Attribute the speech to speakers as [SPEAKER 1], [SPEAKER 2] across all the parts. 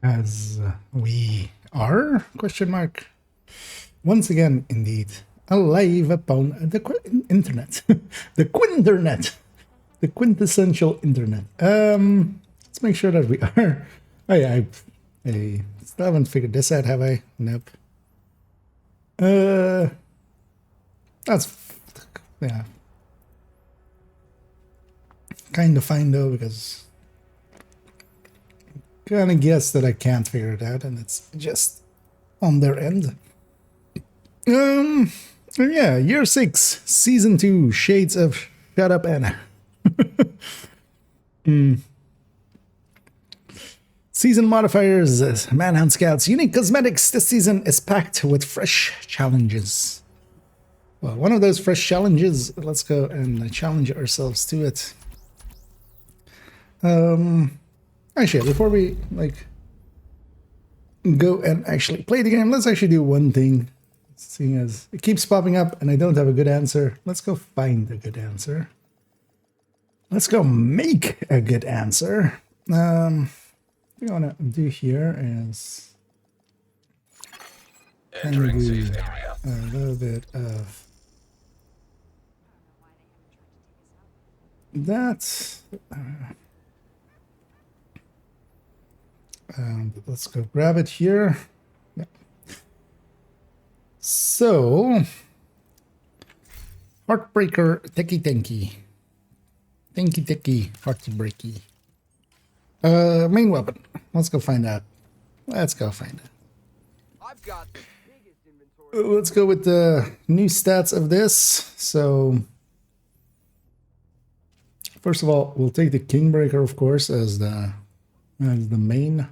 [SPEAKER 1] As we are, question mark, once again, indeed, alive upon the internet, the quinternet, the quintessential internet. Let's make sure that we are. Oh yeah, I still haven't figured this out, have I? Nope. That's yeah, kind of fine though, because kind of guess that I can't figure it out, and it's just on their end. Um, yeah, year 6, season 2, Shades of Shut Up Anna. Season modifiers, Manhunt Scouts, unique cosmetics. This season is packed with fresh challenges. Well, one of those fresh challenges, let's go and challenge ourselves to it. Actually, before we go and actually play the game, let's actually do one thing. Seeing as it keeps popping up and I don't have a good answer, let's go find a good answer. Let's go make a good answer. What I want to do here is
[SPEAKER 2] Entering safe area.
[SPEAKER 1] a little bit of that. Let's go grab it here. Yeah. So, Heartbreaker, Teki Tenki. Tenki Teki, Heartbreaky. Main weapon. Let's go find out. Let's go find it.
[SPEAKER 3] I've got the biggest inventory.
[SPEAKER 1] Let's go with the new stats of this. So, first of all, we'll take the Kingbreaker, of course, as the main.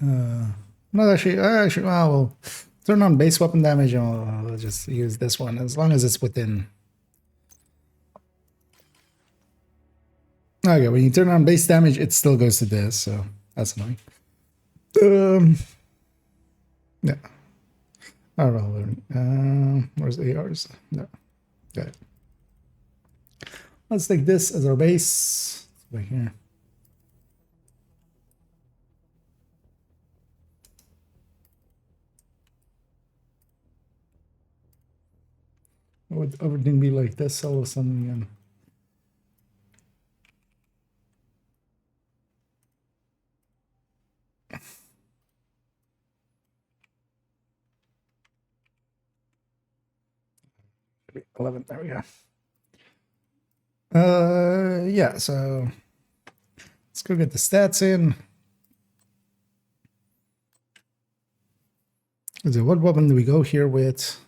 [SPEAKER 1] Not actually. Well, we'll turn on base weapon damage, and we'll just use this one as long as it's within. Okay, when you turn on base damage, it still goes to this, so that's annoying. Yeah. I don't know. Where's ARs? No. Got it. Let's take this as our base. Right here. Would everything be like this all of a sudden again? Should be 11. There we go. Yeah. So let's go get the stats in. So what weapon do we go here with?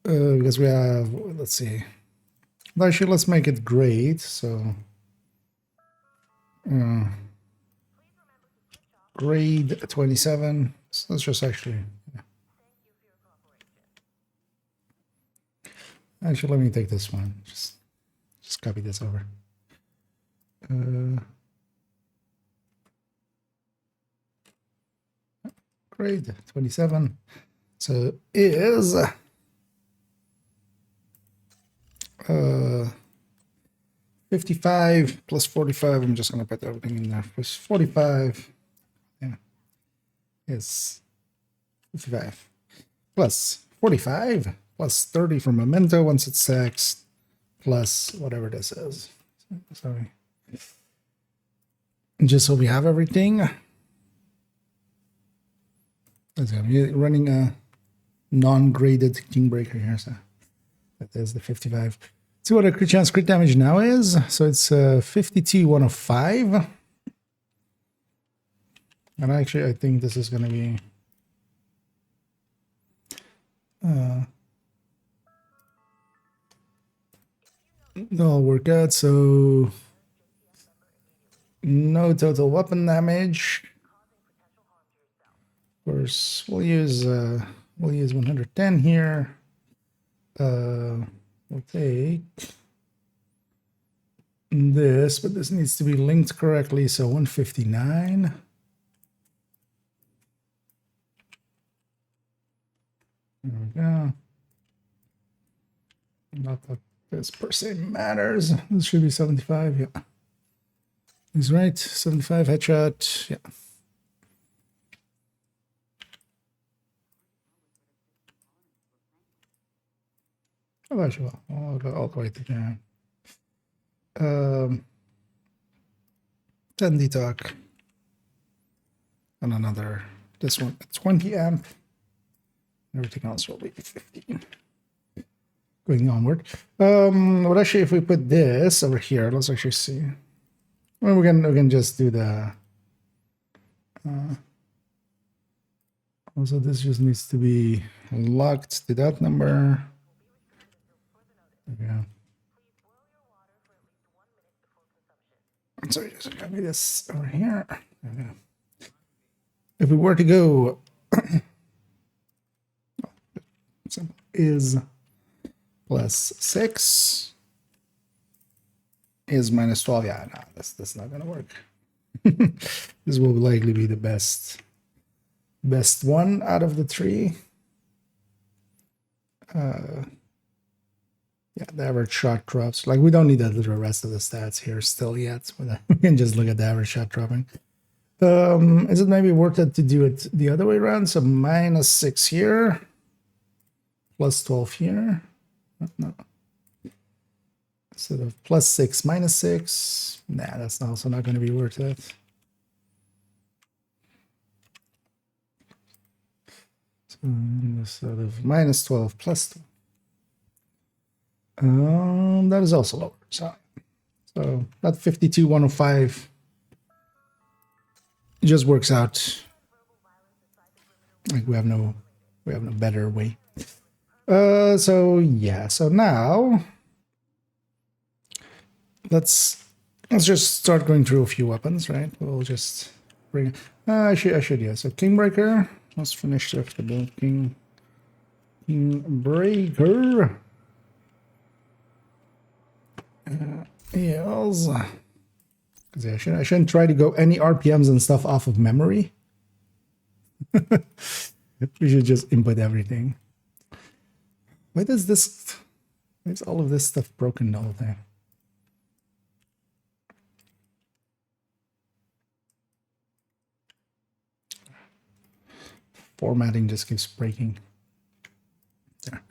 [SPEAKER 1] Because we have, let's see. Actually, let's make it great. So, grade 27. So let's just actually. Yeah. Actually, let me take this one. Just copy this over. Grade 27. So is 55 plus 45. I'm just going to put everything in there. Plus 45. Yeah. Is 55. Plus 45. Plus 30 for Memento once it's sexed. Plus whatever this is. Sorry. Just so we have everything. I'm running a non-graded Kingbreaker here. So that is the 55. See what our crit chance crit damage now is. So it's 52,105. And actually, I think this is going to be it'll work out. So no total weapon damage. Of course, we'll use 110 here. We'll take this, but this needs to be linked correctly. So 159. There we go. Not that this per se matters. This should be 75. Yeah. He's right. 75 headshot. Yeah. Oh, actually, well, I'll go all the way to there. 10D talk. And another, this one, 20 amp. Everything else will be 15. Going onward. But actually, if we put this over here, let's actually see. Well, we can just do the. Also, this just needs to be locked to that number. Yeah. Sorry, just copy this over here. Okay. If we were to go, is plus 6 is minus 12. Yeah, no, that's not gonna work. This will likely be the best one out of the three. Yeah, the average shot drops. Like, we don't need the rest of the stats here still yet. We can just look at the average shot dropping. Is it maybe worth it to do it the other way around? So minus 6 here, plus 12 here. No. Instead of plus 6, minus 6. Nah, that's also not going to be worth it. So instead of minus 12, plus 2. That is also lower. So that 52,105 just works out. Like, we have no better way. So yeah. So now let's just start going through a few weapons, right? We'll just bring. I should yeah. So Kingbreaker. Let's finish off the build. Kingbreaker. Yes. Because I shouldn't try to go any RPMs and stuff off of memory. We should just input everything. Why is all of this stuff broken all the time? Formatting just keeps breaking. There.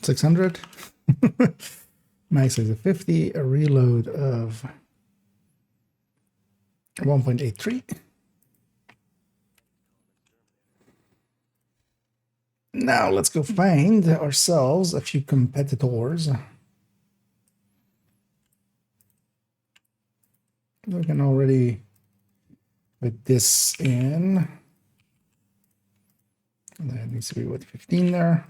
[SPEAKER 1] 600. Max is a 50, a reload of 1.83. Now let's go find ourselves a few competitors. We can already put this in. And that needs to be with 15 there.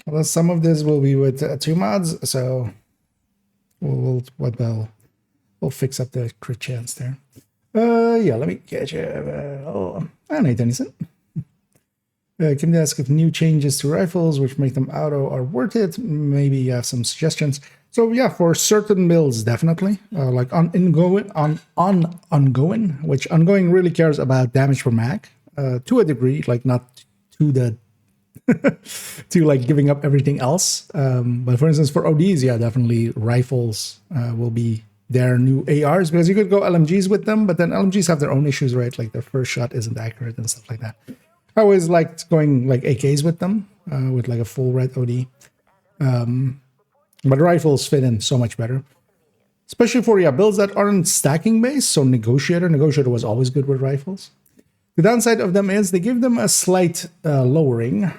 [SPEAKER 1] Well, some of this will be with 2 mods, so we'll fix up the crit chance there. Yeah, let me get you. Nate Dennison. Can you ask if new changes to rifles, which make them auto, are worth it? Maybe you have some suggestions. So yeah, for certain builds, definitely. Like on ongoing, which ongoing really cares about damage per mag to a degree, like not to the to like giving up everything else. But for instance, for ODs, yeah, definitely rifles will be their new ARs, because you could go LMGs with them, but then LMGs have their own issues, right? Like their first shot isn't accurate and stuff like that. I always liked going like AKs with them, with like a full red OD. But rifles fit in so much better, especially for builds that aren't stacking based. So Negotiator was always good with rifles. The downside of them is they give them a slight lowering.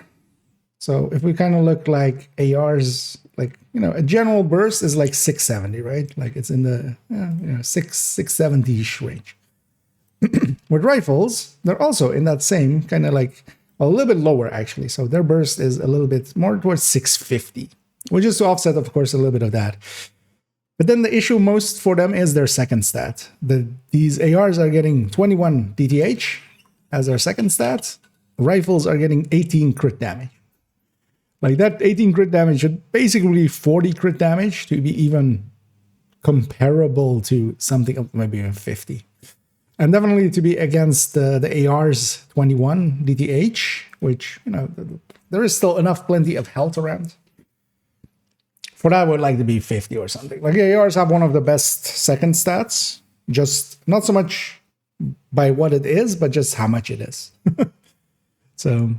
[SPEAKER 1] So if we kind of look like ARs, like, a general burst is like 670, right? Like it's in the 670-ish range. With rifles, they're also in that same kind of like a little bit lower actually. So their burst is a little bit more towards 650, which is to offset, of course, a little bit of that. But then the issue most for them is their second stat. These ARs are getting 21 DTH as their second stat. Rifles are getting 18 crit damage. Like that 18 crit damage should basically be 40 crit damage to be even comparable to something of maybe even 50. And definitely to be against the AR's 21 DTH, which, you know, there is still plenty of health around. For that, I would like to be 50 or something. Like, ARs have one of the best second stats, just not so much by what it is, but just how much it is. So,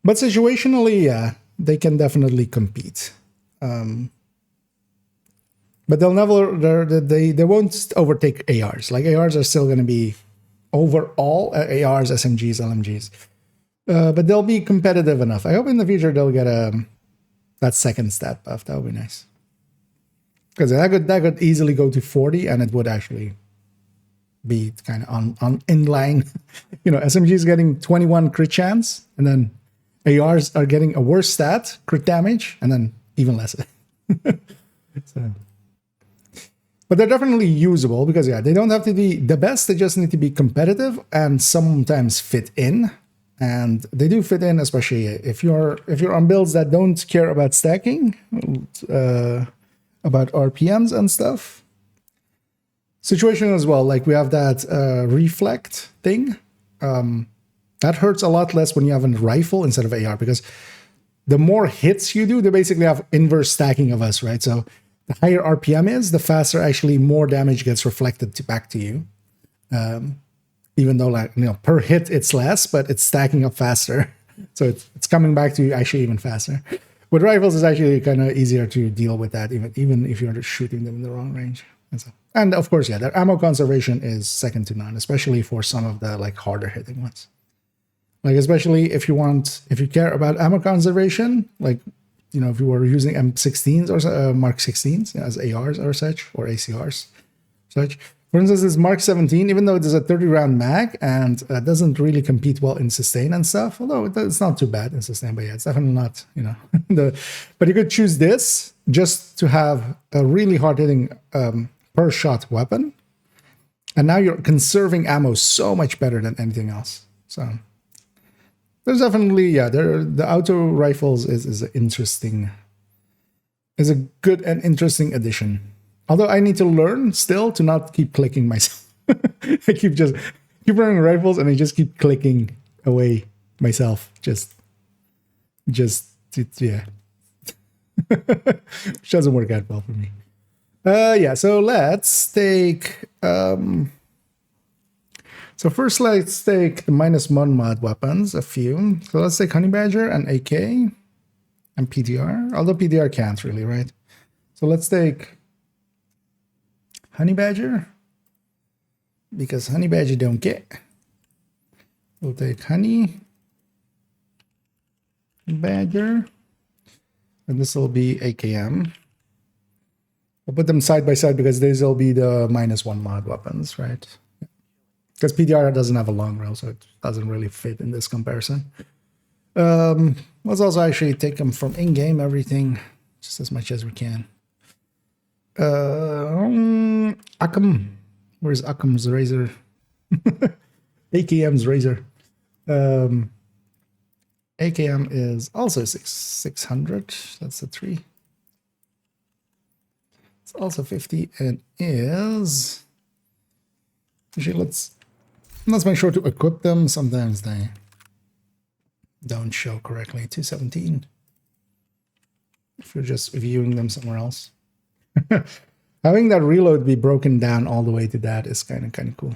[SPEAKER 1] but situationally, yeah, they can definitely compete. But they'll never, they won't overtake ARs. Like, ARs are still going to be overall ARs, SMGs, LMGs. But they'll be competitive enough. I hope in the future they'll get that second stat buff. That would be nice. Because that could easily go to 40 and it would actually be kind of on in line. You know, SMG is getting 21 crit chance, and then ARs are getting a worse stat, crit damage, and then even less. So. But they're definitely usable because, yeah, they don't have to be the best. They just need to be competitive and sometimes fit in. And they do fit in, especially if you're on builds that don't care about stacking, about RPMs and stuff. Situation as well, like we have that reflect thing. That hurts a lot less when you have a rifle instead of AR, because the more hits you do, they basically have inverse stacking of us, right? So the higher RPM is, the faster actually more damage gets reflected back to you. Even though, like, you know, per hit it's less, but it's stacking up faster. So it's coming back to you actually even faster. With rifles, it's actually kind of easier to deal with that, even if you're shooting them in the wrong range. And of course, yeah, their ammo conservation is second to none, especially for some of the like harder hitting ones. Like, especially if you care about ammo conservation, like, you know, if you were using M16s or Mark 16s as ARs or such, or ACRs, such. For instance, this Mark 17, even though it is a 30-round mag and doesn't really compete well in sustain and stuff, although it's not too bad in sustain, but yeah, it's definitely not, you know, but you could choose this just to have a really hard-hitting per shot weapon, and now you're conserving ammo so much better than anything else. So there's definitely, yeah, the auto rifles is a good and interesting addition. Although I need to learn still to not keep clicking myself. I keep running rifles and I just keep clicking away myself. Just yeah. Which doesn't work out well for me. Yeah, so let's take so first let's take the -1 mod weapons, a few. So let's take Honey Badger and AK and PDR. Although PDR can't really, right? So let's take Honey Badger, because Honey Badger don't get. We'll take Honey Badger, and this will be AKM. We'll put them side by side because these will be the -1 mod weapons, right? Because PDR doesn't have a long rail, so it doesn't really fit in this comparison. Let's also actually take them from in-game, everything, just as much as we can. Akam, where's Akam's razor? AKM's razor. AKM is also 600. That's a 3. It's also 50 and is. Actually, let's make sure to equip them. Sometimes they don't show correctly. 217. If you're just viewing them somewhere else. Having that reload be broken down all the way to that is kind of cool.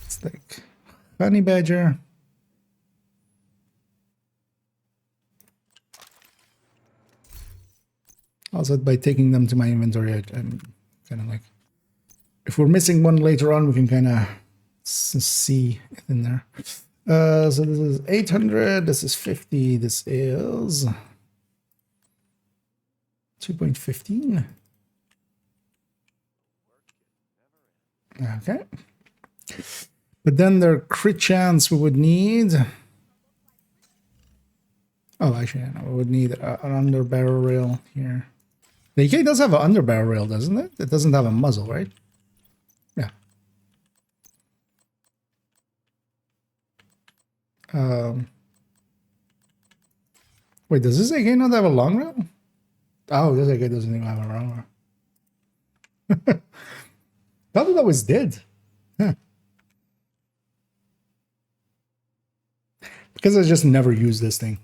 [SPEAKER 1] It's like Honey Badger. Also, by taking them to my inventory, I'm kind of like, if we're missing one later on, we can kind of see it in there. So this is 800. This is 50. This is 2.15. Okay. But then their crit chance we would need. Oh, actually, no, we would need an under barrel rail here. The AK does have an under barrel rail, doesn't it? It doesn't have a muzzle, right? Yeah. Wait, does this AK not have a long rail? Oh, this AK doesn't even have a long rail. Thought it always did. Huh. Because I just never use this thing.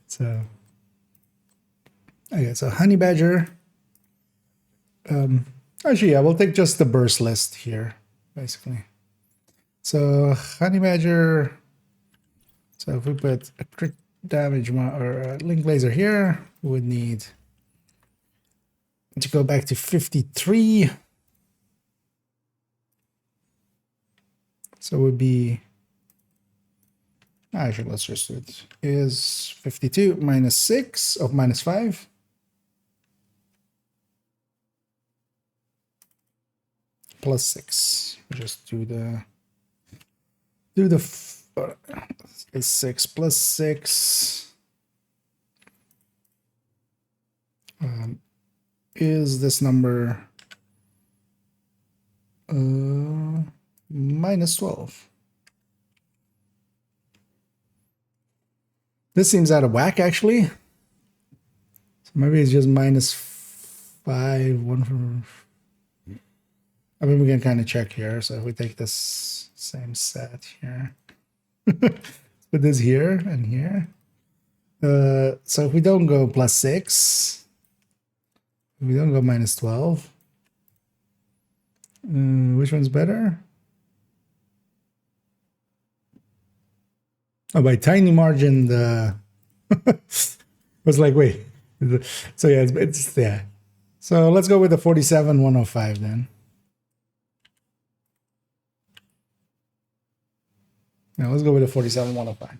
[SPEAKER 1] So, okay, so honey badger. Actually, yeah, we'll take just the burst list here, basically. So honey badger. So if we put a crit damage or a link laser here, we would need to go back to 53. So it would be, actually, let's just do it. Is 52 minus 6 of minus 5. Plus 6. Just do the is 6 plus 6 is this number minus 12. This seems out of whack, actually. So maybe it's just minus 5. I mean, we can kind of check here. So if we take this same set here, put this here and here. So if we don't go plus 6, we don't go minus 12. Which one's better? Oh, by tiny margin, the was like, wait. So yeah, it's yeah. So let's go with the 47,105 then. Now let's go with the 47,105.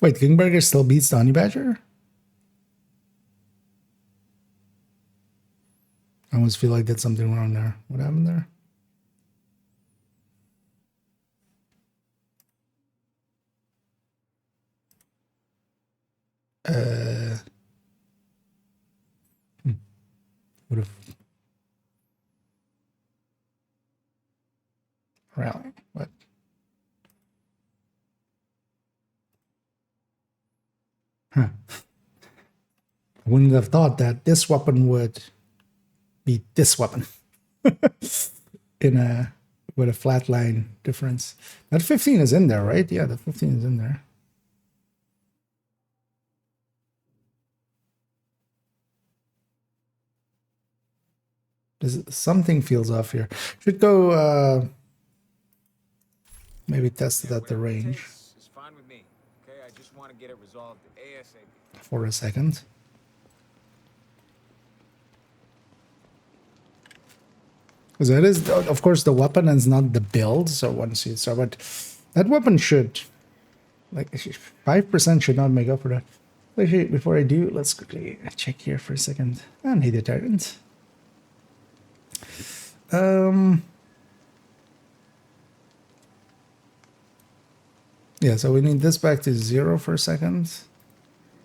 [SPEAKER 1] Wait, Kingberger still beats the Honey Badger? I almost feel like there's something wrong there. What happened there? Would have rally. What? Huh. I wouldn't have thought that this weapon would be this weapon in a with a flat line difference. That 15 is in there, right? Yeah, the 15 is in there. Something feels off here. Should go maybe test it at the range.
[SPEAKER 2] It's fine with me. Okay, I just want to get it resolved ASAP.
[SPEAKER 1] For a second. Because that is, of course, the weapon is not the build. So once you start, but that weapon should, like, 5% should not make up for that. Actually, before I do, let's quickly check here for a second. And he deterrent. Yeah, so we need this back to 0 for a second.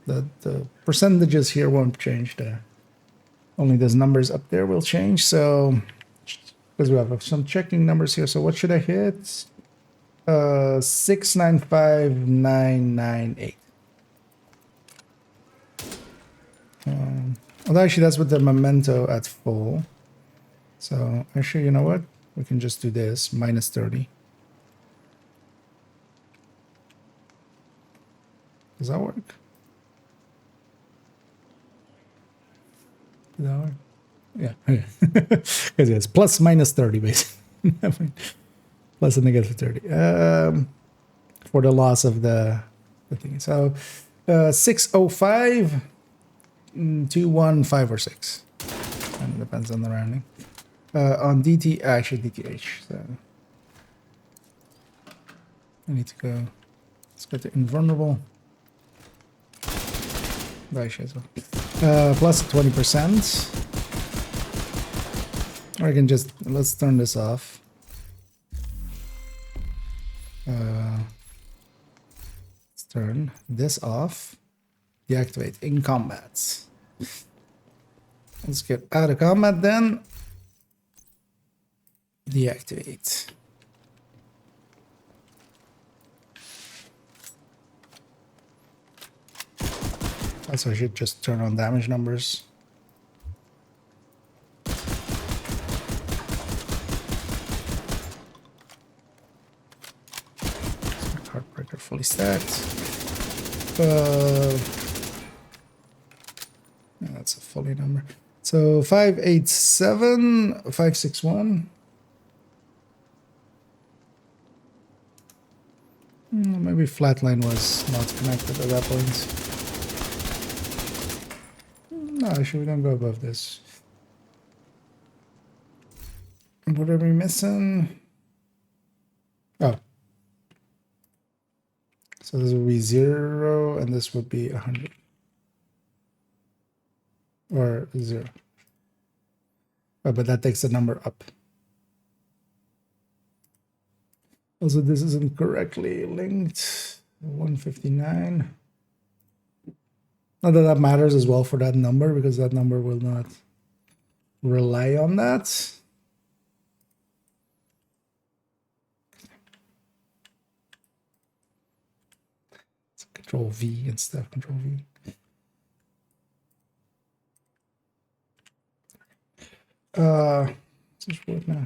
[SPEAKER 1] The percentages here won't change. Only those numbers up there will change. So because we have some checking numbers here. So what should I hit? 695998. Well, actually, that's with the memento at full. So actually, you know what? We can just do this, minus 30. Does that work? Does that work? Yeah, okay. Because it's plus minus 30, basically. Plus a negative 30. For the loss of the thing. So 605, 215 or 6. And it depends on the rounding. On DT, actually DTH. So I need to go. Let's go to invulnerable. Actually, as well. Plus 20%. Or I can just, let's turn this off. Let's turn this off. Deactivate in combat. Let's get out of combat then. Deactivate. Also, I should just turn on damage numbers. Heartbreaker fully stacked. Yeah, that's a fully number. So 587, 561. Maybe flatline was not connected at that point. No, actually, we don't go above this. What are we missing? Oh. So this would be 0, and this would be 100. Or 0. Oh, but that takes the number up. Also, this isn't correctly linked. 159. Not that that matters as well for that number, because that number will not rely on that. It's Control V instead of Control V. Just what now?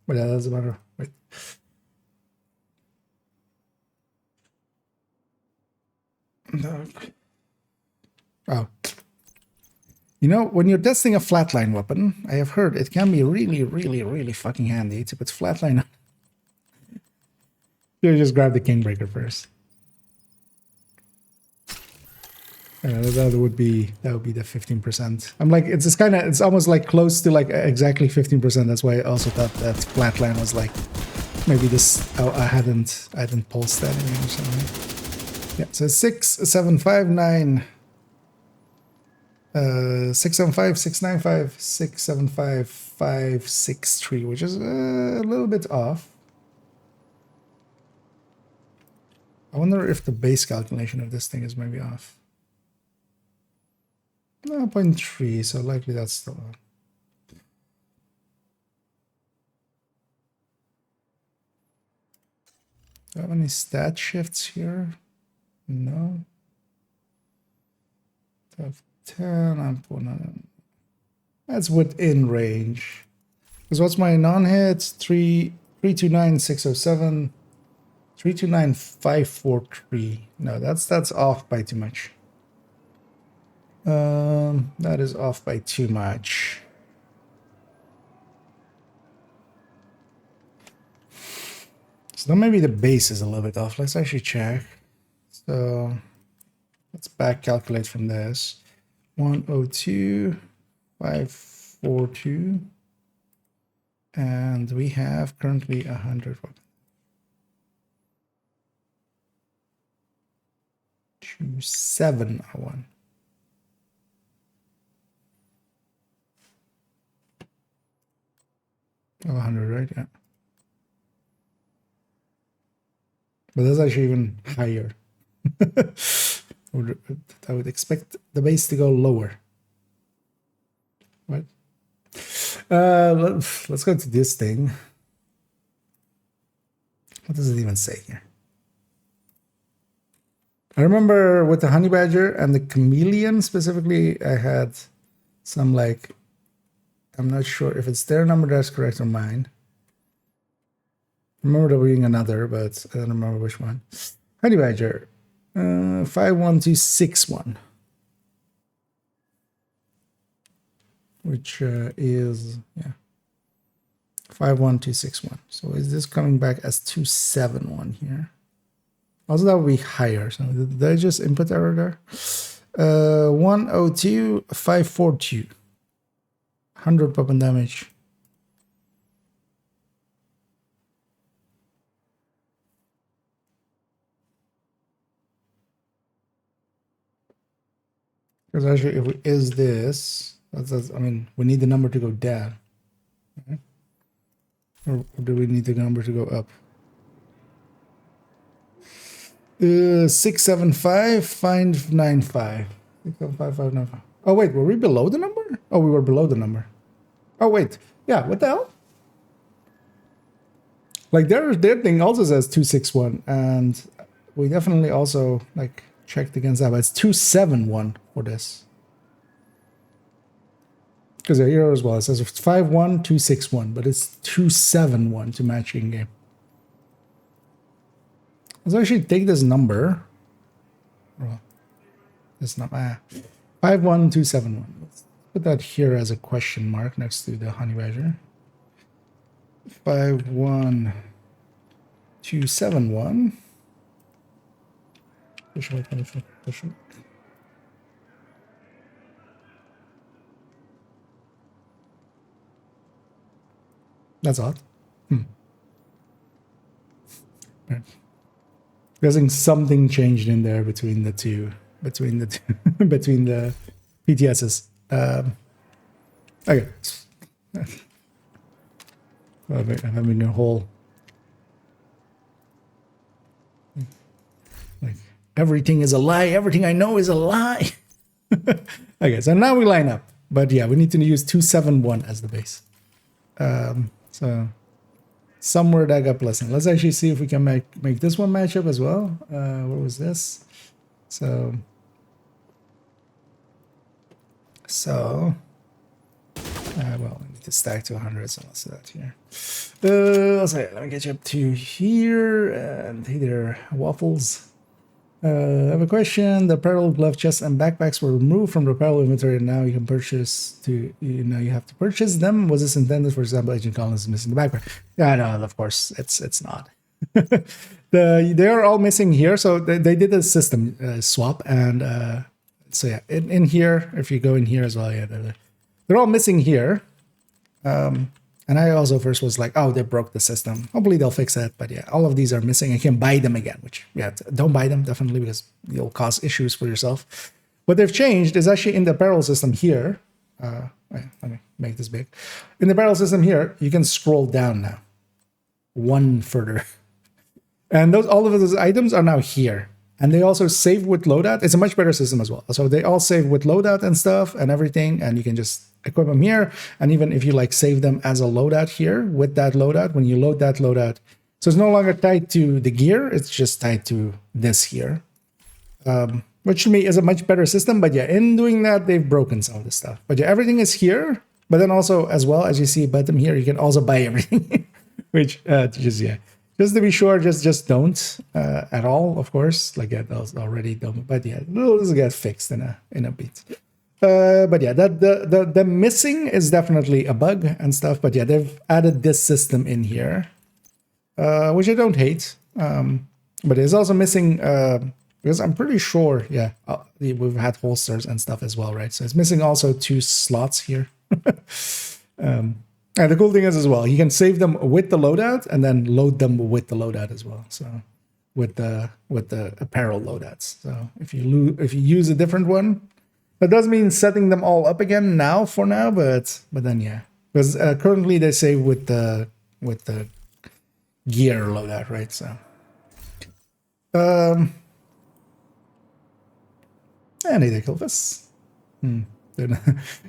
[SPEAKER 1] But yeah, that doesn't matter. Wait. No. Oh. You know, when you're testing a flatline weapon, I have heard it can be really, really, really fucking handy to put flatline on. You just grab the Kingbreaker first. That would be the 15%. I'm like, it's almost like close to like exactly 15%. That's why I also thought that flatline was like maybe this. Oh, I hadn't pulsed that in or something. Yeah, so 6759. 675, 695, 675, 563, which is a little bit off. I wonder if the base calculation of this thing is maybe off. 0.3, so likely that's still on. Do I have any stat shifts here? No. Top 10, I'm putting. That's within range. Because what's my non-hit? 329,607. 329,543. No, that's off by too much. That is off by too much. So then maybe the base is a little bit off. Let's actually check. So let's back calculate from this. 102,542. And we have currently 100. 2701. Oh, 100, right? Yeah. But that's actually even higher. I would expect the base to go lower. What? Let's go to this thing. What does it even say here? I remember with the honey badger and the chameleon specifically, I had some like, I'm not sure if it's their number that's correct or mine. I remember there being another, but I don't remember which one. Honey badger, 51261, which is 51261. So is this coming back as 271 here? Also, that would be higher. So did I just input error there? 102,542. 100 weapon damage. Because actually, if we is this, that's, I mean, we need the number to go down. Okay. Or do we need the number to go up? 675,595. 675,595. Oh wait, were we below the number? Oh, we were below the number. Oh wait, yeah. What the hell? Like their thing also says 261, and we definitely also like checked against that. But it's 271 for this. Because here as well, it says 51261, but it's 271 to match in game. Let's actually take this number. Well, it's not 51271. Let's put that here as a question mark next to the honey badger. 51271. Push. That's odd. Right. Guessing something changed in there between the two, between the PTSs. Okay. I'm having a whole like everything is a lie. Everything I know is a lie. Okay, so now we line up, but yeah, we need to use 271 as the base. So somewhere that got pleasant. Let's actually see if we can make this one match up as well. What was this? So well, I need to stack to 100, so let's do that here. Let me get you up to here, and hey there, Waffles. I have a question. The apparel, glove, chest, and backpacks were removed from the apparel inventory, and now you can purchase you have to purchase them. Was this intended, for example, Agent Collins is missing the backpack? Yeah, no, of course, it's not. They are all missing here, so they did a system swap, and so yeah, in here, if you go in here as well, yeah, they're all missing here. And I also first was like, oh, they broke the system. Hopefully they'll fix it. But yeah, all of these are missing. I can buy them again, which, yeah, don't buy them, definitely, because you'll cause issues for yourself. What they've changed is actually in the apparel system here. Let me make this big. In the apparel system here, you can scroll down now. One further. And all of those items are now here. And they also save with loadout. It's a much better system as well. So they all save with loadout and stuff and everything. And you can just equip them here. And even if you like save them as a loadout here with that loadout, when you load that loadout, so it's no longer tied to the gear. It's just tied to this here, which to me is a much better system. But yeah, in doing that, they've broken some of the stuff. But yeah, everything is here. But then also, as well as you see bottom here, you can also buy everything, which just to be sure, just don't at all, of course. Like yeah, that was already done. But yeah, this will get fixed in a bit. But yeah, the missing is definitely a bug and stuff. But yeah, they've added this system in here, which I don't hate. But it's also missing because I'm pretty sure, yeah, we've had holsters and stuff as well, right? So it's missing also 2 slots here. And the cool thing is as well, you can save them with the loadout and then load them with the loadout as well. So with the apparel loadouts. So if you use a different one, that does mean setting them all up again now for now, but then yeah, because currently they say with the gear loadout, right? So and they kill this.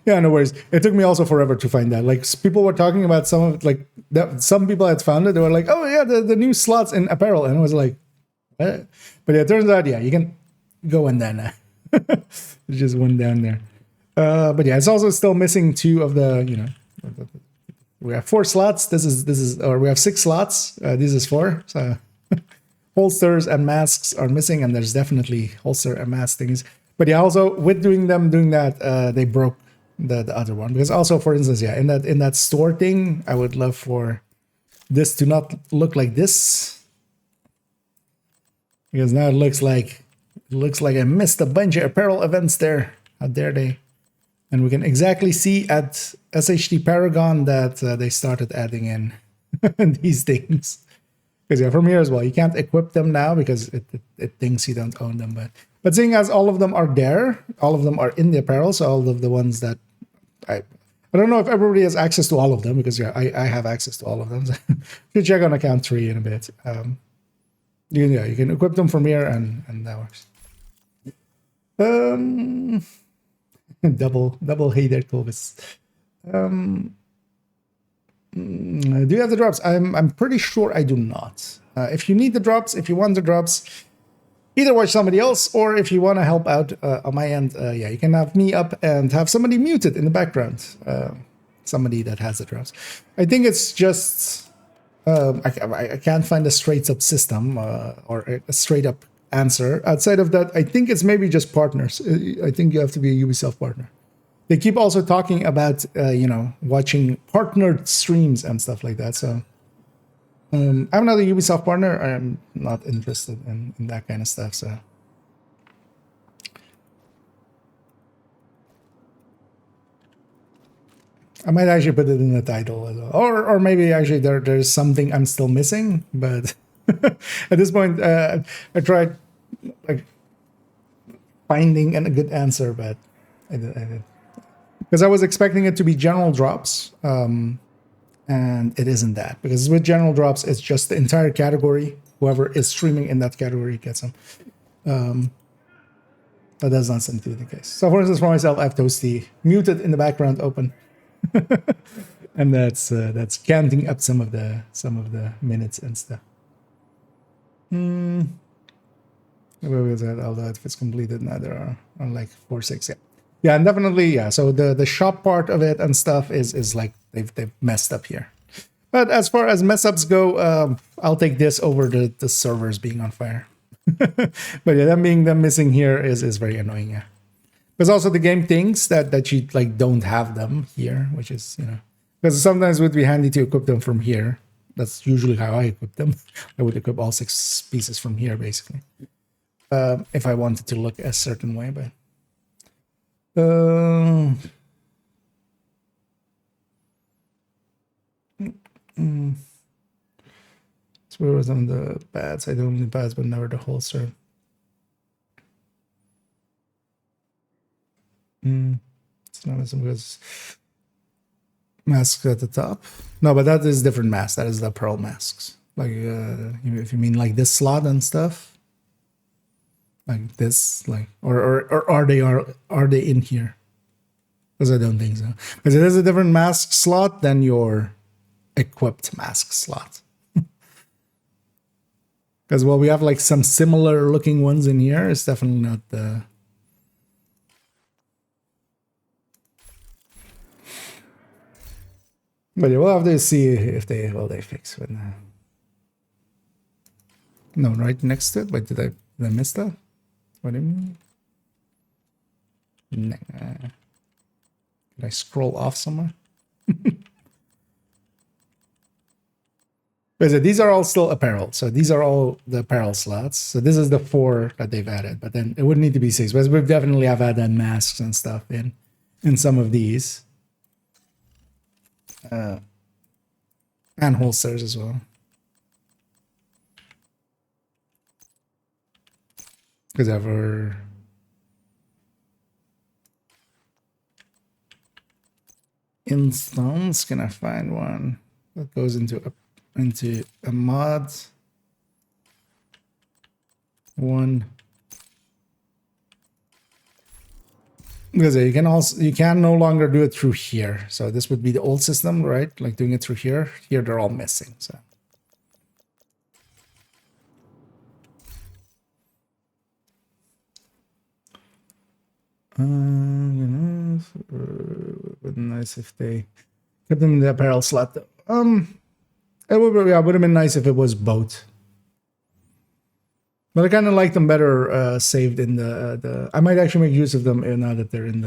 [SPEAKER 1] Yeah, no worries. It took me also forever to find that. Like people were talking about some of like some people had found it. They were like, "Oh yeah, the new slots in apparel," and I was like, "What?" But yeah, it turns out, yeah, you can go in there now. There's just one down there. But yeah, it's also still missing 2 of the. We have 4 slots. This is, or we have 6 slots. This is 4. So holsters and masks are missing, and there's definitely holster and mask things. But yeah, also with doing that, they broke the other one. Because also, for instance, yeah, in that store thing, I would love for this to not look like this. Because now it looks like I missed a bunch of apparel events there. How dare they? And we can exactly see at SHT Paragon that they started adding in these things. Because yeah, from here as well, you can't equip them now because it thinks you don't own them. But seeing as all of them are there, all of them are in the apparel, so all of the ones that I don't know if everybody has access to all of them, because yeah, I have access to all of them. So you check on account 3 in a bit. Yeah, you can equip them from here, and that works. Double hey there, Clovis. Do you have the drops? I'm pretty sure I do not. If you need the drops, if you want the drops, either watch somebody else, or if you want to help out on my end, yeah, you can have me up and have somebody muted in the background. Somebody that has the drops. I think it's just I can't find a straight up system or a straight up answer. Outside of that, I think it's maybe just partners. I think you have to be a Ubisoft partner. They keep also talking about watching partnered streams and stuff like that. So I'm not a Ubisoft partner. I'm not interested in that kind of stuff. So I might actually put it in the title as well. Or maybe actually there's something I'm still missing. But at this point, I tried like finding a good answer, but I did. Because I was expecting it to be general drops, and it isn't that. Because with general drops, it's just the entire category. Whoever is streaming in that category gets them. That does not seem to be the case. So for instance, for myself, I have Toasty muted in the background, open, and that's counting up some of the minutes and stuff. Where was that? Although if it's completed now, there are like 4, 6. Yeah. Yeah, and definitely, yeah. So the shop part of it and stuff is like they've messed up here. But as far as mess ups go, I'll take this over the servers being on fire. But yeah, them missing here is very annoying. Yeah, because also the game thinks that you like don't have them here, which is because sometimes it would be handy to equip them from here. That's usually how I equip them. I would equip all 6 pieces from here basically, if I wanted to look a certain way, but. So where was on the pads? I don't need pads, but never the holster. It's not as because masks at the top. No, but that is different mask. That is the pearl masks. Like if you mean like this slot and stuff. Like this, like or are they in here? Because I don't think so. Because it is a different mask slot than your equipped mask slot. Because while we have like some similar looking ones in here, it's definitely not the. But yeah, we'll have to see if they fix it. No, right next to it. Wait, did I miss that? What do you mean? Nah. Did I scroll off somewhere? Because these are all still apparel. So these are all the apparel slots. So this is the 4 that they've added. But then it would need to be 6. But we definitely have added masks and stuff in some of these. And holsters as well. Because ever instance, can I find one that goes into a mod? One. Because you can no longer do it through here. So this would be the old system, right? Like doing it through here. Here they're all missing. So. It would be nice if they kept them in the apparel slot. It would have been nice if it was both. But I kind of like them better saved in the. I might actually make use of them now that they're in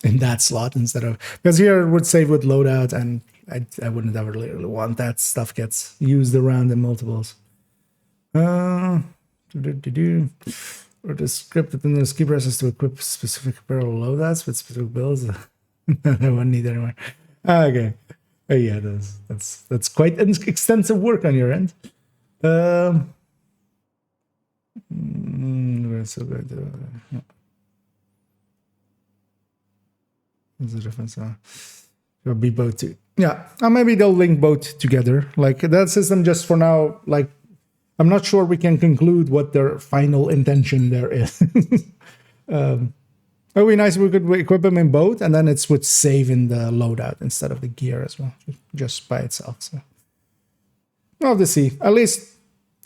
[SPEAKER 1] that slot instead of, because here it would save with loadout, and I wouldn't ever really want that stuff gets used around in multiples. Or the script that then the ski presses to equip specific apparel loadouts with specific builds. I wouldn't need anymore. Okay. Yeah, that's quite extensive work on your end. We're still going to. Yeah. What's the difference? It'll be both too. Yeah, maybe they'll link both together. Like that system just for now, like I'm not sure we can conclude what their final intention there is. It would be nice if we could equip them in both, and then it would save in the loadout instead of the gear as well, just by itself. So, we'll have to see. At least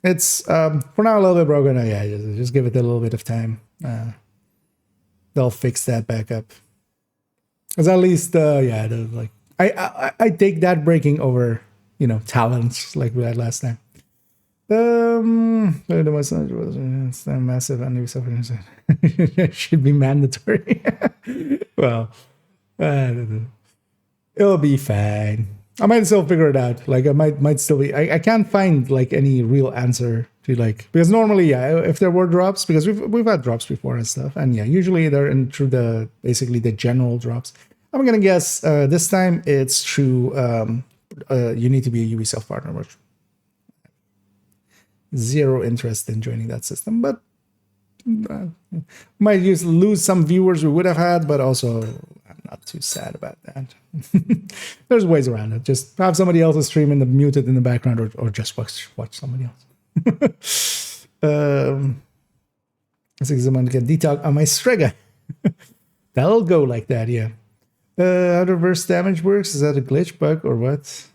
[SPEAKER 1] it's for now a little bit broken. Yeah, just give it a little bit of time. They'll fix that back up. Because at least, yeah, like I take that breaking over, talents like we had last time. It's a massive enemy suffering. Should be mandatory. Well, it'll be fine. I might still figure it out. Like I might still be. I can't find like any real answer to like, because normally, yeah, if there were drops, because we've had drops before and stuff, and yeah, usually they're in through basically the general drops. I'm gonna guess this time it's through you need to be a Ubisoft partner, which zero interest in joining that system, but might lose some viewers we would have had, but also I'm not too sad about that. There's ways around it. Just have somebody else's stream muted in the background, or just watch somebody else. I think someone can detox on my Strega. That'll go like that, yeah. How reverse damage works? Is that a glitch, bug, or what?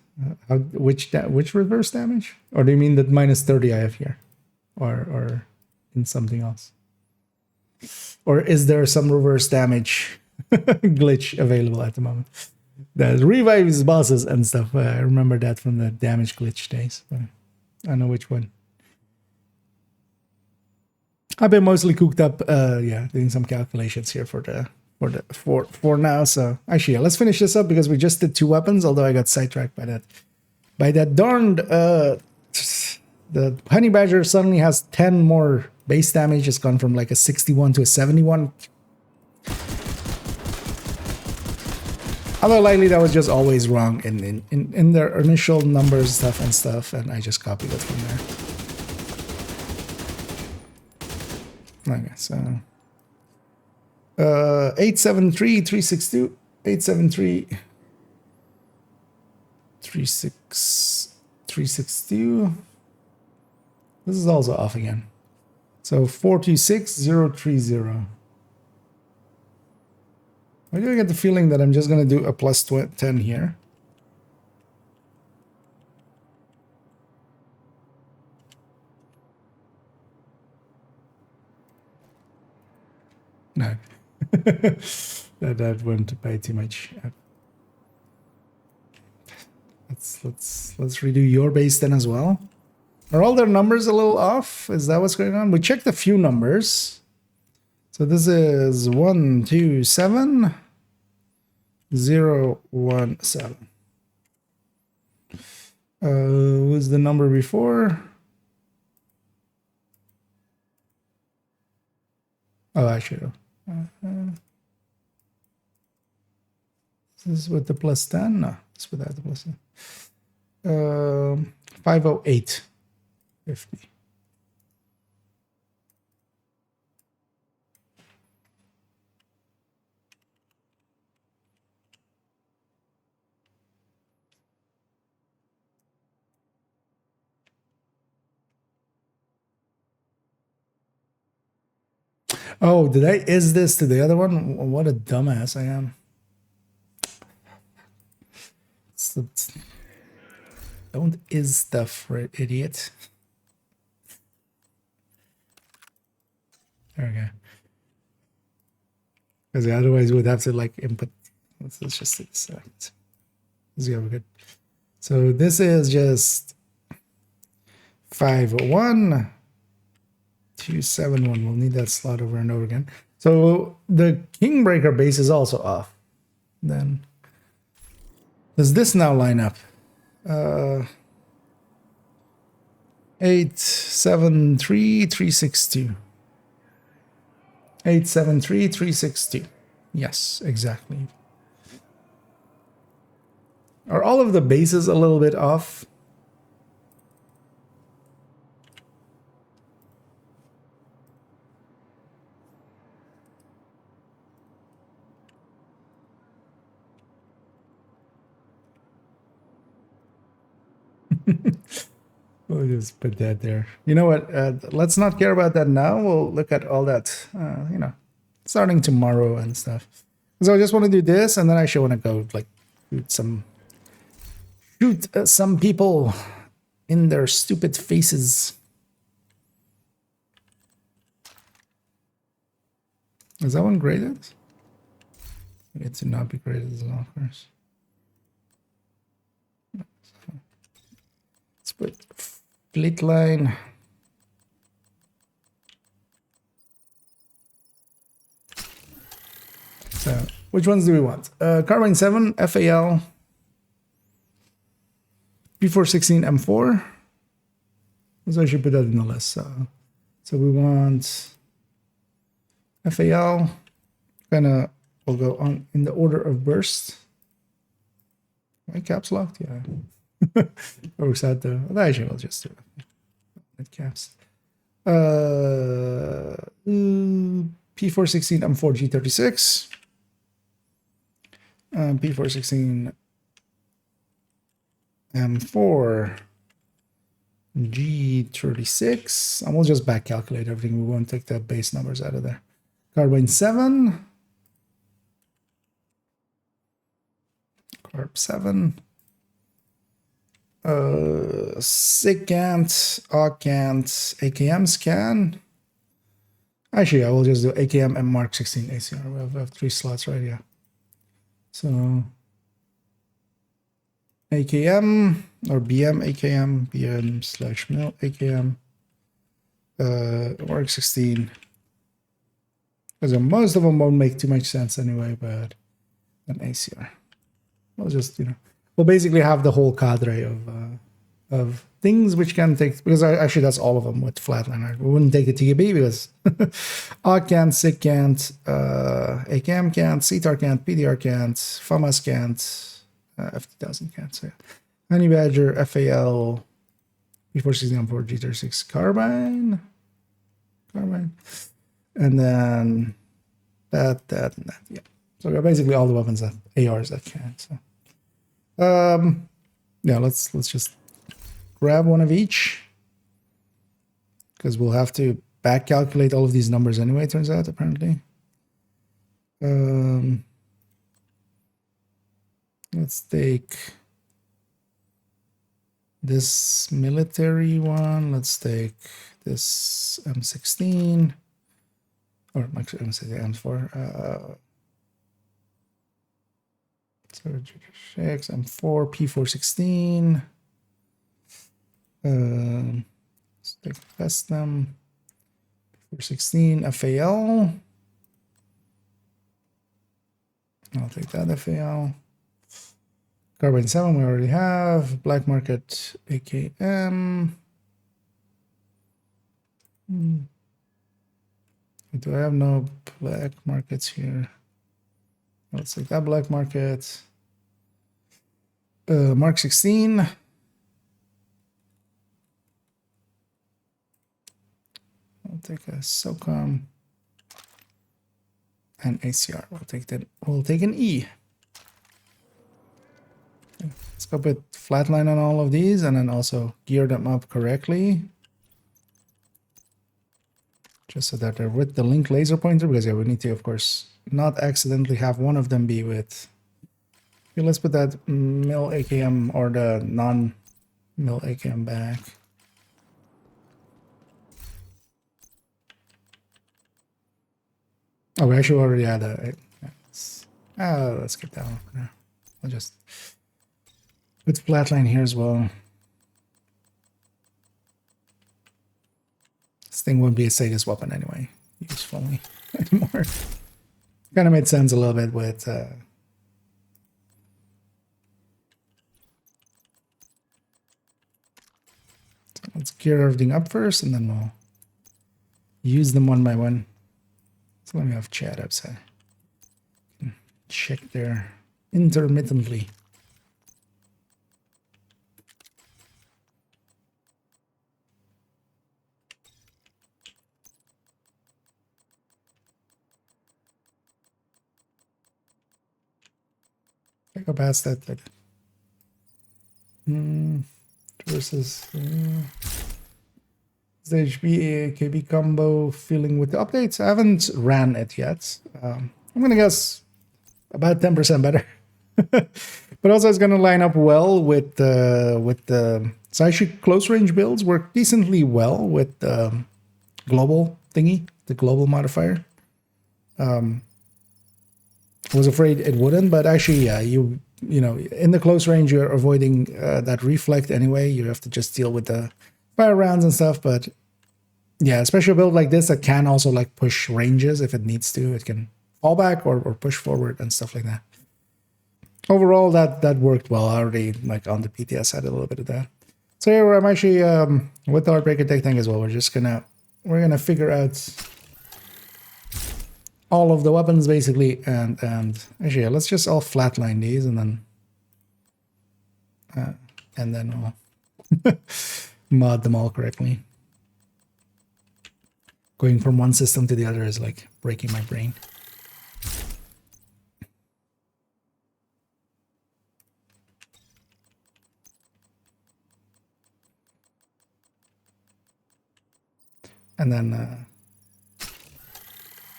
[SPEAKER 1] Which reverse damage? Or do you mean that minus 30 I have here? Or in something else? Or is there some reverse damage glitch available at the moment? That revives bosses and stuff. I remember that from the damage glitch days. But I don't know which one. I've been mostly cooked up, yeah, doing some calculations here for now. So actually, yeah, let's finish this up because we just did 2 weapons. Although I got sidetracked by that darned. The honey badger suddenly has 10 more base damage. It's gone from like a 61 to a 71. Although likely that was just always wrong in their initial numbers and stuff, and I just copied it from there. Okay, so 873 362 873 362. This is also off again. So 426030. Why do I get the feeling that I'm just going to do a plus 10 here? No. that wouldn't pay too much. Let's redo your base then as well. Are all their numbers a little off? Is that what's going on? We checked a few numbers. So this is 127017. Was the number before? Oh, actually. This is with the plus 10? No, it's without the plus 10. 508. 50. Oh, did I is this to the other one? What a dumbass I am. Don't is stuff, right, idiot. There we go. Because otherwise we'd have to like input. Let's just see this. Yeah, we're good. So this is just 501 271. We'll need that slot over and over again. So the Kingbreaker base is also off. Then does this now line up? 873362. 873362. Yes, exactly. Are all of the bases a little bit off? We'll just put that there. You know what? Let's not care about that now. We'll look at all that, starting tomorrow and stuff. So I just want to do this, and then I actually want to go like shoot some people in their stupid faces. Is that one graded? It to not be graded as well, of course. Let's put fleet line. So, which ones do we want? Carbine 7, FAL, P416 M4. So I should put that in the list. So we want FAL. We'll go on in the order of burst. My caps locked? Yeah. Works out though. Actually, we'll just do it. Caps. P416 M4 G36. P416 M4 G36. And we'll just back calculate everything. We won't take the base numbers out of there. Carbine 7. Carb 7. SIGCANT, AUGCANT, AKM scan. Actually, I will just do AKM and Mark 16 ACR. We have 3 slots right here. So AKM or BM AKM, BM / mil AKM, Mark 16. Because most of them won't make too much sense anyway, but an ACR. We'll just, we'll basically have the whole cadre of things which can take, because actually that's all of them with flatliner. We wouldn't take a TKB because AUGCANT, SIGCANT, AKM can't, CTAR can't, PDR can't, FAMAS can't, F2000 can't. So yeah. Honey Badger, FAL, P416 M4 G36 carbine, and then that, and that. Yeah. So basically all the weapons that ARs that can. So yeah, let's just grab one of each, because we'll have to back calculate all of these numbers anyway, it turns out, apparently. Let's take this military one. Let's take this M16, or M16 M4. So M4 P416. Let's take custom P416 FAL. I'll take that FAL. Carbine 7 we already have. Black market AKM. Do I have no black markets here? Let's take that black market. Mark 16. I'll take a SOCOM and ACR. We'll take that. We'll take an E. Let's go put flatline on all of these and then also gear them up correctly. Just so that they're with the link laser pointer, because yeah, we need to, of course, not accidentally have one of them be with. Okay, let's put that mil AKM or the non-mil AKM back. Oh, we actually already had a. Let's get that one for now. I'll just put flatline here as well. This thing won't be a status weapon anyway, usefully anymore. Kind of made sense a little bit with let's gear everything up first, and then we'll use them one by one. So let me have chat outside. Check there intermittently. I go past that. versus Stage B KB combo feeling with the updates. I haven't ran it yet. I'm gonna guess about 10% better. But also it's gonna line up well with the so actually close range builds work decently well with the global thingy, the global modifier. I was afraid it wouldn't, but actually, yeah, you know, in the close range, you're avoiding that reflect anyway. You have to just deal with the fire rounds and stuff. But yeah, a special build like this that can also like push ranges if it needs to. It can fall back or push forward and stuff like that. Overall, that worked well. I already like on the PTS had a little bit of that. So here I'm actually with the Heartbreaker Tech thing as well. We're gonna figure out all of the weapons basically, and actually yeah, let's just all flatline these and then we'll mod them all correctly. Going from one system to the other is like breaking my brain. And then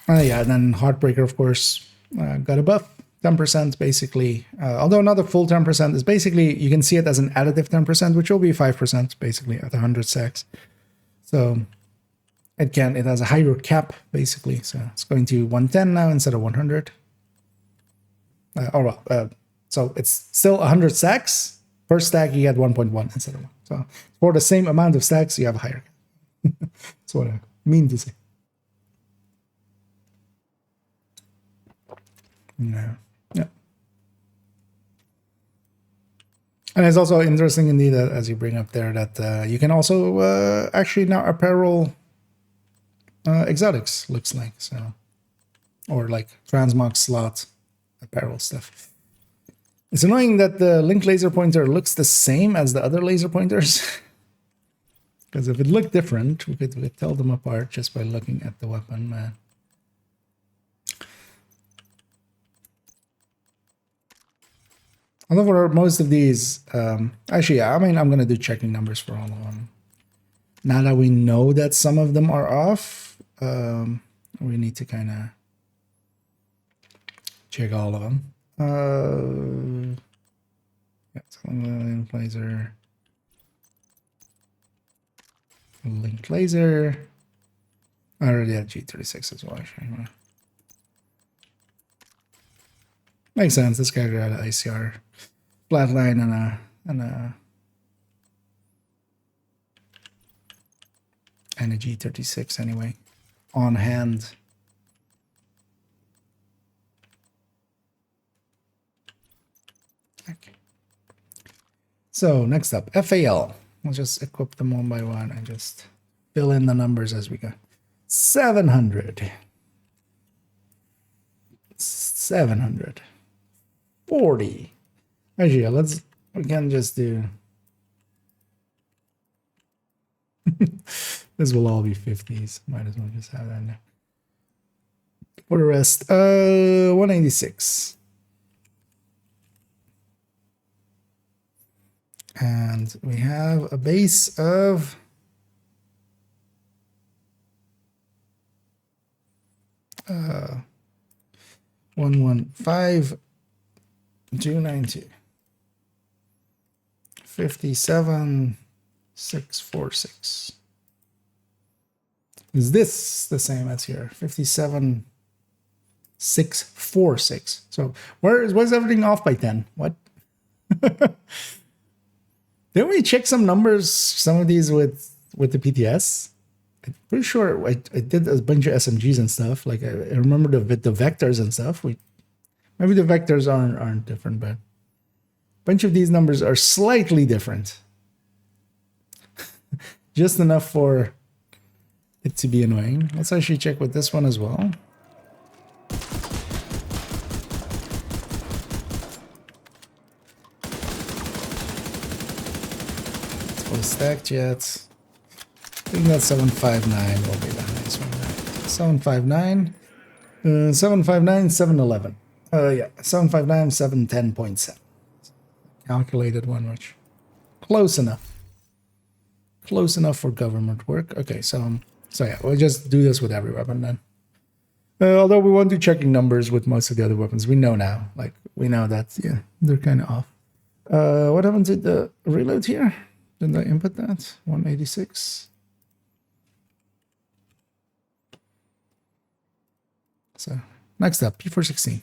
[SPEAKER 1] yeah, and then Heartbreaker, of course, got a buff, 10% basically. Although not a full 10%, is basically, you can see it as an additive 10%, which will be 5% basically at 100 stacks. So it has a higher cap basically. So it's going to 110 now instead of 100. So it's still 100 stacks. Per stack, you get 1.1 instead of 1. So for the same amount of stacks, you have a higher cap. That's what I mean to say. No. Yeah. And it's also interesting indeed that, as you bring up there, that you can also actually now apparel exotics, looks like, so, or like transmog slot apparel stuff. It's annoying that the link laser pointer looks the same as the other laser pointers. Because if it looked different, we could tell them apart just by looking at the weapon, man. Although for most of these, actually, yeah, I mean, I'm going to do checking numbers for all of them. Now that we know that some of them are off, we need to kind of check all of them. Yeah, link laser. Link laser. I already had G36 as well, actually. Makes sense. This guy got an ICR flatline and a G36 anyway on hand. Okay. So next up, FAL. We'll just equip them one by one and just fill in the numbers as we go. 700. 740. Actually, yeah, we can just do. This will all be 50s. Might as well just have that in there. For the rest, 186. And we have a base of 115,292. 57,646. Is this the same as here? 57,646. So where's everything off by 10? What? Didn't we check some numbers, some of these with the PTS? I'm pretty sure I did a bunch of SMGs and stuff. Like I remember the vectors and stuff. Maybe the vectors aren't different, but a bunch of these numbers are slightly different. Just enough for it to be annoying. Let's actually check with this one as well. Stacked yet. I think that 759 will be the highest one. 759, 759, 711. Yeah, 759, 710.7. Calculated one, which close enough. close enough for government work. Okay, so yeah, we'll just do this with every weapon then. Although we won't do checking numbers with most of the other weapons. We know now. Like, we know that, yeah, they're kind of off. What happened to the reload here? Didn't I input that? 186. So, next up, P416.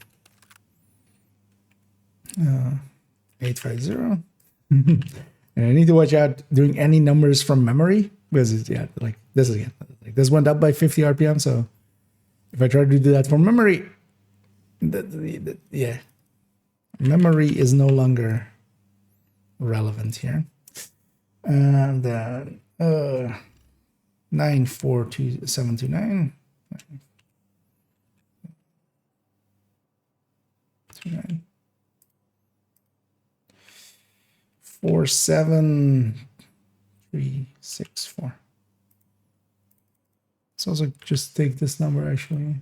[SPEAKER 1] 850. And I need to watch out doing any numbers from memory because it's, yeah, like this again. Like this went up by 50 RPM, so if I try to do that from memory, yeah, memory is no longer relevant here. And then 942729. 47364. Let's also just take this number actually.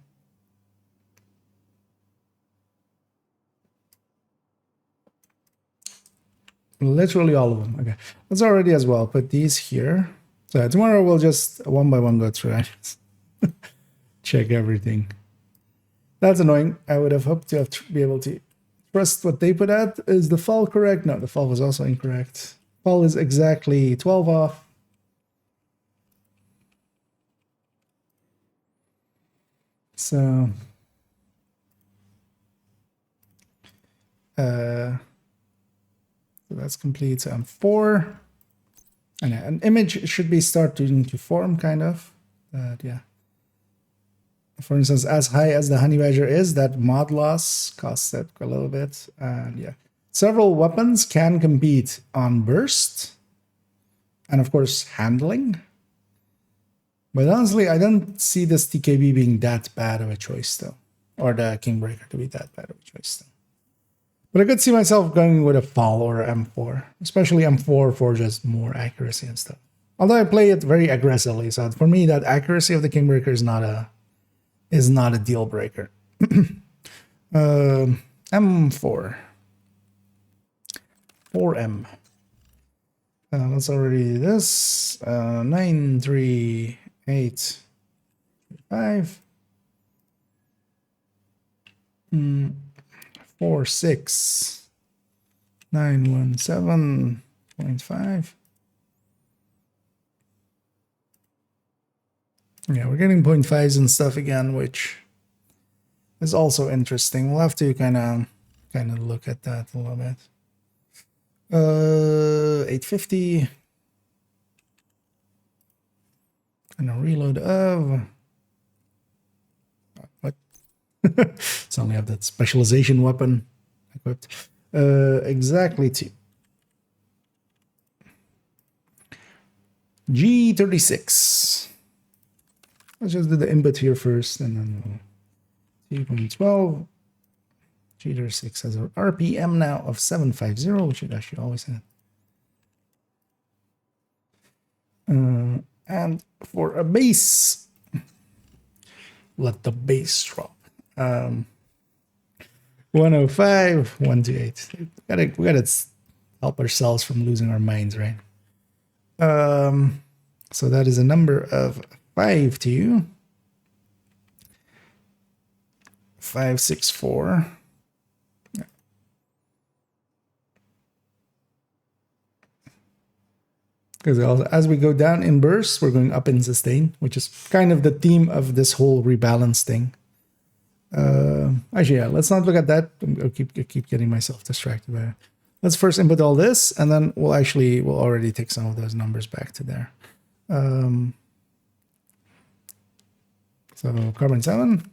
[SPEAKER 1] Literally all of them. Okay, that's already as well. Put these here. So tomorrow we'll just one by one go through it. Check everything. That's annoying. I would have hoped to be able to trust what they put out. Is the fall correct? No, the fall was also incorrect. Fall is exactly 12 off. So that's complete. So I'm 4. And an image should be starting to form, kind of. Yeah. For instance, as high as the honey badger is, that mod loss costs it a little bit. And yeah, several weapons can compete on burst and of course handling. But honestly, I don't see this TKB being that bad of a choice though, or the Kingbreaker to be that bad of a choice though. But I could see myself going with a fall or M4, especially M4 for just more accuracy and stuff. Although I play it very aggressively, so for me that accuracy of the Kingbreaker is not a deal breaker. M4. 4M. Let's already do this. 93835. 46917.5. Yeah, we're getting 0.5s and stuff again, which is also interesting. We'll have to kind of look at that a little bit. 850. And a reload of what? So only have that specialization weapon equipped. Exactly 2. G36. Let's just do the input here first, and then 2.12. G36 has an RPM now of 750, which it actually always had. And for a base, let the base drop. 105, 128. We gotta help ourselves from losing our minds, right? So that is a number of 52 564. Because as we go down in bursts, we're going up in sustain, which is kind of the theme of this whole rebalance thing. Actually, yeah, let's not look at that. I'll keep getting myself distracted by it. Let's first input all this, and then we'll already take some of those numbers back to there. So carbon 7.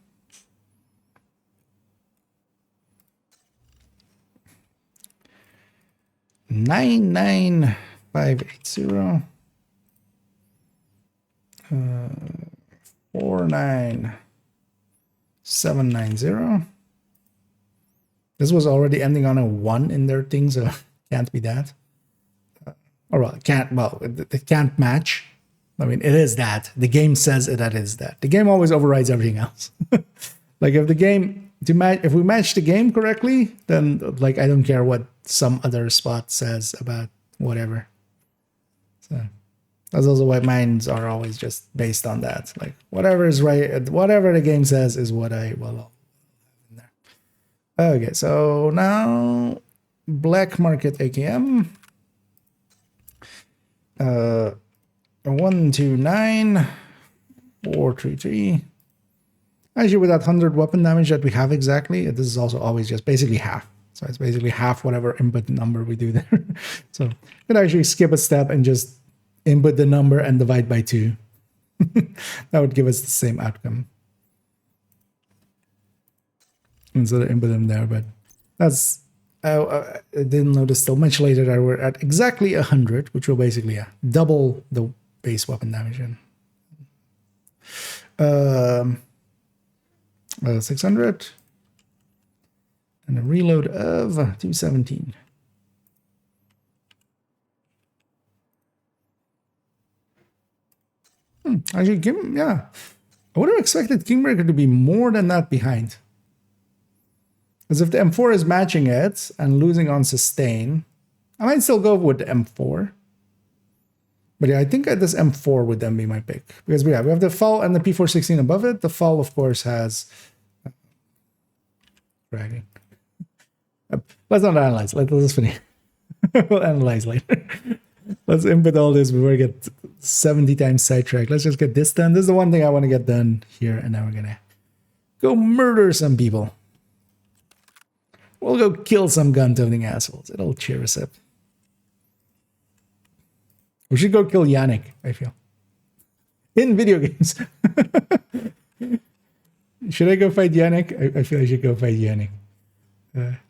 [SPEAKER 1] Nine 580. 49790. This was already ending on a 1 in their thing, so can't be that. Or well, it can't match. I mean, it is that. The game says that is that. The game always overrides everything else. Like if if we match the game correctly, then like I don't care what some other spot says about whatever. So That's also why mines are always just based on that. Like whatever is right, whatever the game says is what I will have in there. Okay, so now black market AKM. 129 433. Actually, with that 100 weapon damage that we have exactly, this is also always just basically half. So it's basically half whatever input number we do there. So you could actually skip a step and just input the number and divide by 2. That would give us the same outcome. Instead of input them there, but that's... I didn't notice till much later that we're at exactly 100, which will basically double the base weapon damage. 600 and a reload of 217. Actually, yeah, I would have expected Kingmaker to be more than that behind. Because if the M4 is matching it and losing on sustain, I might still go with the M4. But yeah, I think this M4 would then be my pick. Because yeah, we have the FAL and the P416 above it. The FAL, of course, has... dragging. Let's not analyze. Let's finish. We'll analyze later. Let's input all this before we get 70 times sidetracked. Let's just get this done. This is the one thing I want to get done here. And then we're going to go murder some people. We'll go kill some gun-toting assholes. It'll cheer us up. We should go kill Yannick, I feel. In video games. Should I go fight Yannick? I feel I should go fight Yannick.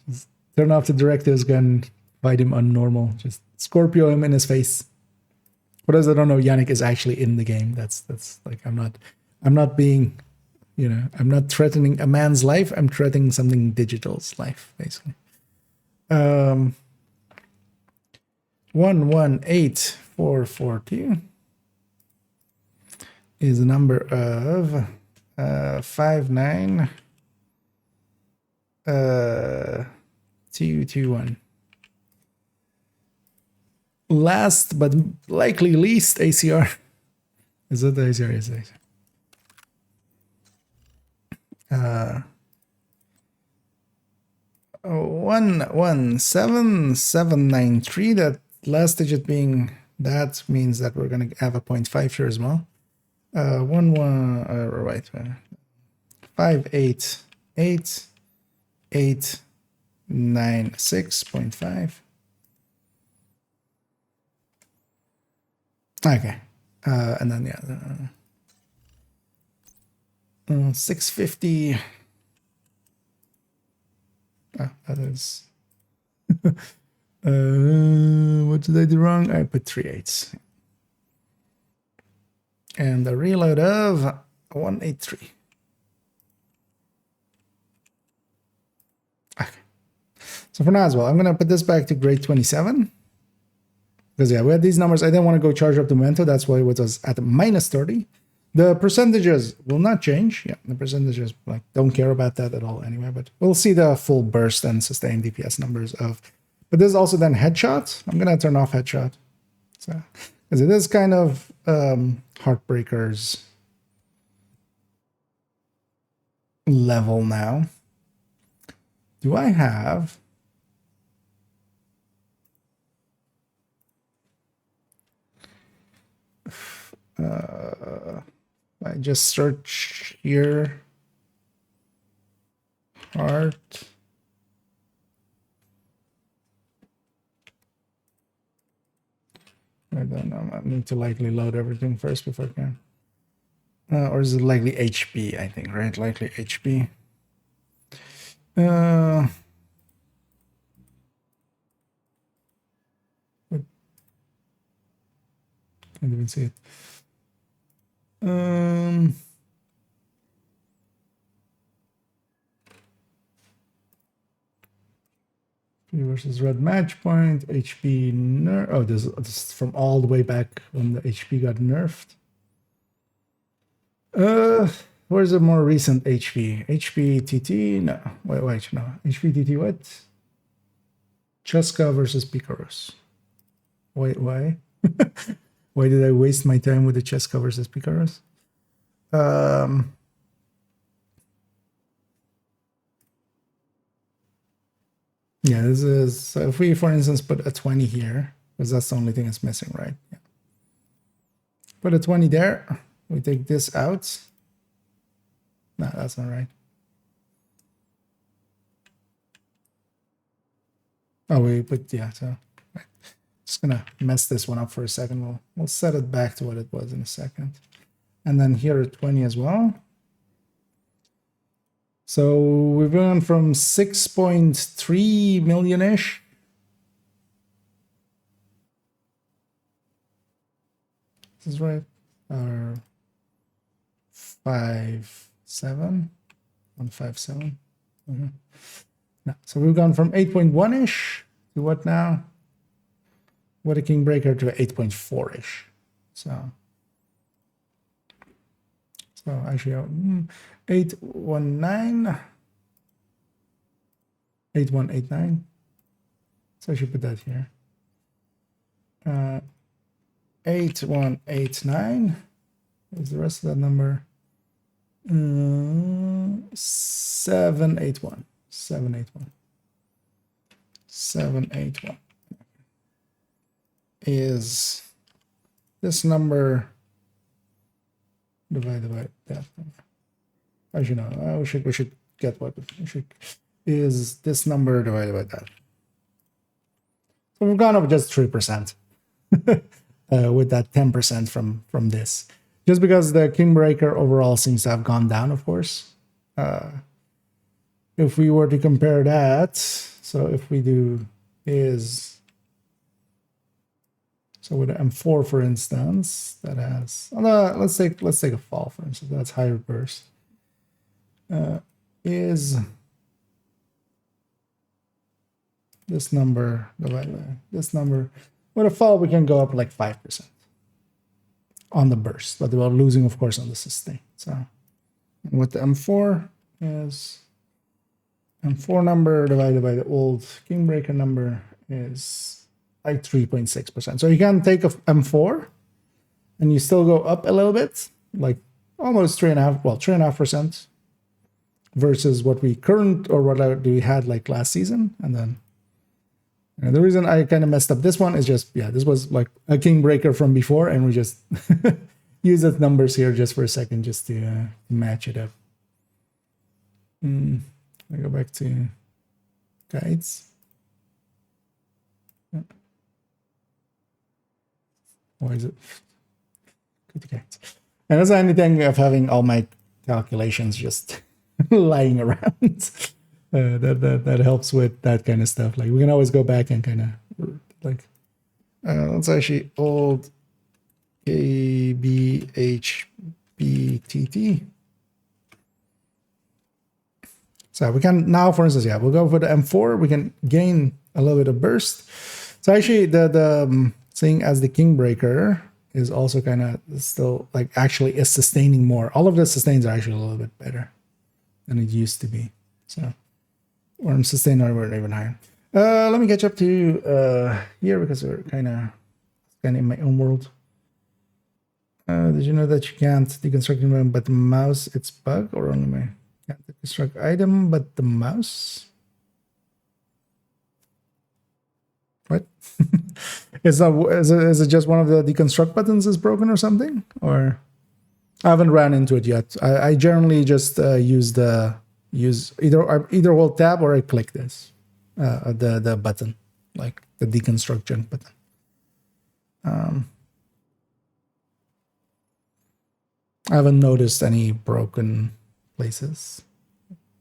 [SPEAKER 1] Just turn off the director's gun, fight him on normal. Just Scorpio him in his face. For those that don't know, Yannick is actually in the game. That's like I'm not being... You know, I'm not threatening a man's life. I'm threatening something digital's life, basically. 118442 is a number of 59221. Last but likely least ACR. Is that the ACR? Is it? 117793, that last digit being that means that we're going to have a 0.5 here as well. 588896.5. Okay. And then, yeah. 650. Oh, that is. What did I do wrong? I put 3 8s. And a reload of 183. Okay. So for now as well, I'm going to put this back to grade 27. Because yeah, we had these numbers. I didn't want to go charge up the memento. That's why it was at minus 30. The percentages will not change. Yeah, the percentages, like, don't care about that at all anyway, but we'll see the full burst and sustained DPS numbers of... But this is also then headshot. I'm going to turn off headshot. So, because it is kind of Heartbreakers level now. Do I have... I just search here. Heart. I don't know. I need to likely load everything first before I can. Or is it likely HP? I think, right? Likely HP. I didn't even see it. Versus red match point, HP nerf. Oh, this is from all the way back when the HP got nerfed. Where's a more recent HP? HP TT? No, wait, no. HP TT what? Cheska versus Picaros. Wait, why? Why did I waste my time with the chest covers as picaros? Yeah, this is, so if we, for instance, put a 20 here, because that's the only thing that's missing, right? Yeah. Put a 20 there. We take this out. No, that's not right. Oh, we put, yeah, so right. Just gonna mess this one up for a second. We'll set it back to what it was in a second. And then here at 20 as well. So we've gone from 6.3 million-ish. This is right. Or 157. No. So we've gone from 8.1-ish to what now? What a king breaker to 8.4-ish. So actually 819. 8189. So I should put that here. 8189 is the rest of that number. 781. 781 is this number divided by that number. Actually, no, we should get what is this number divided by that. So we've gone up just 3% with that 10% from this. Just because the king breaker overall seems to have gone down, of course. If we were to compare that, so if we do is, so with M4, for instance, that has, let's take a fall, for instance, that's higher burst. Is this number divided by this number. With a fall, we can go up like 5% on the burst, but we're losing, of course, on the sustain. So with the M4 is M4 number divided by the old king breaker number is like 3.6%. So you can take a M4 and you still go up a little bit, like almost 3.5% versus what we had like last season. And then the reason I kind of messed up this one is just, this was like a king breaker from before, and we just use the numbers here just for a second just to match it up. I go back to guides. Why is it? Good guides. And that's the only thing of having all my calculations just lying around. That helps with that kind of stuff. Like we can always go back and kind of like let's actually old KBHBTT. So we can now, for instance, we'll go for the M4. We can gain a little bit of burst. So actually, the thing as the king breaker is also kind of still like actually is sustaining more. All of the sustains are actually a little bit better than it used to be. So. Or I'm sustained or even higher. Let me catch up to here because we're kind of in my own world. Did you know that you can't deconstruct item but the mouse? It's bug or only my can't deconstruct item but the mouse? What? is it just one of the deconstruct buttons is broken or something? Or I haven't ran into it yet. I generally just use either hold tab or I click this the button, like the deconstruct junk button. I haven't noticed any broken places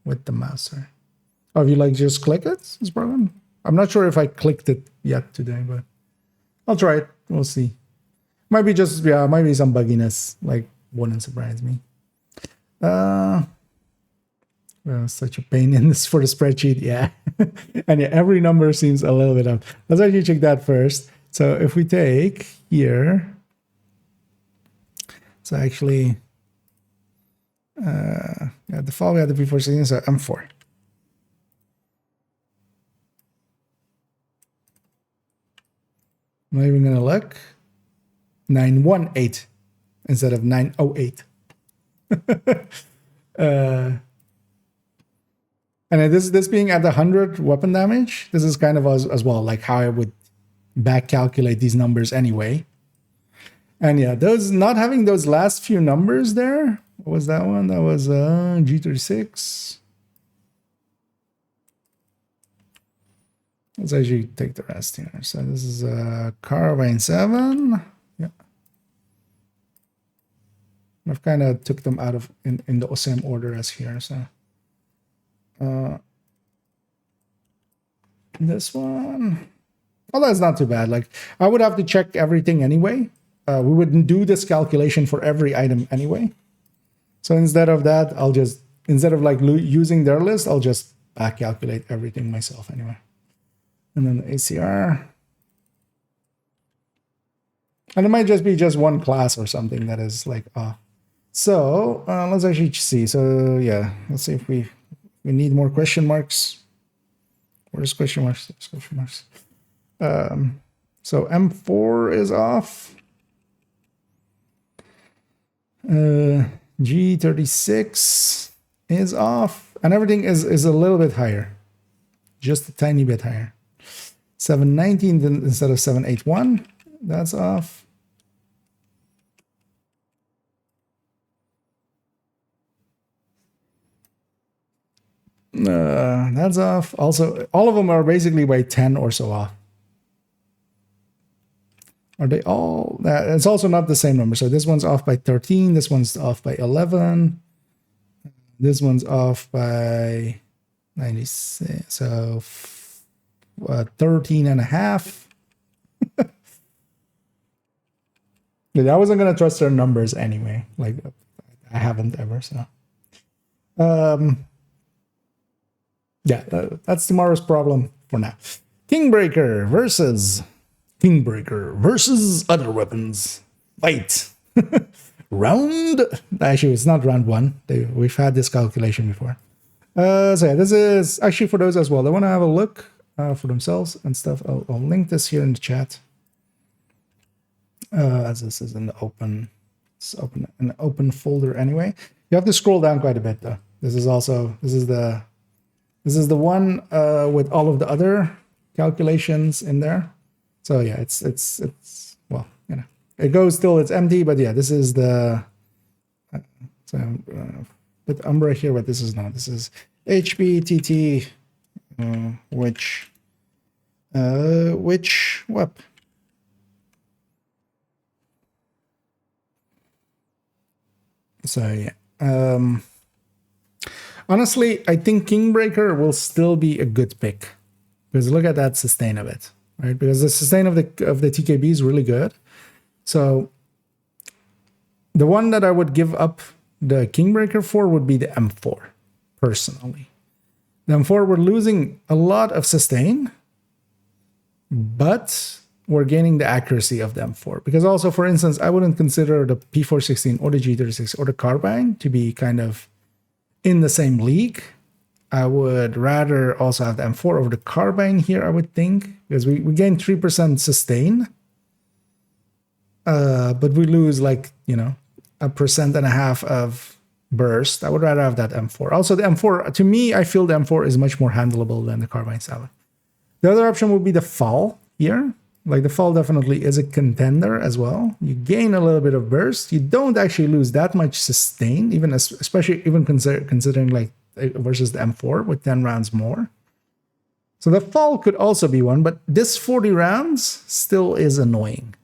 [SPEAKER 1] with the mouse. Oh, if you like just click it, it's broken. I'm not sure if I clicked it yet today, but I'll try it. We'll see. Might be just might be some bugginess. Like wouldn't surprise me. Well, such a pain in this for the spreadsheet, yeah. And every number seems a little bit up. Let's actually check that first. So if we take here, so actually, the fall we had the before 16, so M4. I'm not even gonna look. 918 instead of 908. And this being at the 100 weapon damage, this is kind of as well like how I would back calculate these numbers anyway. And yeah, those not having those last few numbers there. What was that one? That was G36. Let's actually take the rest here. So this is Carbine 7. Yeah. I've kind of took them out of in the same order as here. So this one. Oh, that's not too bad. Like I would have to check everything anyway. We wouldn't do this calculation for every item anyway. So instead of that, instead of like using their list, I'll just back calculate everything myself anyway. And then the ACR. And it might just be just one class or something that is like off. So let's actually see. So yeah, let's see if we need more question marks. Where's question marks? There's question marks. So M4 is off. G36 is off. And everything is a little bit higher. Just a tiny bit higher. 719 instead of 781. That's off. That's off. Also, all of them are basically by 10 or so off. Are they all? It's also not the same number. So this one's off by 13. This one's off by 11. This one's off by 96. So 13 and a half. I wasn't going to trust their numbers anyway. Like I haven't ever. So yeah, that's tomorrow's problem for now. Kingbreaker versus other weapons. Fight. Actually, it's not round one. We've had this calculation before. So yeah, this is actually for those as well. They want to have a look for themselves and stuff. I'll link this here in the chat. As this is an open folder anyway. You have to scroll down quite a bit though. This is the one with all of the other calculations in there. So yeah, it's well, you know, it goes till it's empty, but yeah, this is the with Umbra here, but this is not. This is HBTT, which web? So yeah, honestly, I think Kingbreaker will still be a good pick because look at that sustain of it, right? Because the sustain of the TKB is really good. So the one that I would give up the Kingbreaker for would be the M4, personally. The M4, we're losing a lot of sustain, but we're gaining the accuracy of the M4. Because also, for instance, I wouldn't consider the P416 or the G36 or the Carbine to be kind of in the same league. I would rather also have the M4 over the Carbine here, I would think, because we gain 3% sustain. But we lose like, you know, 1.5% of burst. I would rather have that M4. Also, the M4, to me, I feel the M4 is much more handleable than the Carbine 7. The other option would be the Fall here. Like the Fall definitely is a contender as well. You gain a little bit of burst. You don't actually lose that much sustain, even especially considering like versus the M4 with 10 rounds more. So the Fall could also be one, but this 40 rounds still is annoying.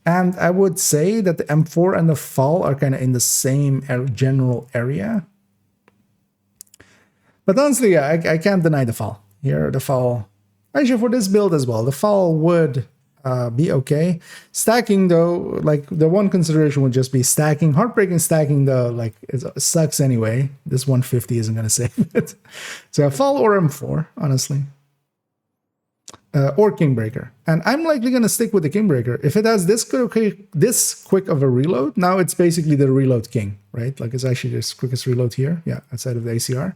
[SPEAKER 1] And I would say that the M4 and the Fall are kind of in the same general area. But honestly, yeah, I can't deny the Fall. Here, the Fall. Actually, for this build as well, the Fall would be okay. Stacking, though, like the one consideration would just be stacking. Heartbreaking stacking, though, like it sucks anyway. This 150 isn't going to save it. So yeah, Fall or M4, honestly. Or Kingbreaker. And I'm likely going to stick with the Kingbreaker. If it has this quick of a reload, now it's basically the reload king, right? Like it's actually this quickest reload here. Yeah, outside of the ACR.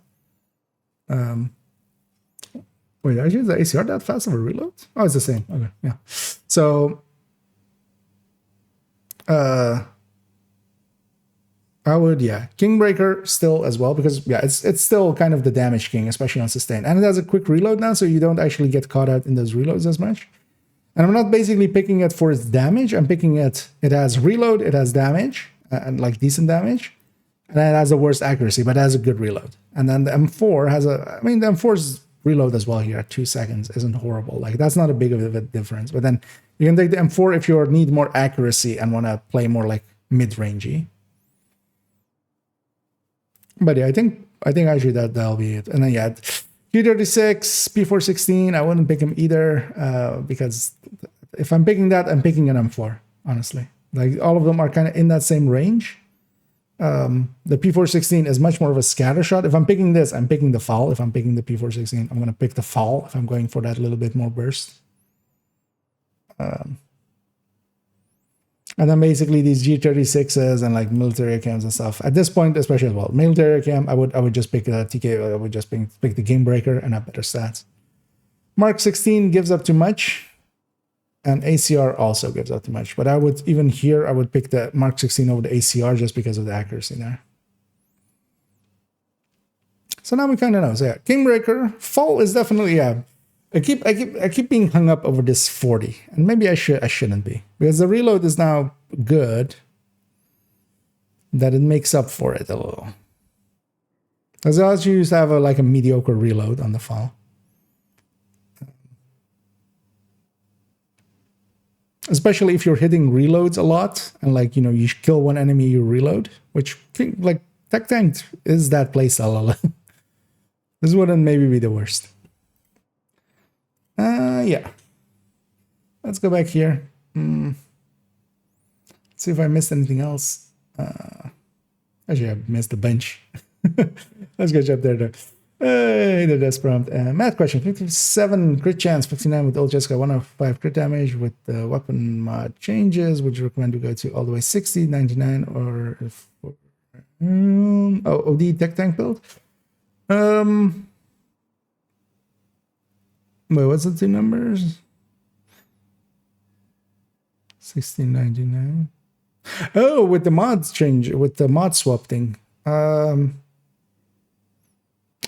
[SPEAKER 1] Wait, actually, is the ACR that fast of a reload? Oh, it's the same. Okay, yeah. So I would, yeah, Kingbreaker still as well, because yeah, it's still kind of the damage king, especially on sustain, and it has a quick reload now, so you don't actually get caught out in those reloads as much. And I'm not basically picking it for its damage. I'm picking it. It has reload, it has damage, and like decent damage, and it has the worst accuracy, but it has a good reload. And then the M4 has a. I mean, the M4's reload as well here at 2 seconds isn't horrible. Like that's not a big of a difference. But then you can take the M4 if you need more accuracy and want to play more like mid-rangey. But yeah, I think actually that'll be it. And then yeah, Q36, P416, I wouldn't pick him either because if I'm picking that, I'm picking an M4, honestly. Like all of them are kind of in that same range. The P416 is much more of a scatter shot. If I'm picking this, I'm picking the foul. If I'm picking the P416, I'm going to pick the foul if I'm going for that little bit more burst. And then basically these G36s and like military cams and stuff. At this point, especially as well, military cam, I would just pick a TK. I would just pick the game breaker and have better stats. Mark 16 gives up too much, and ACR also gives up too much. But I would even here I would pick the Mark 16 over the ACR just because of the accuracy there. So now we kind of know. So yeah, game breaker fall is definitely yeah. I keep being hung up over this 40, and maybe I shouldn't be, because the reload is now good, that it makes up for it a little. As long as you used to have like a mediocre reload on the fall, especially if you're hitting reloads a lot, and like you kill one enemy, you reload, which like Tech Tank is that playstyle. This wouldn't maybe be the worst. Yeah. Let's go back here. Let's see if I missed anything else. Actually, I missed a bunch. Let's go jump there. Hey, the death prompt. Math question. 57 crit chance, 59 with old Jessica, 105 crit damage with the weapon mod changes. Would you recommend to go to all the way 60, 99, or OD Tech Tank build? Wait, what's the two numbers? 1699. Oh, with the mods change, with the mod swap thing. I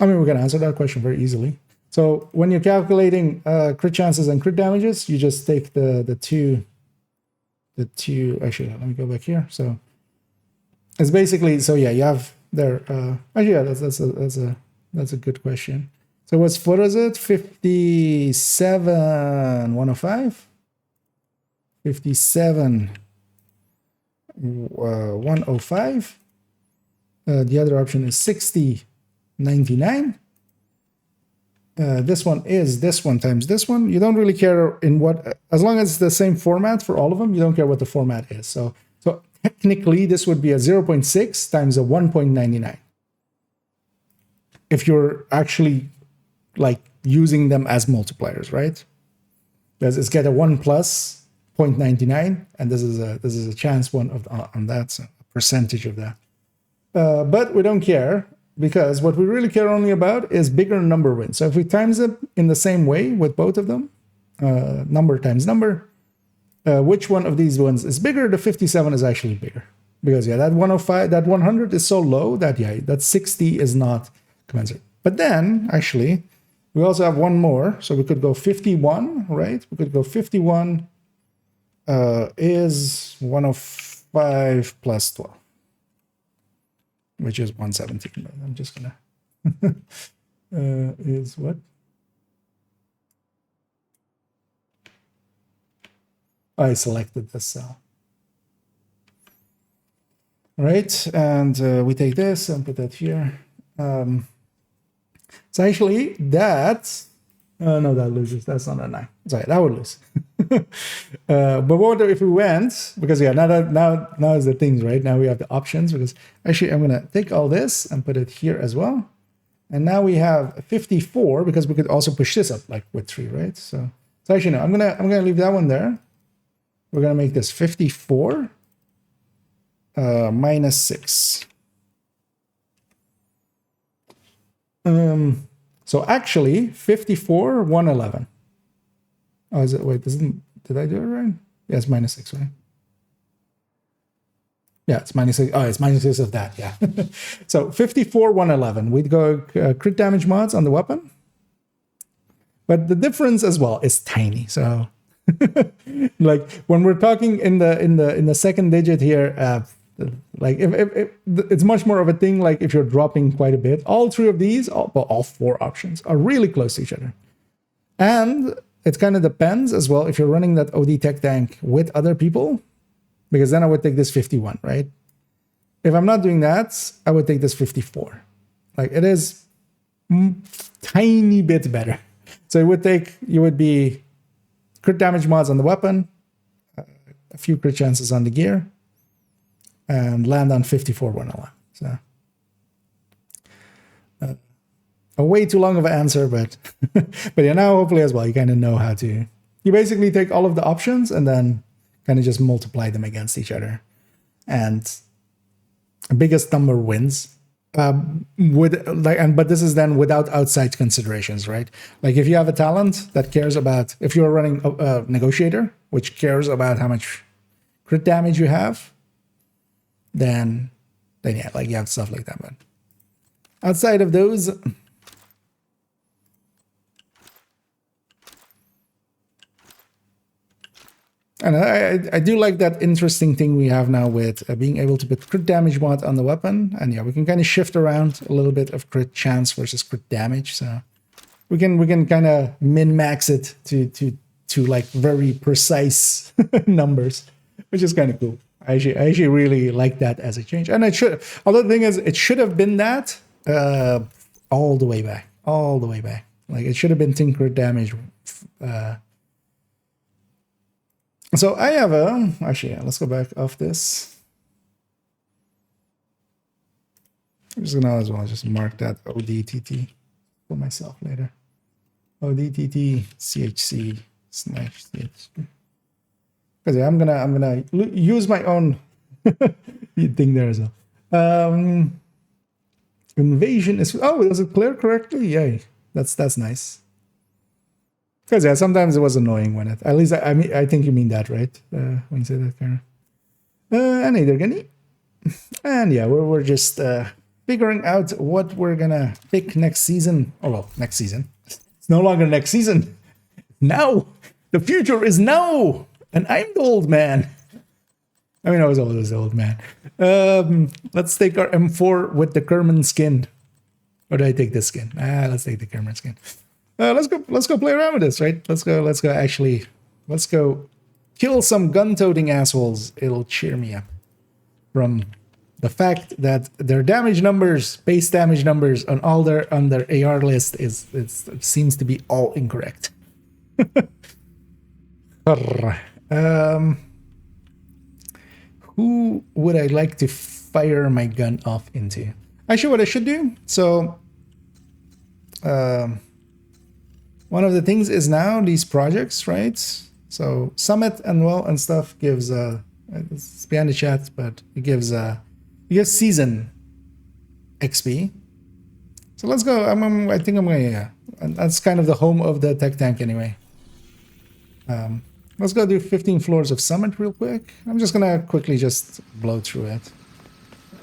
[SPEAKER 1] mean, we can answer that question very easily. So when you're calculating crit chances and crit damages, you just take the two. Actually, let me go back here. So it's basically, so yeah, you have there. Actually, yeah, that's a good question. So what is it? 57, 105? 57, 105. The other option is 60, 99. This one is this one times this one. You don't really care in what, as long as it's the same format for all of them, you don't care what the format is. So technically, this would be a 0.6 times a 1.99. If you're actually like using them as multipliers, right? Because it's get a 1 plus 0.99, and this is a chance one on that, so a percentage of that. But we don't care, because what we really care only about is bigger number wins. So if we times it in the same way with both of them, number times number, which one of these ones is bigger? The 57 is actually bigger, because yeah, that 105, that 100 is so low that yeah, that 60 is not commensurate. But then actually, we also have one more, so we could go 51, right? We could go 51 is 105 plus 12, which is 117. But I'm just gonna is what? I selected this cell. All right, and we take this and put that here. So actually, that no, that loses. That's not a 9. Sorry, that would lose. But what if we went? Because yeah, now is the things, right? Now we have the options. Because actually, I'm gonna take all this and put it here as well. And now we have 54, because we could also push this up like with 3, right? So actually no, I'm gonna leave that one there. We're gonna make this 54 minus 6. So actually 54, 111. Oh, is it? Wait, did I do it right? Yes, minus 6, right? Yeah, it's minus 6. Oh, it's minus 6 of that. Yeah. So 54, 111. We'd go crit damage mods on the weapon. But the difference as well is tiny. So like when we're talking in the second digit here, like if it's much more of a thing like if you're dropping quite a bit. All three of these, all four options are really close to each other. And it kind of depends as well if you're running that OD tech tank with other people, because then I would take this 51, right? If I'm not doing that, I would take this 54. Like it is tiny bit better. So you would be crit damage mods on the weapon, a few crit chances on the gear, and land on 54 111. So a way too long of an answer, but but yeah, now hopefully as well you kind of know how to. You basically take all of the options and then kind of just multiply them against each other, and the biggest number wins. But this is then without outside considerations, right? Like if you have a talent that cares about, if you're running a negotiator, which cares about how much crit damage you have, then yeah, like you have stuff like that. But outside of those, and I do like that interesting thing we have now with being able to put crit damage mod on the weapon. And yeah, we can kind of shift around a little bit of crit chance versus crit damage. So we can kind of min-max it to like very precise numbers, which is kind of cool. I actually really like that as a change. And although the thing is, it should have been that all the way back. Like it should have been crit damage. So I have actually, yeah, let's go back off this. I'm just gonna as well just mark that ODTT for myself later. ODTT CHC slash CHC. Because yeah, I'm gonna use my own thing there as well. Invasion is, oh, does it clear correctly? Yay, that's nice. Because yeah, sometimes it was annoying when it. At least I think you mean that, right? When you say that, Karen. And either gonna, and yeah, we're just figuring out what we're gonna pick next season. Oh well, next season. It's no longer next season. Now, the future is now, and I'm the old man. I mean, I was always the old man. Let's take our M4 with the Kerman skin. Or do I take this skin? Let's take the Kerman skin. Let's go play around with this, right? Let's go kill some gun-toting assholes. It'll cheer me up from the fact that their damage numbers, base damage numbers on their AR list it seems to be all incorrect. Who would I like to fire my gun off into? Actually, what I should do, so one of the things is now these projects, right? So Summit and stuff gives it's behind the chat, but it gives season XP. So let's go. I think I'm gonna, yeah. And that's kind of the home of the tech tank anyway. Let's go do 15 floors of Summit real quick. I'm just gonna quickly just blow through it.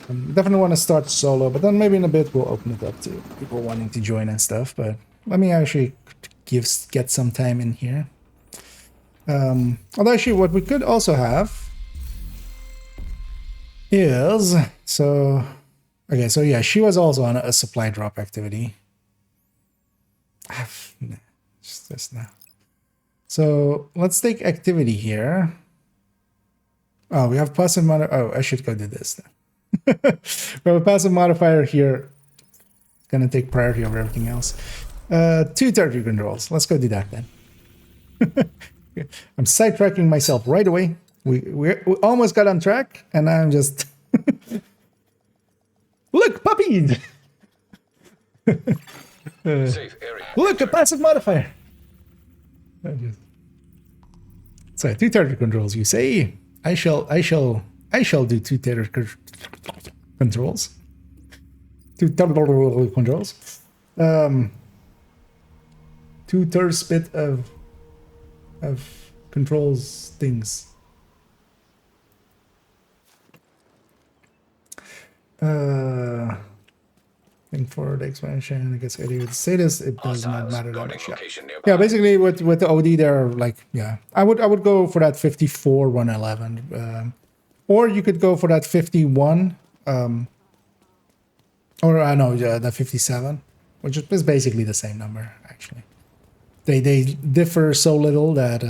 [SPEAKER 1] Definitely want to start solo, but then maybe in a bit we'll open it up to people wanting to join and stuff. But let me actually get some time in here. Although actually what we could also have is, so yeah, she was also on a supply drop activity. Just this now. So let's take activity here. Oh, we have passive modifier. Oh, I should go do this then. We have a passive modifier here. It's gonna take priority over everything else. 2 territory controls. Let's go do that then. I'm sidetracking myself right away. We almost got on track, and I'm just look, puppies.
[SPEAKER 4] Safe area.
[SPEAKER 1] Look, a passive modifier. So 2 territory controls. You say I shall do 2 territory controls. 2 territory controls. 2 thirds bit of controls things. I think for the expansion, I guess with status, it does not matter that much. Yeah, basically with the OD, they're like, yeah, I would go for that 54 111, or you could go for that 51, or I know the 57, which is basically the same number actually. They differ so little that.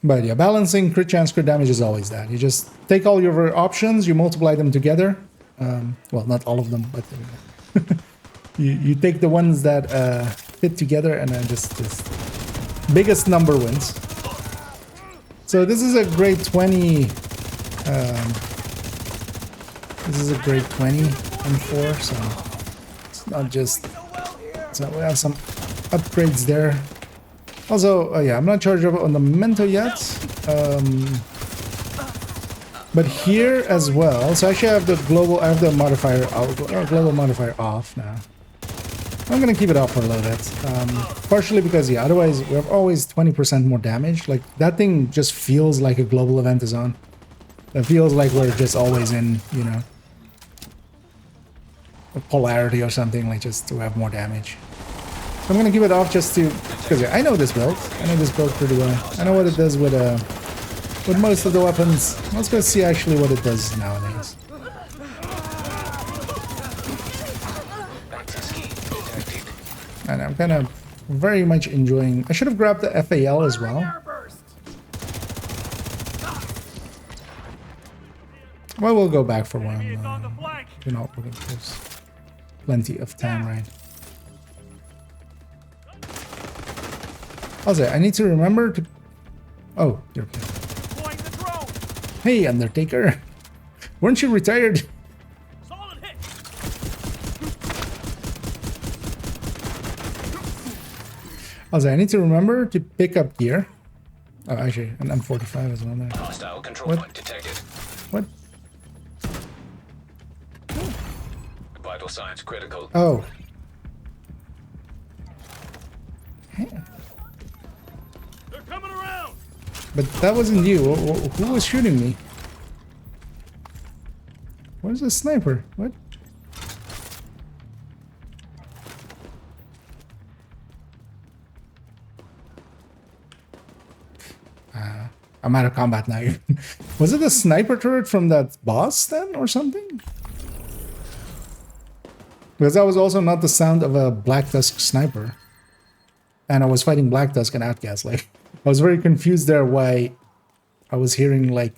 [SPEAKER 1] But yeah, balancing crit chance, crit damage is always that. You just take all your options, you multiply them together. Well, not all of them, but you take the ones that fit together, and then just biggest number wins. So this is a grade 20. This is a grade 20 and 4, so it's not just. So we have some upgrades there. Also, yeah, I'm not charged up on the Mento yet. But here as well, so actually I have the global, I have the modifier out, global modifier off now. I'm gonna keep it off for a little bit. Partially because, yeah, otherwise we have always 20% more damage. Like, that thing just feels like a global event is on. It feels like we're just always in, you know, a polarity or something, like just to have more damage. I'm gonna keep it off just to, because yeah, I know this build. I know this build pretty well. I know what it does with most of the weapons. Let's go see actually what it does nowadays. And I'm kind of very much enjoying. I should have grabbed the FAL as well. Well, we'll go back for one. You know, there's plenty of time, right? Also, I need to remember to... Oh, you're okay. Hey, Undertaker. Weren't you retired?
[SPEAKER 4] Solid hit.
[SPEAKER 1] Also, I need to remember to pick up gear. Oh, actually, an M45 as well there.
[SPEAKER 5] Hostile control point detected.
[SPEAKER 1] What?
[SPEAKER 5] Vital signs critical.
[SPEAKER 1] Oh.
[SPEAKER 4] Coming around.
[SPEAKER 1] But that wasn't you. Who was shooting me? Where's the sniper? What? I'm out of combat now. Was it a sniper turret from that boss then or something? Because that was also not the sound of a Black Tusk sniper. And I was fighting Black Tusk and Outcast. Like, I was very confused there why I was hearing like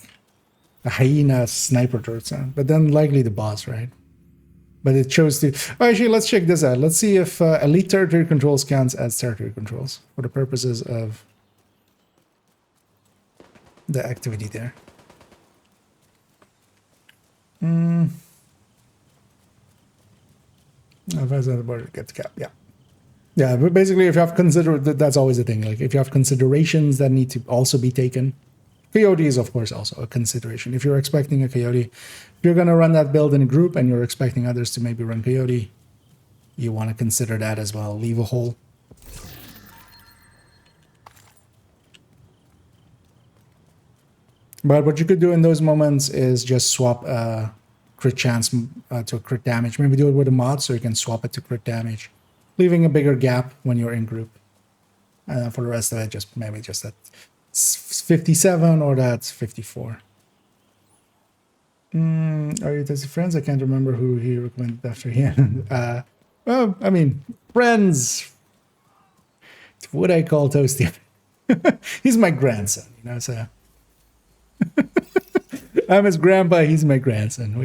[SPEAKER 1] a hyena sniper turret sound. But then likely the boss, right? But it chose to... Oh, actually, let's check this out. Let's see if elite territory controls counts as territory controls for the purposes of the activity there. Advise on the border, get the cap, yeah. Yeah, but basically if you have that's always the thing. Like, if you have considerations that need to also be taken, coyote is of course also a consideration. If you're expecting a coyote, if you're going to run that build in a group and you're expecting others to maybe run coyote, you want to consider that as well. Leave a hole. But what you could do in those moments is just swap crit chance to crit damage. Maybe do it with a mod so you can swap it to crit damage, leaving a bigger gap when you're in group. And for the rest of it, just maybe just that 57 or that's 54. Are you testing friends? I can't remember who he recommended after him. Well, I mean, friends. What I call Toasty. He's my grandson, you know, so. I'm his grandpa, he's my grandson.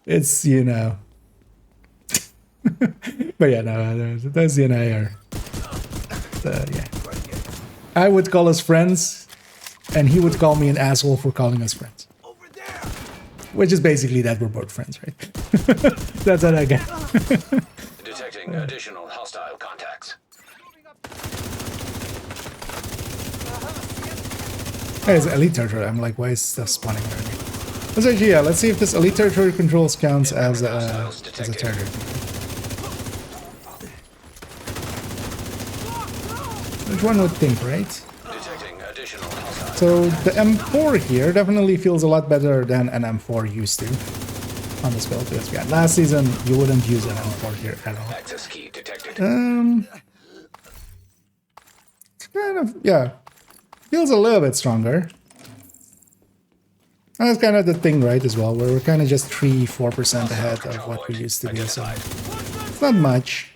[SPEAKER 1] It's you know. But yeah, no, Toasty and I are, yeah. I would call us friends, and he would call me an asshole for calling us friends. Which is basically that we're both friends, right? That's what I get.
[SPEAKER 5] Detecting additional hostile contacts.
[SPEAKER 1] Hey, it's elite territory. I'm like, why is stuff spawning already? Let's actually, yeah, let's see if this elite territory controls counts as a territory. Which one would think, right?
[SPEAKER 5] Additional hostile.
[SPEAKER 1] So the M4 here definitely feels a lot better than an M4 used to on this build. Because yeah, last season you wouldn't use an M4 here at all.
[SPEAKER 5] Access key detected.
[SPEAKER 1] It's kind of, yeah, feels a little bit stronger. That's kind of the thing, right, as well, where we're kind of just 3-4% ahead of what we used to be, so it's not much.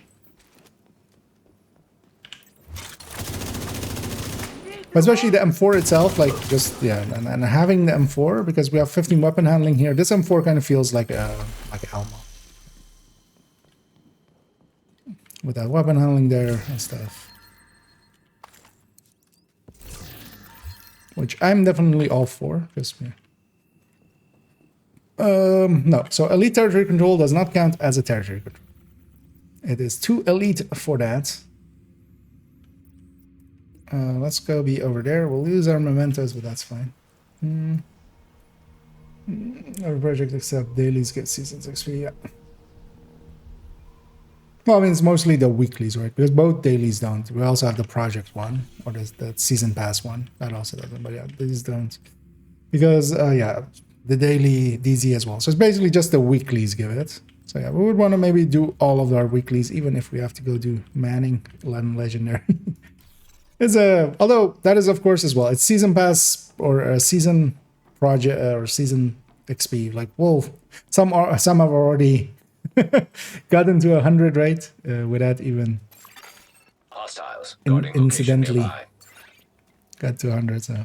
[SPEAKER 1] But especially the M4 itself, like, just, yeah, and having the M4, because we have 15 weapon handling here, this M4 kind of feels like a Elmo. With that weapon handling there and stuff. Which I'm definitely all for, because, yeah. No, so elite territory control does not count as a territory control. It is too elite for that. Let's go be over there. We'll lose our mementos, but that's fine. Every project except dailies get seasons XP, yeah. Well, I mean, it's mostly the weeklies, right? Because both dailies don't. We also have the project one, or the season pass one. That also doesn't, but yeah, these don't. Because, yeah, the daily DZ as well. So it's basically just the weeklies give it. So yeah, we would want to maybe do all of our weeklies, even if we have to go do Manning, Legendary. It's although that is of course as well. It's season pass or a season project or season XP. Like, whoa, some have already gotten to 100, right? Without even
[SPEAKER 5] Hostiles.
[SPEAKER 1] incidentally got to 100. So.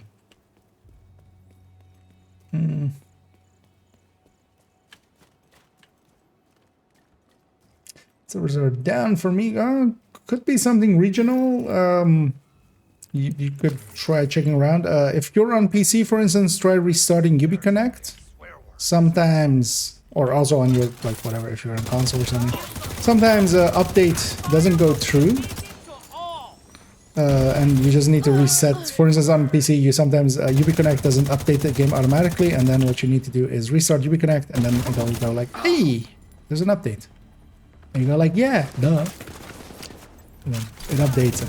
[SPEAKER 1] Servers are down for me. Could be something regional. You could try checking around. If you're on PC, for instance, try restarting UbiConnect. Sometimes, or also on your, like, whatever, if you're on console or something. Sometimes update doesn't go through. And you just need to reset. For instance, on PC, you sometimes UbiConnect doesn't update the game automatically, and then what you need to do is restart UbiConnect, and then it'll go like, hey, there's an update. And you go like, yeah, duh. And then it updates,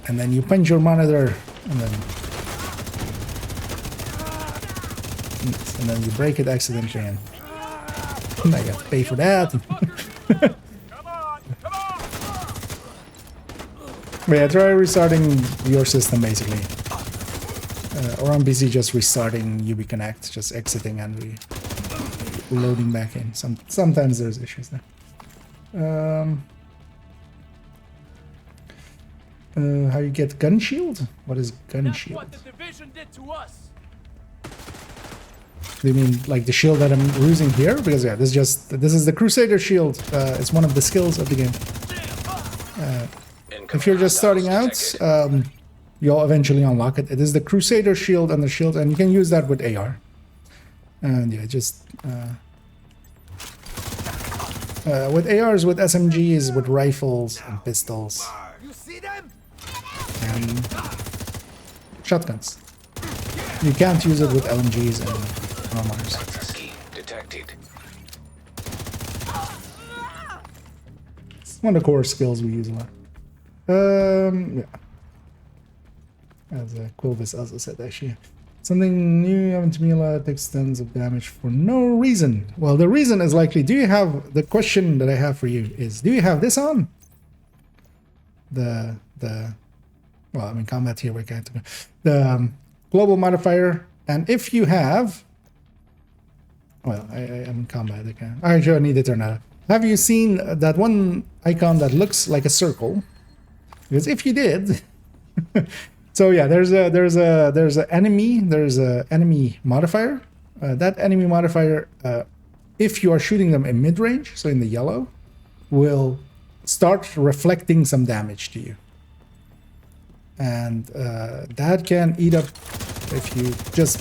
[SPEAKER 1] and then you punch your monitor, and then you break it accidentally, and I got to pay for that. But yeah, try restarting your system basically, or on PC just restarting UbiConnect, just exiting and loading back in. Sometimes there's issues there. How you get gun shield? What is gun shield?
[SPEAKER 4] What the division did to us.
[SPEAKER 1] Do you mean like the shield that I'm using here? Because yeah, this is the Crusader shield. It's one of the skills of the game. If you're just starting out, you'll eventually unlock it. It is the Crusader shield and the shield, and you can use that with AR. And yeah, just with ARs, with SMGs, with rifles and pistols.
[SPEAKER 3] You see them?
[SPEAKER 1] And shotguns. You can't use it with LMGs and normals.
[SPEAKER 5] Access key detected.
[SPEAKER 1] It's one of the core skills we use a lot. Yeah. As Quilvis also said, actually. Something new happened to me, a lot takes tons of damage for no reason. Well, the reason is likely, do you have, the question that I have for you is, do you have this on? Well, I'm in combat here, we can't. The global modifier, and if you have, well, I am in combat, I can't. I actually need to turn that. Have you seen that one icon that looks like a circle? Because if you did, so yeah, there's a enemy modifier. That enemy modifier, if you are shooting them in mid range, so in the yellow, will start reflecting some damage to you, and that can eat up if you just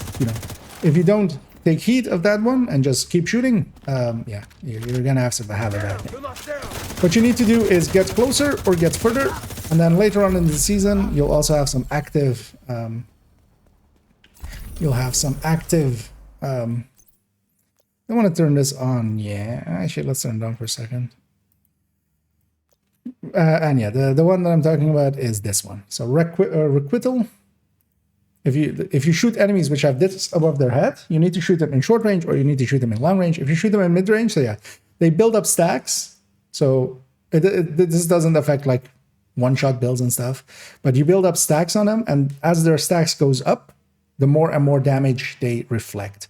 [SPEAKER 1] if you don't take heed of that one and just keep shooting. Yeah, you're gonna have to have it out. What you need to do is get closer or get further. And then later on in the season, you'll also have some active, I want to turn this on. Yeah, actually, let's turn it on for a second. And yeah, the one that I'm talking about is this one. So requital. If you shoot enemies which have this above their head, you need to shoot them in short range or you need to shoot them in long range. If you shoot them in mid range, so yeah, they build up stacks. So this doesn't affect like one-shot builds and stuff, but you build up stacks on them, and as their stacks goes up, the more and more damage they reflect.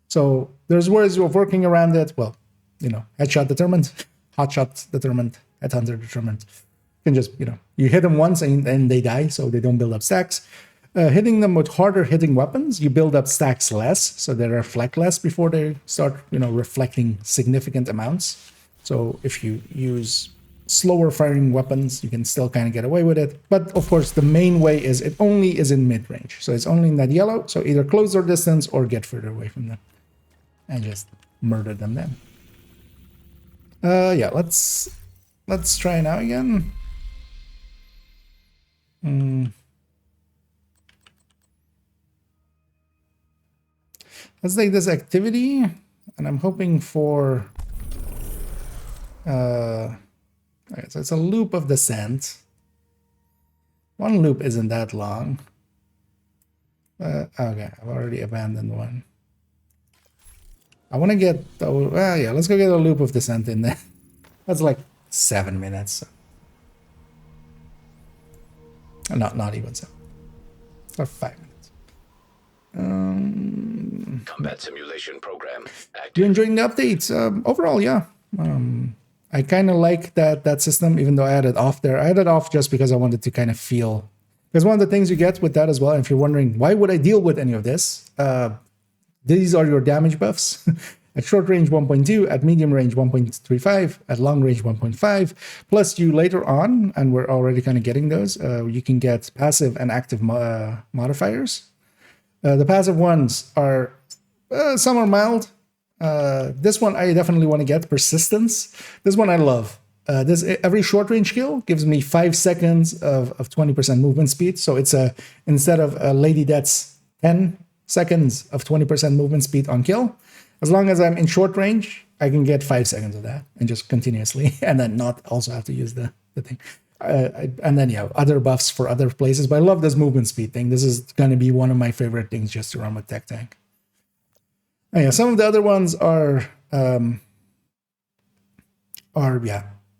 [SPEAKER 1] So there's ways of working around it. Well, you know, headshot determined, hotshot determined, headhunter determined. You can just, you know, you hit them once and they die, so they don't build up stacks. Hitting them with harder hitting weapons, you build up stacks less, so they reflect less before they start, you know, reflecting significant amounts. So if you use slower firing weapons, you can still kind of get away with it. But of course, the main way is it only is in mid range, so it's only in that yellow. So either close their distance or get further away from them and just murder them then. Yeah, let's try now again. Let's take this activity, and I'm hoping for okay, so it's a loop of descent. One loop isn't that long. Okay, I've already abandoned one. I want to get, yeah, let's go get a loop of descent in there. That's like 7 minutes. Not even 7. Or 5 minutes.
[SPEAKER 5] Combat simulation program active.
[SPEAKER 1] You enjoying the updates? Overall, yeah. I kind of like that system, even though I had it off there. I had it off just because I wanted to kind of feel. Because one of the things you get with that as well, if you're wondering, why would I deal with any of this? These are your damage buffs. At short range 1.2, at medium range 1.35, at long range 1.5. Plus you later on, and we're already kind of getting those, you can get passive and active modifiers. The passive ones are, some are mild. This one I definitely want to get, persistence. This one I love. This every short range kill gives me 5 seconds of 20% movement speed. So it's instead of Lady Death's 10 seconds of 20% movement speed on kill, as long as I'm in short range, I can get 5 seconds of that and just continuously, and then not also have to use the thing. And then, yeah, other buffs for other places. But I love this movement speed thing. This is going to be one of my favorite things just to run with Tech Tank. And yeah, some of the other ones are yeah.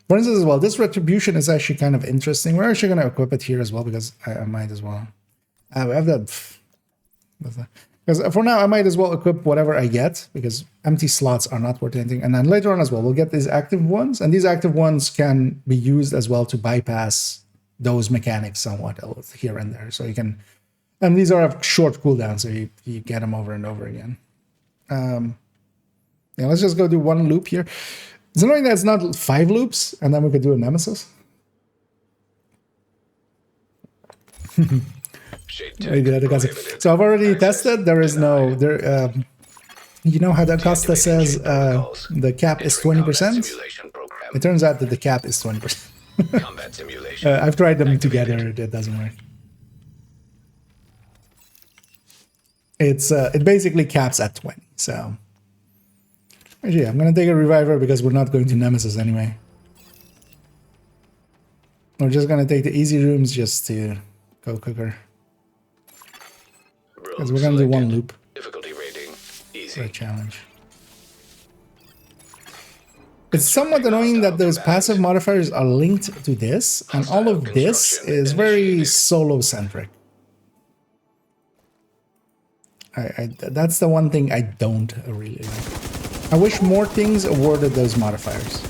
[SPEAKER 1] For instance, as well, this retribution is actually kind of interesting. We're actually going to equip it here as well because I might as well. I have that. Because for now, I might as well equip whatever I get because empty slots are not worth anything. And then later on as well, we'll get these active ones. And these active ones can be used as well to bypass those mechanics somewhat here and there. So you can, and these are a short cooldown, so you get them over and over again. Yeah, let's just go do one loop here. It's annoying that it's not 5 loops, and then we could do a nemesis. So I've already tested. There is no there. You know how the Acosta says the cap is 20%. It turns out that the cap is 20%.
[SPEAKER 5] Combat simulation.
[SPEAKER 1] I've tried them together. It doesn't work. It basically caps at 20. So actually, I'm gonna take a reviver because we're not going to nemesis anyway. We're just gonna take the easy rooms just to go quicker. Because we're gonna do one loop.
[SPEAKER 5] Difficulty rating easy.
[SPEAKER 1] For a challenge. It's somewhat annoying that those passive modifiers are linked to this, and all of this is very solo-centric. That's the one thing I don't really like. I wish more things awarded those modifiers.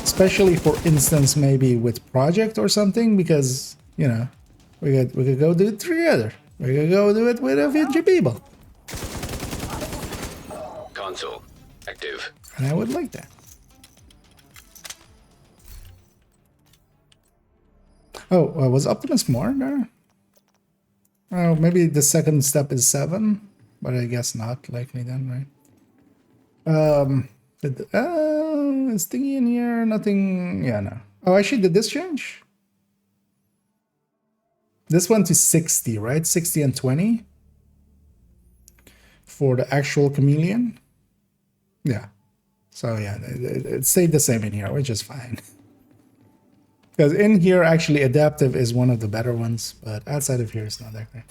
[SPEAKER 1] Especially, for instance, maybe with Project or something, because, you know, we could go do it together. We could go do it with a few people.
[SPEAKER 5] Console active.
[SPEAKER 1] And I would like that. Oh, was Optimus more there? Oh, maybe the second step is 7, but I guess not likely then, right? Is thingy in here? Nothing. Yeah, no. Oh, actually, did this change? This one to 60, right? 60 and 20 for the actual chameleon. Yeah. So yeah, it stayed the same in here, which is fine. Because in here, actually, adaptive is one of the better ones, but outside of here, it's not that great.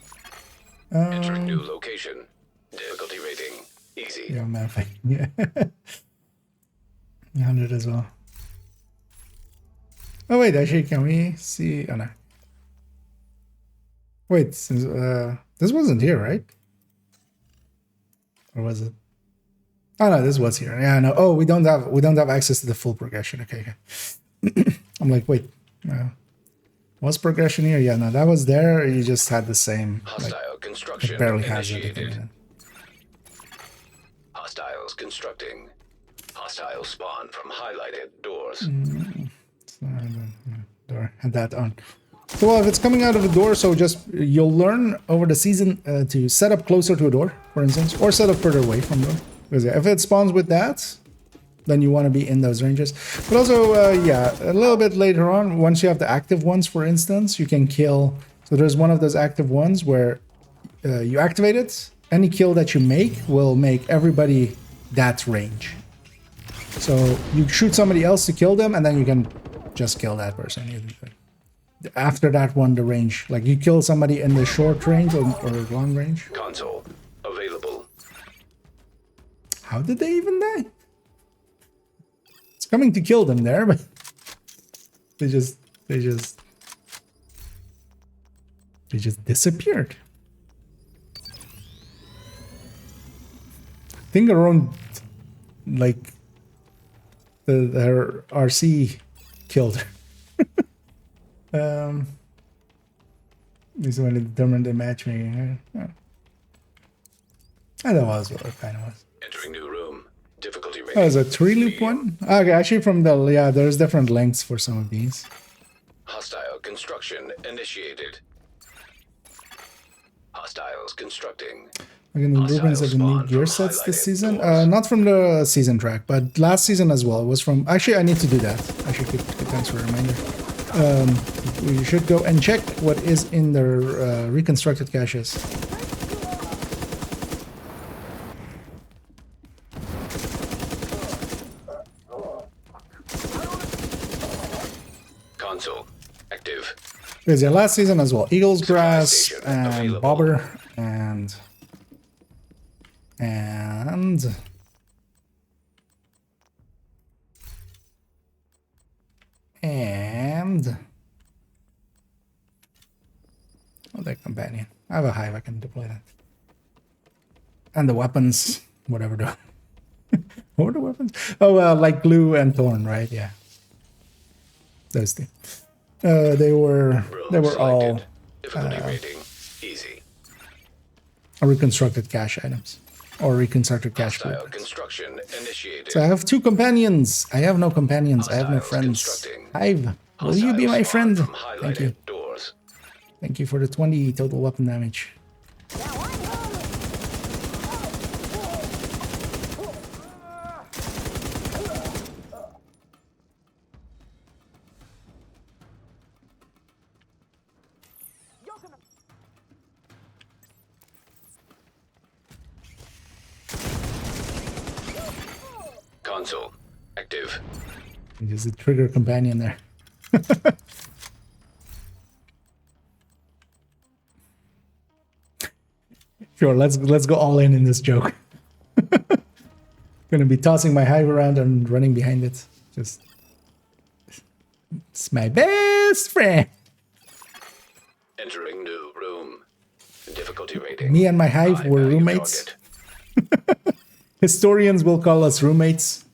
[SPEAKER 5] Entering new location. Difficulty rating easy.
[SPEAKER 1] Yeah, mapping. Yeah. 100 as well. Oh, wait, actually, can we see? Oh, no. Wait, since, this wasn't here, right? Or was it? Oh, no, this was here. Yeah, no. Oh, we don't have access to the full progression. Okay, okay. I'm like, wait. Was progression here? Yeah, no, that was there. You just had the same.
[SPEAKER 5] Hostile
[SPEAKER 1] Like,
[SPEAKER 5] construction
[SPEAKER 1] it barely has
[SPEAKER 5] initiated.
[SPEAKER 1] anything in it.
[SPEAKER 5] Hostiles constructing. Hostile spawn from highlighted doors.
[SPEAKER 1] Door had that on. So well, if it's coming out of a door, so just you'll learn over the season to set up closer to a door, for instance, or set up further away from the door. Because yeah, if it spawns with that, then you want to be in those ranges. But also, yeah, a little bit later on, once you have the active ones, for instance, you can kill. So there's one of those active ones where you activate it. Any kill that you make will make everybody that range. So you shoot somebody else to kill them, and then you can just kill that person. After that one, the range, like you kill somebody in the short range or long range.
[SPEAKER 5] Console available.
[SPEAKER 1] How did they even die? It's coming to kill them there, but they just disappeared. I think around like their RC killed her. This one determined the matchmaking. Yeah. I know was what it kind of was.
[SPEAKER 5] Entering new room. Difficulty rating.
[SPEAKER 1] Oh, is a 3-loop one? Okay, actually from the, yeah, there's different lengths for some of these.
[SPEAKER 5] Hostile construction initiated. Hostiles constructing.
[SPEAKER 1] Again, improvements of the new gear sets this season. Not from the season track, but last season as well. It was from... Actually, I need to do that. Actually, thanks for a reminder. We should go and check what is in the reconstructed caches.
[SPEAKER 5] Console active.
[SPEAKER 1] Because yeah, last season as well. Eagle's Grass
[SPEAKER 5] station
[SPEAKER 1] and
[SPEAKER 5] available.
[SPEAKER 1] Bobber and oh, that companion. I have a hive, I can deploy that. And the weapons, whatever the what were the weapons? Oh, like glue and thorn, right? Yeah, those two. They were all
[SPEAKER 5] Difficulty rating easy.
[SPEAKER 1] reconstructed cache items or reconstructed cache
[SPEAKER 5] Hostile
[SPEAKER 1] blueprints.
[SPEAKER 5] construction initiated.
[SPEAKER 1] So I have 2 companions. I have no companions. I have no
[SPEAKER 5] Hostiles
[SPEAKER 1] friends.
[SPEAKER 5] constructing.
[SPEAKER 1] Hive, will you be my friend?
[SPEAKER 5] From
[SPEAKER 1] Thank you.
[SPEAKER 5] highlighted doors.
[SPEAKER 1] Thank you for the 20 total weapon damage.
[SPEAKER 5] Console active.
[SPEAKER 1] There's a trigger companion there. Sure, let's go all in this joke. Gonna be tossing my hive around and running behind it. Just, it's my best friend.
[SPEAKER 5] Entering new room. Difficulty rating.
[SPEAKER 1] Me and my hive
[SPEAKER 5] High
[SPEAKER 1] were
[SPEAKER 5] value
[SPEAKER 1] roommates.
[SPEAKER 5] target.
[SPEAKER 1] Historians will call us roommates.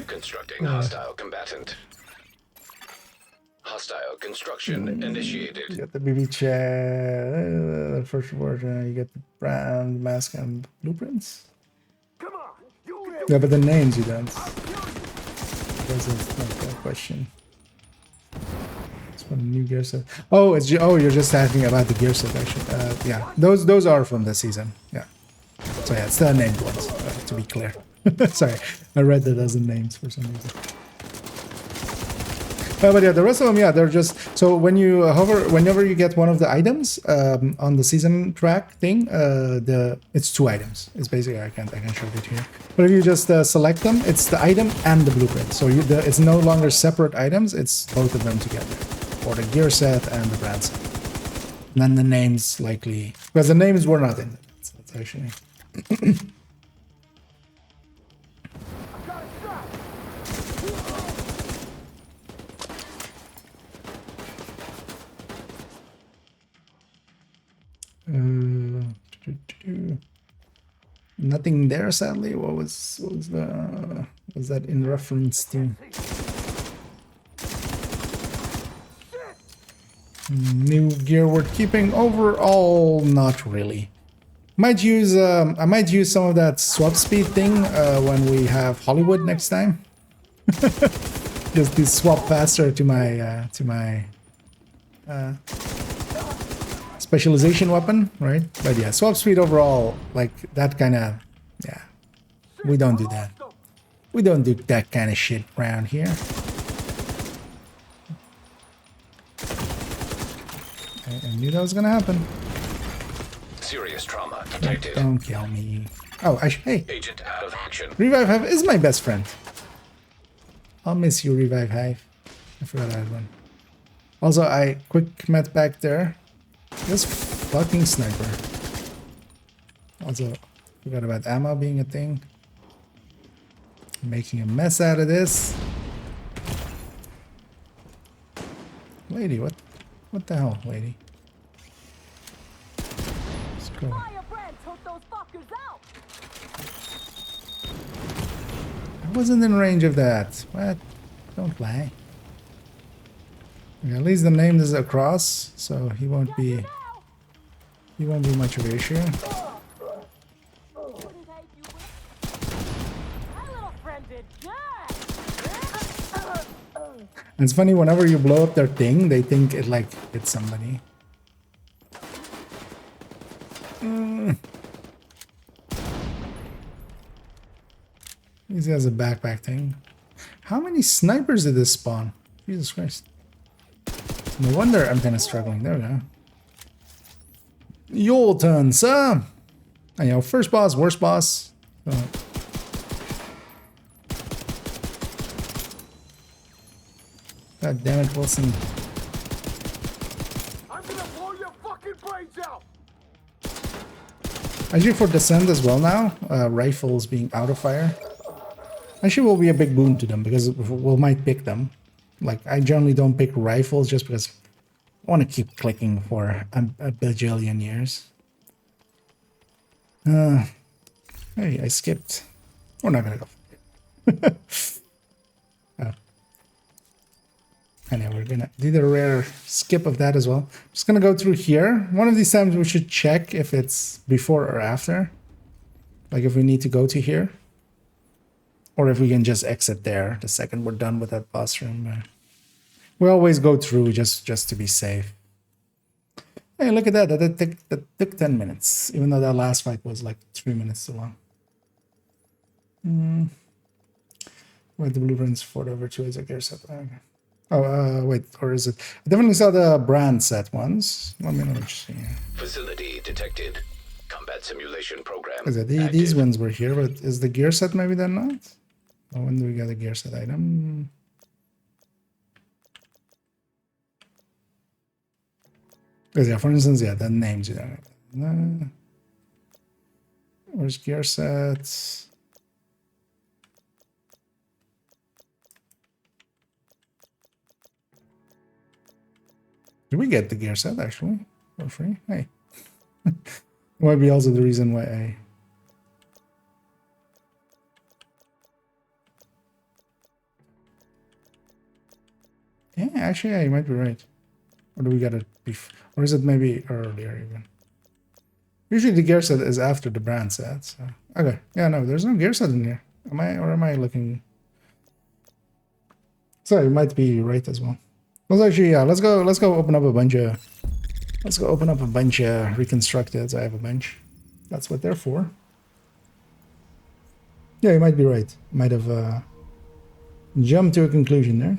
[SPEAKER 5] Constructing hostile combatant. Hostile construction
[SPEAKER 1] You
[SPEAKER 5] initiated.
[SPEAKER 1] get the BB chat, first word, you get the brand, mask, and blueprints. Yeah, but the names you don't. That's not that question. It's from the new gear set. Oh, you're just asking about the gear set, actually. Yeah, those are from this season. Yeah. So yeah, it's the named ones, to be clear. Sorry, I read the dozen names for some reason. But yeah, the rest of them, yeah, they're just so when you hover, whenever you get one of the items on the season track thing, it's 2 items. It's basically I can show it here. But if you just select them, it's the item and the blueprint. So it's no longer separate items; it's both of them together, or the gear set and the brand set. And then the names likely because the names were not in it. That's actually. Nothing there, sadly. What was that in reference to? New gear worth keeping? Overall, not really. Might use I might use some of that swap speed thing when we have Hollywood next time. Just to swap faster to my specialization weapon, right? But yeah, swap speed overall, like that kind of, yeah, we don't do that. We don't do that kind of shit around here. I knew that was gonna happen.
[SPEAKER 5] Serious trauma detected.
[SPEAKER 1] Don't kill me. Oh, hey,
[SPEAKER 5] Agent out of action.
[SPEAKER 1] Revive Hive is my best friend. I'll miss you, Revive Hive. I forgot I had one. Also, I quick met back there. This fucking sniper. Also, forgot about ammo being a thing. Making a mess out of this. Lady, what the hell, lady? Let's go. I wasn't in range of that. What? Don't lie. At least the name is across, so he won't be much of an issue. And it's funny, whenever you blow up their thing, they think it like hits somebody. He has a backpack thing. How many snipers did this spawn? Jesus Christ. No wonder I'm kind of struggling. There we go. Your turn, sir. And, you know, first boss, worst boss. God damn it, Wilson.
[SPEAKER 3] I'm gonna blow your fucking brains out.
[SPEAKER 1] Actually, for Descent as well now, rifles being out of fire. Actually, will be a big boon to them because we might pick them. Like, I generally don't pick rifles just because I want to keep clicking for a bajillion years. Hey, I skipped. We're not gonna go. Oh. Anyway, we're gonna do the rare skip of that as well. Just gonna go through here. One of these times we should check if it's before or after. Like if we need to go to here. Or if we can just exit there the second we're done with that boss room. We always go through just to be safe. Hey, look at that. That took 10 minutes. Even though that last fight was like 3 minutes too long. Wait, the blueprints for over 2 is a gear set. Okay. Oh, wait, or is it? I definitely saw the brand set ones. Let me know what you see.
[SPEAKER 5] Facility detected. Combat simulation program.
[SPEAKER 1] Is it these ones were here, but is the gear set maybe they're not? Oh, when do we get a gear set item? Because yeah, for instance, yeah, the names you don't. Where's gear sets? Did we get the gear set actually for free? Hey, might be also the reason why I. Yeah, actually, yeah, you might be right. Or do we get it before? Or is it maybe earlier even? Usually the gear set is after the brand set. So. Okay, yeah, no, there's no gear set in here. Am I looking? So you might be right as well. Let's actually, yeah, let's go open up a bunch of. Let's go open up a bunch of reconstructeds. I have a bunch. That's what they're for. Yeah, you might be right. Might have jumped to a conclusion there.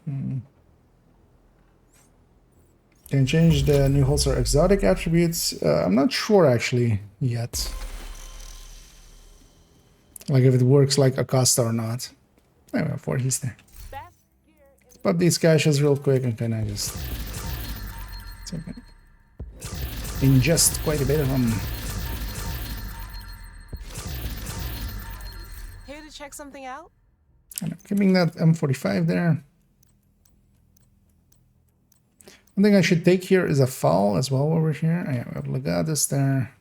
[SPEAKER 1] Can change the new holster exotic attributes. I'm not sure actually yet. Like if it works like Acosta or not. Anyway, before he's there. Let's pop these caches real quick and kind of just ingest quite a bit of them.
[SPEAKER 6] Here to check something out?
[SPEAKER 1] And I'm keeping that M45 there. One thing I should take here is a foul as well over here. I have Legatus there.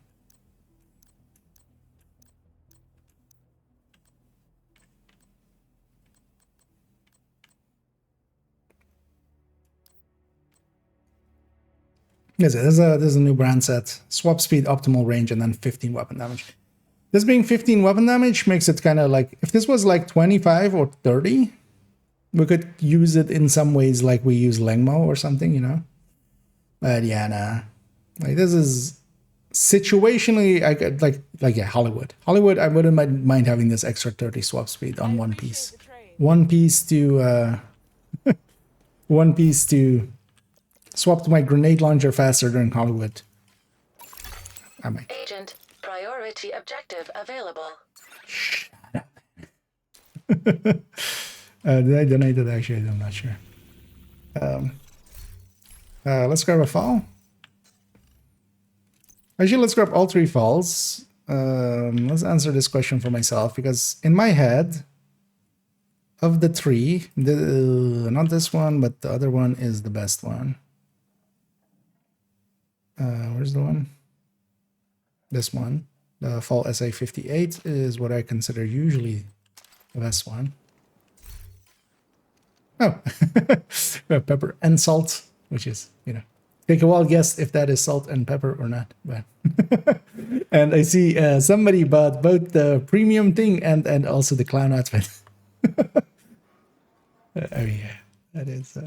[SPEAKER 1] Yes, there's a new brand set. Swap speed, optimal range, and then 15 weapon damage. This being 15 weapon damage makes it kind of like, if this was like 25 or 30, we could use it in some ways like we use Lengmo or something, you know? But yeah, nah. Like this is situationally, I could like yeah, Hollywood. Hollywood, I wouldn't mind having this extra 30 swap speed on one piece. One piece to one piece to swap to my grenade launcher faster during Hollywood. I might.
[SPEAKER 7] Agent, priority objective available.
[SPEAKER 1] Shut up. Did I donate it? Actually, I'm not sure. Let's grab a fall. Actually, let's grab all 3 falls. Let's answer this question for myself, because in my head, of the 3, not this one, but the other one is the best one. Where's the one? This one. The Fall SA58 is what I consider usually the best one. Oh, pepper and salt, which is, you know, take a wild guess if that is salt and pepper or not. But and I see somebody bought both the premium thing and also the clown outfit. Oh yeah, that is,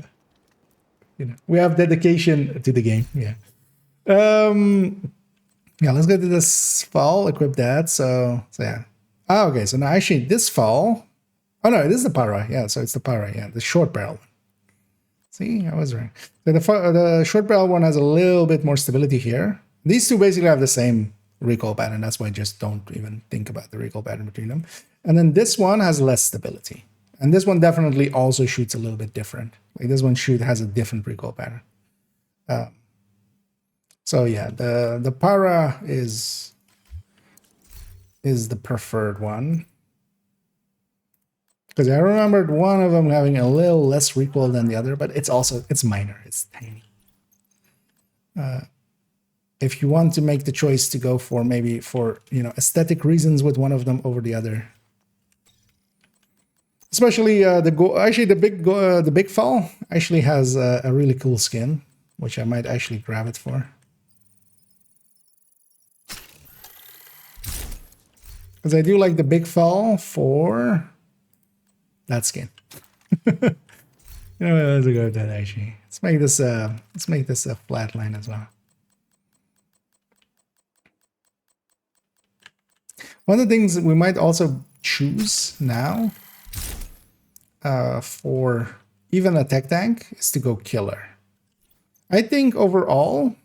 [SPEAKER 1] you know, we have dedication to the game. Yeah. Yeah, let's go to this fall, equip that. So yeah. Oh, okay. So now actually this fall. Oh no, this is the para. Yeah, so it's the para. Yeah, the short barrel one. See, I was right. So the short barrel one has a little bit more stability here. These two basically have the same recoil pattern. That's why I just don't even think about the recoil pattern between them. And then this one has less stability. And this one definitely also shoots a little bit different. Like this one has a different recoil pattern. So yeah, the para is the preferred one. Because I remembered one of them having a little less recoil than the other, but it's minor, it's tiny. If you want to make the choice to go for maybe for, you know, aesthetic reasons with one of them over the other. Especially the big fall actually has a really cool skin, which I might actually grab it for. Because I do like the big fall for that skin. You know, let's go with that actually. Let's make this a flat line as well. One of the things we might also choose now for even a tech tank is to go killer. I think overall,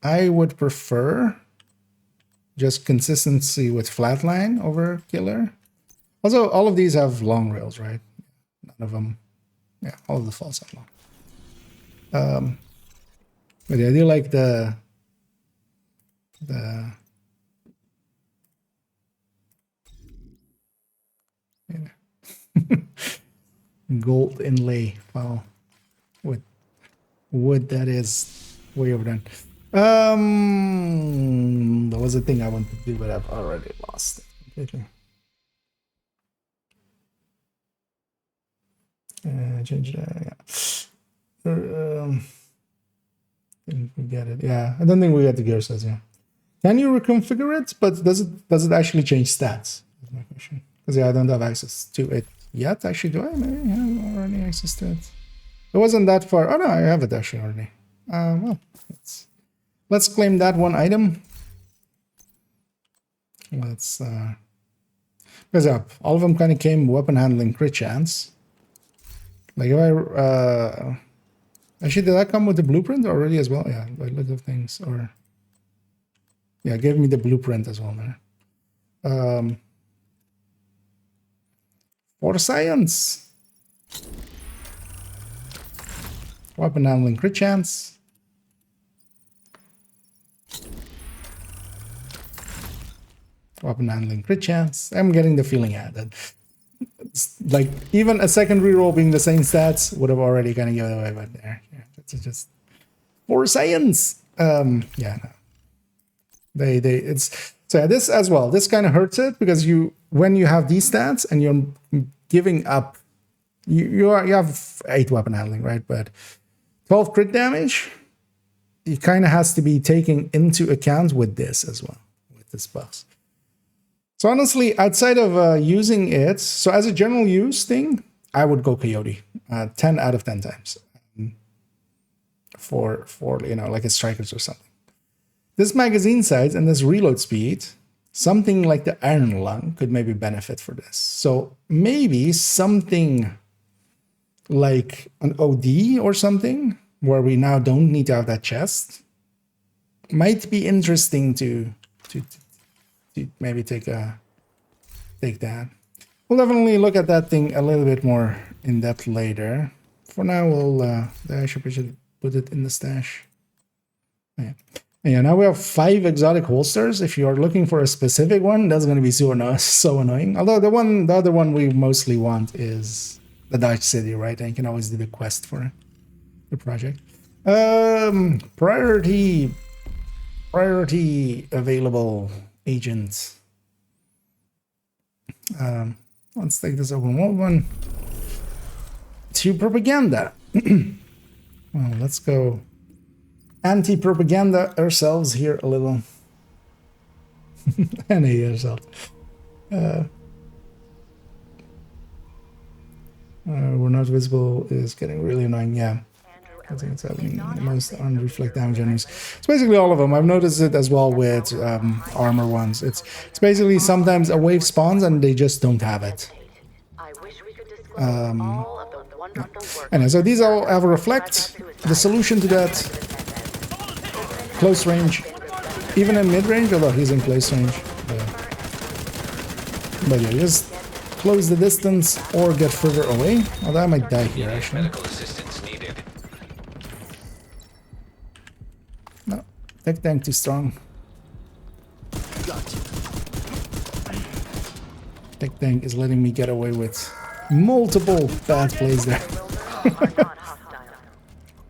[SPEAKER 1] I would prefer just consistency with flatline over killer. Also, all of these have long rails, right? None of them. Yeah, all of the falls have long. But yeah, I do like the gold inlay file with wood that is way overdone. That was a thing I wanted to do, but I've already lost it completely. Change that. Yeah. Didn't we get it? Yeah, I don't think we got the gear sets. Yeah. Can you reconfigure it? But does it actually change stats? That's my question. Because yeah, I don't have access to it yet. Actually, do I? Maybe I have already access to it. It wasn't that far. Oh no, I have it actually already. Well, let's claim that one item. Let's because yeah, all of them kind of came weapon handling crit chance. Like if I actually, did that come with the blueprint already as well? Yeah, by look of things. Or yeah, give me the blueprint as well there. For science. Weapon handling crit chance. Weapon handling crit chance. I'm getting the feeling, yeah, that it's like even a second reroll being the same stats would have already kind of given it away, but there, yeah, that's just for science. Yeah, no. It's so yeah, this as well. This kind of hurts it because when you have these stats and you're giving up, you have 8 weapon handling, right? But 12 crit damage, it kind of has to be taken into account with this as well, with this buff. So honestly, outside of using it, so as a general use thing, I would go Coyote 10 out of 10 times for like a strikers or something. This magazine size and this reload speed, something like the Iron Lung could maybe benefit for this. So maybe something like an OD or something where we now don't need to have that chest might be interesting to maybe take that. We'll definitely look at that thing a little bit more in depth later. For now, I should put it in the stash. Yeah. Yeah, now we have 5 exotic holsters. If you are looking for a specific one, that's going to be so annoying. Although the other one we mostly want is the Dutch City, right? And you can always do the quest for the project. Priority available agents. Let's take this open world one to propaganda. Well, let's go anti-propaganda ourselves here a little. And ourselves. We're not visible is getting really annoying. Yeah, I think it's happening the most on reflect damage enemies. It's basically all of them. I've noticed it as well with armor ones. It's basically sometimes a wave spawns and they just don't have it. And so these all have a reflect. The solution to that, close range, even in mid range, although he's in close range. But yeah, just close the distance or get further away. Although I might die here actually.
[SPEAKER 5] Medical assistance needed.
[SPEAKER 1] No, tech tank too strong. Tech tank is letting me get away with multiple bad plays there.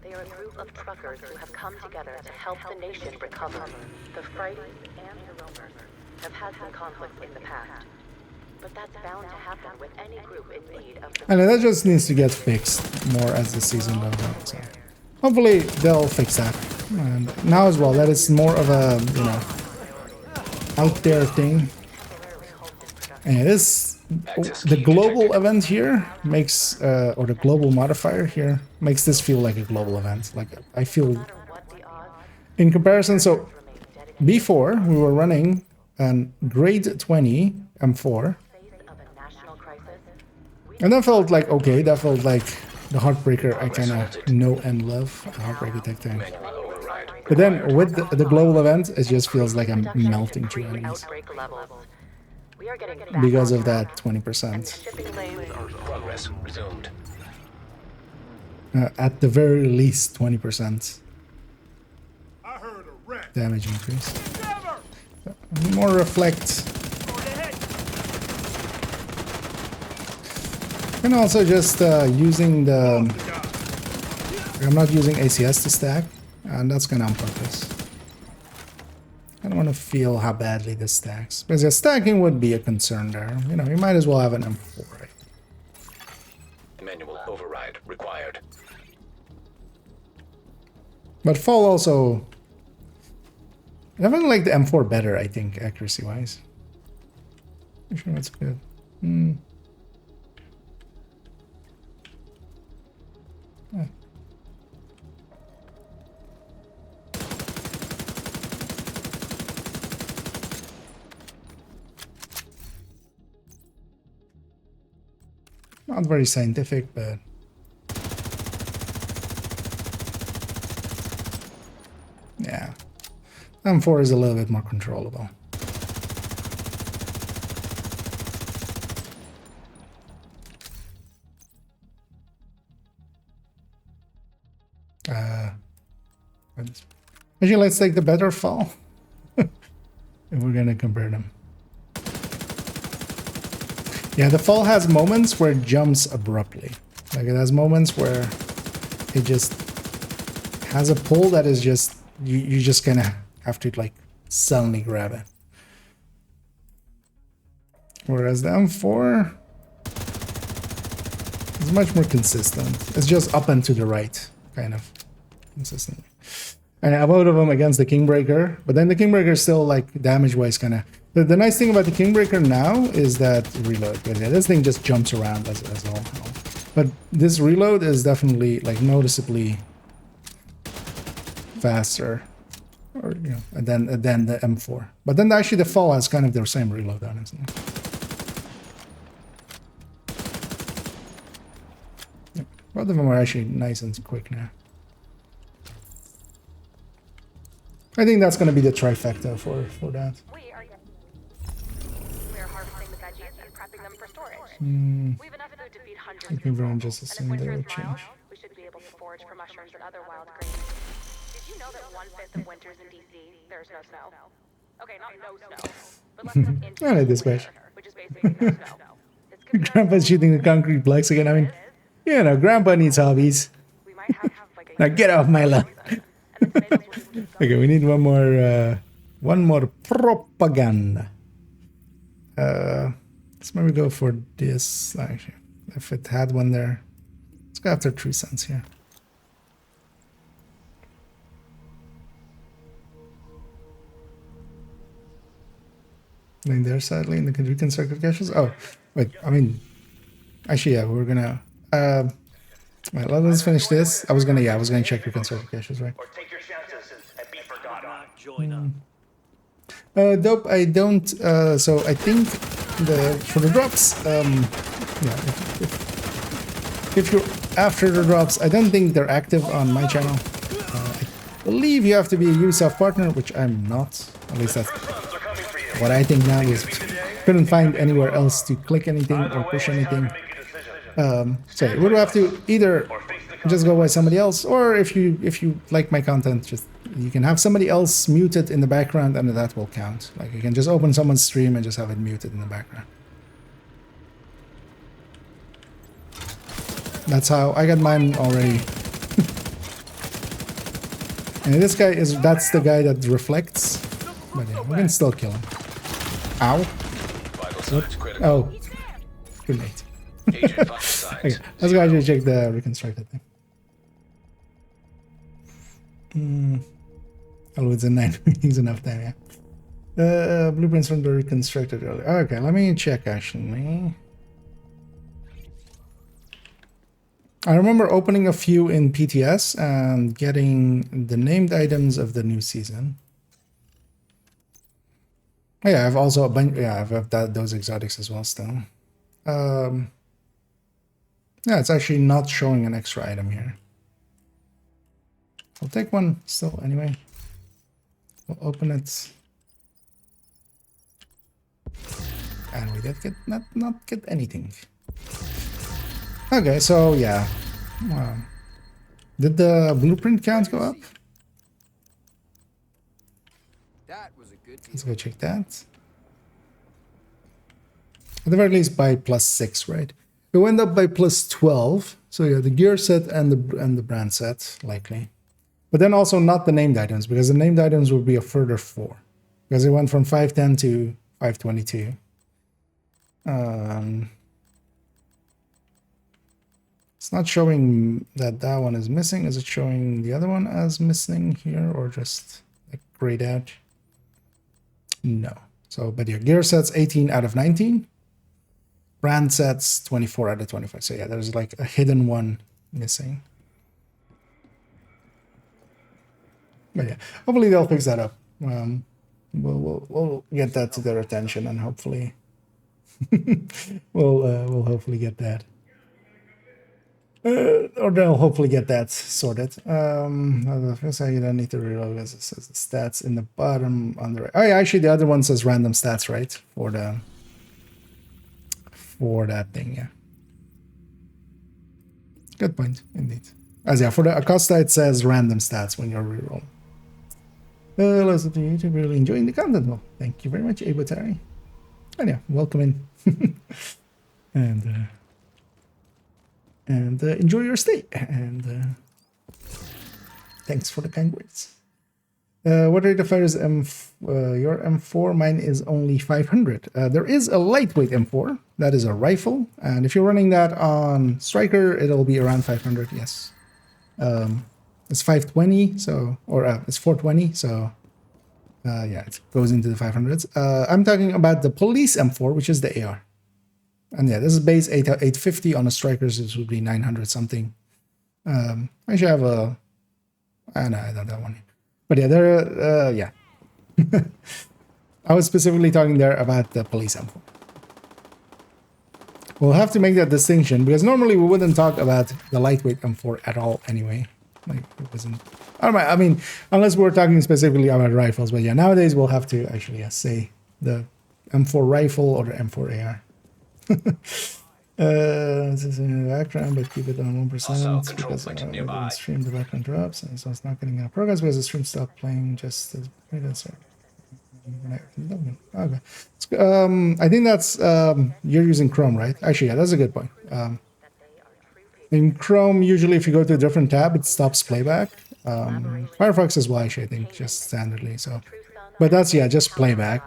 [SPEAKER 6] They are a group of truckers who have come together to help the nation recover. The Fridays and the Roamers have had some conflict in the past, but that's bound to happen with any group in need of the...
[SPEAKER 1] And that just needs to get fixed more as the season goes on. So hopefully they'll fix that. And now as well, that is more of a, out there thing. And this, the global event here makes, or the global modifier here makes this feel like a global event. Like I feel, in comparison, so before we were running an grade 20 M4, and that felt like okay. That felt like the Heartbreaker I kind of know and love. Heartbreaker tech tank. But then with the global event, it just feels like I'm melting through enemies because of that 20%.
[SPEAKER 5] Progress resumed.
[SPEAKER 1] At the very least, 20% damage increase. More reflect. And also just using the... I'm not using ACS to stack, and that's kind of on purpose. I don't want to feel how badly this stacks. Because yeah, stacking would be a concern there. You might as well have an M4, right?
[SPEAKER 5] Manual override required.
[SPEAKER 1] But fall also... I definitely like the M4 better, I think, accuracy-wise. I'm sure that's good. Yeah. Not very scientific, but Yeah. M4 is a little bit more controllable. Actually, let's take the better fall. If we're gonna compare them. Yeah, the fall has moments where it jumps abruptly. Like it has moments where it just has a pull that is just, you just gonna have to like suddenly grab it. Whereas the M4 is much more consistent. It's just up and to the right, kind of consistently. And I have both of them against the Kingbreaker, but then the Kingbreaker is still like damage-wise kind of. The nice thing about the Kingbreaker now is that reload. Yeah, this thing just jumps around as well. But this reload is definitely like noticeably faster, or you know, than the M4. But then actually the fall has kind of the same reload on it. Yeah, both of them are actually nice and quick now. I think that's going to be the trifecta for that.
[SPEAKER 8] We are harvesting the veggies and prepping them for storage. We have enough food to feed hundreds
[SPEAKER 1] I think everyone just assumed they would change.
[SPEAKER 8] We should be able to forage for mushrooms and other wild grains. Did you know that 1/5 of winters in DC there's no snow? Okay, not no snow, but less than inch.
[SPEAKER 1] I like this page.
[SPEAKER 8] Which is basically no snow. This could be
[SPEAKER 1] Grandpa's shooting the concrete blocks again. I mean, you know, Grandpa needs hobbies.
[SPEAKER 8] we might have like a
[SPEAKER 1] Now get off my lawn.
[SPEAKER 8] and the tomatoes will just keep
[SPEAKER 1] Okay, we need one more propaganda. Let's maybe go for this. Actually, if it had one there, let's go after 3 cents here. Nothing there, sadly, in the reconstructed caches. Oh, wait. I mean, actually, yeah, we're gonna. Wait, let's finish this. I was gonna check reconstructed caches, right?
[SPEAKER 9] Or take your chances and be forgotten.
[SPEAKER 1] Dope. I don't. So I think for the drops. Yeah. If you're after the drops, I don't think they're active on my channel. I believe you have to be a Ubisoft partner, which I'm not. At least that's what I think now. Is couldn't find anywhere else to click anything or push anything. So you would have to either just go by somebody else, or if you like my content, just you can have somebody else muted in the background, and that will count. Like you can just open someone's stream and just have it muted in the background. That's how I got mine already. And this guy that's the guy that reflects, but yeah, we can still kill him. Ow. Oh, too late. Okay, let's go actually check the reconstructed thing. Oh, it's a 9 meetings enough time, yeah. Blueprints from the reconstructed earlier. Okay, let me check actually. I remember opening a few in PTS and getting the named items of the new season. Oh, yeah, I've also I've those exotics as well still. Yeah, it's actually not showing an extra item here. I'll take one still anyway. We'll open it. And we did get not get anything. Okay, so yeah. Wow. Did the blueprint count go up?
[SPEAKER 2] That was a good
[SPEAKER 1] Let's go check that. At the very least by +6, right? It went up by +12. So yeah, the gear set and the brand set, likely. But then also not the named items, because the named items would be a further 4. Because it went from 510 to 522. It's not showing that one is missing. Is it showing the other one as missing here, or just like grayed out? No. So, but yeah, gear sets 18 out of 19. Brand sets 24 out of 25. So yeah, there's like a hidden one missing. But yeah, hopefully they'll fix that up. We'll get that to their attention, and hopefully we'll hopefully get that. Or they'll hopefully get that sorted. First, you don't need to reload because it says the stats in the bottom on the right. Oh, yeah, actually, the other one says random stats, right? For that thing, yeah. Good point, indeed. As yeah, for the Acosta, it says random stats when you're reroll. Lots of YouTube really enjoying the content. Well, thank you very much, Abotari. And yeah, welcome in. and enjoy your stay. And thanks for the kind words. What rate of fire is your M4? Mine is only 500. There is a lightweight M4. That is a rifle. And if you're running that on Striker, it'll be around 500, yes. It's 520, so, or it's 420, so yeah, it goes into the 500s. I'm talking about the police M4, which is the AR. And yeah, this is base 850 on the Strikers. This would be 900 something. I should have a, no, I don't have one. But yeah, there, yeah. I was specifically talking there about the police M4. We'll have to make that distinction because normally we wouldn't talk about the lightweight M4 at all anyway. Like it wasn't. I mean, unless we're talking specifically about rifles. But yeah, nowadays we'll have to actually say the M4 rifle or the M4 AR. This is in the background, but keep it on 1% because when stream the background drops, and so it's not getting enough progress because the stream stopped playing just as okay. I think that's you're using Chrome, right? Actually, yeah, that's a good point. In Chrome, usually if you go to a different tab, it stops playback. Firefox as well, actually, I think, just standardly. So, but that's yeah, just playback.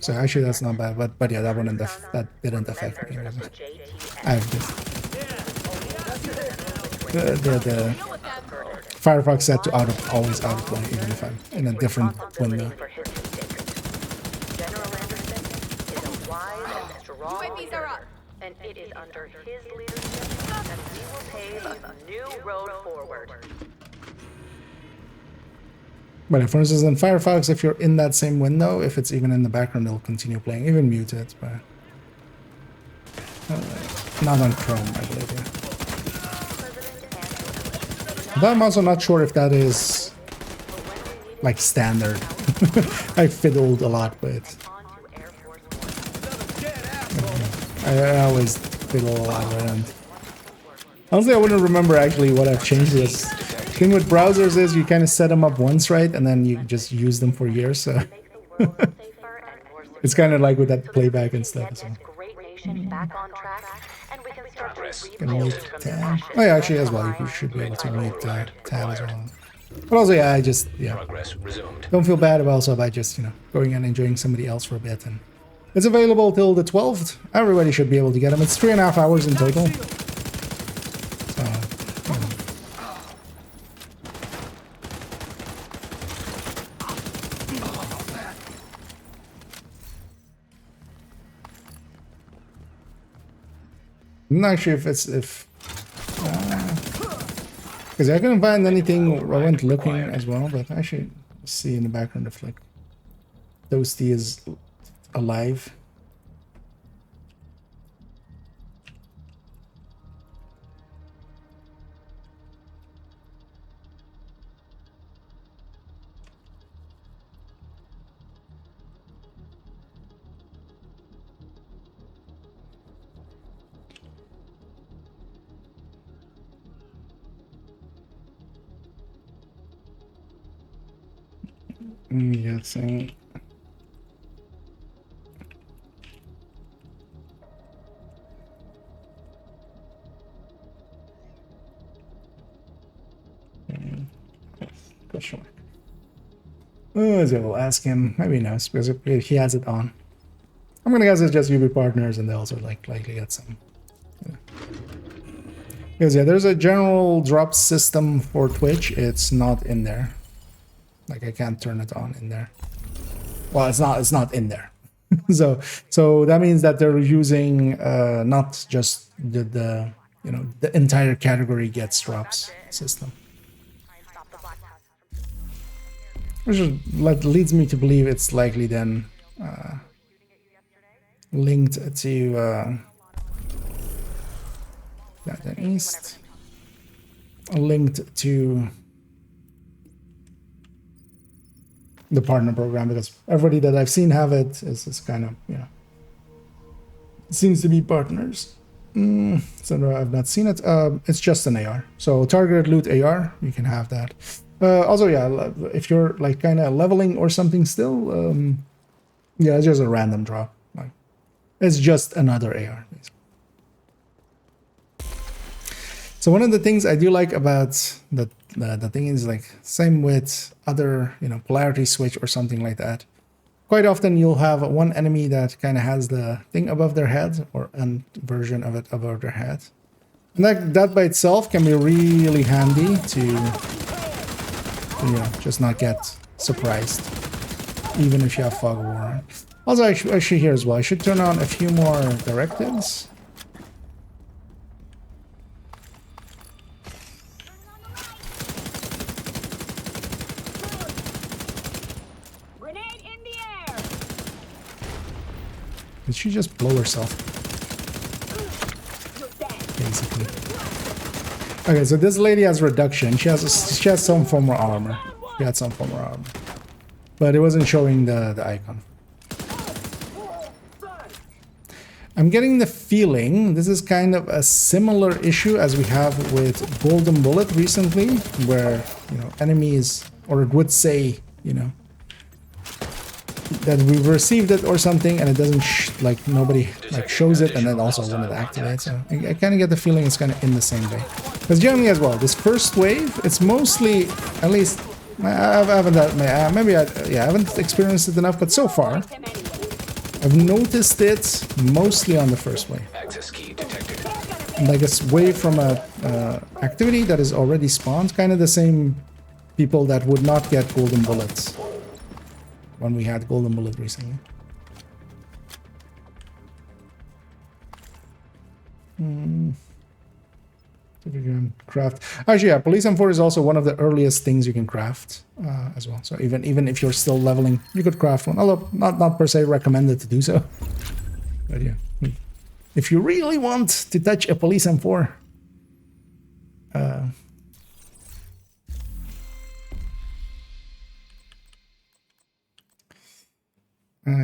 [SPEAKER 1] So actually, that's not bad. But yeah, that didn't affect me. I have this. The Firefox set to always out of play, even if I'm in a different window.
[SPEAKER 6] And it is under his leadership that we will pave a new road forward.
[SPEAKER 1] But for instance, in Firefox, if you're in that same window, if it's even in the background, it'll continue playing, even muted. But not on Chrome, I believe. Yeah. But I'm also not sure if that is like standard. I fiddled a lot with. I always fiddle a lot around. Honestly, I wouldn't remember actually what I've changed this. The thing with browsers is you kind of set them up once, right? And then you just use them for years, so... It's kind of like with that playback and stuff as well. Tab. Oh yeah, actually as well, you should be able to read tab as well. But also, yeah, I just, yeah. Don't feel bad about just, you know, going and enjoying somebody else for a bit. And it's available till the 12th. Everybody should be able to get them. It's 3.5 hours in total. So, you know. I'm not sure if it's because I couldn't find anything. I went looking as well, but actually see in the background if like Toasty is alive. Guessing. Question mark. Oh, as I will ask him. Maybe he knows because he has it on. I'm gonna guess it's just UB partners, and they also likely get some. Yeah. Because yeah, there's a general drop system for Twitch. It's not in there. Like I can't turn it on in there. Well, it's not in there. so that means that they're using not just the you know the entire category gets drops system. Which leads me to believe it's likely then linked to that east, linked to the partner program, because everybody that I've seen have it is kind of, you know, seems to be partners. So no, I've not seen it. It's just an AR. So targeted loot AR, you can have that. Also, yeah, if you're like kind of leveling or something still, yeah, it's just a random drop. Like, it's just another AR, basically. So one of the things I do like about the thing is, like, same with other, you know, polarity switch or something like that. Quite often you'll have one enemy that kind of has the thing above their head, or a version of it above their head. And that by itself can be really handy to, you know, just not get surprised, even if you have fog of war on. Also, actually here as well, I should turn on a few more directives. Did she just blow herself? Basically. Okay, so this lady has reduction. She has some form of armor. She had some form of armor, but it wasn't showing the icon. I'm getting the feeling this is kind of a similar issue as we have with Golden Bullet recently, where, you know, enemies, or it would say, you know, that we've received it or something, and it doesn't like nobody like shows it, and then also when it activates. So I kind of get the feeling it's kind of in the same way. Because generally as well, this first wave, it's mostly, at least I haven't I haven't experienced it enough, but so far I've noticed it mostly on the first wave.
[SPEAKER 5] Access key detected.
[SPEAKER 1] Like it's wave from a activity that is already spawned, kind of the same people that would not get golden bullets when we had golden bullet recently. So we can craft. Actually, yeah, Police M4 is also one of the earliest things you can craft as well. So even if you're still leveling, you could craft one. Although not per se recommended to do so. But yeah, if you really want to touch a Police M4,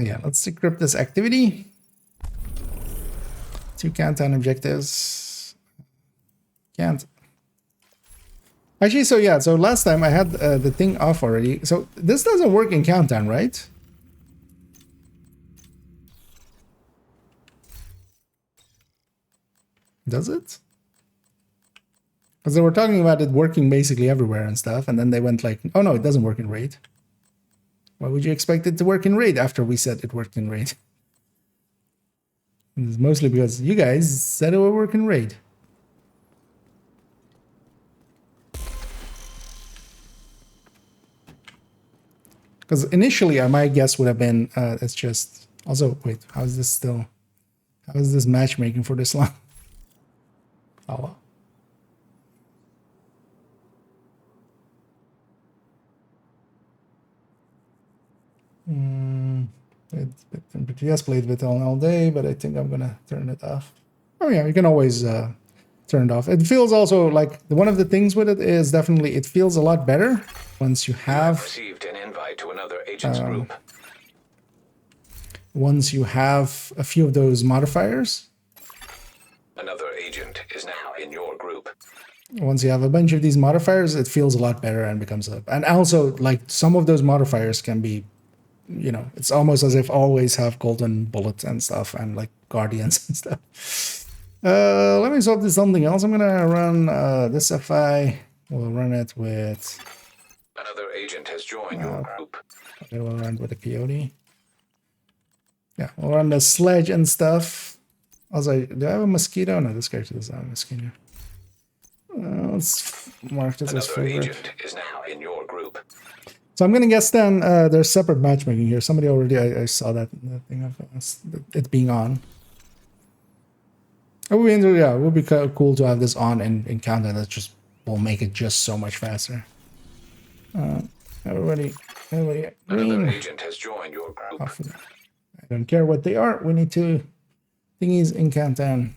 [SPEAKER 1] yeah, let's decrypt this activity. 2 countdown objectives. Can't. Actually, so yeah, so last time I had the thing off already. So this doesn't work in countdown, right? Does it? Because they were talking about it working basically everywhere and stuff, and then they went like, oh no, it doesn't work in raid. Why would you expect it to work in raid after we said it worked in raid? It's mostly because you guys said it would work in raid. Because initially, my guess would have been, it's just... Also, wait, how is this matchmaking for this long? Oh, well. Yes, played with it all day, but I think I'm gonna turn it off. Oh yeah, you can always turn it off. It feels also like one of the things with it is definitely it feels a lot better once you have
[SPEAKER 5] received an invite to another agent's group.
[SPEAKER 1] Once you have a few of those modifiers.
[SPEAKER 5] Another agent is now in your group.
[SPEAKER 1] Once you have a bunch of these modifiers, it feels a lot better and becomes a... And also, like, some of those modifiers can be, you know, it's almost as if always have golden bullets and stuff and, like, guardians and stuff. Let me swap this something else. I'm gonna run this FI. We'll run it with...
[SPEAKER 5] Another agent has joined your group.
[SPEAKER 1] Okay, we'll run with a coyote. Yeah, we'll run the sledge and stuff. Also, do I have a mosquito? No, this character doesn't have a mosquito. Let's mark this as
[SPEAKER 5] Another
[SPEAKER 1] favorite.
[SPEAKER 5] agent is now in your group.
[SPEAKER 1] So I'm gonna guess then there's separate matchmaking here. Somebody already, I saw that thing of it being on. It would be, yeah, it would be cool to have this on in countdown. That just will make it just so much faster. Everybody, green.
[SPEAKER 5] Another agent has joined your group.
[SPEAKER 1] I don't care what they are. We need to thingies in countdown.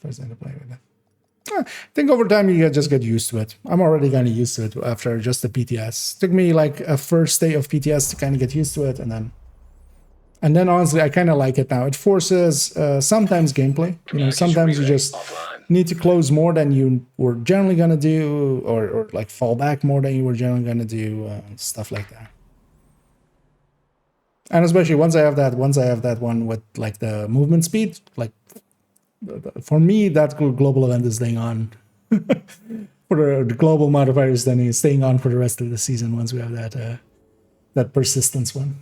[SPEAKER 1] towards the end of play with it. I think over time you just get used to it. I'm already kind of used to it after just the PTS. Took me like a first day of PTS to kind of get used to it, and then honestly I kind of like it now. It forces sometimes gameplay. You know, sometimes you just need to close more than you were generally gonna do, or like fall back more than you were generally gonna do, stuff like that. And especially once I have that one with like the movement speed, like for me that global event is staying on. For the global modifiers, then it's staying on for the rest of the season once we have that persistence one.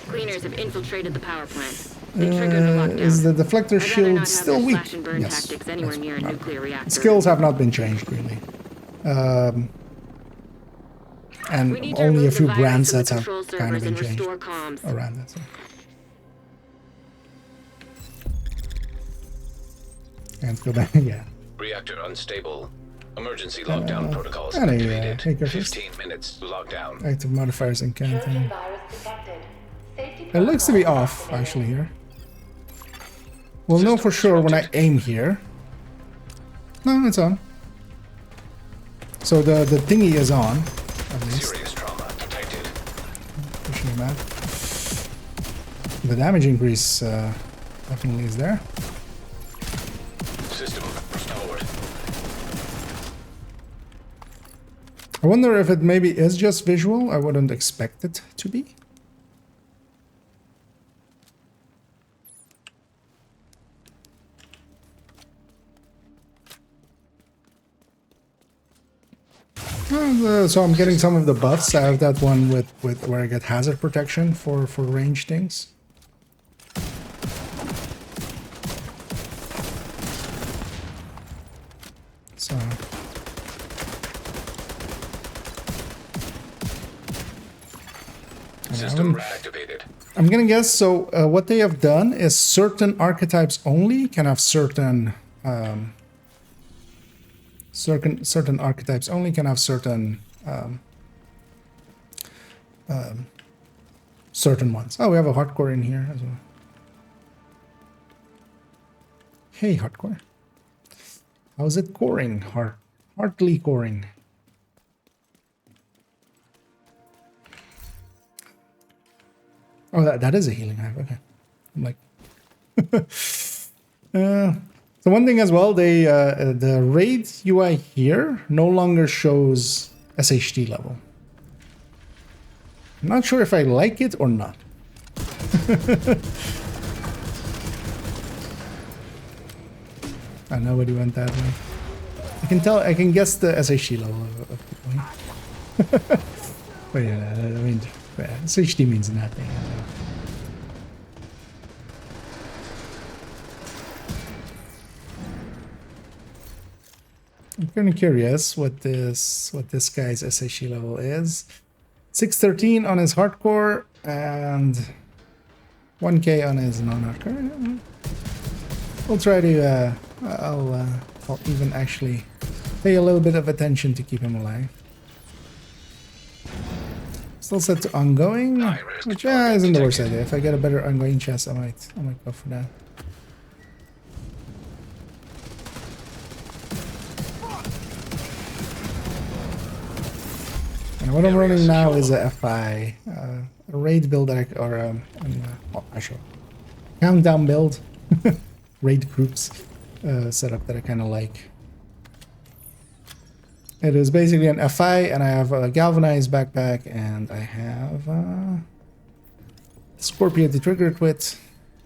[SPEAKER 10] Cleaners have infiltrated the power plant. They triggered the lockdown.
[SPEAKER 1] Is the deflector shield still weak?
[SPEAKER 10] Slash and burn tactics anywhere near a nuclear reactor.
[SPEAKER 1] Skills have not been changed really. And only a few brand sets have kind of been changed around that. So. Can't go back, yeah.
[SPEAKER 5] Reactor unstable. Emergency lockdown protocols
[SPEAKER 1] anyway,
[SPEAKER 5] activated. 15 minutes lockdown.
[SPEAKER 1] Active modifiers in canteen. It looks to be off actually here. We'll know for sure when I aim here. No, it's on. So the thingy is on. At least.
[SPEAKER 5] Serious trauma detected.
[SPEAKER 1] Pushing him out. The damage increase definitely is there.
[SPEAKER 5] System restored.
[SPEAKER 1] I wonder if it maybe is just visual. I wouldn't expect it to be. So I'm getting some of the buffs. I have that one with where I get hazard protection for range things. So
[SPEAKER 5] System reactivated.
[SPEAKER 1] I'm gonna guess. So what they have done is certain archetypes only can have certain. Certain archetypes only can have certain certain ones. Oh, we have a hardcore in here as well. Hey, hardcore. How's it coring? Hardly coring. Oh, that is a healing hive. Okay, I'm like. So one thing as well, the raid UI here no longer shows SHD level. I'm not sure if I like it or not. Nobody went that way. I can guess the SHD level of people. But yeah, I mean, SHD means nothing. I'm kind of curious what this guy's SHE level is. 613 on his hardcore and 1k on his non-hardcore. We'll try to I'll even actually pay a little bit of attention to keep him alive. Still set to ongoing, which isn't the worst idea. If I get a better ongoing chest, I might go for that. And what I'm running now is a FI, a raid build that I show countdown build, raid groups setup that I kind of like. It is basically an FI, and I have a galvanized backpack, and I have Scorpio to trigger it with.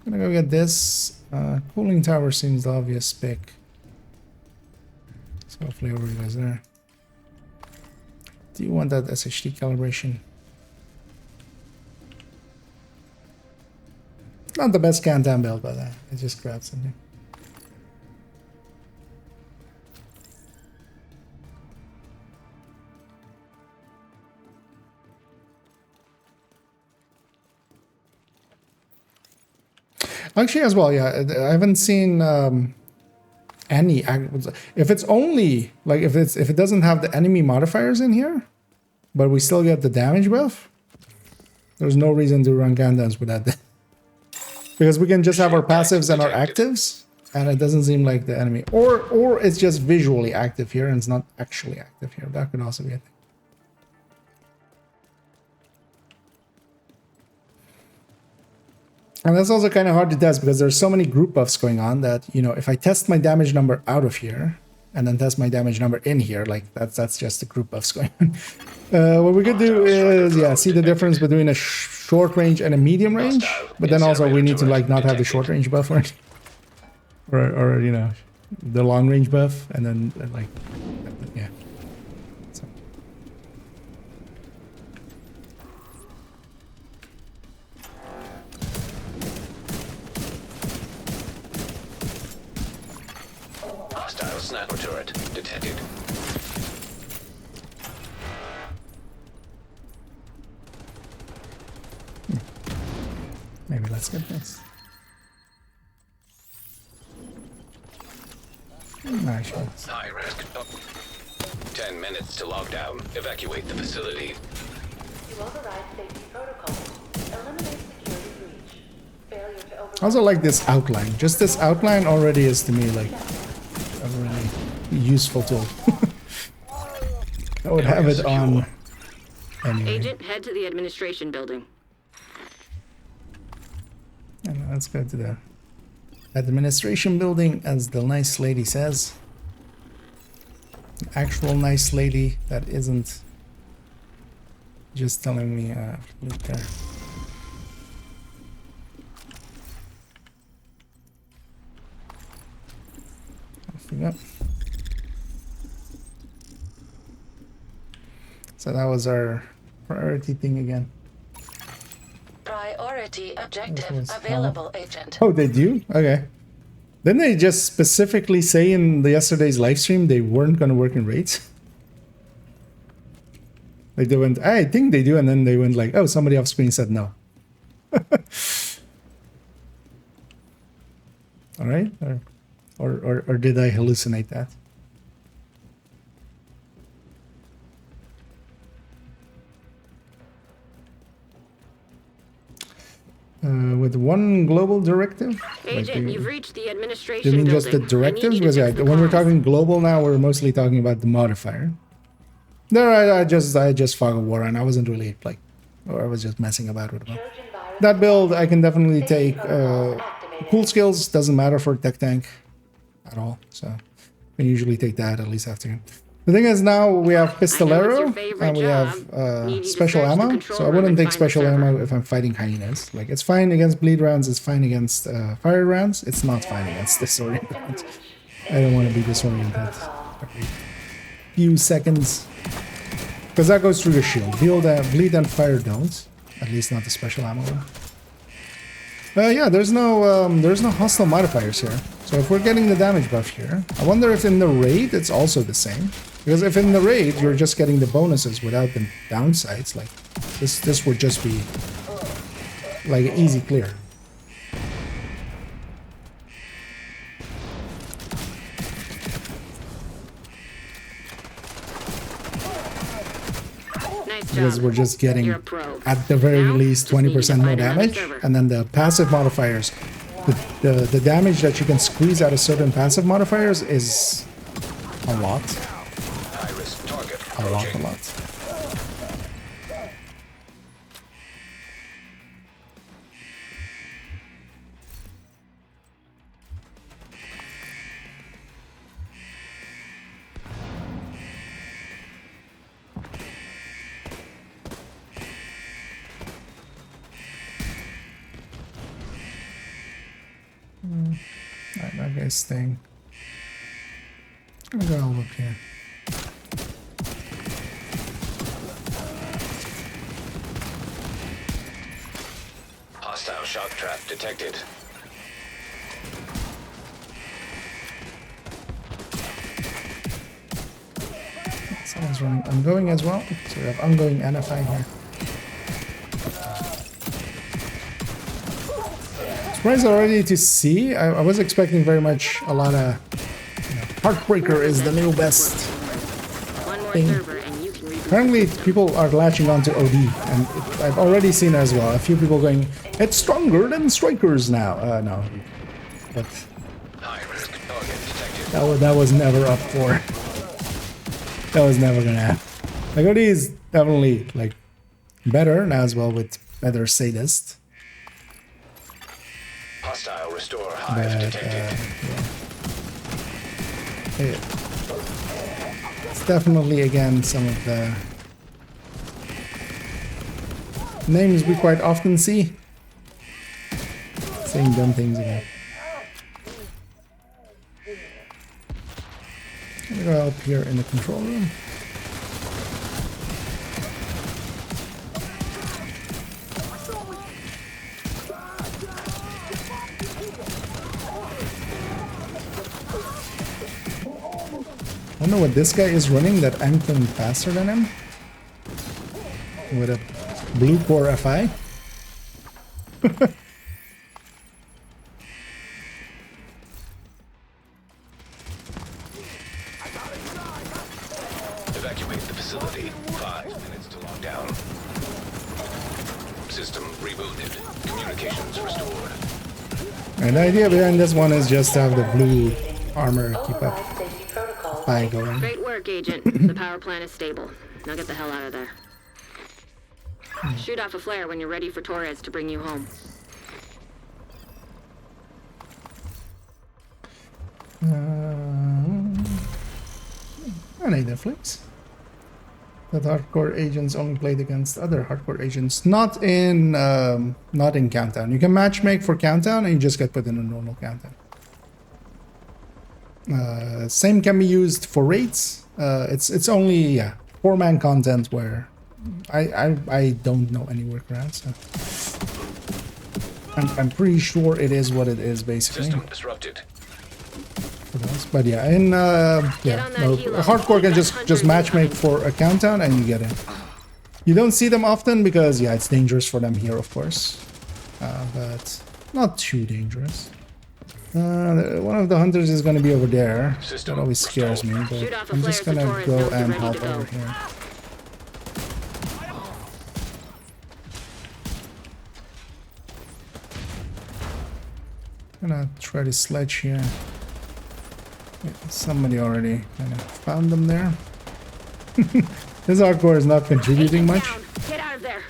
[SPEAKER 1] I'm gonna go get this. Cooling tower seems the obvious pick. So hopefully everybody goes there. Do you want that SHD calibration? Not the best countdown build, but I just grabbed something. Actually, as well, yeah, I haven't seen any. If it's only like if it doesn't have the enemy modifiers in here, but we still get the damage buff, there's no reason to run countdowns without that. Because we can just have our passives and our actives, and it doesn't seem like the enemy. Or it's just visually active here and it's not actually active here. That could also be a thing. And that's also kind of hard to test because there's so many group buffs going on that, you know, if I test my damage number out of here and then test my damage number in here, like that's just the group buffs going on. What we could do is, yeah, see the difference between a short range and a medium range, but then also we need to like not have the short range buff or you know, the long range buff, and then like, yeah. So.
[SPEAKER 5] Hostile sniper turret detected.
[SPEAKER 1] Maybe let's get this. Nice shots.
[SPEAKER 5] High risk. 10 minutes to lockdown. Evacuate the facility.
[SPEAKER 6] You override safety protocols. Eliminate security breach. Failure to override.
[SPEAKER 1] I also like this outline. Just this outline already is to me like a really useful tool. I would have it on anyway.
[SPEAKER 10] Agent, head to the administration building.
[SPEAKER 1] And let's go to the administration building, as the nice lady says. Actual nice lady that isn't just telling me look there. Off we go. So that was our priority thing again.
[SPEAKER 7] Priority objective available, Agent.
[SPEAKER 1] Oh, they do? Okay. Didn't they just specifically say in yesterday's live stream they weren't going to work in raids? Like they went, I think they do, and then they went like, oh, somebody off screen said no. All right? Or did I hallucinate that? With one global directive?
[SPEAKER 10] Agent,
[SPEAKER 1] like
[SPEAKER 10] you've reached the
[SPEAKER 1] do
[SPEAKER 10] administration
[SPEAKER 1] you mean
[SPEAKER 10] building.
[SPEAKER 1] just the directives? Because yeah, when we're talking global now, we're mostly talking about the modifier. There, I just fog of war, and I wasn't really like, or I was just messing about with it. That build, I can definitely take. Cool skills doesn't matter for tech tank at all, so I can usually take that at least after. The thing is, now we have Pistolero and we have special ammo, so I wouldn't take special ammo if I'm fighting hyenas. Like, it's fine against bleed rounds, it's fine against fire rounds, it's not fine against disoriented rounds. I don't want to be disoriented every few seconds. Because that goes through the shield. Bleed and fire don't. At least not the special ammo one. Yeah, there's no hostile modifiers here. So if we're getting the damage buff here, I wonder if in the raid it's also the same. Because if in the raid you're just getting the bonuses without the downsides, like this would just be like an easy clear. Because we're just getting, at the very least, 20% more damage, and then the passive modifiers, the damage that you can squeeze out of certain passive modifiers is a lot. A lot. Alright, that guy's staying. I'm gonna go look here.
[SPEAKER 5] Hostile shock trap detected.
[SPEAKER 1] Someone's running ongoing as well. So we have ongoing NFI here. Surprised already to see. I was expecting very much a lot of, Heartbreaker is the new best
[SPEAKER 10] One more
[SPEAKER 1] thing.
[SPEAKER 10] server and you can
[SPEAKER 1] Apparently, people are latching onto OD, and I've already seen as well a few people going, "It's stronger than strikers now." No, but that was never up for. That was never gonna happen. Like OD is definitely like better now as well with better sadist.
[SPEAKER 5] Hostile restore hive detected.
[SPEAKER 1] Yeah. It's definitely again some of the names we quite often see. Saying dumb things again. I'm gonna go up here in the control room. I don't know what this guy is running that I'm killing faster than him. With a blue core FI.
[SPEAKER 5] Evacuate the facility. 5 minutes to lock down. System rebooted. Communications restored.
[SPEAKER 1] And the idea behind this one is just to have the blue armor keep up. Going.
[SPEAKER 10] Great work, Agent. The power plant is stable. Now get the hell out of there. Shoot off a flare when you're ready for Torres to bring you home.
[SPEAKER 1] I need Netflix. That hardcore agents only played against other hardcore agents. Not in Countdown. You can matchmake for Countdown and you just get put in a normal Countdown. Same can be used for raids. It's only 4-man content where I don't know any workarounds. So. I'm pretty sure it is what it is basically.
[SPEAKER 5] System disrupted.
[SPEAKER 1] But yeah, in hardcore can just matchmake for a Countdown and you get in. You don't see them often because it's dangerous for them here, of course, but not too dangerous. One of the hunters is going to be over there. That always scares me, but I'm just going to go and hop over here. I'm gonna try to sledge here. Yeah, somebody already kind of found them there. This hardcore is not contributing much.
[SPEAKER 10] Get out of there.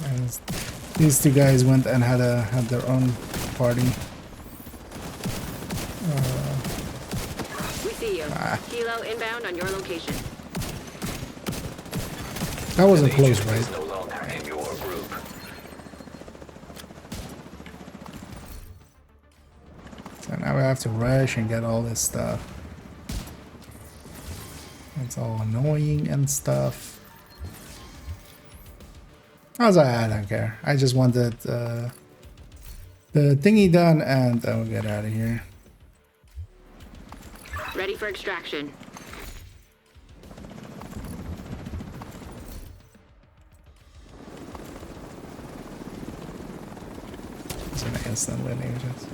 [SPEAKER 1] And these two guys went and had their own party.
[SPEAKER 10] We see you. Kilo inbound on your location.
[SPEAKER 1] That wasn't close, right?
[SPEAKER 5] No longer in your group.
[SPEAKER 1] So now we have to rush and get all this stuff. It's all annoying and stuff. I don't care. I just wanted the thingy done and we'll get out of here.
[SPEAKER 10] Ready for extraction.
[SPEAKER 1] It's an instant winning just.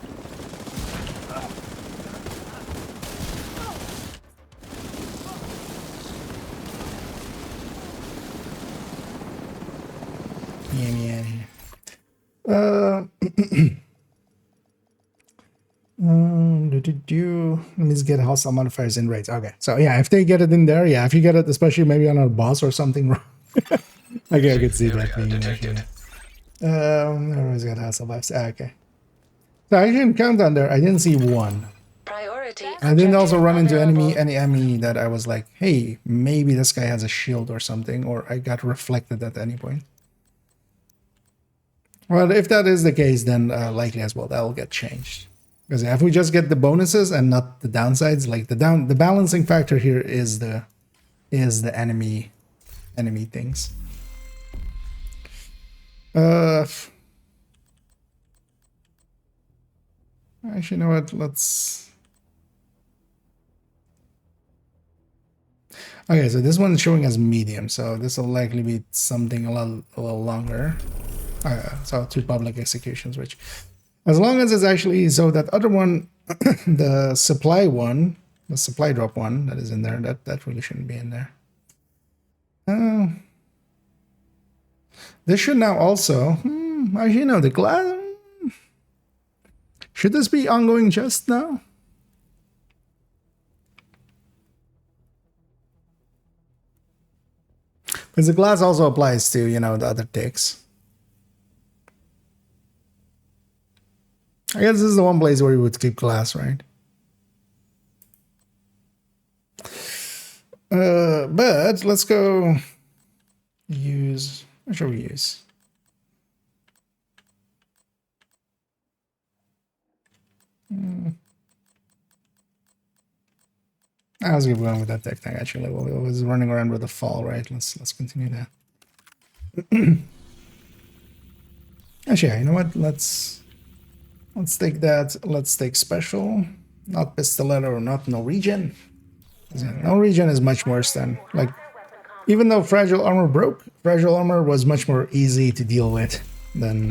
[SPEAKER 1] Let me just get hostile modifiers in raids. Okay, so yeah, if they get it in there, if you get it, especially maybe on a boss or something wrong. Okay, I could see that being detected. Everyone's got hostile vibes. Okay. So I didn't count on there. I didn't see one.
[SPEAKER 7] Priority.
[SPEAKER 1] I didn't also run into any enemy that I was like, hey, maybe this guy has a shield or something, or I got reflected at any point. Well, if that is the case, then likely as well, that will get changed. Because if we just get the bonuses and not the downsides, like the balancing factor here is the enemy things. Actually, you know what? Let's. Okay, so this one's showing as medium, so this will likely be something a little longer. So 2 public executions, which, as long as it's actually so that other one, the supply one, The supply drop one that is in there, that really shouldn't be in there. This should now also, actually no, the glass. Should this be ongoing just now? Because the glass also applies to, you know, the other ticks. I guess this is the one place where you would keep glass, right? But let's go use, what shall we use? I was going with that tech thing actually. Well, it was running around with the fall, right? Let's continue that. Actually, yeah, you know what? Let's take that. Let's take special, not pistolet or not Norwegian. Norwegian is much worse than, like, even though fragile armor broke, fragile armor was much more easy to deal with than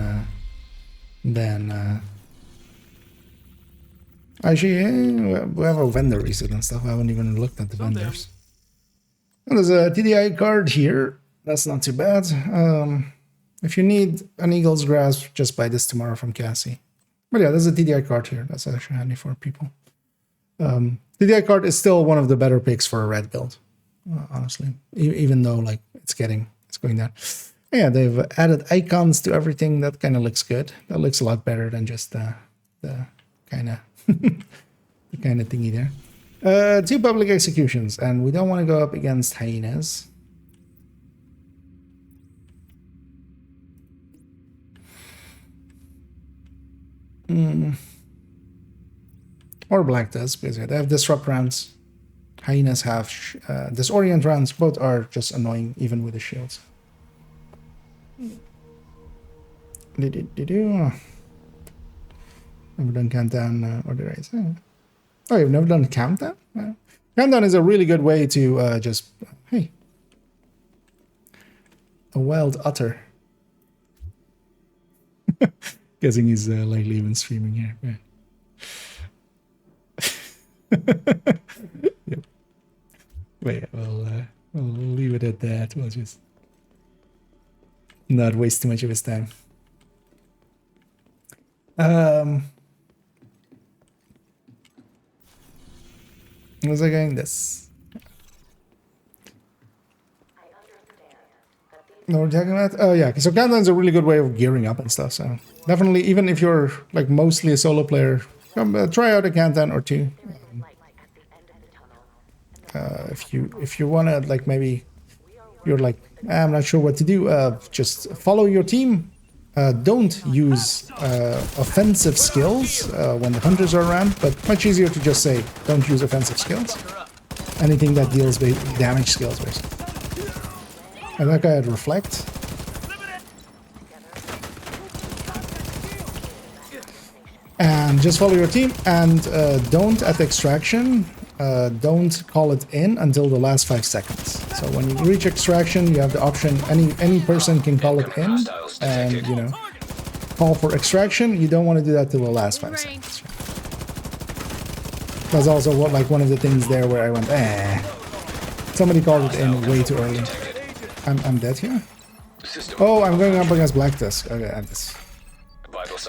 [SPEAKER 1] actually, we have a vendor reset and stuff. I haven't even looked at the vendors. Well, there's a TDI card here. That's not too bad. If you need an Eagle's Grasp, just buy this tomorrow from Cassie. But yeah, there's a TDI card here. That's actually handy for people. TDI card is still one of the better picks for a red build, honestly. Even though like it's going down. Yeah, they've added icons to everything. That kind of looks good. That looks a lot better than just the kind of the kind of thingy there. 2 public executions, and we don't want to go up against hyenas. Or Black does, because they have disrupt rounds. Hyenas have disorient rounds. Both are just annoying, even with the shields. Never done countdown, what did I say? Oh, you've never done countdown? Countdown is a really good way to just, hey. A wild otter. Guessing he's likely even streaming here. Yeah. Yep. Wait, we'll leave it at that. We'll just not waste too much of his time. Was I going this? No, we're talking about. Oh yeah, so countdown's a really good way of gearing up and stuff. So definitely, even if you're like mostly a solo player, try out a countdown or two. If you wanna like maybe you're like I'm not sure what to do, just follow your team. Don't use offensive skills when the hunters are around, but much easier to just say don't use offensive skills. Anything that deals with damage skills, basically. And that guy had reflect. And just follow your team, and don't at extraction. Don't call it in until the last 5 seconds. So when you reach extraction, you have the option, any person can call it in, and you know, call for extraction. You don't want to do that till the last 5 seconds. That's also what, like, one of the things there where I went, somebody called it in way too early. I'm dead here. Oh, I'm going up against Black Tusk. Okay, I have this.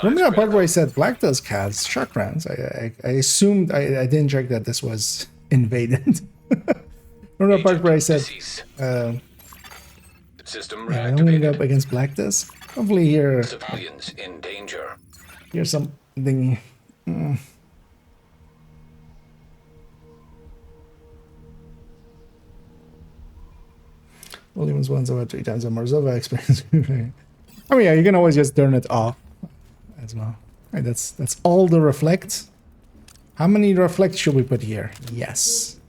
[SPEAKER 1] Remember that part where I said Black Tusk has shock rounds? I assumed I didn't check that this was invaded. Remember that part where I said I'm going to go up against Black Tusk? Hopefully here
[SPEAKER 5] Civilians in danger.
[SPEAKER 1] Here's something. Williams once over 3 times a Marzova experience. I mean, yeah, you can always just turn it off as well. Right, that's all the reflect. How many reflect should we put here? Yes.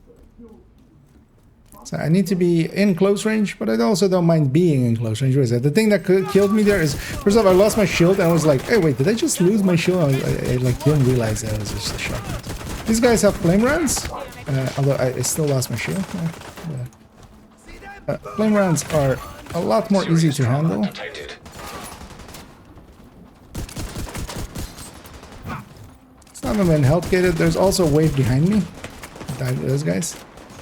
[SPEAKER 1] So I need to be in close range, but I also don't mind being in close range. What is that? The thing that killed me there is, first off, I lost my shield, and I was like, hey, wait, did I just lose my shield? I like didn't realize that. It was just a shock. These guys have flame rounds, although I still lost my shield. Flame rounds are a lot more easy to handle. Some of them been health gated. There's also a wave behind me. die to those guys.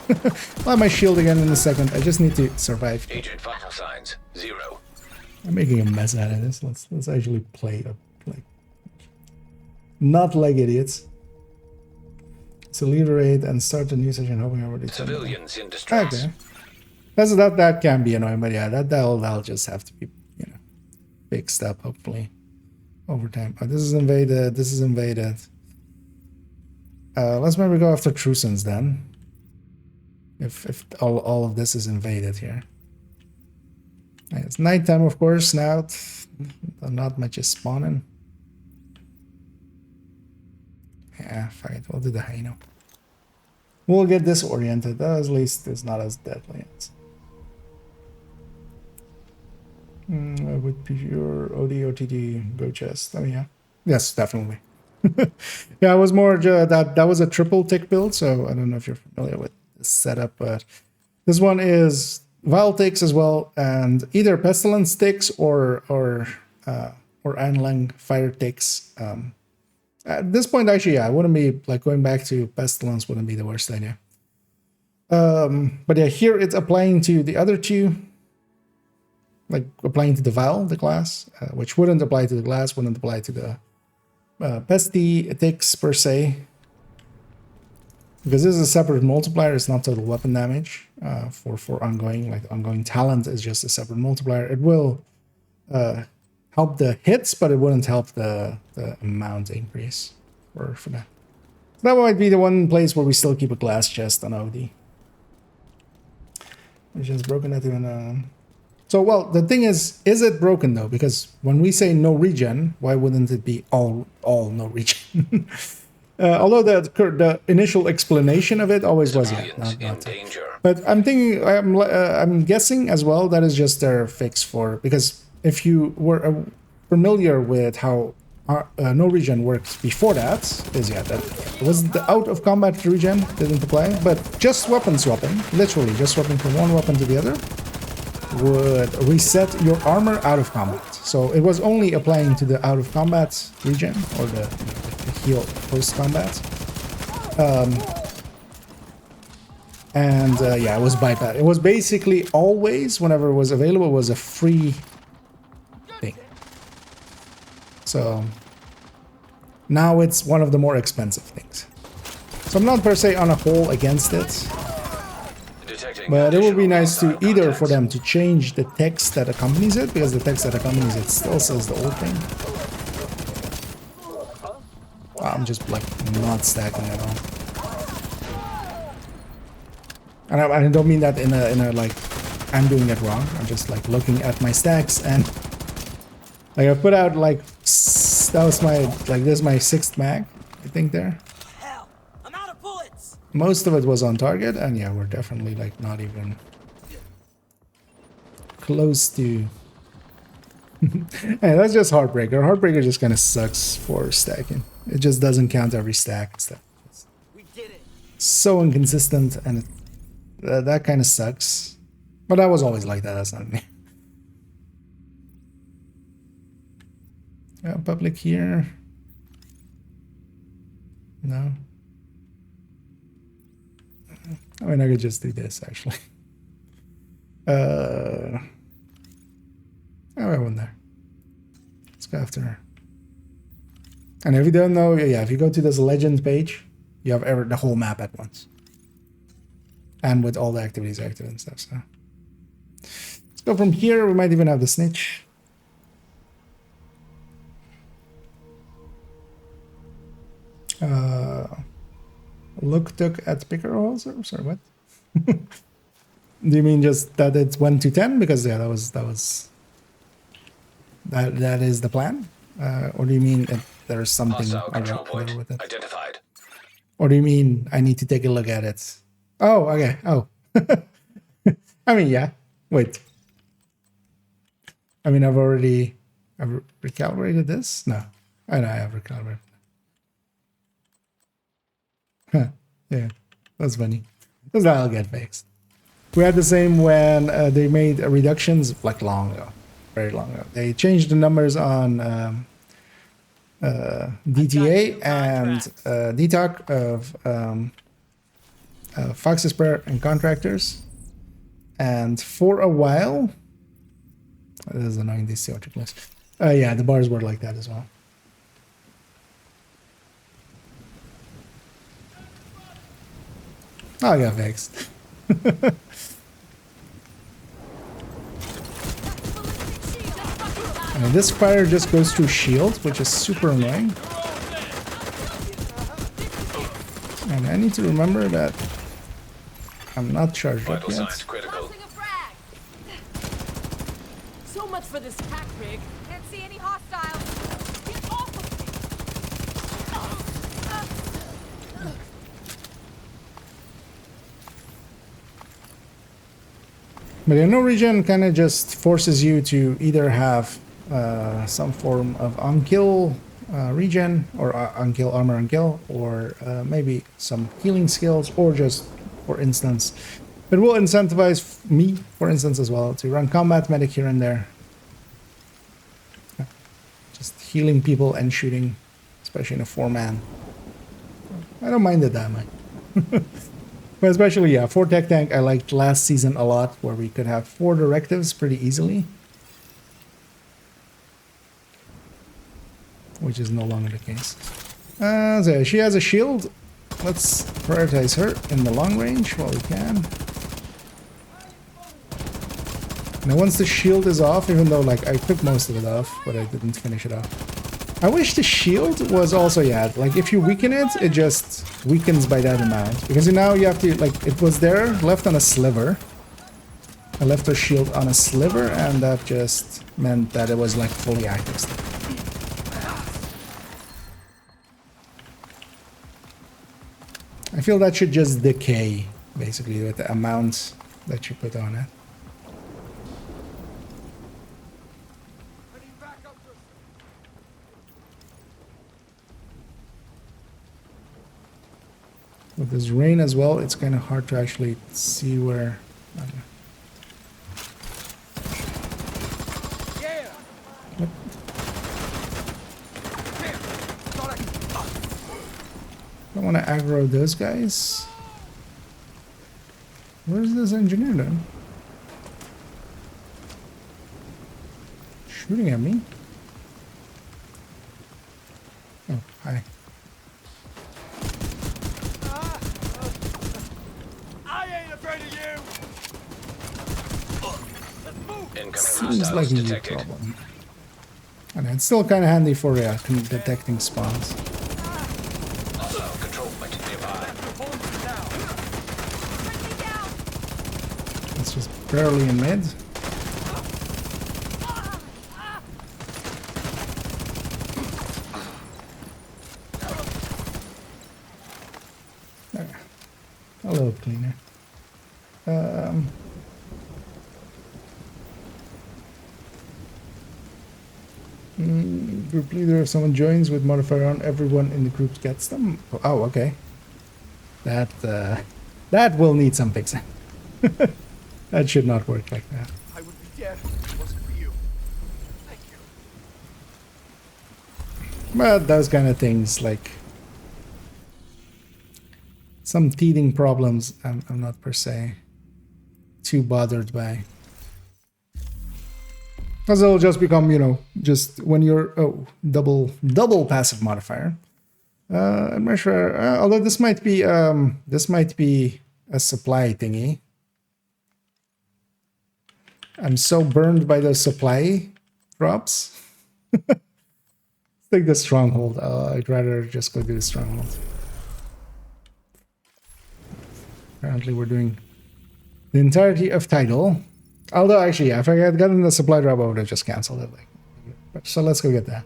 [SPEAKER 1] I'll have my shield again in a second. I just need to survive.
[SPEAKER 5] Agent vital signs 0.
[SPEAKER 1] I'm making a mess out of this. Let's actually play up, like, not like idiots. So leave the raid and start a new session. Hoping I already
[SPEAKER 5] civilians in distress.
[SPEAKER 1] Okay. That can be annoying, but yeah, that'll just have to be, you know, fixed up hopefully over time. Oh, this is invaded. This is invaded. Let's maybe go after Trusons then. If all of this is invaded here. It's nighttime, of course, now. Not much is spawning. Yeah, fuck it. We'll do the Hino. We'll get disoriented. At least it's not as deadly. With pure OD, go chest. Oh, yeah. Yes, definitely. Yeah, it was more that was a triple tick build, so I don't know if you're familiar with the setup, but this one is Vile ticks as well, and either Pestilence ticks or Anlang fire ticks. At this point, actually, yeah, I wouldn't be like going back to Pestilence wouldn't be the worst idea. But yeah, here it's applying to the other two, like applying to the Vile, the class, which wouldn't apply to the glass, wouldn't apply to the Pesty ticks per se. Because this is a separate multiplier, it's not total weapon damage for ongoing. Like ongoing talent is just a separate multiplier. It will help the hits, but it wouldn't help the amount increase for that. So that might be the one place where we still keep a glass chest on OD. Which is broken at even. So well, the thing is it broken though? Because when we say no regen, why wouldn't it be all no regen? Although the initial explanation of it always was not danger. But I'm thinking, I'm guessing as well that is just their fix for, because if you were familiar with how no regen worked before that, is that was the out of combat regen didn't apply, but just weapon swapping, literally just swapping from one weapon to the other, would reset your armor out of combat. So it was only applying to the out of combat regen or the heal post combat. Yeah, it was bypass. It was basically always, whenever it was available, was a free thing. So now it's one of the more expensive things. So I'm not per se on a whole against it. But it would be nice to either for them to change the text that accompanies it, because the text that accompanies it still says the old thing. I'm just like not stacking at all. And I don't mean that in a like I'm doing it wrong. I'm just like looking at my stacks and like I put out like that was my like this is my 6th mag, I think there.
[SPEAKER 4] Hell, I'm out of bullets.
[SPEAKER 1] Most of it was on target, and yeah, we're definitely like not even close to. Hey, that's just Heartbreaker. Heartbreaker just kind of sucks for stacking. It just doesn't count every stack.
[SPEAKER 4] We did it.
[SPEAKER 1] So inconsistent, and that kind of sucks. But I was always like that. That's not me. Yeah, public here. No. I mean, I could just do this actually. Oh, I went there. Let's go after her. And if you don't know, yeah, if you go to this legend page, you have the whole map at once. And with all the activities active and stuff, so. Let's go from here, we might even have the snitch. Look took at picker also? Sorry, what? Do you mean just that it's 1 to 10? Because yeah, that is the plan? Or do you mean there's something wrong with it?
[SPEAKER 5] Identified.
[SPEAKER 1] Or do you mean I need to take a look at it? Oh, okay. Oh. I mean, yeah. Wait. I mean, I've recalibrated this? No. I know I have recalibrated. Huh. Yeah. That's funny. That'll get fixed. We had the same when they made reductions like long ago. Very long ago. They changed the numbers on DTA and DTOC of Fox's Prayer and Contractors. And for a while, this is annoying, these theatric lists. Yeah, the bars were like that as well. Oh, I got fixed. And this fire just goes through shield, which is super annoying. And I need to remember that I'm not charged up yet.
[SPEAKER 5] Critical.
[SPEAKER 8] So much for this pack rig. Can't see any hostiles. Get off of me.
[SPEAKER 1] But yeah, no regen kind of just forces you to either have some form of on-kill regen, or on-kill armor on kill, or maybe some healing skills, or just, for instance, it will incentivize me, for instance, as well, to run combat medic here and there. Just healing people and shooting, especially in a 4-man. I don't mind it that much. But especially, yeah, 4 tech tank, I liked last season a lot, where we could have 4 directives pretty easily. Which is no longer the case. So she has a shield. Let's prioritize her in the long range while we can. Now once the shield is off, even though like I took most of it off, but I didn't finish it off. I wish the shield was also, yeah, like if you weaken it, it just weakens by that amount. Because now you have to, like, it was there, left on a sliver. I left her shield on a sliver, and that just meant that it was like fully active still. I feel that should just decay, basically, with the amount that you put on it. With this rain as well, it's kind of hard to actually see where... I don't know. Yep. I don't want to aggro those guys. Where's this engineer then? Shooting at me? Oh, hi. Seems like a new problem. And it's still kind of handy for detecting spawns. It's just barely in mid. There. A little cleaner. Group leader, if someone joins with modifier on, everyone in the group gets them. Oh, okay. That will need some fixing. That should not work like that.
[SPEAKER 3] I would be dead if it wasn't for you. Thank you.
[SPEAKER 1] But those kind of things, like some teething problems, I'm not per se too bothered by. Because it'll just become, you know, just when you're, double passive modifier. I'm not sure, although this might be a supply thingy. I'm so burned by those supply drops. Let's take the stronghold. I'd rather just go do the stronghold. Apparently we're doing the entirety of title. Although, actually, yeah, if I had gotten the supply drop, I would have just canceled it. So let's go get that.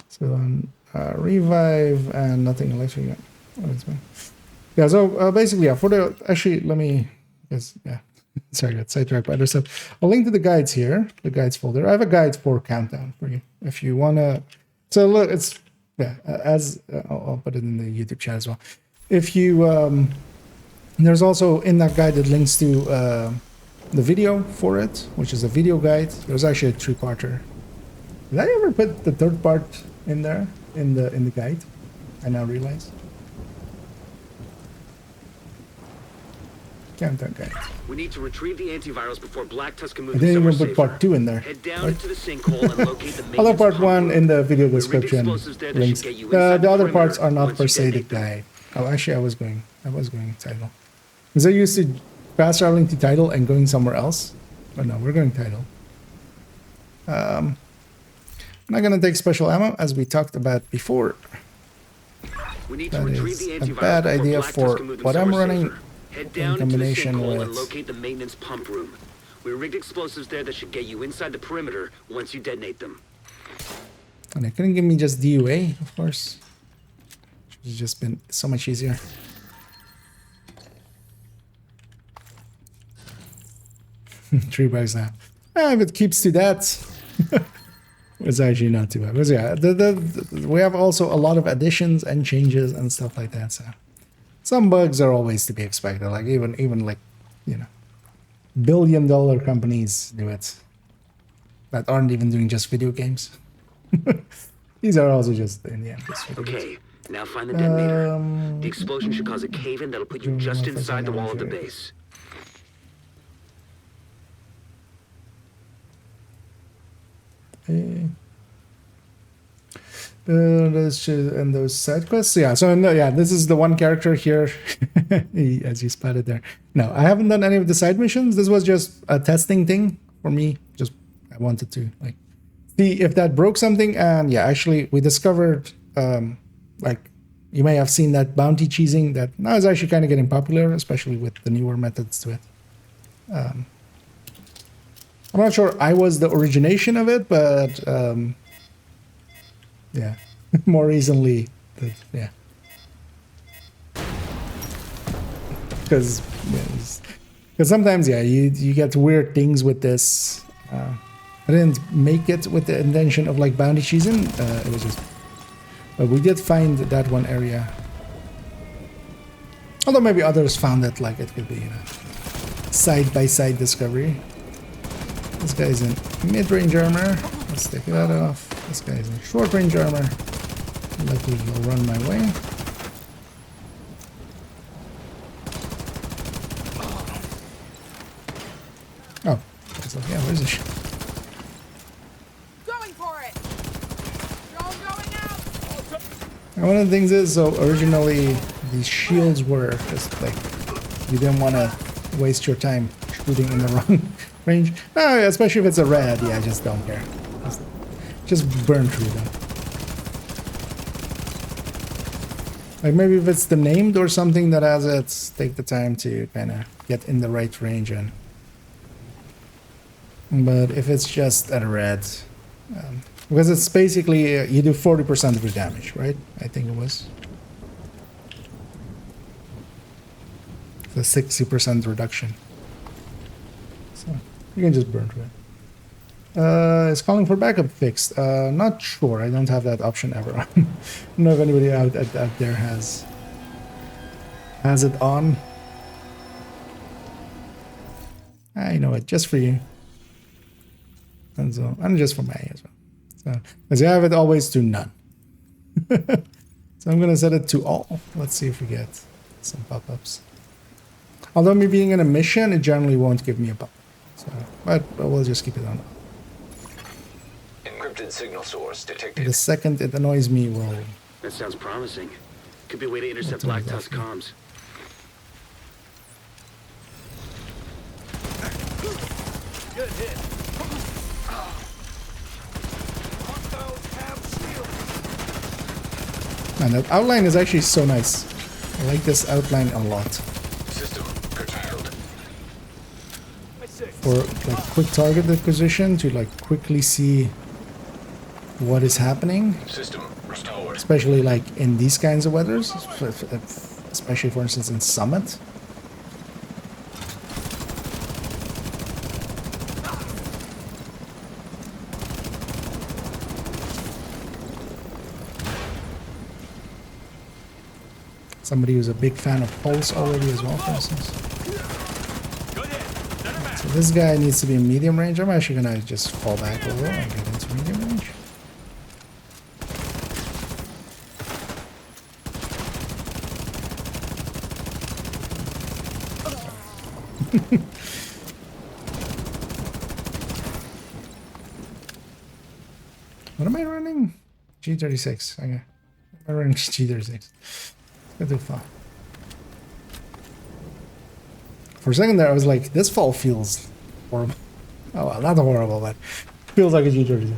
[SPEAKER 1] So on revive and nothing electric. Yeah, so basically, yeah, for the... Actually, let me... Yeah, sorry, I got sidetracked by other stuff. I'll link to the guides here, the guides folder. I have a guide for countdown for you. If you want to... So look, it's... Yeah, I'll put it in the YouTube chat as well. If you, there's also in that guide, it links to the video for it, which is a video guide. There's actually a 3-parter. Did I ever put the 3rd part in there? in the guide. I now realize. Countdown guide.
[SPEAKER 11] We need to retrieve the antivirals before Black Tusk can move
[SPEAKER 1] I didn't
[SPEAKER 11] somewhere
[SPEAKER 1] even put
[SPEAKER 11] safer.
[SPEAKER 1] part 2 in there.
[SPEAKER 11] Head down
[SPEAKER 1] Right?
[SPEAKER 11] into the sinkhole and locate the
[SPEAKER 1] Other
[SPEAKER 11] maintenance
[SPEAKER 1] part
[SPEAKER 11] pump
[SPEAKER 1] 1
[SPEAKER 11] room.
[SPEAKER 1] in the video
[SPEAKER 11] We rigged
[SPEAKER 1] description
[SPEAKER 11] explosives there that
[SPEAKER 1] links.
[SPEAKER 11] should get you inside
[SPEAKER 1] The
[SPEAKER 11] the
[SPEAKER 1] other parts
[SPEAKER 11] perimeter
[SPEAKER 1] are not
[SPEAKER 11] once
[SPEAKER 1] per
[SPEAKER 11] you
[SPEAKER 1] se the
[SPEAKER 11] detonate them.
[SPEAKER 1] guide. Oh, actually, I was going title. Because I used to fast traveling to title and going somewhere else. But no, we're going title. I'm not gonna take special ammo as we talked about before.
[SPEAKER 11] We need to
[SPEAKER 1] That
[SPEAKER 11] retrieve
[SPEAKER 1] is
[SPEAKER 11] the
[SPEAKER 1] a
[SPEAKER 11] antivirals
[SPEAKER 1] bad
[SPEAKER 11] before
[SPEAKER 1] idea
[SPEAKER 11] Black
[SPEAKER 1] for
[SPEAKER 11] Tusk can move them
[SPEAKER 1] what I'm
[SPEAKER 11] somewhere
[SPEAKER 1] running
[SPEAKER 11] safer. Head
[SPEAKER 1] in
[SPEAKER 11] down into the
[SPEAKER 1] combination
[SPEAKER 11] sinkhole and
[SPEAKER 1] with.
[SPEAKER 11] locate the maintenance pump room. We rigged explosives there that should get you inside the perimeter once you detonate them.
[SPEAKER 1] And they couldn't give me just DUA, of course. It's just been so much easier. $3 now. If it keeps to that, it's actually not too bad. But yeah, we have also a lot of additions and changes and stuff like that. So some bugs are always to be expected. Like even like, you know, billion-dollar companies do it that aren't even doing just video games. These are also just in the end. Just video games.
[SPEAKER 11] Okay, now find the detonator. The explosion should cause a cave-in that'll put you just inside the wall of the base.
[SPEAKER 1] Let's just end those side quests. Yeah, so no, yeah, this is the one character here, as you spotted there. No, I haven't done any of the side missions. This was just a testing thing for me. Just I wanted to like see if that broke something. And yeah, actually, we discovered like you may have seen that bounty cheesing that now is actually kind of getting popular, especially with the newer methods to it. I'm not sure I was the origination of it, but yeah, more recently, yeah, because sometimes yeah, you get weird things with this. I didn't make it with the intention of like bounty cheesing. It was just, but we did find that one area. Although maybe others found it, like it could be, you know, side by side discovery. This guy's in mid-range armor. Let's take that off. This guy's in short-range armor. Luckily, he'll run my way. Oh, it's like, yeah, where's the ship?
[SPEAKER 8] Going for it. Drone going out.
[SPEAKER 1] And one of the things is, so originally these shields were just like, you didn't want to waste your time shooting in the wrong range. Especially if it's a red, yeah, I just don't care. Just burn through them. Like maybe if it's the named or something that has it, take the time to kind of get in the right range and. But if it's just a red, because it's basically you do 40% of your damage, right? I think it was. The 60% reduction. So you can just burn through it. It's calling for backup fixed. Not sure. I don't have that option ever. I don't know if anybody out there has it on. I know it, just for you. And so, and just for me as well. So, because you have it always to none. So I'm gonna set it to all. Let's see if we get some pop-ups. Although me being in a mission, it generally won't give me a pop-up. So, but we'll just keep it on.
[SPEAKER 5] Encrypted signal source detected.
[SPEAKER 1] The second it annoys me, we'll.
[SPEAKER 11] That sounds promising. Could be a way to intercept Black Tusk comms.
[SPEAKER 3] Good hit.
[SPEAKER 1] Man, that outline is actually so nice. I like this outline a lot.
[SPEAKER 5] System curtailed.
[SPEAKER 1] For like quick target acquisition to like quickly see what is happening.
[SPEAKER 5] System restored.
[SPEAKER 1] Especially like in these kinds of weathers, especially for instance in Summit. Somebody who's a big fan of Pulse already as well, for instance. So this guy needs to be in medium range. I'm actually gonna just fall back a little and get into medium range. What am I running? G36. Okay. I'm running G36. Go too far. For a second there, I was like, this fall feels horrible. Oh, well, not horrible, but feels like a G36.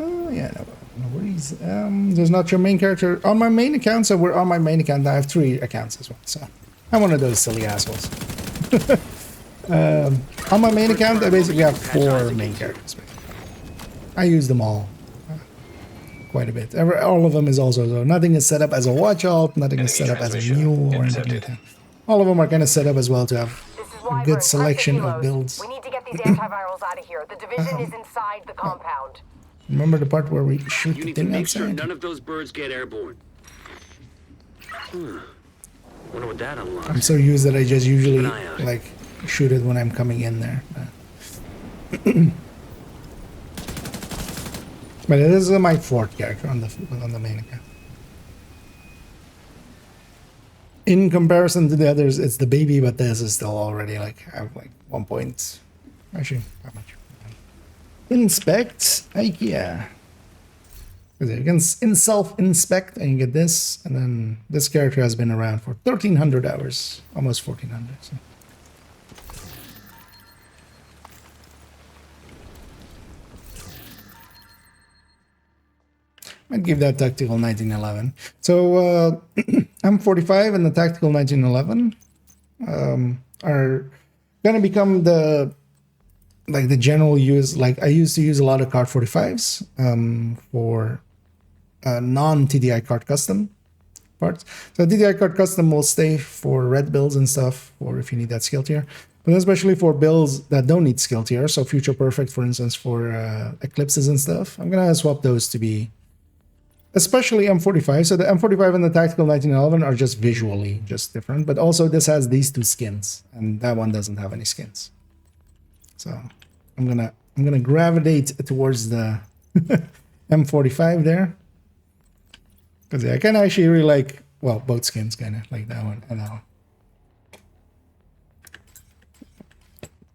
[SPEAKER 1] Oh, yeah, no worries. There's not your main character on my main account, so we're on my main account. I have 3 accounts as well, so I'm one of those silly assholes. On my main account, I basically have 4 main characters. I use them all quite a bit. All of them is also, so nothing is set up as a watch alt, nothing is set up as a mule or anything like that. All of them are kind of set up as well to have a good selection of builds.
[SPEAKER 12] We need to get these antivirals out of here. The division is inside the compound.
[SPEAKER 1] Remember the part where we shoot
[SPEAKER 11] You
[SPEAKER 1] the
[SPEAKER 11] need to
[SPEAKER 1] thing
[SPEAKER 11] make
[SPEAKER 1] outside?
[SPEAKER 11] sure none of those birds get airborne. Wonder what that unlocks.
[SPEAKER 1] I'm so used that I just usually like shoot it when I'm coming in there. But this is my 4th character on the main account. In comparison to the others, it's the baby, but this is still already like I have like 1 point. Actually, how much? Inspect IKEA. You can self-inspect and you get this, and then this character has been around for 1,300 hours, almost 1,400. So. I'd give that Tactical 1911. So M45 and the Tactical 1911 are gonna become the general use. Like I used to use a lot of Card 45s for non-TDI card custom parts. So TDI card custom will stay for red builds and stuff, or if you need that skill tier. But especially for builds that don't need skill tier, so Future Perfect, for instance, for eclipses and stuff, I'm gonna swap those to be especially M45. So the M45 and the Tactical 1911 are just visually just different, but also this has these 2 skins, and that one doesn't have any skins. So I'm gonna gravitate towards the M45 there, because I can actually really like, well, both skins, kind of like that one and that one.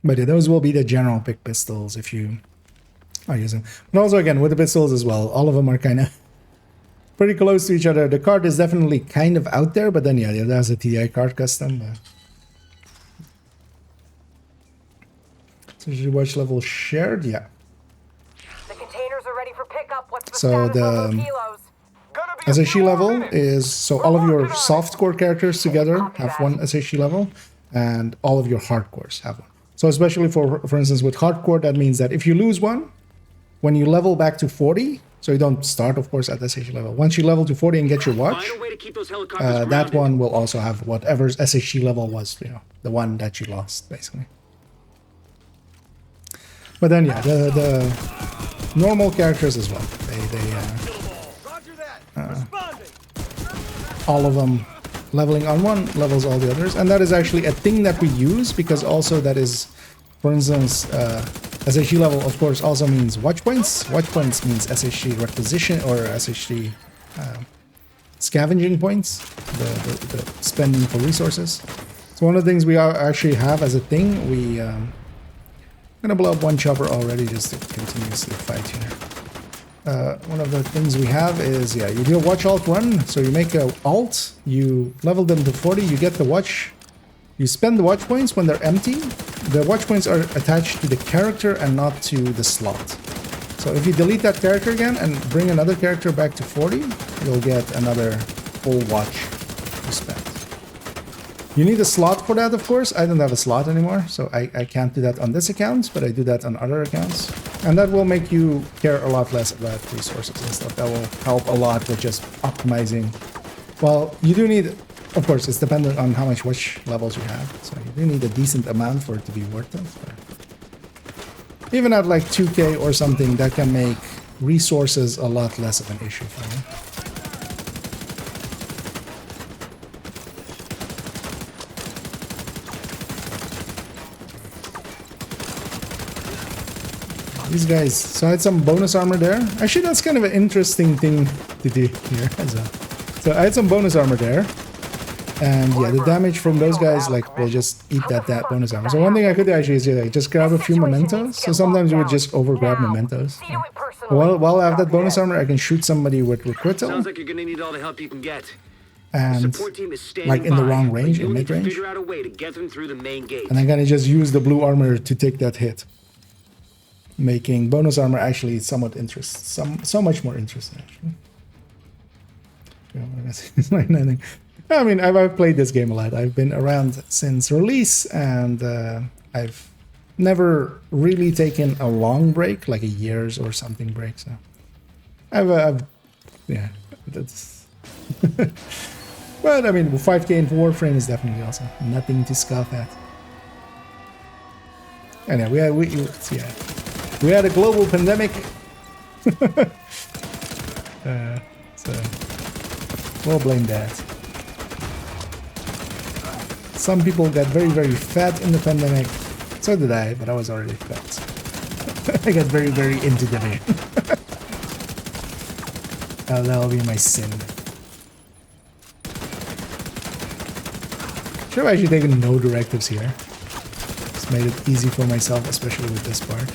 [SPEAKER 1] But yeah, those will be the general pick pistols if you are using them. But also again with the pistols as well, all of them are kind of pretty close to each other. The card is definitely kind of out there, but then yeah, there's a TDI card custom. So your watch level shared, yeah.
[SPEAKER 12] The containers are ready for pickup. What's the
[SPEAKER 1] So
[SPEAKER 12] status on those kilos?
[SPEAKER 1] SHE level is, so all of your softcore characters together have 1 SHE level, and all of your hardcores have 1. So especially for instance with hardcore, that means that if you lose one, when you level back to 40, so you don't start of course at SHE level. Once you level to 40 and get your watch, that one will also have whatever SHE level was, you know, the one that you lost basically. But then yeah, the normal characters as well. All of them leveling on 1 levels all the others, and that is actually a thing that we use, because also that is, for instance, SHE level of course also means watch points. Watch points means SHE requisition or SHE scavenging points, the spending for resources. So one of the things we actually have as a thing, I'm gonna blow up 1 chopper already just to continuously fight here. One of the things we have is, yeah, you do a watch alt run, so you make a alt, you level them to 40, you get the watch, you spend the watch points when they're empty. The watch points are attached to the character and not to the slot. So if you delete that character again and bring another character back to 40, you'll get another full watch to spend. You need a slot for that, of course. I don't have a slot anymore, so I can't do that on this account, but I do that on other accounts. And that will make you care a lot less about resources and stuff. That will help a lot with just optimizing. Well, you do need, of course, it's dependent on how much watch levels you have. So you do need a decent amount for it to be worth it. But even at like 2k or something, that can make resources a lot less of an issue for me. These guys, so I had some bonus armor there. Actually, that's kind of an interesting thing to do here as a So I had some bonus armor there. And yeah, the damage from those guys like will just eat that bonus armor. So one thing I could do actually is just grab a few mementos. So sometimes you would just over grab mementos. While I have that bonus armor, I can shoot somebody with requital.
[SPEAKER 11] Sounds like you're gonna need all the help you can get.
[SPEAKER 1] And like in the wrong range, in mid range.
[SPEAKER 11] Figure out a way to get them through the main gate.
[SPEAKER 1] And I'm gonna just use the blue armor to take that hit, making bonus armor actually somewhat so much more interesting actually. I mean, I've played this game a lot. I've been around since release, and I've never really taken a long break, like a year's or something break. So, yeah, that's. But I mean, 5K in Warframe is definitely awesome. Nothing to scoff at. Anyway, we had a global pandemic. So we'll blame that. Some people got very, very fat in the pandemic. So did I, but I was already fat. I got very, very into the game. That'll be my sin. Should have actually taken no directives here. Just made it easy for myself, especially with this part.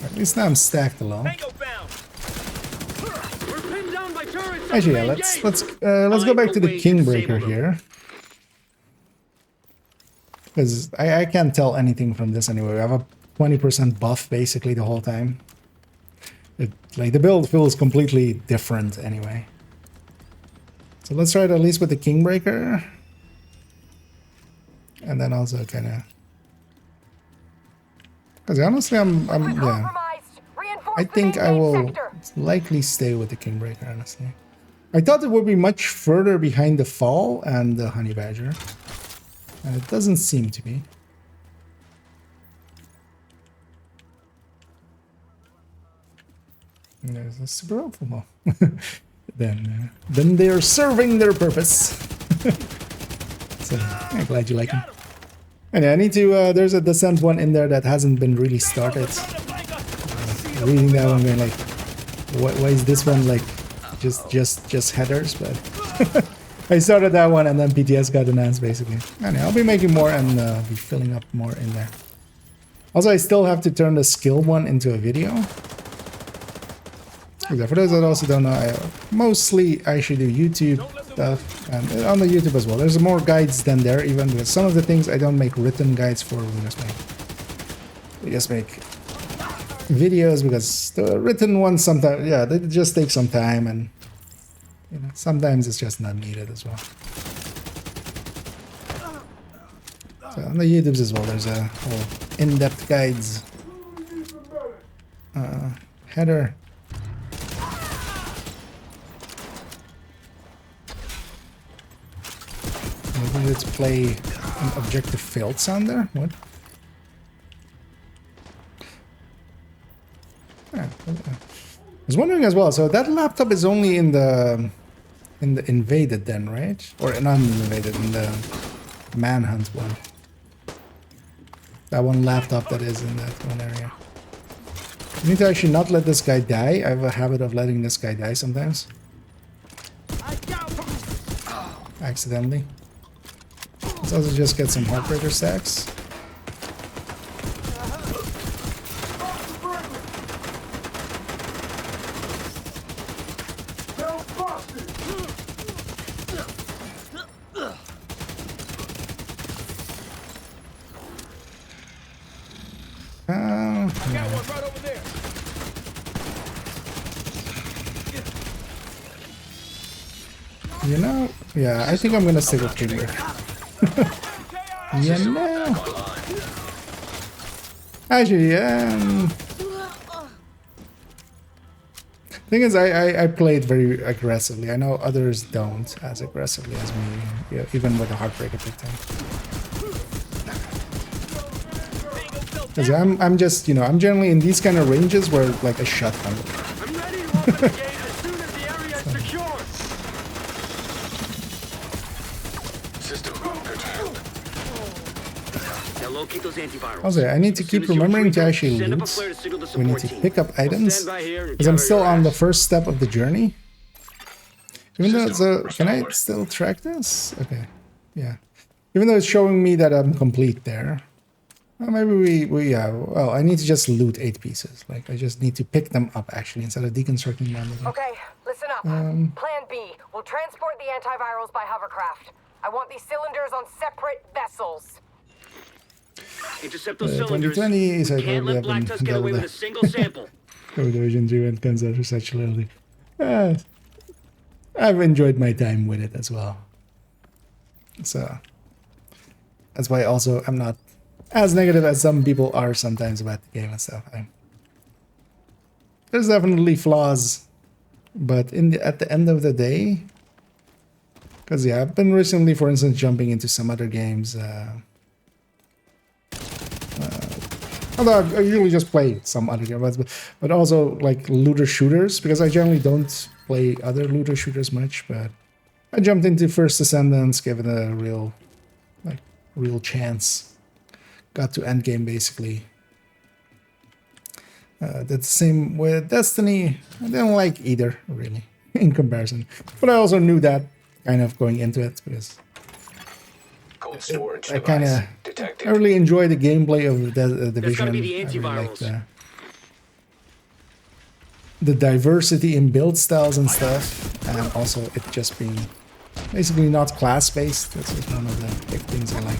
[SPEAKER 1] At least now I'm stacked alone. Actually, yeah, let's go back to the Kingbreaker here, because I can't tell anything from this anyway. We have a 20% buff basically the whole time. Like the build feels completely different anyway. So let's try it at least with the Kingbreaker, and then also kind of, because honestly, yeah. I think I will likely stay with the Kingbreaker, honestly. I thought it would be much further behind the Fall and the Honey Badger, and it doesn't seem to be. And there's a super helpful mo. Then they are serving their purpose. So I'm glad you like them. And yeah, I need to. There's a Descent one in there that hasn't been really started. Reading that one, going like, why is this one like just headers? But I started that one, and then PTS got announced basically. And I'll be making more and be filling up more in there. Also, I still have to turn the skill one into a video. For those that also don't know, I mostly actually do YouTube stuff, and on the YouTube as well. There's more guides than there, even because some of the things I don't make written guides for. We just make videos, because the written ones sometimes, yeah, they just take some time, and you know, sometimes it's just not needed as well. So on the YouTubes as well, there's a whole in-depth guides. Header. Maybe let's play an objective failed sound there. What? Yeah, I was wondering as well. So that laptop is only in the invaded then, right? Or not invaded, in the manhunt one. That one laptop that is in that one area. I need to actually not let this guy die. I have a habit of letting this guy die sometimes. Accidentally. Let's also just get some Heartbreaker stacks. You know, yeah, I think I'm gonna stick with Kingbreaker. You know. Actually, thing is, I played very aggressively. I know others don't as aggressively as me, yeah, even with a Heartbreaker big time. Because I'm just, you know, I'm generally in these kind of ranges where like a shotgun.
[SPEAKER 11] open the gate as soon as the area is secure.
[SPEAKER 5] System curtailed.
[SPEAKER 11] Now locate those antivirals.
[SPEAKER 1] Also, I need to keep remembering to actually
[SPEAKER 11] send up a
[SPEAKER 1] loot.
[SPEAKER 11] flare to signal the
[SPEAKER 1] We need
[SPEAKER 11] support
[SPEAKER 1] to
[SPEAKER 11] team.
[SPEAKER 1] pick up items
[SPEAKER 11] Stand by here and
[SPEAKER 1] because I'm
[SPEAKER 11] cover
[SPEAKER 1] still
[SPEAKER 11] your
[SPEAKER 1] on the
[SPEAKER 11] ass.
[SPEAKER 1] first step of the journey. Even though it's a,
[SPEAKER 5] System
[SPEAKER 1] can I
[SPEAKER 5] restored.
[SPEAKER 1] still track this? Okay, yeah. Even though it's showing me that I'm complete there. Well, maybe we yeah. Well, I need to just loot 8 pieces. Like I just need to pick them up actually instead of deconstructing them.
[SPEAKER 12] Okay, listen up. Plan B. We'll transport the antivirals by hovercraft. I want these cylinders on separate vessels.
[SPEAKER 11] Intercept those cylinders.
[SPEAKER 1] 2020 is
[SPEAKER 11] We can't let Black Tusk get away with a single sample.
[SPEAKER 1] Division 2 and concept for such loyalty. I've enjoyed my time with it as well. So that's why also I'm not as negative as some people are sometimes about the game and stuff. There's definitely flaws, but at the end of the day, because yeah, I've been recently, for instance, jumping into some other games. Although I usually just play some other games, but also like looter shooters, because I generally don't play other looter shooters much. But I jumped into First Descendants, gave it a real chance. Got to endgame basically. That's the same with Destiny. I didn't like either really in comparison, but I also knew that kind of going into it because
[SPEAKER 5] Cold storage
[SPEAKER 1] I kind of
[SPEAKER 5] detected.
[SPEAKER 1] I really enjoy the gameplay of the Division.
[SPEAKER 11] gotta be the
[SPEAKER 1] I really like
[SPEAKER 11] antivirals.
[SPEAKER 1] the diversity in build styles and stuff, and also it just being basically not class based. That's just one of the big things I like.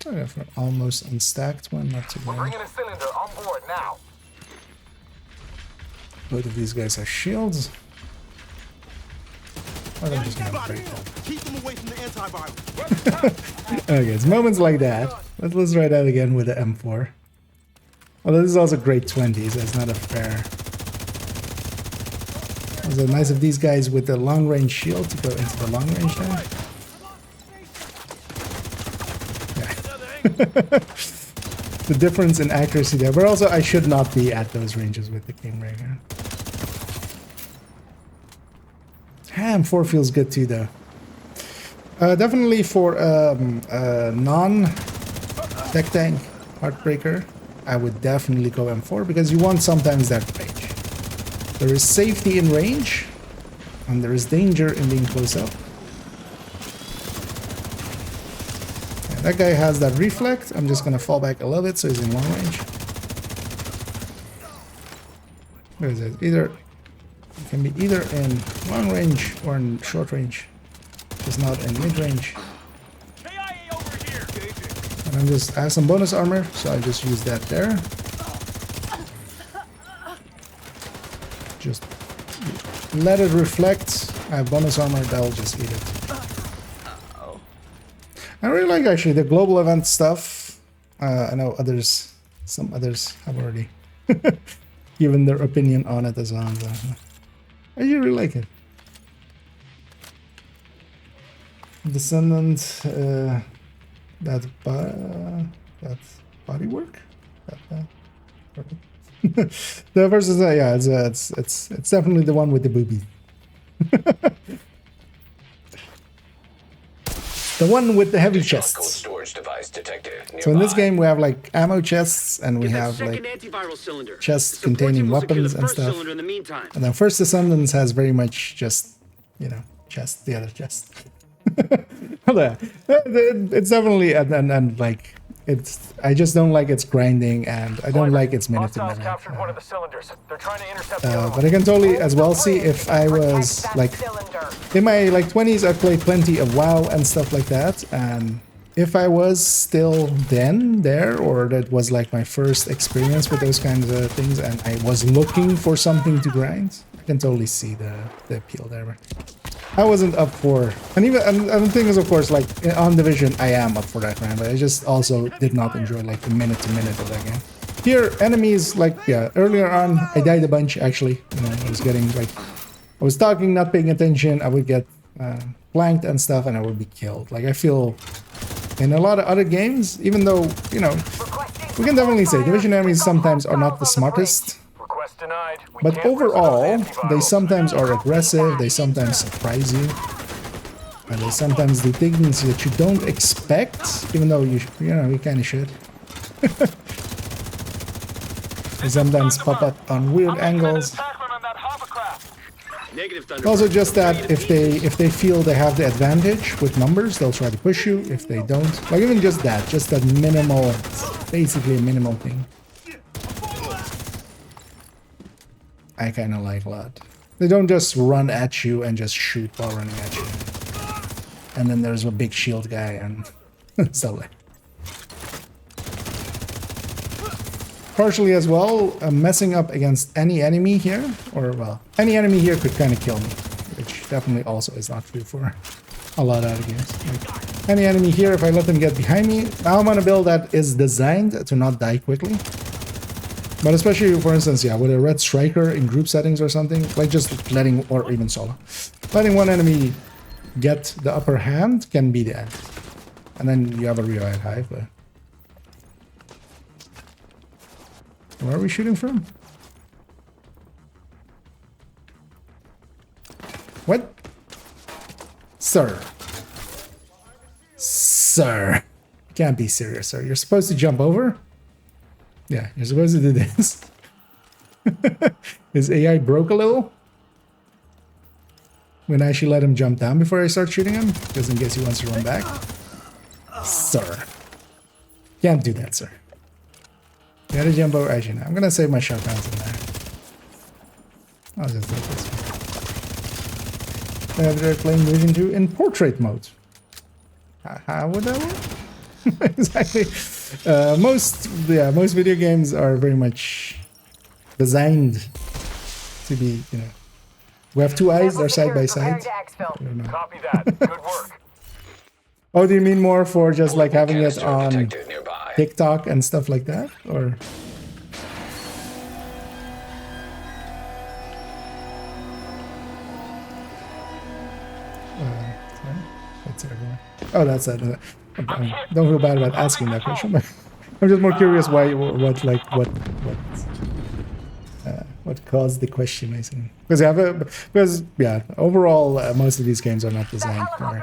[SPEAKER 1] Oh, for almost unstacked one, not too
[SPEAKER 3] We're
[SPEAKER 1] bad.
[SPEAKER 3] bringing a cylinder on board now.
[SPEAKER 1] Both of these guys have shields. Or I'm just gonna break them.
[SPEAKER 3] Keep them away from the antivirus.
[SPEAKER 1] Okay, it's moments like that. Let's try that again with the M4. Although this is also grade 20, so it's not a fair. It's nice of these guys with the long range shield to go into the long range there. The difference in accuracy there, but also I should not be at those ranges with the King right here. M4 feels good too though. Definitely for non-tech tank Heartbreaker, I would definitely go M4 because you want sometimes that range. There is safety in range, and there is danger in being close up. That guy has that reflect. I'm just gonna fall back a little bit so he's in long range. Where is it? It can be either in long range or in short range. Just not in mid range. And I have some bonus armor, so I just use that there. Just let it reflect. I have bonus armor, that'll just eat it. I really like actually the global event stuff. I know some others have already given their opinion on it as well. I really like it. Descendant, that body work. The versus yeah, it's definitely the one with the booby. The one with the heavy chests.
[SPEAKER 5] Cold storage device detected nearby.
[SPEAKER 1] So in this game we have like ammo chests and we have like chests containing weapons and stuff. And then First Descendants has very much just, you know, chest, the other chest. It's definitely and like I just don't like its grinding and I don't like its minute to minute.
[SPEAKER 3] Captured one of the cylinders. They're trying to intercept the other
[SPEAKER 1] But I can totally as well see if I was like in my like 20s, I played plenty of WoW and stuff like that, and if I was still then there, or that was like my first experience with those kinds of things, and I was looking for something to grind, I can totally see the appeal there. I wasn't up for, and even and the thing is, of course, like on Division, I am up for that grind, but I just also did not enjoy like the minute to minute of that game. Here, enemies, like, yeah, earlier on, I died a bunch, actually. You know, I was getting, like, I was talking, not paying attention, I would get blanked and stuff, and I would be killed. Like, I feel, in a lot of other games, even though, you know, we can definitely say Division enemies sometimes are not the smartest, but overall, they sometimes are aggressive, they sometimes surprise you, and they sometimes do things that you don't expect, even though you know, you kind of should. They sometimes pop up on weird angles. Also, just that if they feel they have the advantage with numbers, they'll try to push you. If they don't, like even just that minimal, basically a minimal thing, I kind of like a lot. They don't just run at you and just shoot while running at you. And then there's a big shield guy and stuff like. Partially as well, messing up against any enemy here, or well, any enemy here could kind of kill me, which definitely also is not true for a lot of other games. Like, any enemy here, if I let them get behind me, I'm on a build that is designed to not die quickly. But especially, for instance, yeah, with a red striker in group settings or something, like just letting, or even solo, letting one enemy get the upper hand can be the end. And then you have a revive hive, but... Where are we shooting from? What? Sir. Sir. You can't be serious, sir. You're supposed to jump over? Yeah, you're supposed to do this. His AI broke a little. When I actually let him jump down before I start shooting him, just in case he wants to run back. Sir. Can't do that, sir. You gotta jump over. Actually, no, I'm gonna save my shotguns in there. I'll just do this one. They're playing Division 2 in portrait mode. How would that work? Exactly. Most video games are very much designed to be, you know, we have two eyes, they're side by side.
[SPEAKER 9] Copy that. Good work.
[SPEAKER 1] Oh, do you mean more for just like having it on TikTok and stuff like that, or? Sorry. That's everywhere. Oh, that's it. Don't feel bad about asking that question. I'm just more curious why, what caused the question, I think. Because yeah, overall, most of these games are not designed for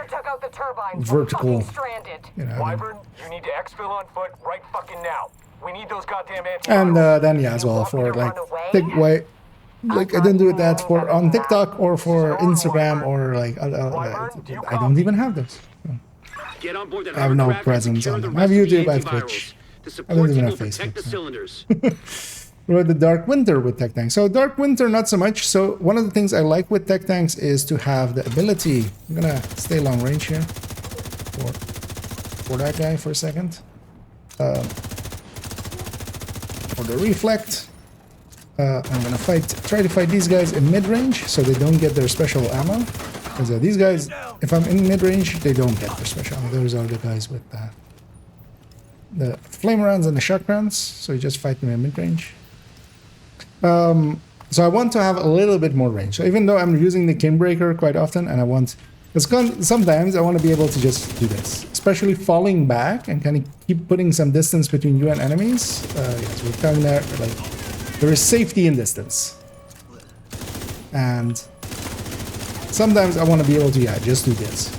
[SPEAKER 1] vertical. You know,
[SPEAKER 9] Wyvern, you need to exfil on foot right fucking now. We need those goddamn
[SPEAKER 1] and then yeah, as well for like I didn't do that for on TikTok or for Instagram or like I don't even have those. So. I have no presence on them. I have YouTube, I have Twitch. I don't even have Facebook. So. With the Dark Winter with Tech Tanks. So Dark Winter, not so much. So one of the things I like with Tech Tanks is to have the ability. I'm gonna stay long range here for that guy for a second. For the reflect, I'm gonna try to fight these guys in mid range so they don't get their special ammo. Because these guys, if I'm in mid range, they don't get their special ammo. Those are the guys with the flame rounds and the shock rounds. So you just fight them in mid range. So I want to have a little bit more range. So even though I'm using the Kinbreaker quite often, and I want, sometimes I want to be able to just do this, especially falling back and kind of keep putting some distance between you and enemies. Yes, we're coming there, like, there is safety in distance. And sometimes I want to be able to, yeah, just do this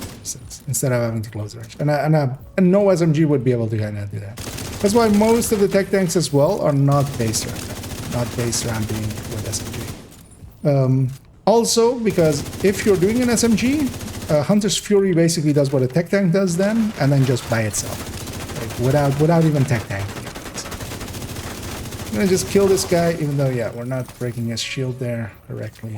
[SPEAKER 1] instead of having to close range. And no SMG would be able to kind of do that. That's why most of the Tech Tanks as well are not base ramping. Not base ramping with SMG. Also, because if you're doing an SMG, Hunter's Fury basically does what a Tech Tank does then, and then just by itself, like without even Tech Tanking. I'm gonna just kill this guy, even though yeah, we're not breaking his shield there correctly.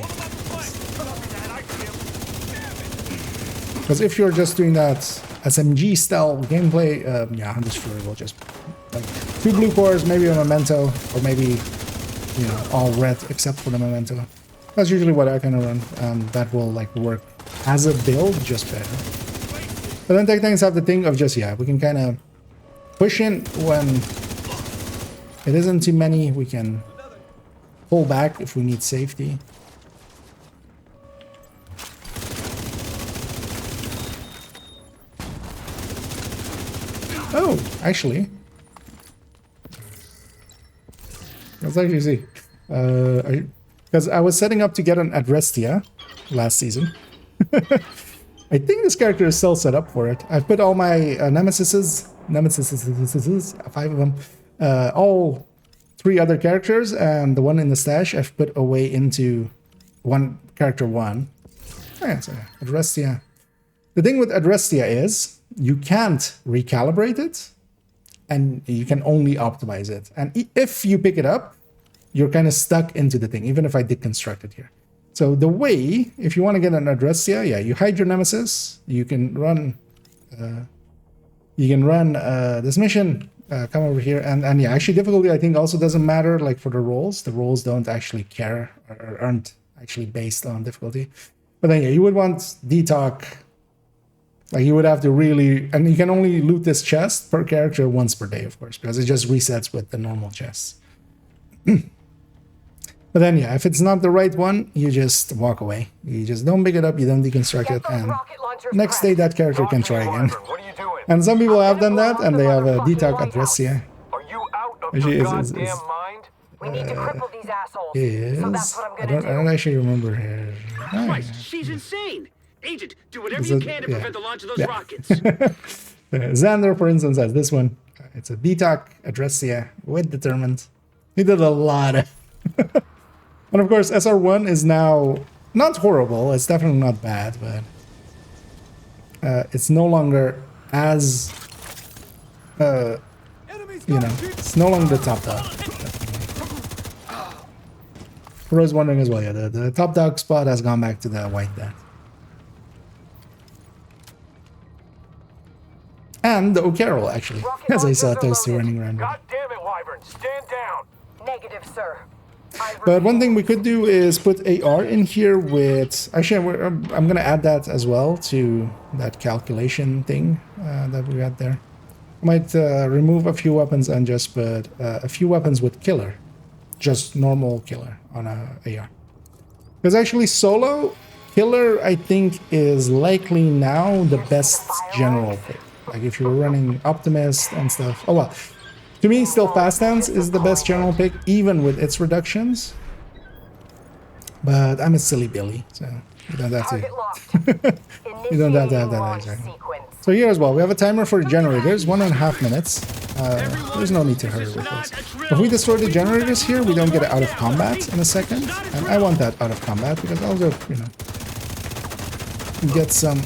[SPEAKER 1] Because if you're just doing that SMG style gameplay, yeah, Hunter's Fury will just like 2 blue cores, maybe a memento, or maybe, you know, all red except for the memento. That's usually what I kind of run. That will like work as a build just better. But then Tech Tanks have the thing of just, yeah, we can kind of push in when it isn't too many. We can pull back if we need safety. Oh, actually, let's actually see. Because I was setting up to get an Adrestia last season. I think this character is still set up for it. I've put all my Nemesises, 5 of them, all 3 other characters, and the one in the stash I've put away into character 1. Oh, yeah, so Adrestia. The thing with Adrestia is you can't recalibrate it, and you can only optimize it. And if you pick it up, you're kind of stuck into the thing, even if I deconstruct it here. So the way, if you want to get an Adrestia, yeah, you hide your Nemesis. You can run this mission. Come over here, and yeah, actually difficulty I think also doesn't matter. Like for the roles, don't actually care or aren't actually based on difficulty. But then yeah, you would want Detox. Like you would have to really, and you can only loot this chest per character once per day, of course, because it just resets with the normal chests. But then yeah, if it's not the right one, you just walk away. You just don't pick it up, you don't deconstruct it, and next day that character can try again. And some people have done that, and they have a Detox Adrestia.
[SPEAKER 9] Are you out of your goddamn mind?
[SPEAKER 12] We need to cripple these assholes.
[SPEAKER 1] Is,
[SPEAKER 12] so that's what I'm gonna do.
[SPEAKER 1] I don't actually remember her.
[SPEAKER 11] Christ, she's insane. Agent, do whatever you can to prevent the launch of those rockets.
[SPEAKER 1] Xander, for instance, has this one. It's a Detox Adrestia with Determined. He did a lot of... And of course, SR1 is now not horrible. It's definitely not bad, but it's no longer as, it's no longer the top dog. For those wondering as well, yeah, the top dog spot has gone back to the White Death. And the O'Carroll, actually, as I saw those 2 running around.
[SPEAKER 9] God damn it, Wyvern, stand down.
[SPEAKER 12] Negative, sir.
[SPEAKER 1] But one thing we could do is put AR in here with... Actually, I'm going to add that as well to that calculation thing that we got there. I might remove a few weapons and just put a few weapons with killer. Just normal killer on a AR. Because actually solo, killer I think is likely now the best general pick. Like if you were running Optimist and stuff. Oh well. To me, still Fast Hands is the best general pick, even with its reductions. But I'm a silly Billy, so you don't have to. You don't have to have that exactly. So here as well, we have a timer for the generators, 1.5 minutes. There's no need to hurry with this. If we destroy the generators here, we don't get it out of combat in a second, and I want that out of combat because I'll just, get some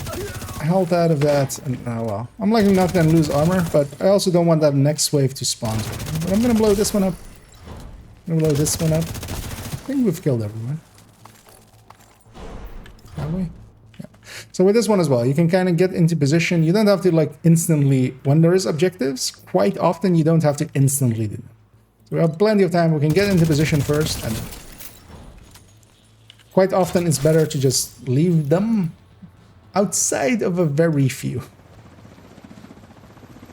[SPEAKER 1] health out of that, and well, I'm likely not gonna lose armor, but I also don't want that next wave to spawn. But I'm gonna blow this one up. I'm gonna blow this one up. I think we've killed everyone. Have we? Yeah. So with this one as well, you can kind of get into position. You don't have to like instantly, when there is objectives, quite often you don't have to instantly do them. So we have plenty of time. We can get into position first, and quite often it's better to just leave them outside of a very few.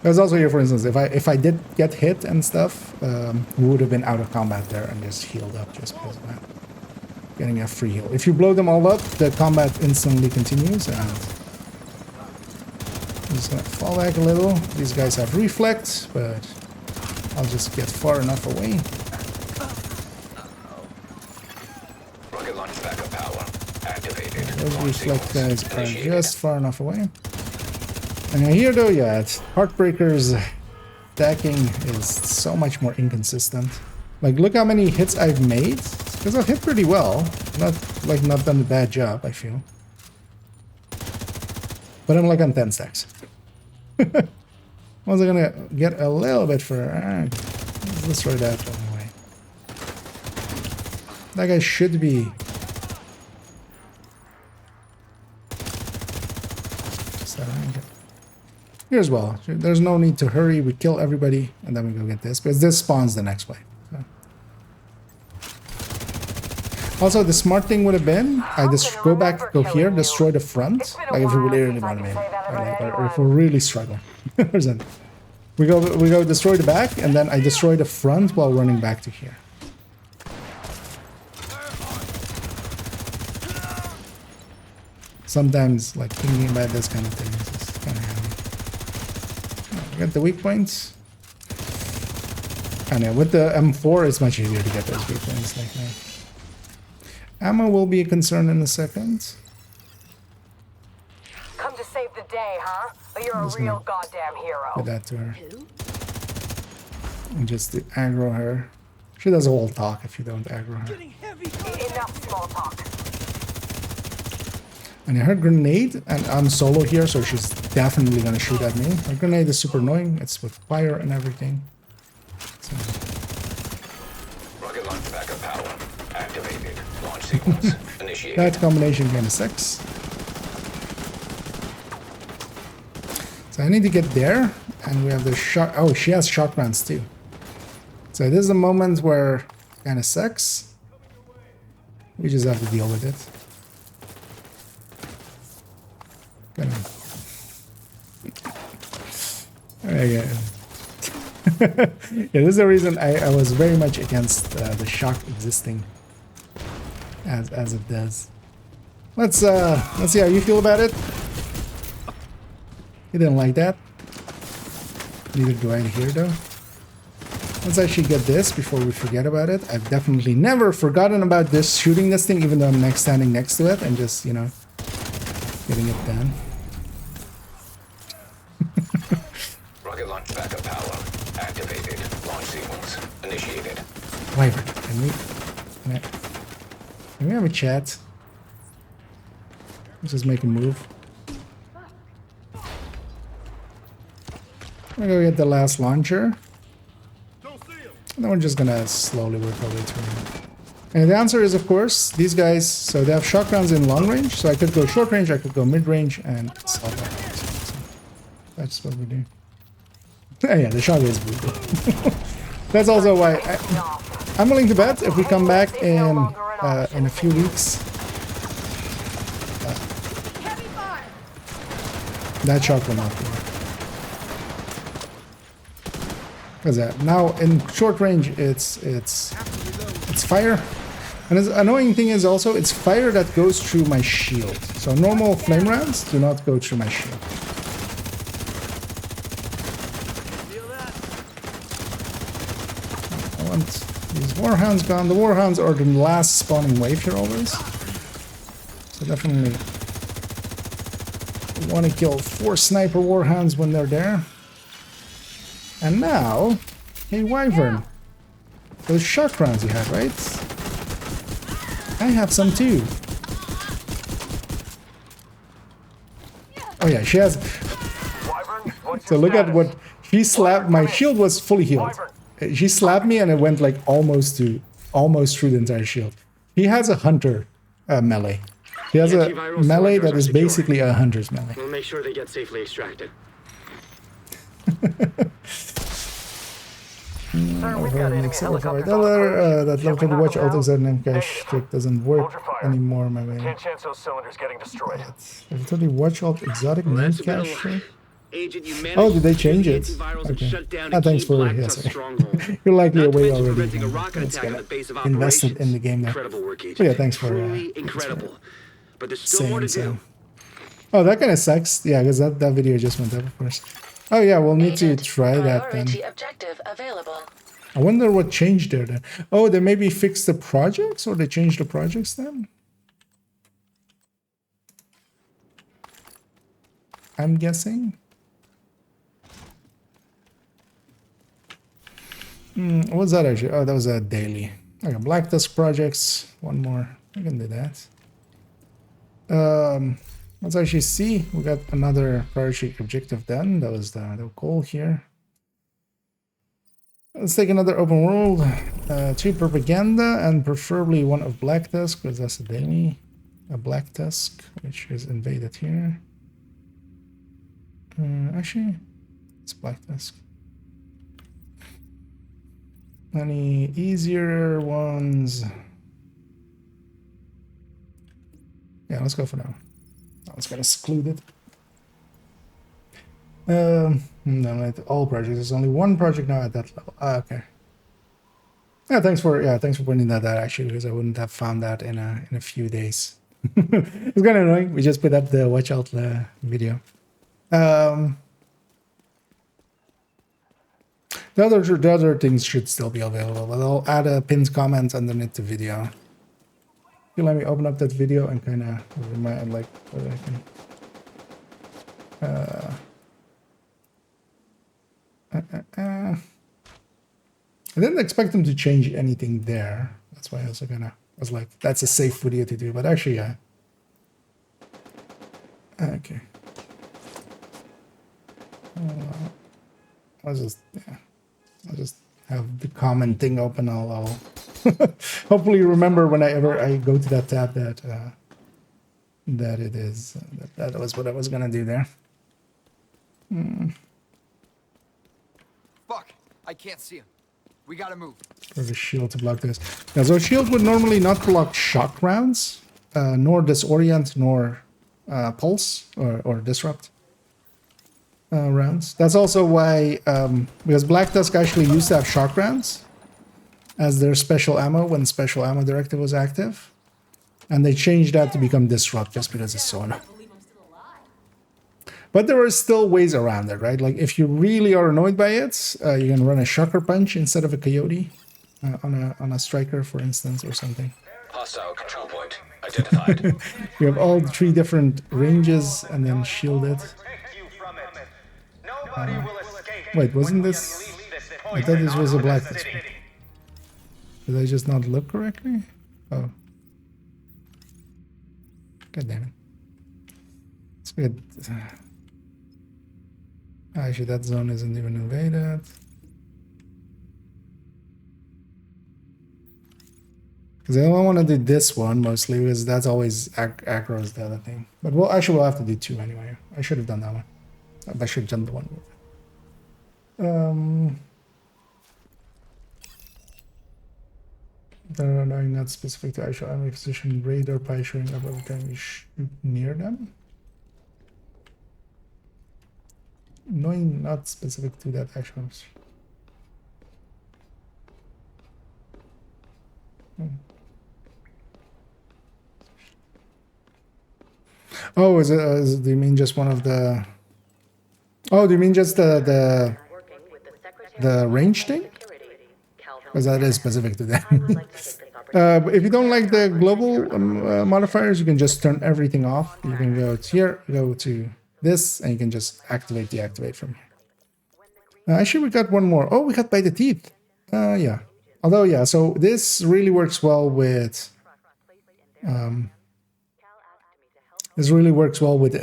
[SPEAKER 1] There's also here, for instance, if I did get hit and stuff, we would have been out of combat there and just healed up just because of that. Getting a free heal. If you blow them all up, the combat instantly continues, and I'm just gonna fall back a little. These guys have reflect, but I'll just get far enough away.
[SPEAKER 5] Rocket launch backup power activated.
[SPEAKER 1] Those reflect guys are just far enough away. And here though, yeah, Heartbreaker's stacking is so much more inconsistent. Like, look how many hits I've made. Because I've hit pretty well. Not done a bad job, I feel. But I'm like on 10 stacks. Was I gonna get a little bit for... let's destroy that anyway. That guy should be... Here as well. There's no need to hurry. We kill everybody and then we go get this. Because this spawns the next wave. So. Also, the smart thing would have been, I just go here, destroy the front. Like if we really want to make it. Or if we're really struggling. We go destroy the back, and then I destroy the front while running back to here. Sometimes, like, thinking about this kind of thing is just kind of handy. We got the weak points. And yeah, with the M4, it's much easier to get those weak points like that. Ammo will be a concern in a second.
[SPEAKER 12] Come to save the day, huh? But you're a real goddamn hero.
[SPEAKER 1] Put that to her. And just to aggro her. She does all talk if you don't aggro her.
[SPEAKER 12] Enough small talk.
[SPEAKER 1] And her grenade, and I'm solo here, so she's definitely gonna shoot at me. Her grenade is super annoying. It's with fire and everything. So.
[SPEAKER 5] Rocket launch backup power activated. Launch sequence initiated.
[SPEAKER 1] That combination kind of sucks. So I need to get there, and we have the shot. Oh, she has shotguns too. So this is a moment where it kind of sucks. We just have to deal with it. Okay. Yeah, this is the reason I was very much against the shock existing as it does. Let's see how you feel about it. You didn't like that. Neither do I here though. Let's actually get this before we forget about it. I've definitely never forgotten about this, shooting this thing, even though I'm standing next to it, and just, you know, getting it done.
[SPEAKER 5] Rocket launch backup power activated. Launch sequence initiated.
[SPEAKER 1] Wyvern, can we have a chat? Let's just make a move. I'm gonna go get the last launcher. And then we're just gonna slowly work our way through. And the answer is, of course, these guys, so they have shotguns in long range, so I could go short range, I could go mid range, and solve that. So that's what we do. Yeah, the shotgun is brutal. That's also why I'm willing to bet if we come back in a few weeks, that shot will not be. Because now in short range it's fire, and the annoying thing is also it's fire that goes through my shield. So normal flame rounds do not go through my shield. I want these warhounds gone. The warhounds are the last spawning wave here always. So definitely want to kill 4 sniper warhounds when they're there. And now, hey Wyvern, those shock rounds you have, right? I have some too. Oh yeah, she has. So look at what she slapped. My shield was fully healed. She slapped me and it went like almost through the entire shield. He has a hunter melee. He has a melee that is basically a hunter's melee.
[SPEAKER 11] We'll make sure they get safely extracted.
[SPEAKER 1] That level 20 watch auto ZNM cache trick doesn't work anymore, my man.
[SPEAKER 9] Can't chance those cylinders getting destroyed.
[SPEAKER 1] Level 20 watch alt exotic name cache trick.
[SPEAKER 11] Agent, you
[SPEAKER 1] Oh, did they change it? Okay. Thanks for you're likely away already. Let's get invested in the game there. But yeah, thanks for
[SPEAKER 11] incredible. But there's still more to do.
[SPEAKER 1] Oh, that kind of sucks. Yeah, because that video just went up, of course. Oh yeah, we'll need to try that then.
[SPEAKER 7] Objective available.
[SPEAKER 1] I wonder what changed there then. Oh, they maybe fixed the projects, or they changed the projects then? I'm guessing. What was that actually? Oh, that was a daily. Okay, Black Tusk projects. One more. I can do that. Let's actually see. We got another priority objective done. That was the goal here. Let's take another open world. 2 propaganda, and preferably one of Black Tusk, because that's a daily. A Black Tusk, which is invaded here. Actually, it's Black Tusk. Any easier ones? Yeah, let's go for now. Let's get excluded. No, not all projects. There's only one project now at that level. Ah, okay. Yeah, thanks for pointing that out actually, because I wouldn't have found that in a few days. It's kind of annoying. We just put up the watch out video. The other things should still be available, but I'll add a pinned comment underneath the video. You let me open up that video and kind of remind like what I can. I didn't expect them to change anything there. That's why I also was like, that's a safe video to do. But actually, yeah. Okay. I'll just have the comment thing open. I'll hopefully remember whenever I go to that tab that it is that was what I was gonna do there.
[SPEAKER 3] Fuck! I can't see him. We gotta move.
[SPEAKER 1] For the shield to block this. Now, so shield would normally not block shock rounds, nor disorient, nor pulse or disrupt rounds. That's also why, because Black Dusk actually used to have shock rounds as their special ammo when special ammo directive was active, and they changed that to become disrupt just because it's so annoying. But there are still ways around it, right? Like if you really are annoyed by it, you can run a shocker punch instead of a coyote on a striker, for instance, or something.
[SPEAKER 5] Hostile control point identified.
[SPEAKER 1] You have all 3 different ranges and then shield it. Wait, wasn't this? I thought this was a Black Dusk. Did I just not look correctly? Oh. God damn it. It's good. Actually, that zone isn't even invaded. Because I don't want to do this one mostly, because that's always aggros the other thing. But we'll have to do 2 anyway. I should have done that one. I should have done the one. They're not specific to actual enemy position. Radar pie showing up every time you shoot near them. Knowing not specific to that actions. Oh, is it? Do you mean just one of the? Oh, do you mean just the range thing? Because that is specific to them. If you don't like the global modifiers, you can just turn everything off. You can go to here, go to this, and you can just deactivate from here. Actually, we got one more. Oh, we got by the teeth. Yeah. Although, yeah, so this really works well with the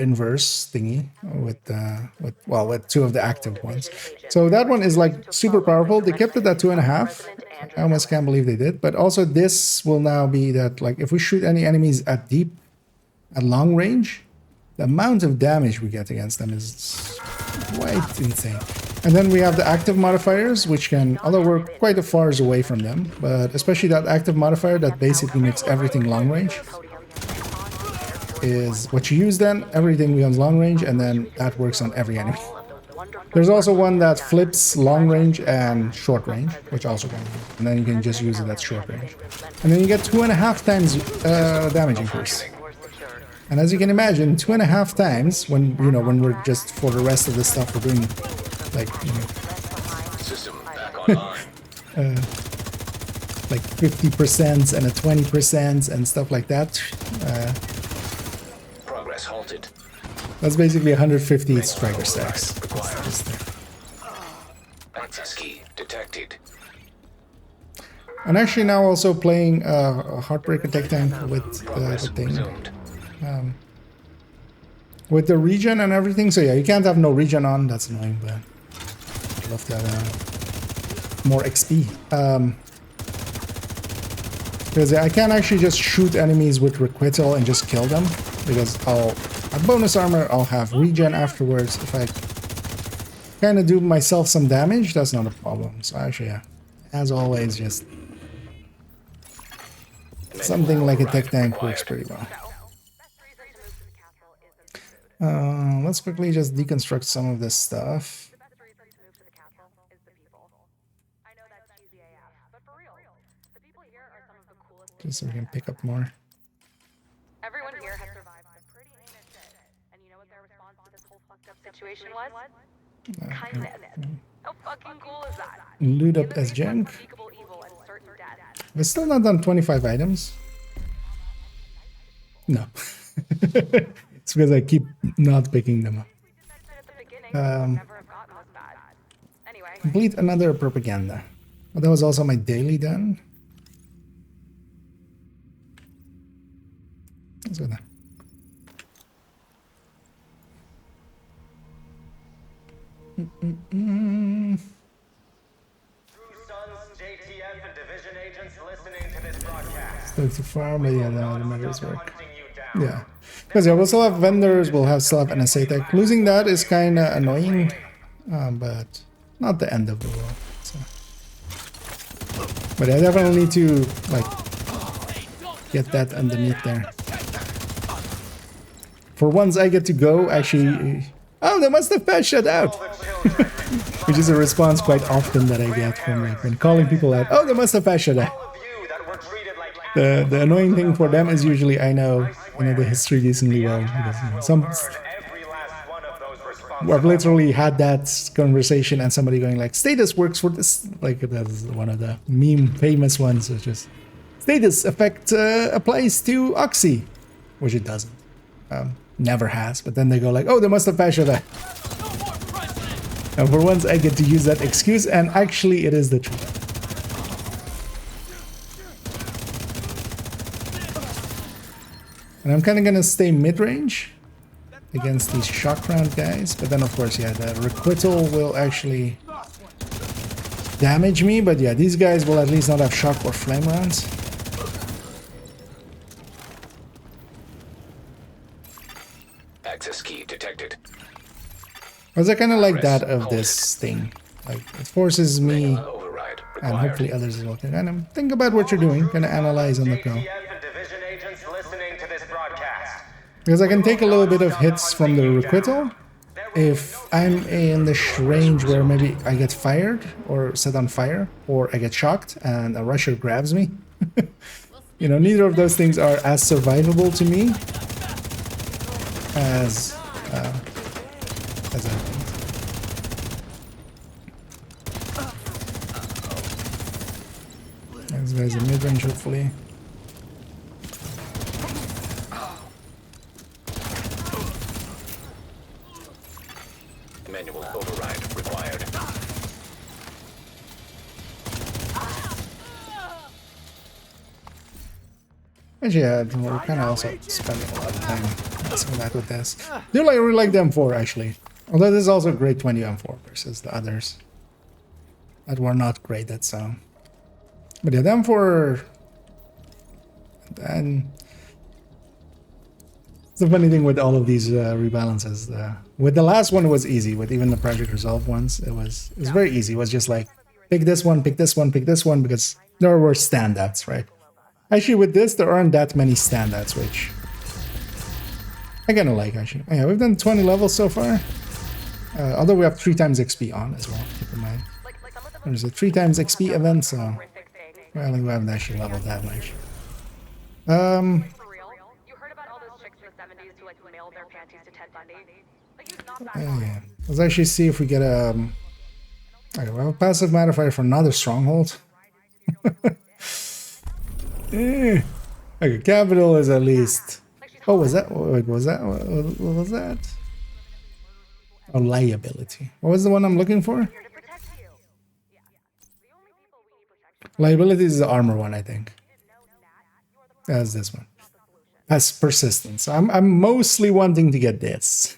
[SPEAKER 1] inverse thingy with 2 of the active ones. So that one is like super powerful. They kept it at 2.5. I almost can't believe they did. But also this will now be that, like, if we shoot any enemies at long range, the amount of damage we get against them is quite insane. And then we have the active modifiers, which can, although we're quite a far away from them, but especially that active modifier that basically makes everything long range, is what you use then, everything becomes long range, and then that works on every enemy. There's also one that flips long range and short range, which also can, and then you can just use it at short range. And then you get 2.5 times damage increase. And as you can imagine, 2.5 times when we're just, for the rest of the stuff we're doing, like,
[SPEAKER 5] System back online.
[SPEAKER 1] like 50% and a 20% and stuff like that.
[SPEAKER 5] Progress halted.
[SPEAKER 1] That's basically 150 striker stacks.
[SPEAKER 5] Access key detected.
[SPEAKER 1] I'm actually now also playing a Heartbreaker Tech Tank with the thing. With the regen and everything. So yeah, you can't have no regen on. That's annoying, but I'd love to have more XP. Because I can't actually just shoot enemies with requital and just kill them, because I'll have bonus armor, I'll have regen afterwards. If I kind of do myself some damage, that's not a problem. So actually, yeah, as always, just something like a tech tank works pretty well. let's quickly just deconstruct some of this stuff.
[SPEAKER 8] The best reason to move to the castle is the people. I know that's cheesy AF, but for real, the people here are some of the coolest.
[SPEAKER 1] Just so we can pick up more.
[SPEAKER 8] Everyone here has survived some pretty heinous shit, and you know what their response to this whole fucked up situation was? Kindness. How fucking cool is that?
[SPEAKER 1] Loot up as junk. We're still not done 25 items. No. It's because I keep not picking them up. Complete another propaganda. But that was also my daily done. Let's go there. Still too far, but yeah, the matters work. Yeah, because yeah, we'll still have vendors, we'll still have NSA tech. Losing that is kind of annoying, but not the end of the world. So. But I definitely need to like get that underneath there. For once, I get to go actually. Oh, they must have patched it out. Which is a response quite often that I get from like when calling people out. Oh, they must have patched it out. The annoying thing for them is usually I know the history decently well because I've literally had that conversation and somebody going like status works for this, like that's one of the meme famous ones, which is status effect applies to Oxy, which it doesn't, never has, but then they go like, oh, they must have patched that. And for once I get to use that excuse, and actually it is the truth. And I'm kind of gonna stay mid-range against these shock round guys, but then of course, yeah, the requital will actually damage me, but yeah, these guys will at least not have shock or flame rounds.
[SPEAKER 5] Access key detected.
[SPEAKER 1] Because I kind of like that of this thing, like it forces me and hopefully others as well can kind of think about what you're doing, kind of analyze on the go. Because I can take a little bit of hits from the requital if I'm in the range where maybe I get fired or set on fire or I get shocked and a rusher grabs me. You know, neither of those things are as survivable to me as I think. This guy's in mid-range, hopefully.
[SPEAKER 5] Manual override required.
[SPEAKER 1] Actually, yeah, we're kind of also spending a lot of time messing back with this. I really like the M4, actually. Although this is also a great 20 M4 versus the others that were not great at so. But yeah, the M4... And it's the funny thing with all of these rebalances. With the last one, it was easy. With even the Project Resolve ones, it was very easy. It was just like, pick this one, pick this one, pick this one, because there were standouts, right? Actually, with this, there aren't that many standouts, which I kind of like, actually. Oh, yeah, we've done 20 levels so far. Although we have 3 times XP on as well, keep in mind. There's a 3 times XP event, so well, we haven't actually leveled that much. Yeah. Let's actually see if we get a... Okay, we have a passive modifier for another stronghold. Okay, capital is at least... Oh, was that... Wait, was that... What was that? Oh, liability. What was the one I'm looking for? Liability is the armor one, I think. That's this one. That's persistence. I'm mostly wanting to get this.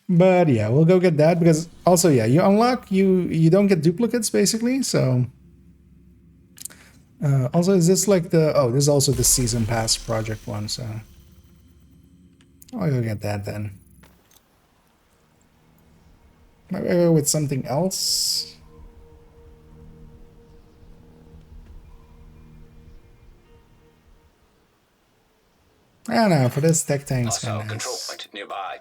[SPEAKER 1] But yeah, we'll go get that because also, yeah, you unlock, you don't get duplicates basically, so... also, is this like the... Oh, this is also the Season Pass project one, so... I'll go get that then. Maybe I go with something else. I don't know, for this tech tank's kind of nice.
[SPEAKER 5] Control point nearby.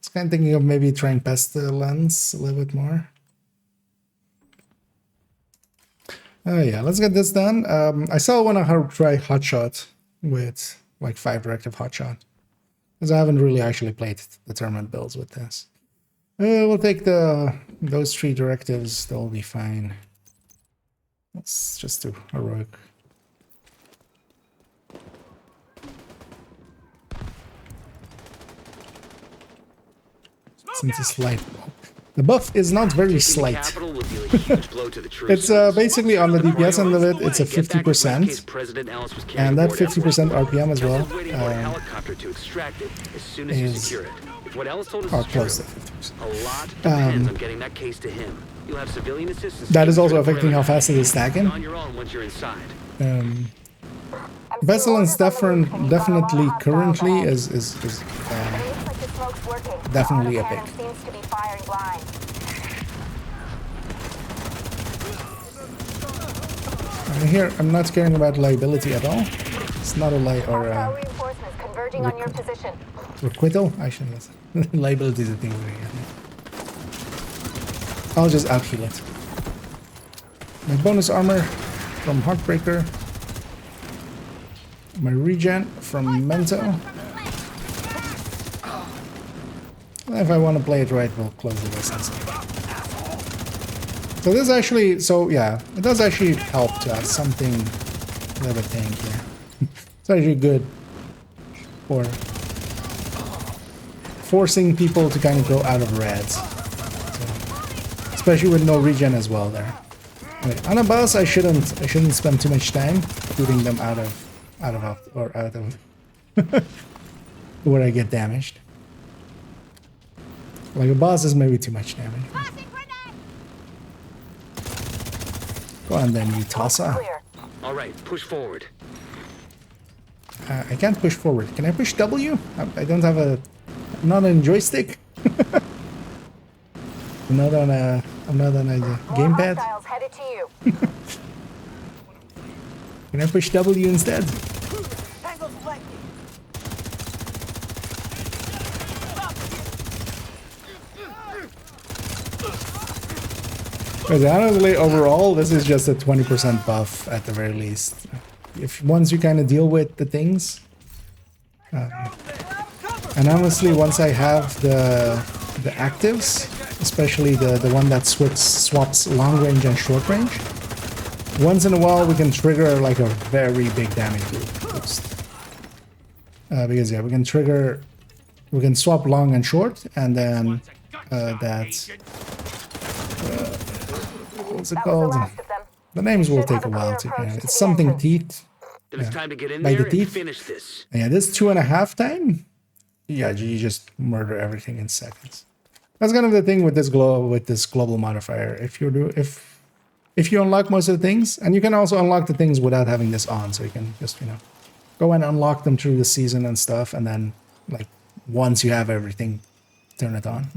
[SPEAKER 1] was kind of thinking of maybe trying pestilence a little bit more. Oh yeah, let's get this done. I still want to try hotshot with like 5 directive hotshot, because I haven't really actually played the tournament builds with this. We'll take those 3 directives. They'll be fine. Let's just do heroic. Since it's light. The buff is not very slight. It's basically on the DPS end of it, it's a 50%. And that 50% RPM as well is close to 50%. That is also affecting how fast it is stacking. Pestilence definitely currently is definitely epic. Here, I'm not caring about liability at all. It's not a requital. Actually, yes. Liability is a thing we're getting. I'll just out heal it. My bonus armor from Heartbreaker. My regen from Mento. If I want to play it right, we'll close the distance. So this actually, it does actually help to have something a little bit tanky here. It's actually good for forcing people to kind of go out of reds, so, especially with no regen as well there. Anyway, on a boss, I shouldn't spend too much time shooting them out of where I get damaged. Like a boss is maybe too much damage. Go on then, you tosser.
[SPEAKER 11] All right, push forward.
[SPEAKER 1] I can't push forward. Can I push W? I don't have a... I'm not on joystick. I'm not on a gamepad. Can I push W instead? Because honestly, overall, this is just a 20% buff at the very least. If once you kind of deal with the things, and honestly, once I have the actives, especially the one that swaps long range and short range, once in a while we can trigger like a very big damage boost. Because yeah, we can swap long and short, and then what's it called? The names will take a while to get. It's something teeth.
[SPEAKER 11] Then it's time to get in
[SPEAKER 1] By
[SPEAKER 11] there
[SPEAKER 1] the teeth.
[SPEAKER 11] and finish this.
[SPEAKER 1] Yeah, this 2.5 time. Yeah, you just murder everything in seconds. That's kind of the thing with this global modifier. If you unlock most of the things, and you can also unlock the things without having this on, so you can just go and unlock them through the season and stuff, and then like once you have everything, turn it on.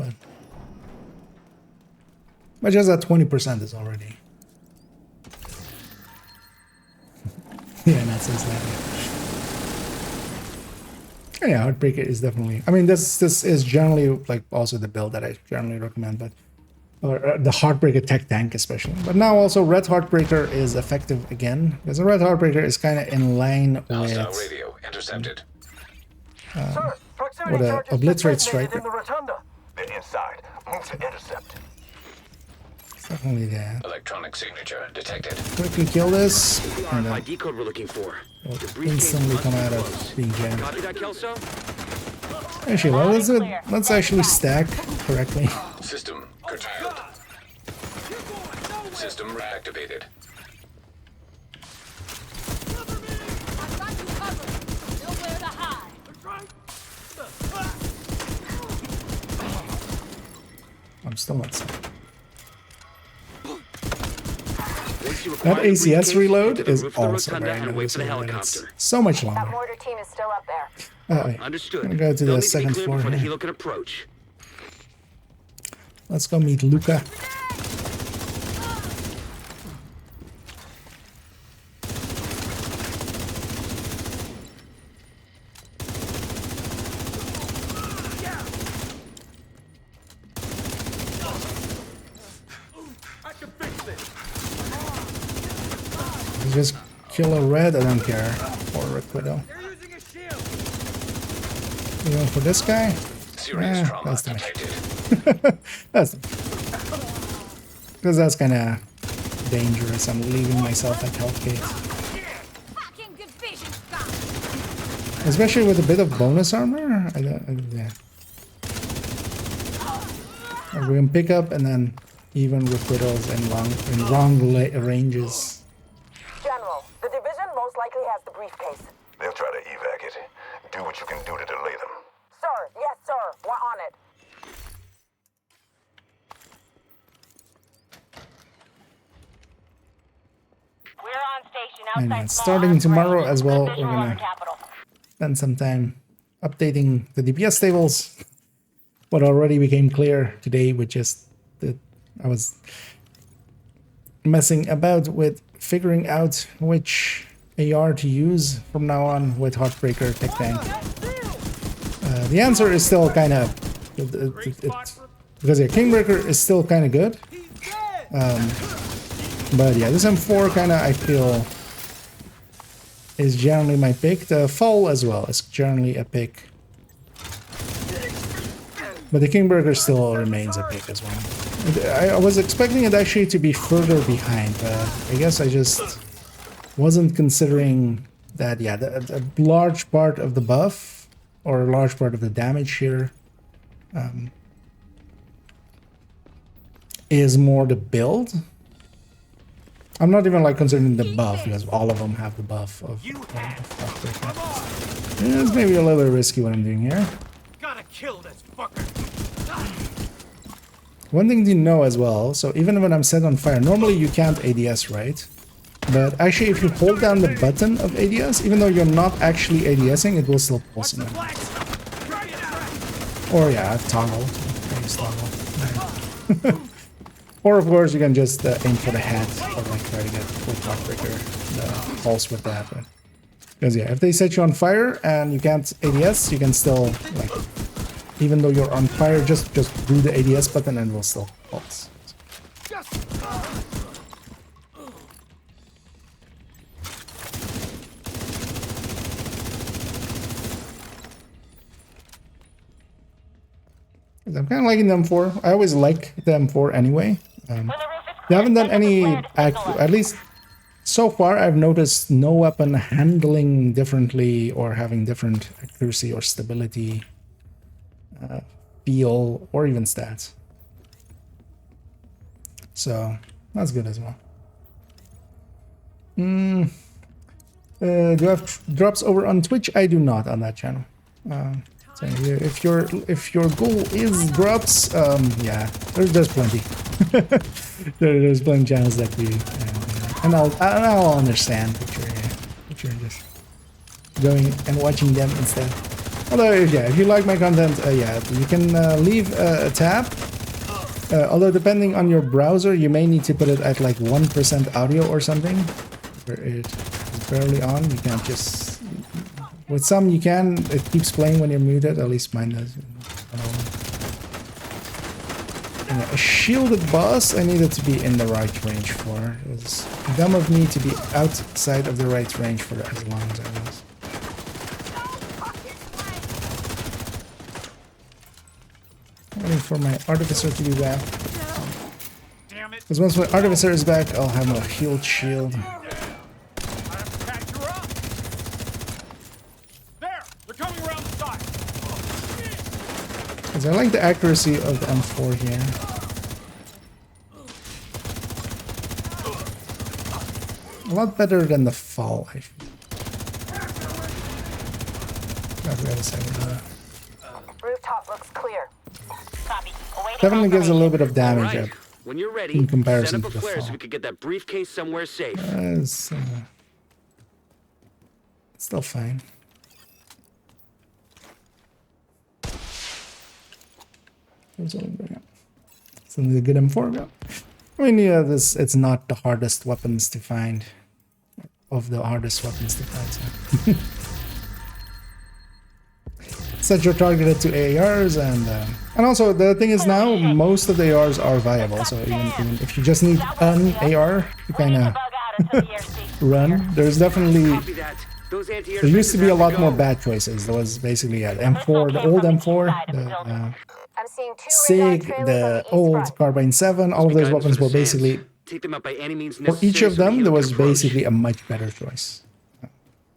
[SPEAKER 1] But just that 20% is already. Yeah, that says that. Yeah, Heartbreaker is definitely. I mean, this is generally like also the build that I generally recommend, but the Heartbreaker tech tank especially. But now also Red Heartbreaker is effective again, because the Red Heartbreaker is kind of in line with.
[SPEAKER 5] Radio intercepted.
[SPEAKER 1] What a obliterate striker.
[SPEAKER 3] Inside. Move to intercept.
[SPEAKER 1] Definitely there.
[SPEAKER 5] Electronic signature detected.
[SPEAKER 1] Quickly kill this, and then
[SPEAKER 11] RFID code we're looking for.
[SPEAKER 1] we'll instantly come out of being jammed.
[SPEAKER 11] Copy that, Kelso?
[SPEAKER 1] Actually, let's actually stack correctly.
[SPEAKER 5] System curtailed. System reactivated.
[SPEAKER 1] I'm still not safe. That ACS reload is also very noticeable. It's so much longer.
[SPEAKER 12] That mortar team is still up there.
[SPEAKER 11] Understood.
[SPEAKER 1] I'm gonna go to the second floor
[SPEAKER 11] before the
[SPEAKER 1] here.
[SPEAKER 11] helo can approach.
[SPEAKER 1] Let's go meet Luca. Just kill a red, I don't care. Or a Widow. You know, for this guy?
[SPEAKER 5] Serious trauma
[SPEAKER 1] That's the
[SPEAKER 5] detected.
[SPEAKER 1] That's because that's kind of dangerous. I'm leaving myself at health gate. Especially with a bit of bonus armor. Yeah. Or we can pick up and then even with widows in wrong ranges.
[SPEAKER 12] General, the division most likely has the briefcase.
[SPEAKER 13] They'll try to evac it. Do what you can do to delay them.
[SPEAKER 12] Sir, yes, sir. We're on it.
[SPEAKER 8] We're on station
[SPEAKER 1] And
[SPEAKER 8] outside.
[SPEAKER 1] starting tomorrow as well, we're gonna spend some time updating the DPS tables. What already became clear today, which is that I was messing about with figuring out which AR to use from now on with Heartbreaker Tech Tank. The answer is still kind of because yeah, Kingbreaker is still kind of good. But yeah, this M4 kind of I feel is generally my pick. The Fall as well is generally a pick. But the Kingbreaker still remains a pick as well. I was expecting it actually to be further behind, but I guess I just wasn't considering that, yeah, a large part of the buff, or a large part of the damage here, is more the build. I'm not even like considering the buff, because all of them have the buff of it's maybe a little bit risky what I'm doing here.
[SPEAKER 3] Gotta kill this fucker.
[SPEAKER 1] One thing to know as well, so even when I'm set on fire, normally you can't ADS, right? But actually if you hold down the button of ADS, even though you're not actually ADSing, it will still pulse in. Or yeah, I've toggled. Or of course you can just aim for the head, or like try to get full Heartbreaker, the pulse with that. Because yeah, if they set you on fire and you can't ADS, you can still, like, even though you're on fire, just do the ADS button and it will still pulse. I'm kind of liking the M4. I always like the M4 anyway. They haven't done any, at least so far, I've noticed no weapon handling differently or having different accuracy or stability, feel, or even stats. So that's good as well. Do I have drops over on Twitch? I do not on that channel. So if your goal is drops, yeah, there's plenty. there's plenty of channels that do, and I'll understand that you're just going and watching them instead. Although yeah, if you like my content, yeah, you can leave a tab. Although depending on your browser, you may need to put it at like 1% audio or something, where it's barely on. You can't just. With some you can, it keeps playing when you're muted, at least mine does. A shielded boss I needed to be in the right range for. It was dumb of me to be outside of the right range for as long as I was. Waiting for my Artificer to be back. Because once my Artificer is back, I'll have a healed shield. I like the accuracy of the M4 here. A lot better than the Fall, I feel.
[SPEAKER 12] Rooftop looks clear.
[SPEAKER 1] Definitely gives a little bit of damage up
[SPEAKER 11] when you're ready,
[SPEAKER 1] in comparison
[SPEAKER 11] set up
[SPEAKER 1] to
[SPEAKER 11] a
[SPEAKER 1] the
[SPEAKER 11] flare
[SPEAKER 1] Fall.
[SPEAKER 11] so we could get that briefcase somewhere safe.
[SPEAKER 1] It's still fine. Something a good M4. I mean, yeah, it's not the hardest weapons to find. Of the hardest weapons to find. So. Set your target to ARs, and also the thing is now most of the ARs are viable. So even if you just need an AR, you kind of run, there's definitely
[SPEAKER 11] Copy that. Those anti-air
[SPEAKER 1] there used to be a
[SPEAKER 11] defenses have
[SPEAKER 1] lot
[SPEAKER 11] to
[SPEAKER 1] more
[SPEAKER 11] go.
[SPEAKER 1] bad choices. There was basically at M4, the old M4, the
[SPEAKER 12] I'm seeing 2 radar
[SPEAKER 1] SIG,
[SPEAKER 12] trailers on
[SPEAKER 1] the
[SPEAKER 12] the east
[SPEAKER 1] old
[SPEAKER 12] front.
[SPEAKER 1] Carbine 7. All of
[SPEAKER 11] Must be
[SPEAKER 1] those
[SPEAKER 11] guidance
[SPEAKER 1] weapons
[SPEAKER 11] for
[SPEAKER 1] were
[SPEAKER 11] the Sands.
[SPEAKER 1] basically,
[SPEAKER 11] Take them out by any means
[SPEAKER 1] for each
[SPEAKER 11] necessary
[SPEAKER 1] of
[SPEAKER 11] so the
[SPEAKER 1] them,
[SPEAKER 11] Hilo
[SPEAKER 1] there
[SPEAKER 11] can
[SPEAKER 1] was
[SPEAKER 11] approach.
[SPEAKER 1] basically a much better choice.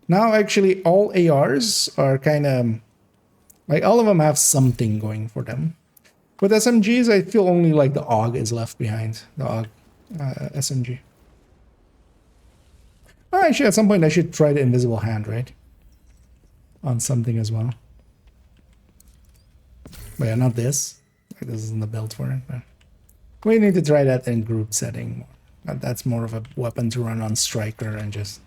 [SPEAKER 1] Now, actually, all ARs are kind of like all of them have something going for them. With SMGs, I feel only like the AUG is left behind. The AUG SMG. Oh, actually, at some point, I should try the invisible hand, right? On something as well. But yeah, not this. Like, this isn't the build for it. But we need to try that in group setting. That's more of a weapon to run on Striker and just...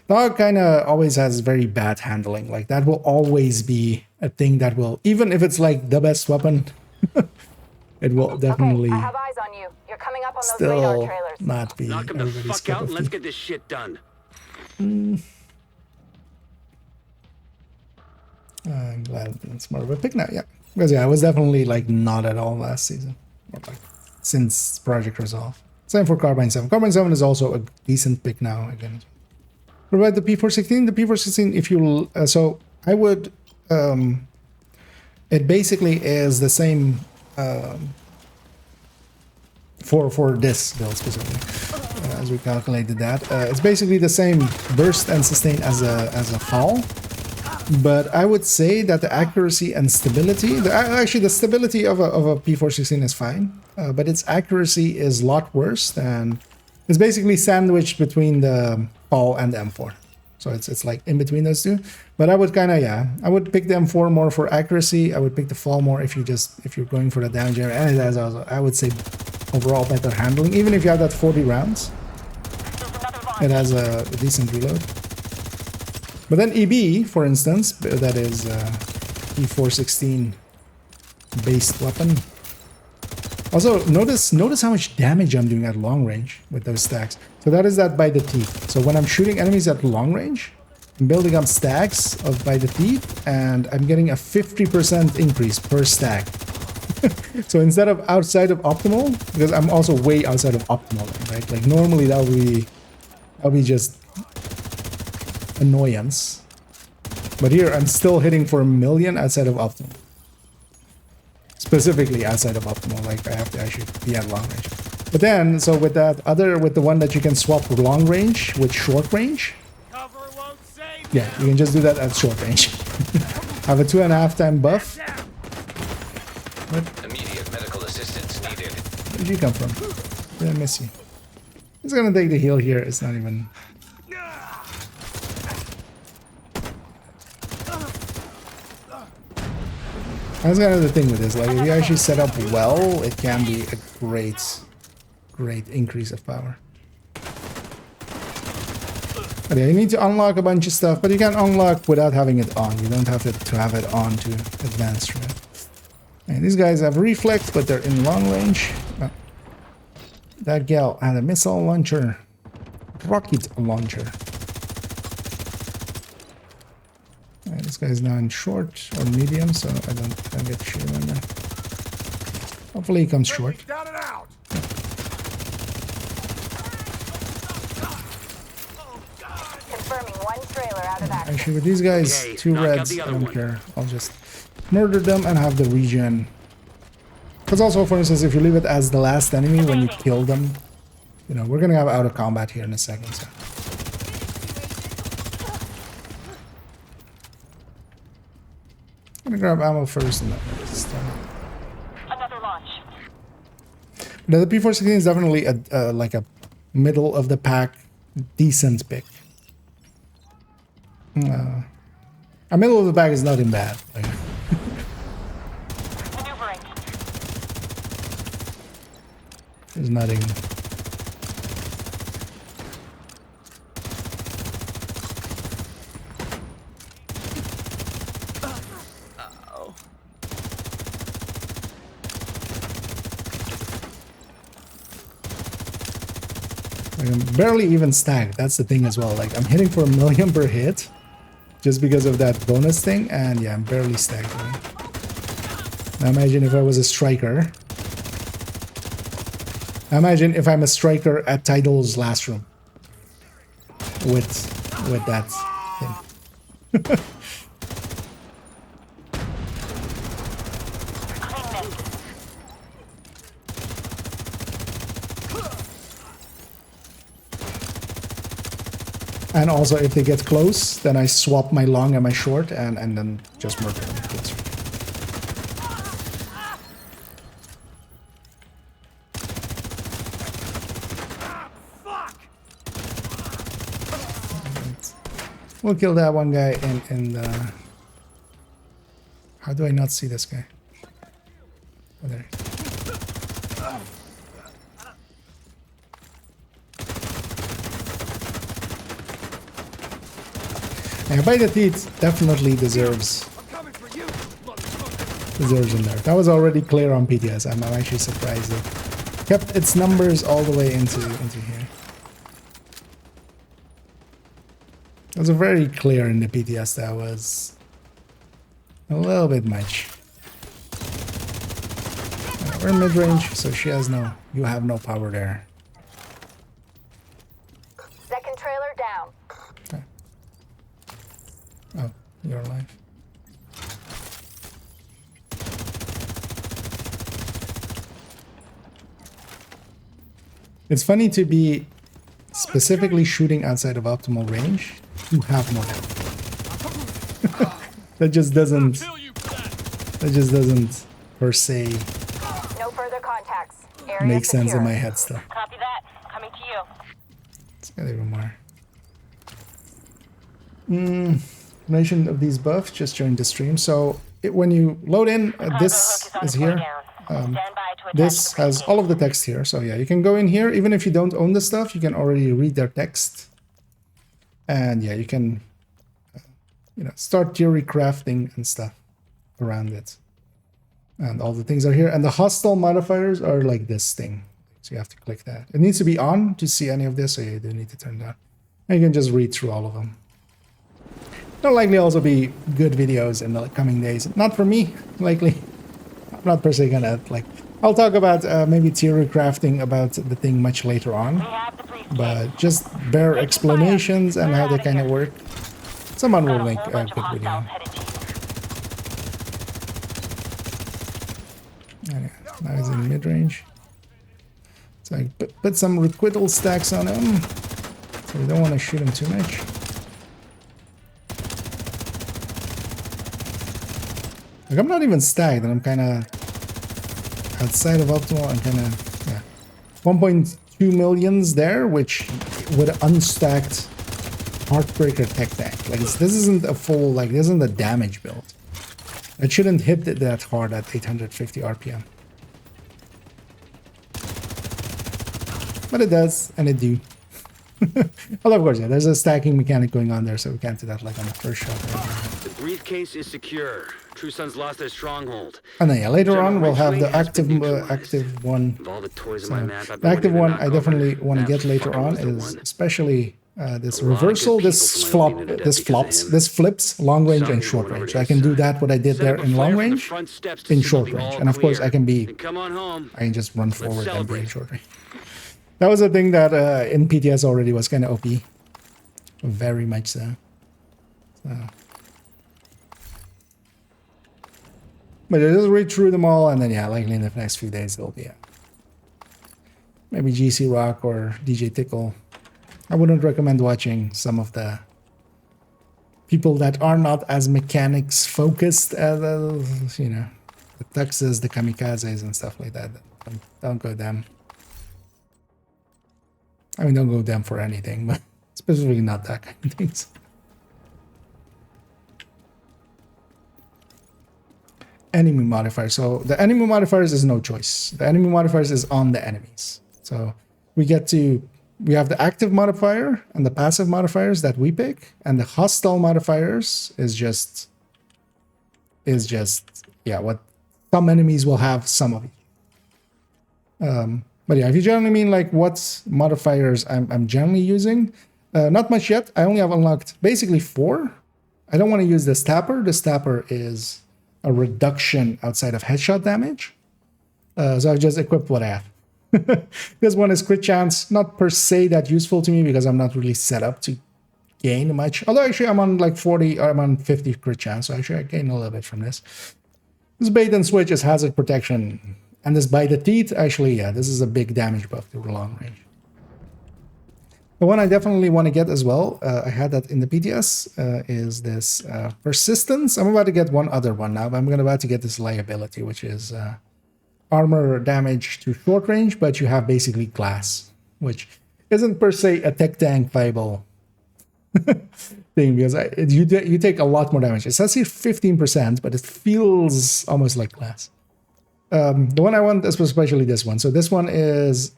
[SPEAKER 1] Dog kind of always has very bad handling. Like, that will always be a thing that will... Even if it's like the best weapon, it will definitely
[SPEAKER 12] Okay, I have eyes on you. You're coming up on those radar
[SPEAKER 1] still
[SPEAKER 12] trailers.
[SPEAKER 1] not be
[SPEAKER 11] Knock them the
[SPEAKER 1] everybody's
[SPEAKER 11] fuck
[SPEAKER 1] cup
[SPEAKER 11] out
[SPEAKER 1] of
[SPEAKER 11] and let's
[SPEAKER 1] tea.
[SPEAKER 11] get this shit done.
[SPEAKER 1] I'm glad it's more of a pick now, yeah. Because yeah, I was definitely like not at all last season. Or like since Project Resolve. Same for Carbine 7. Carbine 7 is also a decent pick now again. What about the P416? The P416, if you so I would it basically is the same for this build specifically. As we calculated that. It's basically the same burst and sustain as a fall. But I would say that the accuracy and stability, actually the stability of a P416 is fine, but its accuracy is a lot worse than, it's basically sandwiched between the Fall and the M4. So it's like in between those two. But I would kind of, yeah, I would pick the M4 more for accuracy. I would pick the Fall more if you're going for the damage area. And it has also, I would say, overall better handling. Even if you have that 40 rounds, it has a decent reload. But then EB, for instance, that is E416 based weapon. Also, notice how much damage I'm doing at long range with those stacks. So that is that by the teeth. So when I'm shooting enemies at long range, I'm building up stacks of by the teeth, and I'm getting a 50% increase per stack. So instead of outside of optimal, because I'm also way outside of optimal, right? Like normally that would be just annoyance, but here I'm still hitting for 1 million outside of optimal, specifically outside of optimal. Like I have to actually be at long range. But then so with the one that you can swap long range with short range, yeah, you can just do that at short range. Have a 2.5 time buff. What?
[SPEAKER 5] Immediate medical assistance needed.
[SPEAKER 1] Where did you come from? Did I miss you? It's gonna take the heal here. It's not even. That's kind of the thing with this. Like, if you actually set up well, it can be a great increase of power. Okay, you need to unlock a bunch of stuff, but you can unlock without having it on. You don't have to have it on to advance through it. And these guys have reflex, but they're in long range. Oh. That gal had a missile launcher, rocket launcher. Right, this guy's now in short or medium, so I don't get shit on there. Hopefully he comes short.
[SPEAKER 3] Down and out.
[SPEAKER 12] Confirming one trailer out of action.
[SPEAKER 1] Actually, with these guys,
[SPEAKER 11] Okay,
[SPEAKER 1] 2
[SPEAKER 11] knock out
[SPEAKER 1] reds,
[SPEAKER 11] the
[SPEAKER 1] I
[SPEAKER 11] other
[SPEAKER 1] don't
[SPEAKER 11] one.
[SPEAKER 1] care. I'll just murder them and have the regen. Because also, for instance, if you leave it as the last enemy when you kill them, you know, we're gonna have out of combat here in a second. So. I'm gonna grab ammo first and then
[SPEAKER 8] Another launch.
[SPEAKER 1] now, the P416 is definitely a like a middle of the pack, decent pick. A middle of the pack is nothing bad. Like,
[SPEAKER 8] Maneuvering.
[SPEAKER 1] there's nothing. Like, I'm barely even stacked. That's the thing as well. Like, I'm hitting for 1 million per hit just because of that bonus thing, and yeah, I'm barely stacked. Now imagine if I was a striker. Imagine if I'm a striker at Tidal's last room. with that thing. And also, if they get close, then I swap my long and my short, and then just murder them. We'll kill that one guy in the... How do I not see this guy? Oh, there. Yeah, By the Teeth definitely deserves in there. That was already clear on PTS. I'm actually surprised it kept its numbers all the way into here. It was very clear in the PTS. That was a little bit much. We're mid-range, so she has no... You have no power there.
[SPEAKER 12] Second trailer down.
[SPEAKER 1] Okay. Oh, you're alive. It's funny to be specifically shooting outside of optimal range. You have more health. That just doesn't per se
[SPEAKER 12] No further contacts.
[SPEAKER 1] make sense in my head still.
[SPEAKER 12] Copy that. Coming to you.
[SPEAKER 1] Let's get even more. Combination of these buffs just joined the stream. So when you load in, this is here. This has all of the text here. So yeah, you can go in here. Even if you don't own the stuff, you can already read their text. And yeah, you can start theory crafting and stuff around it. And all the things are here. And the hostile modifiers are like this thing. So you have to click that. It needs to be on to see any of this, so you do need to turn that. And you can just read through all of them. There'll likely also be good videos in the coming days. Not for me, likely. I'm not per se gonna, I'll talk about maybe theory crafting about the thing much later on. But just bare explanations and how they kind of work. Someone will make a good video. Anyway, now he's in mid-range. So I put some requital stacks on him. So we don't want to shoot him too much. Like, I'm not even stacked, and I'm kind of outside of optimal. I'm kind of, yeah. 1.2 millions there, which with an unstacked Heartbreaker tech tank. Like, this isn't a full, this isn't a damage build. It shouldn't hit that hard at 850 RPM. But it does, and it do. Well, of course, yeah, there's a stacking mechanic going on there, so we can't do that like on the first shot.
[SPEAKER 11] The briefcase is secure. True Sons lost their stronghold.
[SPEAKER 1] And then yeah, later on we'll have the active one.
[SPEAKER 11] All the toys
[SPEAKER 1] So,
[SPEAKER 11] on my map,
[SPEAKER 1] the active one I definitely want to get later on is especially this reversal, this flips long range and short range. So I can do that what I did there in long range, in short range, and of course I can just run forward and be in short range. That was a thing that in PTS already was kind of OP, very much so. But I just read through them all, and then yeah, likely in the next few days there'll be maybe GC Rock or DJ Tickle. I wouldn't recommend watching some of the people that are not as mechanics focused as the Tuxes, the Kamikazes, and stuff like that. Don't go them. I mean, don't go them for anything, but specifically not that kind of things. Enemy modifier. So the enemy modifiers is no choice. The enemy modifiers is on the enemies. So we have the active modifier and the passive modifiers that we pick, and the hostile modifiers is just what some enemies will have, some of it. But yeah, if you generally mean what modifiers I'm generally using, not much yet. I only have unlocked basically 4. I don't want to use the Stapper. The Stapper is a reduction outside of headshot damage. So I've just equipped what I have. This one is crit chance, not per se that useful to me because I'm not really set up to gain much. Although actually I'm on like 40, or I'm on 50 crit chance, so actually I gain a little bit from this. This bait and switch is hazard protection. And this bite the teeth, actually, yeah, this is a big damage buff to long range. The one I definitely want to get as well, I had that in the PTS, is this persistence. I'm about to get one other one now, but I'm about to get this liability, which is armor damage to short range, but you have basically glass, which isn't per se a tech tank viable thing, because you take a lot more damage. It says here 15%, but it feels almost like glass. The one I want is especially this one. So this one is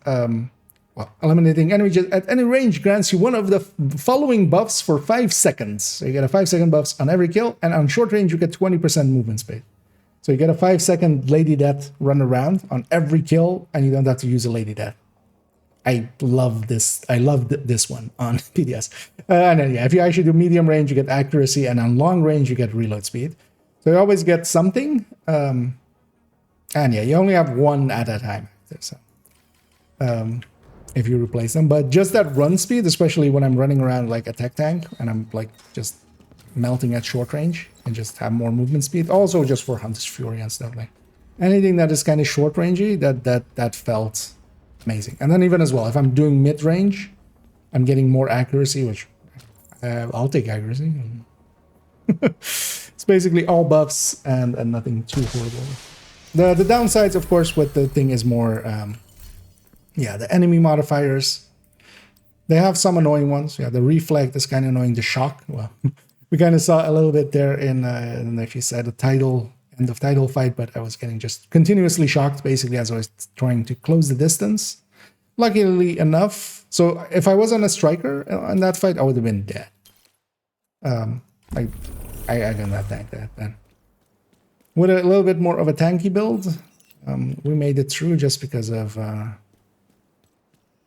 [SPEAKER 1] well, eliminating enemies at any range grants you one of the following buffs for 5 seconds. So you get a 5-second buffs on every kill, and on short range you get 20% movement speed. So you get a 5-second Lady Death run around on every kill, and you don't have to use a Lady Death. I love this. I loved this one on PDS. And then, yeah, if you actually do medium range, you get accuracy, and on long range, you get reload speed. So you always get something. And yeah, you only have one at a time. So, if you replace them. But just that run speed, especially when I'm running around like a tech tank, and I'm like just melting at short range, and just have more movement speed. Also just for Hunter's Fury and stuff like anything that is kind of short rangey, that felt amazing. And then even as well, if I'm doing mid range, I'm getting more accuracy, which I'll take accuracy. It's basically all buffs and nothing too horrible. The downsides, of course, with the thing is more, yeah, the enemy modifiers. They have some annoying ones. Yeah, the reflect is kind of annoying. The shock, well, we kind of saw a little bit there in, I don't know if you said the end of title fight, but I was getting just continuously shocked, basically, as I was trying to close the distance. Luckily enough, so if I was on a striker in that fight, I would have been dead. I did not tank that then. With a little bit more of a tanky build, we made it through just because of,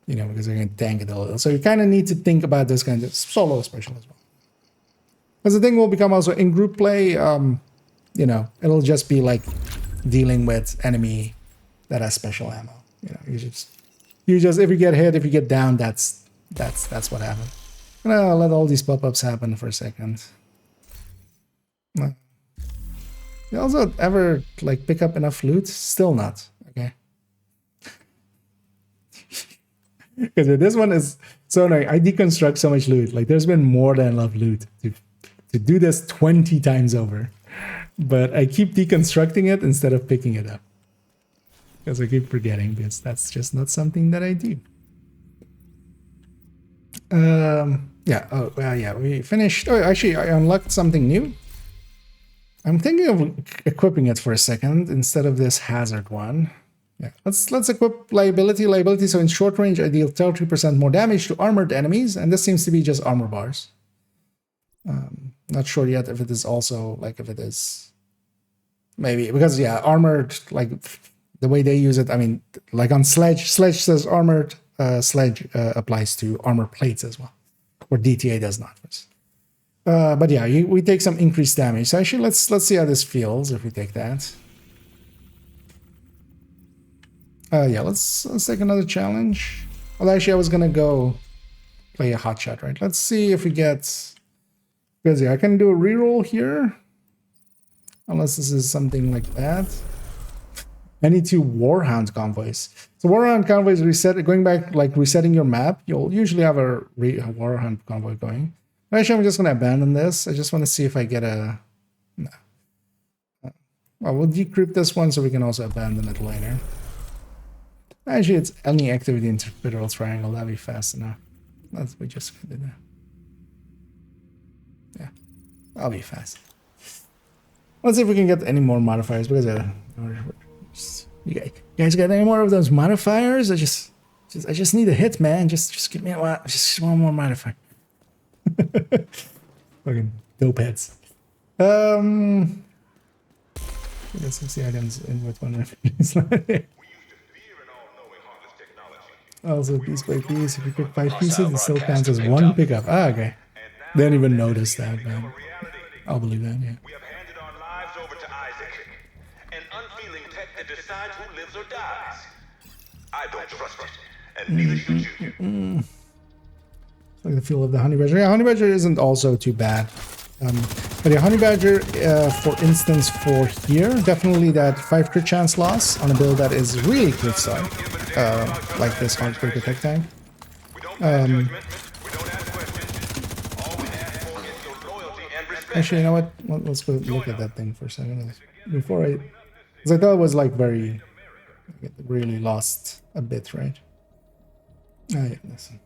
[SPEAKER 1] you know, because I can tank it a little. So you kind of need to think about this kind of solo special as well. Because the thing will become also in group play, you know, it'll just be like dealing with enemy that has special ammo. You know, you just if you get hit, if you get down, that's what happens. And I'll let all these pop-ups happen for a second. You also ever like pick up enough loot? Still not. Okay. Because this one is so annoying. I deconstruct so much loot. Like there's been more than enough loot to do this 20 times over. But I keep deconstructing it instead of picking it up. Because I keep forgetting, because that's just not something that I do. Yeah, oh, well, yeah, we finished. Oh, actually, I unlocked something new. I'm thinking of equipping it for a second instead of this hazard one. Yeah, let's equip liability. So in short range, I deal 33% more damage to armored enemies, and this seems to be just armor bars. Not sure yet if it is also like if it is maybe because yeah, armored, like the way they use it. I mean, like on Sledge says armored. Sledge applies to armor plates as well, or DTA does not. But yeah, we take some increased damage. So actually, let's see how this feels if we take that. Yeah, let's take another challenge. Well, actually, I was gonna go play a hot shot, right? Let's see if we get. Because yeah, I can do a reroll here, unless this is something like that. I need 2 Warhound convoys. So Warhound convoys reset, going back like resetting your map. You'll usually have a Warhound convoy going. Actually, I'm just going to abandon this. I just want to see if I get a... No. Well, we'll decrypt this one so we can also abandon it later. Actually, it's any activity in Interpretal Triangle. That'll be fast enough. We just do that. Yeah, I'll be fast. Let's see if we can get any more modifiers, because you guys got any more of those modifiers? I just need a hit, man. Just give me just one more modifier. Fucking dope heads. Let's see items in with one reference. Also, piece by piece, if you pick 5 pieces, it still counts as 1 pickup. Ah, okay. Didn't even notice that, man. I'll believe that, yeah.
[SPEAKER 13] We have handed our lives over to Isaac, an unfeeling tech that decides who lives or dies. I don't trust it, and neither should you.
[SPEAKER 1] Like the feel of the honey badger. Yeah, honey badger isn't also too bad. But yeah, honey badger, for instance, for here, definitely that 5 crit chance loss on a build that is really crit start, like this Heartbreaker tech tank. Actually, you know what? Let's go look at that thing for a second before because I thought it was like very, it really lost a bit, right? Oh yeah, listen.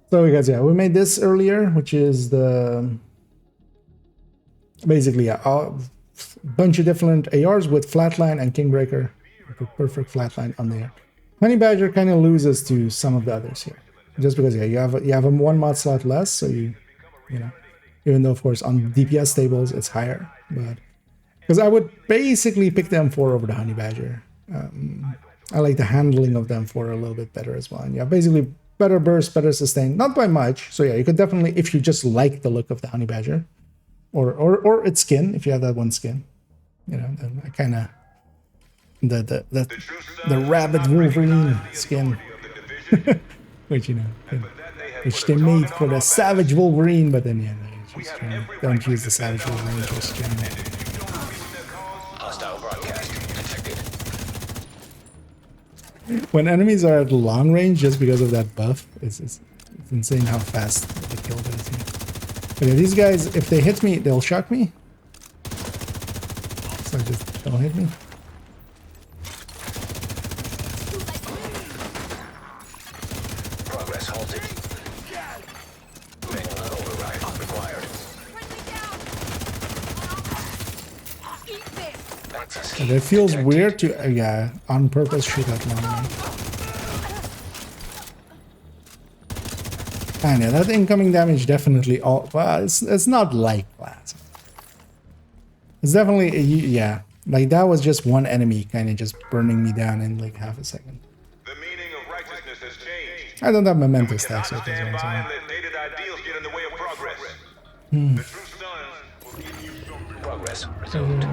[SPEAKER 1] So guys, yeah, we made this earlier, which is the basically a bunch of different ARs with flatline and Kingbreaker, like a perfect flatline on there. Honey Badger kind of loses to some of the others here, just because yeah, you have a 1 mod slot less, so you know, even though of course on DPS tables it's higher, but because I would basically pick the M4 over the Honey Badger. I like the handling of the M4 a little bit better as well, and yeah, basically better burst, better sustain, not by much. So yeah, you could definitely, if you just like the look of the Honey Badger, or its skin, if you have that one skin, you know, then I kind of the rabbit Wolverine skin, which you know, which they made for the Savage Wolverine, but then yeah, just don't use the Savage Wolverine just generally.
[SPEAKER 5] Hostile broadcast detected.
[SPEAKER 1] When enemies are at long range, just because of that buff, it's insane how fast the kill is here. But yeah, these guys, if they hit me, they'll shock me. So just don't hit me.
[SPEAKER 5] Progress halted. Manual override required.
[SPEAKER 1] And it feels weird to, yeah, on purpose shoot at long range. And yeah, that incoming damage definitely all, well, it's not like that. It's definitely, yeah, like that was just one enemy kind of just burning me down in like half a second.
[SPEAKER 13] The meaning of righteousness has changed.
[SPEAKER 1] I don't have memento stacks with this
[SPEAKER 13] Stand
[SPEAKER 1] one,
[SPEAKER 13] by and
[SPEAKER 1] so.
[SPEAKER 13] let dated ideals get in the way of progress.
[SPEAKER 1] Hmm.
[SPEAKER 13] The true sons will give you something.
[SPEAKER 5] Progress resumed.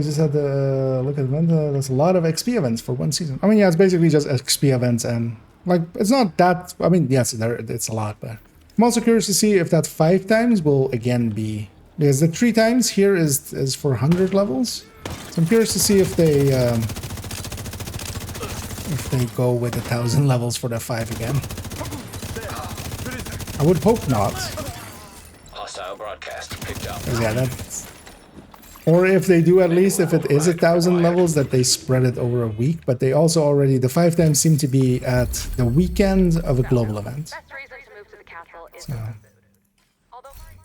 [SPEAKER 1] Just had to look at the event. There's a lot of XP events for one season. I mean, yeah, it's basically just XP events, and like it's not that. I mean, yes, it's a lot, but I'm also curious to see if that 5 times will again be, because the 3 times here is for 100 levels. So I'm curious to see if they go with 1,000 levels for the 5 again. I would hope not.
[SPEAKER 5] Hostile broadcast picked up.
[SPEAKER 1] Yeah, that's. Or if they do, at least if it is 1,000 levels, that they spread it over a week. But they also already, the 5 times seem to be at the weekend of a global event. So.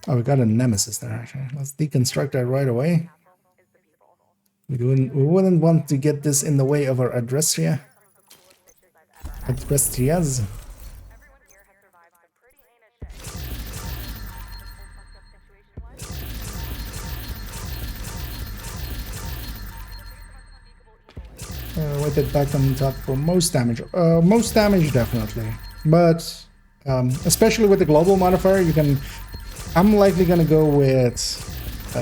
[SPEAKER 1] Oh, we got a nemesis there, actually. Let's deconstruct that right away. We wouldn't want to get this in the way of our Adrestria. Adrestrias. With it back on top for most damage. Most damage, definitely. But especially with the global modifier, you can. I'm likely gonna go with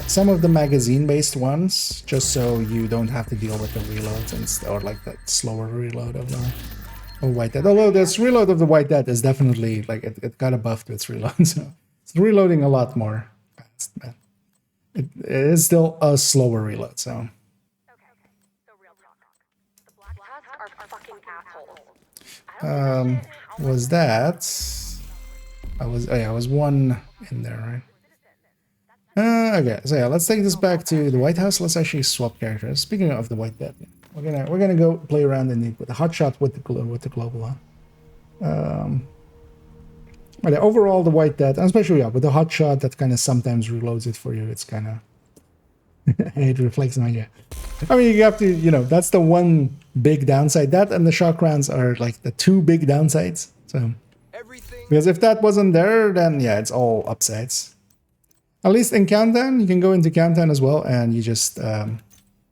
[SPEAKER 1] some of the magazine-based ones, just so you don't have to deal with the reloads or like that slower reload of the White Dead. Although this reload of the White Dead is definitely like it got a buff to its reload, so it's reloading a lot more fast. But it is still a slower reload, so. Was that? I was 1 in there, right? Okay, so yeah, let's take this back to the White House. Let's actually swap characters. Speaking of the White Dead, we're gonna go play around in with the hotshot with the global. But yeah, overall the White Dead, and especially with the hotshot that kind of sometimes reloads it for you. It's kind of it reflects on you. I mean, you have to, that's the one big downside. That and the shock rounds are like the 2 big downsides. So, because if that wasn't there, then yeah, it's all upsides. At least in Countdown, you can go into Countdown as well, and you just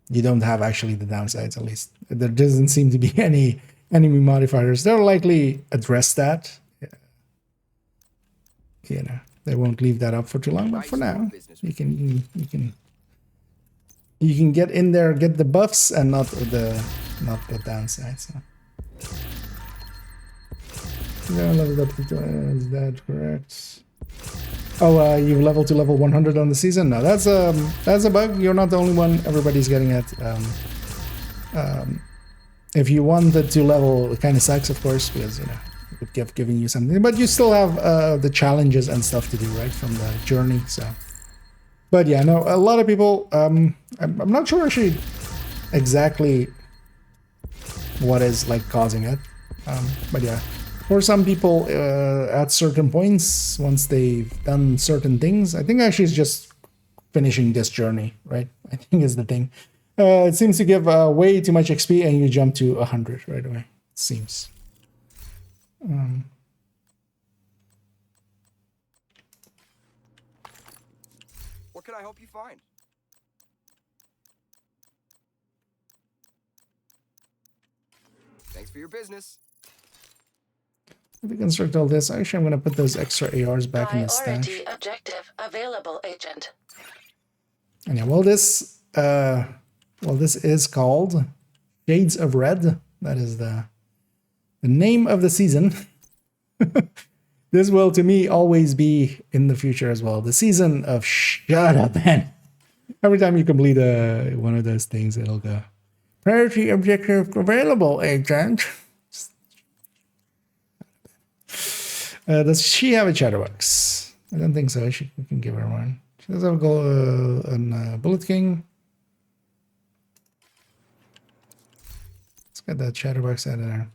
[SPEAKER 1] you don't have actually the downsides. At least there doesn't seem to be any enemy modifiers. They'll likely address that. They won't leave that up for too long. But for now, you can get in there, get the buffs, and not the downsides. So. Yeah, leveled up to is that correct? Oh, you've leveled to level 100 on the season? No, that's a bug. You're not the only one. Everybody's getting it. If you wanted to level, it kind of sucks, of course, because, you know, it would give giving you something. But you still have the challenges and stuff to do, right, from the journey, so. But yeah, no, a lot of people, I'm not sure actually exactly what is, like, causing it. But yeah. For some people, at certain points, once they've done certain things, I think actually it's just finishing this journey, right? I think is the thing. It seems to give way too much XP and you jump to 100 right away, it seems.
[SPEAKER 3] What can I help you find? Thanks for your business.
[SPEAKER 1] If we construct all this, actually I'm going to put those extra ARs back in the stash.
[SPEAKER 7] Priority objective available, Agent.
[SPEAKER 1] And yeah, well this is called Shades of Red. That is the name of the season. This will, to me, always be in the future as well. The season of shut up, man. Every time you complete one of those things, it'll go priority objective available, Agent. Does she have a chatterbox? I don't think so. We can give her one. She does have a goal on Bullet King. Let's get that chatterbox out of there.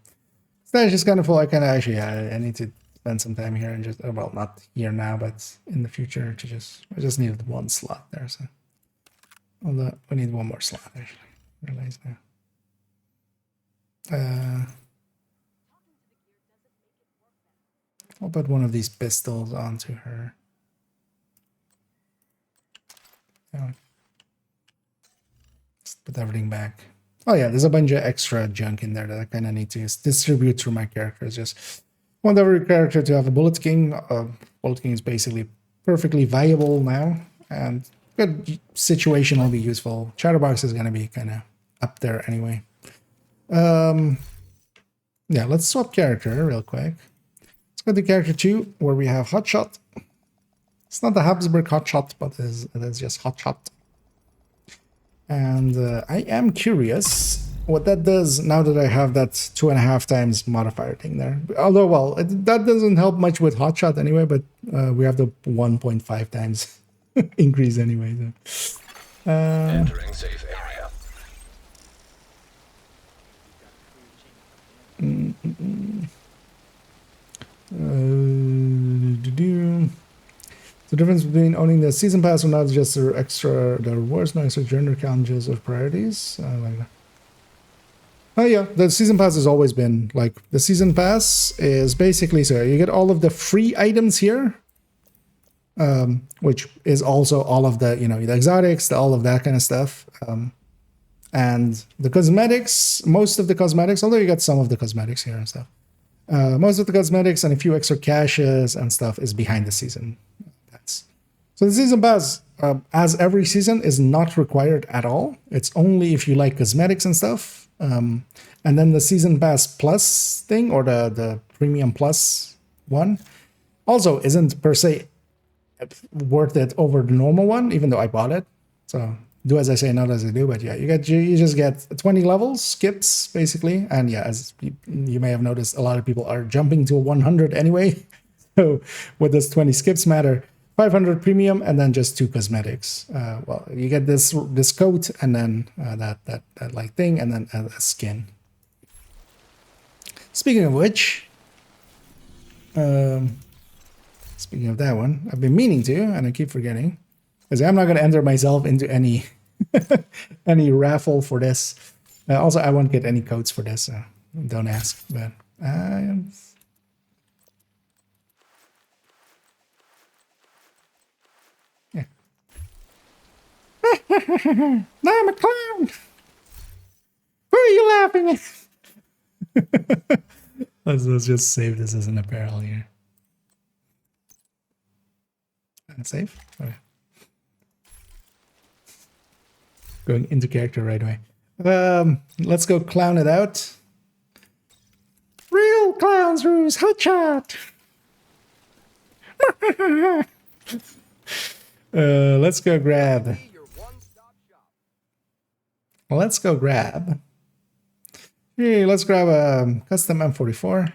[SPEAKER 1] Stash is kind of full. I need to spend some time here and just, well, not here now, but in the future to I just needed one slot there. So, although we need one more slot, actually. Realize now. I'll put one of these pistols onto her. Just put everything back. Oh yeah, there's a bunch of extra junk in there that I kind of need to distribute through my characters. Just want every character to have a Bullet King. Bullet King is basically perfectly viable now, and good situation will be useful. Chatterbox is going to be kind of up there anyway. Yeah, let's swap character real quick. Let's go to character 2, where we have Hotshot. It's not the Habsburg Hotshot, but it is just Hotshot. And I am curious what that does now that I have that 2.5 times modifier thing there. Although, well, that doesn't help much with Hotshot anyway, but we have the 1.5 times increase anyway. So.
[SPEAKER 5] Entering safe area.
[SPEAKER 1] The difference between owning the season pass or not is just the rewards, no extra journey challenges of priorities. Oh yeah, the season pass has always been like, the season pass is basically, so you get all of the free items here, which is also all of the, the exotics, all of that kind of stuff. And the cosmetics, most of the cosmetics, although you get some of the cosmetics here and stuff. Most of the cosmetics and a few extra caches and stuff is behind the season pass. So the season pass, as every season, is not required at all. It's only if you like cosmetics and stuff. And then the season pass plus thing, or the premium plus one, also isn't per se worth it over the normal one, even though I bought it. So do as I say, not as I do. But yeah, you just get 20 levels, skips basically, and yeah, as you may have noticed, a lot of people are jumping to 100 anyway. So what does 20 skips matter? 500 premium and then just 2 cosmetics. Well, you get this coat and then that like thing, and then a skin. Speaking of which, speaking of that one, I've been meaning to, and I keep forgetting, because I'm not going to enter myself into any any raffle for this. Also, I won't get any codes for this, so don't ask. But yeah. Now I'm a clown. Who are you laughing at? Let's just save this as an apparel here. And save. Okay. Going into character right away. Let's go clown it out. Real clown Panzer's hotshot. Let's go grab. Let's go grab. Hey, let's grab a custom M44.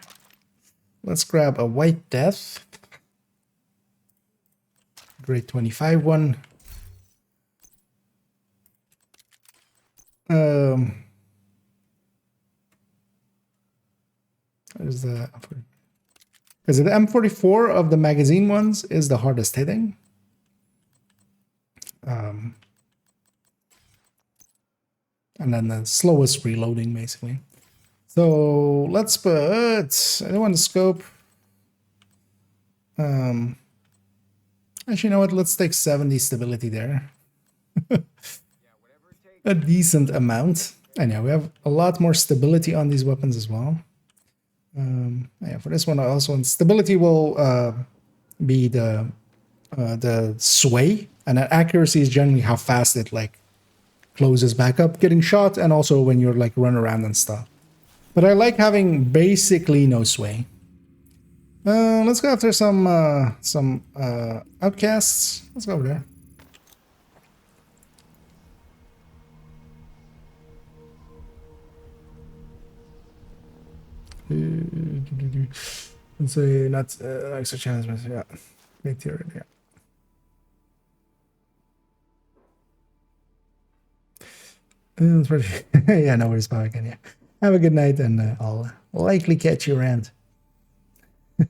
[SPEAKER 1] Let's grab a White Death. Grade 25 one. Is the because the M44 of the magazine ones is the hardest hitting. And then the slowest reloading, basically. So let's put. I don't want to scope. Actually, you know what? Let's take 70 stability there. A decent amount. I know we have a lot more stability on these weapons as well. Yeah, for this one, I also want stability will be the sway, and then accuracy is generally how fast it like closes back up getting shot, and also when you're like run around and stuff. But I like having basically no sway. Let's go after some outcasts. Let's go over there. Let's say not extra chance, yeah. Meteor, yeah. Yeah, no worries, Bob again. Yeah. Have a good night, and I'll likely catch you around.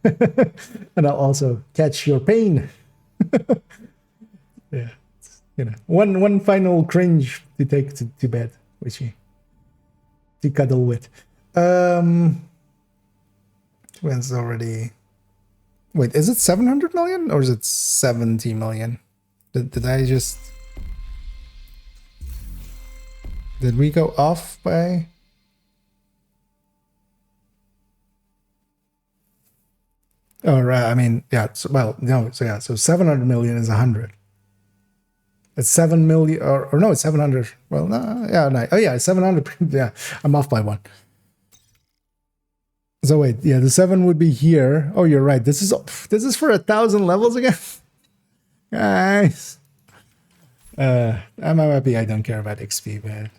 [SPEAKER 1] And I'll also catch your pain. Yeah, you know, one final cringe to take to bed, which you to cuddle with. When's already? Wait, is it 700 million or is it 70 million? Did I just? Did we go off by? Oh, right. I mean, yeah. So, well, no. So yeah. So 700 million is 100. It's 7 million, or no, it's 700. Well, no, yeah, no. Oh yeah, 700. Yeah, I'm off by one. So wait, yeah, the 7 would be here. Oh, you're right. This is for 1,000 levels again, guys. I'm happy I don't care about XP, but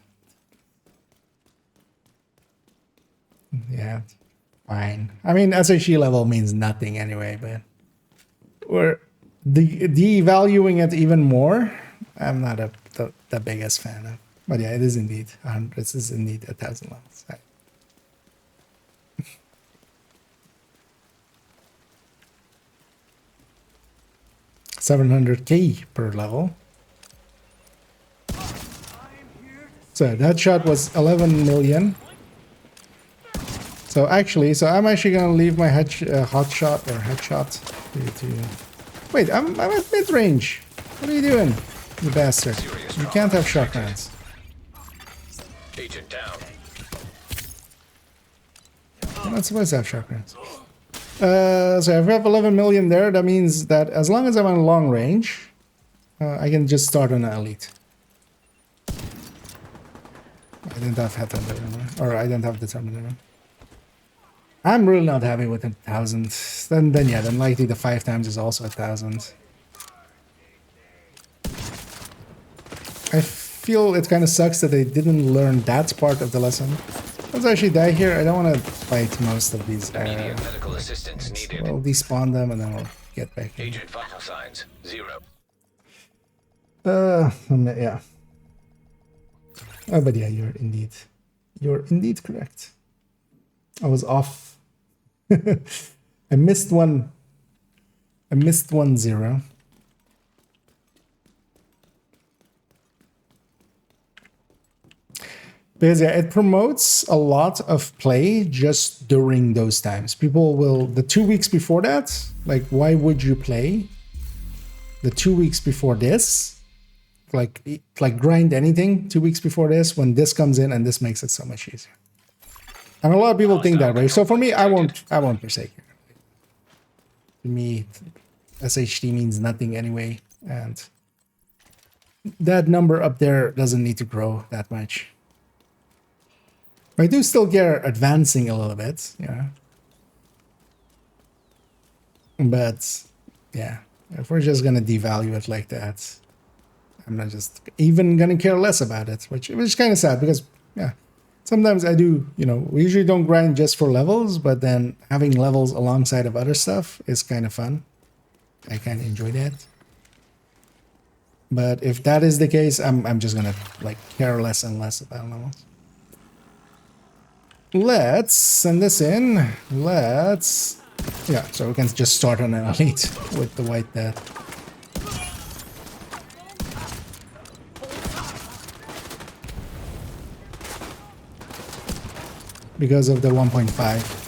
[SPEAKER 1] yeah, fine. I mean, SHE level means nothing anyway, but we're devaluing it even more. I'm not the biggest fan of, but yeah, it is indeed 100. This is indeed 1,000 levels. 700k per level. So that shot was 11 million. So actually, I'm actually gonna leave my hot shot or headshot to wait. I'm at mid range. What are you doing, you bastard? You can't have shotguns.
[SPEAKER 5] Agent down.
[SPEAKER 1] I'm not supposed to have shotguns. So if we have 11 million there, that means that as long as I'm on long range, I can just start on an elite. I didn't have head or I didn't have the Terminator. I'm really not happy with 1,000. Then yeah, then likely the 5 times is also 1,000. I feel it kind of sucks that they didn't learn that part of the lesson. Let's actually die here. I don't want to fight most of these.
[SPEAKER 5] Immediate medical assistance needed.
[SPEAKER 1] We'll despawn them and then we'll get back in.
[SPEAKER 5] Agent vital signs 0.
[SPEAKER 1] Yeah. Oh, but yeah, you're indeed correct. I was off. I missed one 0. Because yeah, it promotes a lot of play just during those times. People will, the 2 weeks before that, like, why would you play the 2 weeks before this? Like grind anything 2 weeks before this when this comes in, and this makes it so much easier. And a lot of people think that way. So for me, I won't forsake it. To me, SHD means nothing anyway, and that number up there doesn't need to grow that much. I do still get advancing a little bit, yeah. But yeah, if we're just gonna devalue it like that, I'm not just even gonna care less about it, which is kind of sad because yeah, sometimes I do, you know, we usually don't grind just for levels, but then having levels alongside of other stuff is kind of fun. I kind of enjoy that. But if that is the case, I'm just gonna like care less and less about levels. Let's send this in. Let's, yeah, so we can just start on an elite with the white death. Because of the 1.5.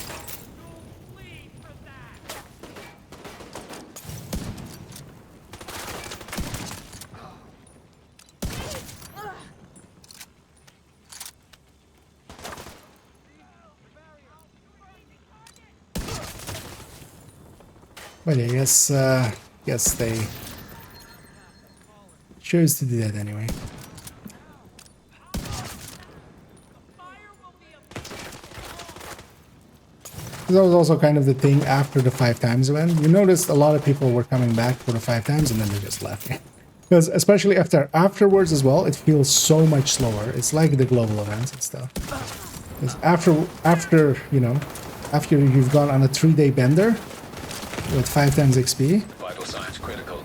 [SPEAKER 1] But yeah, guess they chose to do that anyway. That was also kind of the thing after the 5 times event. You noticed a lot of people were coming back for the 5 times and then they just left. Because especially afterwards as well, it feels so much slower. It's like the global events and stuff. Because after you know, after you've gone on a 3-day bender with 5 times XP.
[SPEAKER 5] Vital signs critical.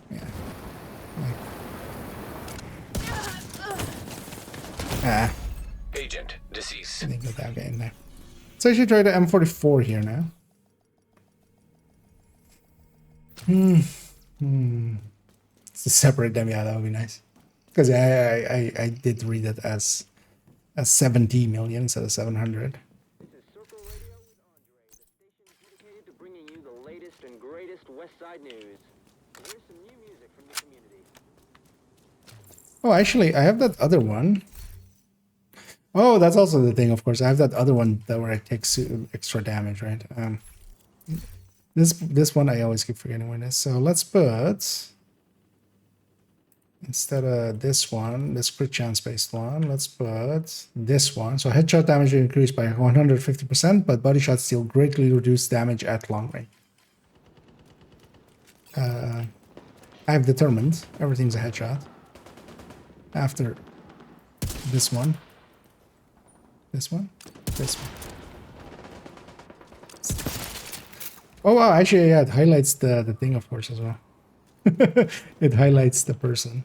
[SPEAKER 1] Yeah. Like,
[SPEAKER 5] Agent deceased.
[SPEAKER 1] I think without getting there. Let's actually try the M44 here now. It's to separate them, yeah, that would be nice. Because I did read it as 70 million instead of 700.
[SPEAKER 11] This is Circle Radio with Andre, the station dedicated to bringing you the latest and greatest West Side news. Here's some new music from the community.
[SPEAKER 1] Oh, actually, I have that other one. Oh, that's also the thing, of course. I have that other one that where it takes extra damage, right? This one I always keep forgetting where it is. So let's put, instead of this one, this crit chance based one, let's put this one. So headshot damage increased by 150%, but body shots still greatly reduce damage at long range. I've determined everything's a headshot. After this one. This one? This one. Oh wow, actually yeah, it highlights the thing of course as well. It highlights the person.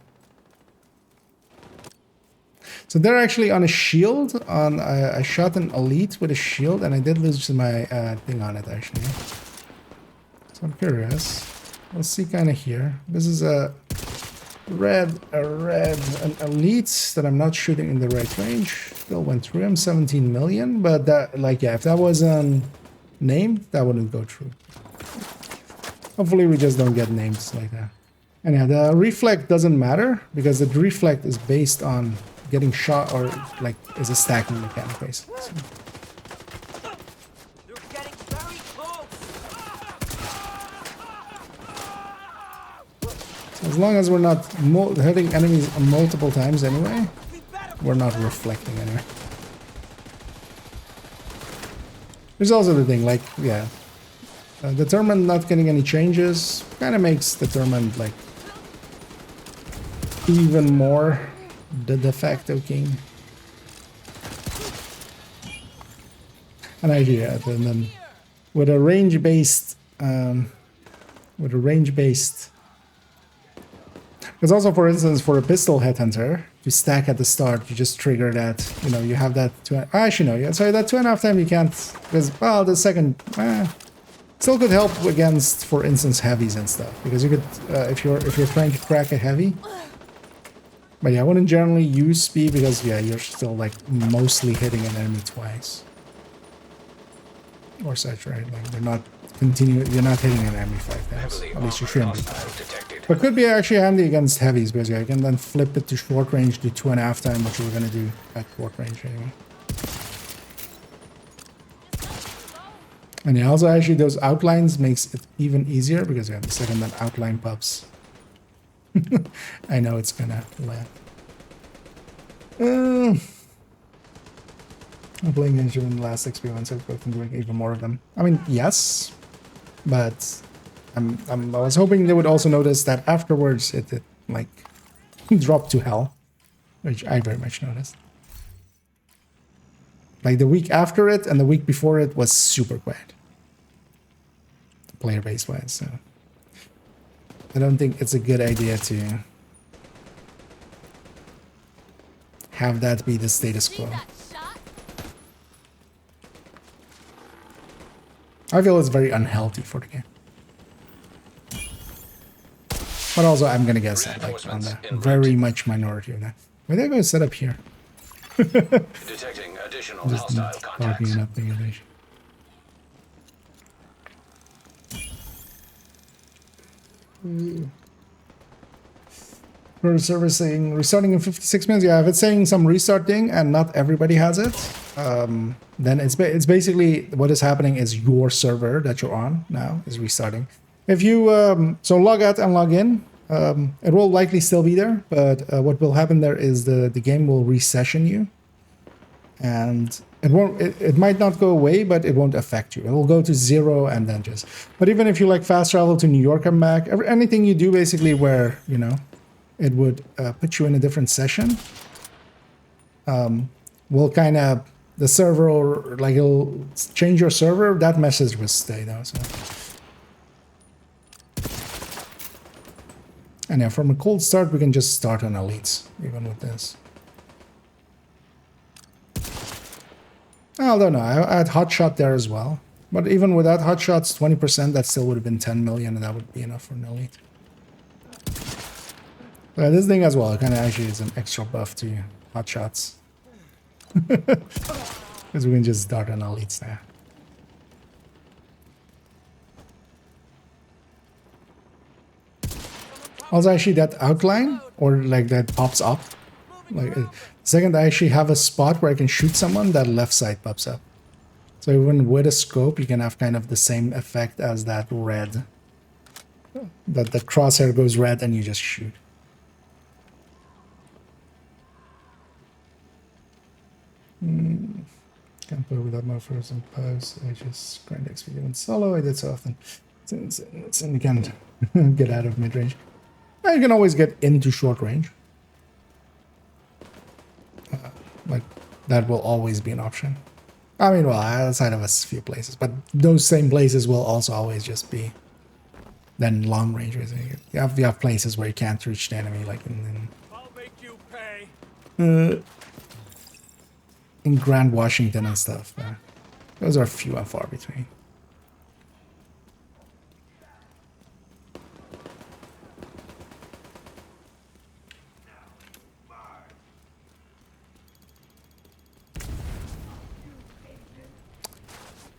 [SPEAKER 1] So they're actually on a shield. I shot an elite with a shield and I did lose my thing on it actually. So I'm curious. Let's see kind of here. This is an elite that I'm not shooting in the right range. Still went through him, 17 million, but that, like, yeah, if that was named, that wouldn't go through. Hopefully we just don't get names like that. Anyhow, the reflect doesn't matter because the reflect is based on getting shot, or like is a stacking mechanic basically. So. As long as we're not hitting enemies multiple times anyway, we're not reflecting anyway. There's also the thing, like, yeah, Determined not getting any changes kind of makes Determined, like, even more the de facto king. And I do that, and then with a range-based, because also, for instance, for a pistol headhunter, to stack at the start, you just trigger that, you know, you have that, actually no, yeah, sorry, that 2.5 time you can't, because, well, the second, still could help against, for instance, heavies and stuff, because you could, if you're trying to crack a heavy, but yeah, I wouldn't generally use speed, because, yeah, you're still, like, mostly hitting an enemy twice. Or such, right? Like, you're not hitting an enemy 5 times, at least you shouldn't be. But could be actually handy against heavies, because yeah, I can then flip it to short range, do 2.5 time, which we're gonna do at short range anyway. And yeah, also actually those outlines makes it even easier, because yeah, the second that outline pops, I know it's gonna land. I'm playing Engine in the last XP ones, so I can doing even more of them. I mean, yes, but I was hoping they would also notice that afterwards it like dropped to hell, which I very much noticed. Like the week after it and the week before it was super quiet, player base wise. So I don't think it's a good idea to have that be the status quo. I feel it's very unhealthy for the game. But also, I'm gonna guess that, like, on the very much minority of that. Why did I go set up here?
[SPEAKER 5] Detecting additional
[SPEAKER 1] Just
[SPEAKER 5] hostile contacts.
[SPEAKER 1] barking up the innovation. For servicing, restarting in 56 minutes. Yeah, if it's saying some restarting and not everybody has it, then it's basically what is happening is your server that you're on now is restarting. If you so log out and log in, it will likely still be there, but what will happen there is the game will resession you, and it might not go away, but it won't affect you. It will go to 0 and then just. But even if you like fast travel to New York and back, anything you do basically where it would put you in a different session, will kind of the server or like it'll change your server. That message will stay though. So. And yeah, from a cold start, we can just start on elites, even with this. I don't know, I had hotshot there as well. But even without hotshots, 20%, that still would have been 10 million, and that would be enough for an elite. But this thing as well, it kind of actually is an extra buff to hotshots. Because we can just start on elites there. Also, actually, that outline, or like that pops up. Like, the second I actually have a spot where I can shoot someone, that left side pops up. So even with a scope, you can have kind of the same effect as that red. That the crosshair goes red and you just shoot. Can't play without my first and post. I just grind XP even solo. I did so often. Since you can't get out of mid-range. You can always get into short range. Like, that will always be an option. I mean, well, outside of a few places. But those same places will also always just be then long range. You have places where you can't reach the enemy, like
[SPEAKER 3] I'll make you pay.
[SPEAKER 1] In Grand Washington and stuff. Those are few and far between.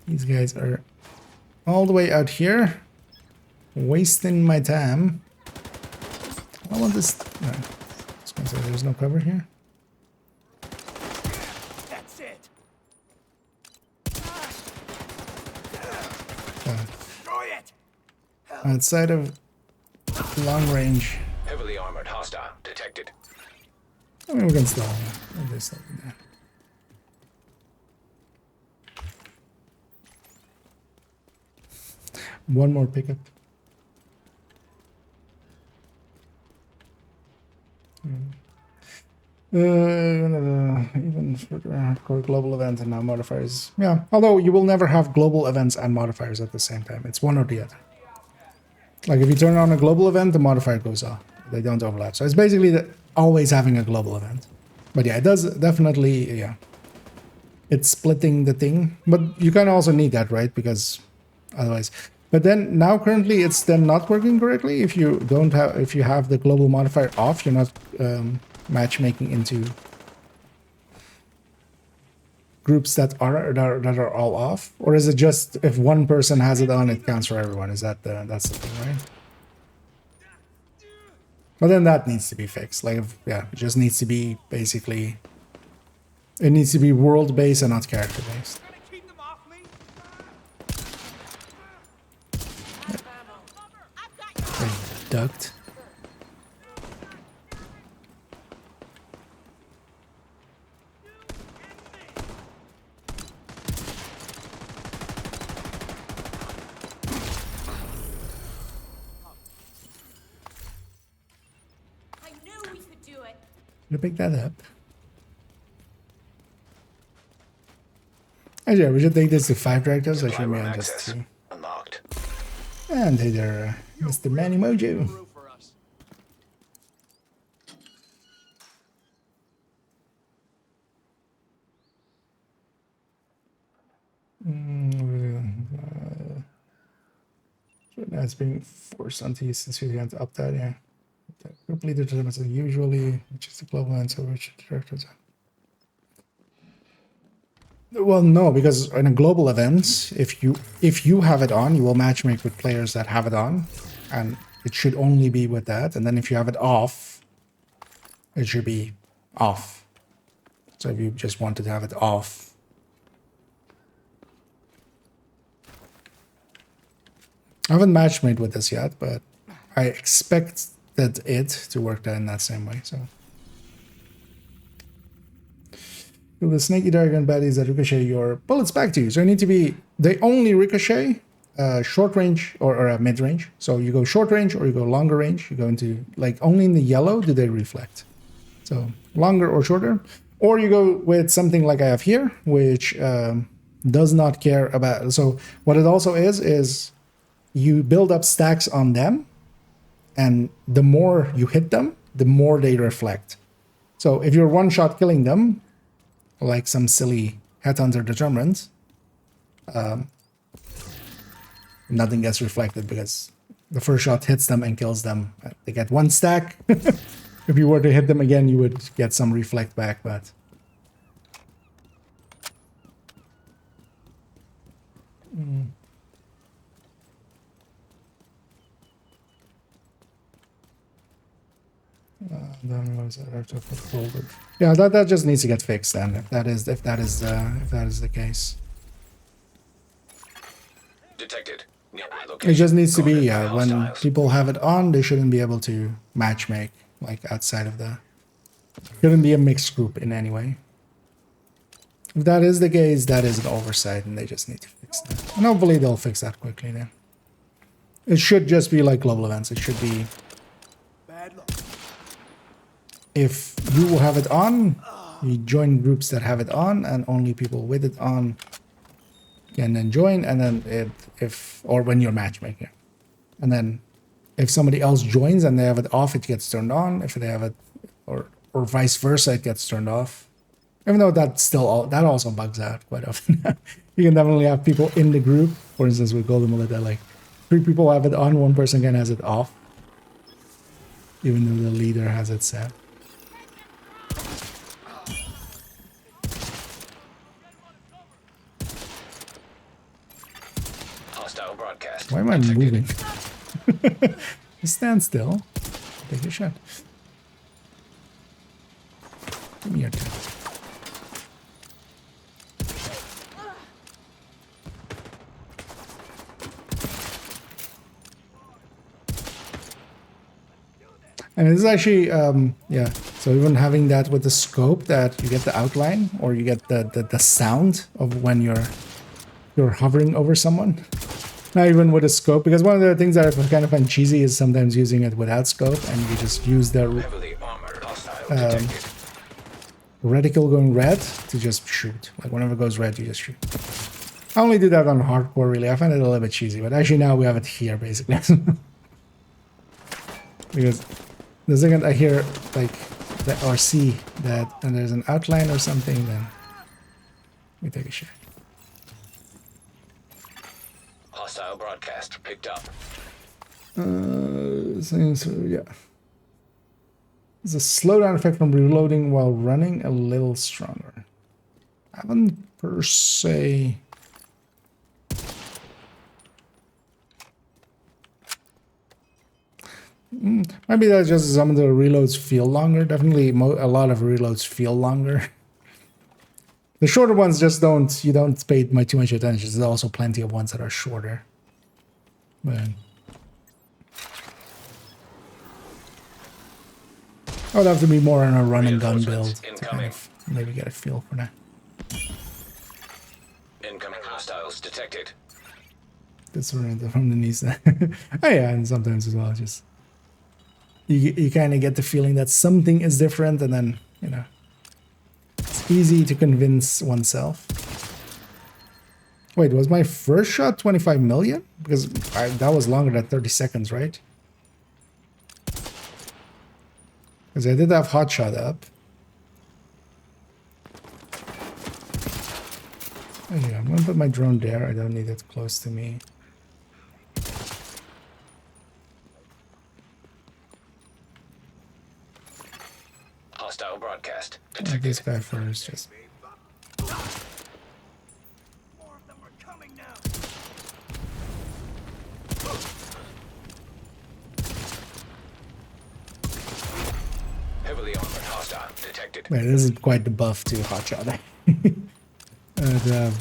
[SPEAKER 1] These guys are all the way out here, wasting my time. I want this. No. I was gonna say there's no cover here.
[SPEAKER 3] That's it. Destroy it.
[SPEAKER 1] Outside of long range.
[SPEAKER 5] Heavily armored hostile detected.
[SPEAKER 1] I mean, we can still do this there. One more pickup. Even further hardcore global events and now modifiers. Yeah, although you will never have global events and modifiers at the same time. It's one or the other. Like if you turn on a global event, the modifier goes off. They don't overlap. So it's basically always having a global event. But yeah, it does definitely, yeah. It's splitting the thing. But you kind of also need that, right? Because otherwise... But then now currently it's then not working correctly. If you have the global modifier off, you're not matchmaking into groups that are all off, or is it just if one person has it on, it counts for everyone? Is that that's the thing, right? But then that needs to be fixed. Like, yeah, it just needs to be basically. It needs to be world based and not character based. Ducked. You pick that up. Actually, we should take this to 5 directors. I should be on just 2.
[SPEAKER 5] Unlocked.
[SPEAKER 1] And hey there, Mr. Manny Mojo. That's being forced onto you since you can't opt out, yeah. The group leader determines usually, which is the global answer, which directors are. Well, no, because in a global event, if you have it on, you will matchmake with players that have it on, and it should only be with that. And then if you have it off, it should be off. So if you just wanted to have it off, I haven't matchmade with this yet, but I expected it to work in that same way. So. The snaky dragon baddies that ricochet your bullets back to you. So you need to be, they only ricochet short range or mid range. So you go short range or you go longer range. You go into, like, only in the yellow do they reflect. So longer or shorter. Or you go with something like I have here, which does not care about. So what it also is you build up stacks on them. And the more you hit them, the more they reflect. So if you're one shot killing them, like some silly headhunter determined, nothing gets reflected because the first shot hits them and kills them. They get 1 stack. If you were to hit them again, you would get some reflect back, but... then was folder. Yeah, that just needs to get fixed then. If that is the case.
[SPEAKER 5] Detected.
[SPEAKER 1] It just needs to be when people have it on, they shouldn't be able to matchmake like outside of the. Shouldn't be a mixed group in any way. If that is the case, that is an oversight, and they just need to fix that. And hopefully they'll fix that quickly then. It should just be like global events. It should be. If you have it on, you join groups that have it on, and only people with it on can then join. And then or when you're matchmaking, and then if somebody else joins and they have it off, it gets turned on. If they have it, or vice versa, it gets turned off. Even though that also bugs out quite often. You can definitely have people in the group. For instance, with Golden Mullet, that like 3 people have it on, 1 person again has it off, even though the leader has it set. Why am I moving? Stand still. Take a shot. Give me your turn. And this is actually, yeah. So even having that with the scope, that you get the outline, or you get the sound of when you're hovering over someone. Not even with a scope, because one of the things that I kind of find cheesy is sometimes using it without scope, and you just use the reticle going red to just shoot. Like whenever it goes red, you just shoot. I only do that on hardcore, really. I find it a little bit cheesy, but actually now we have it here, basically. Because the second I hear, like, or see that, and there's an outline or something, then we take a shot.
[SPEAKER 5] Hostile broadcast picked up.
[SPEAKER 1] So, yeah. There's a slowdown effect from reloading while running a little stronger. I haven't per se. Maybe that's just some of the reloads feel longer. Definitely a lot of reloads feel longer. The shorter ones just you don't pay too much attention. There's also plenty of ones that are shorter. But I would have to be more on a run and gun build to kind of maybe get a feel for that.
[SPEAKER 5] Incoming hostiles detected.
[SPEAKER 1] That's from the knees. Oh yeah, and sometimes as well, just you kind of get the feeling that something is different, and then, you know, it's easy to convince oneself. Wait, was my first shot 25 million? Because that was longer than 30 seconds, right? Because I did have hotshot up. Oh yeah, I'm gonna put my drone there. I don't need it close to me.
[SPEAKER 5] Hostile broadcast.
[SPEAKER 1] This guy first, just.
[SPEAKER 5] Heavily armored hostile detected.
[SPEAKER 1] Wait, this is quite the buff to hotshot. Yeah.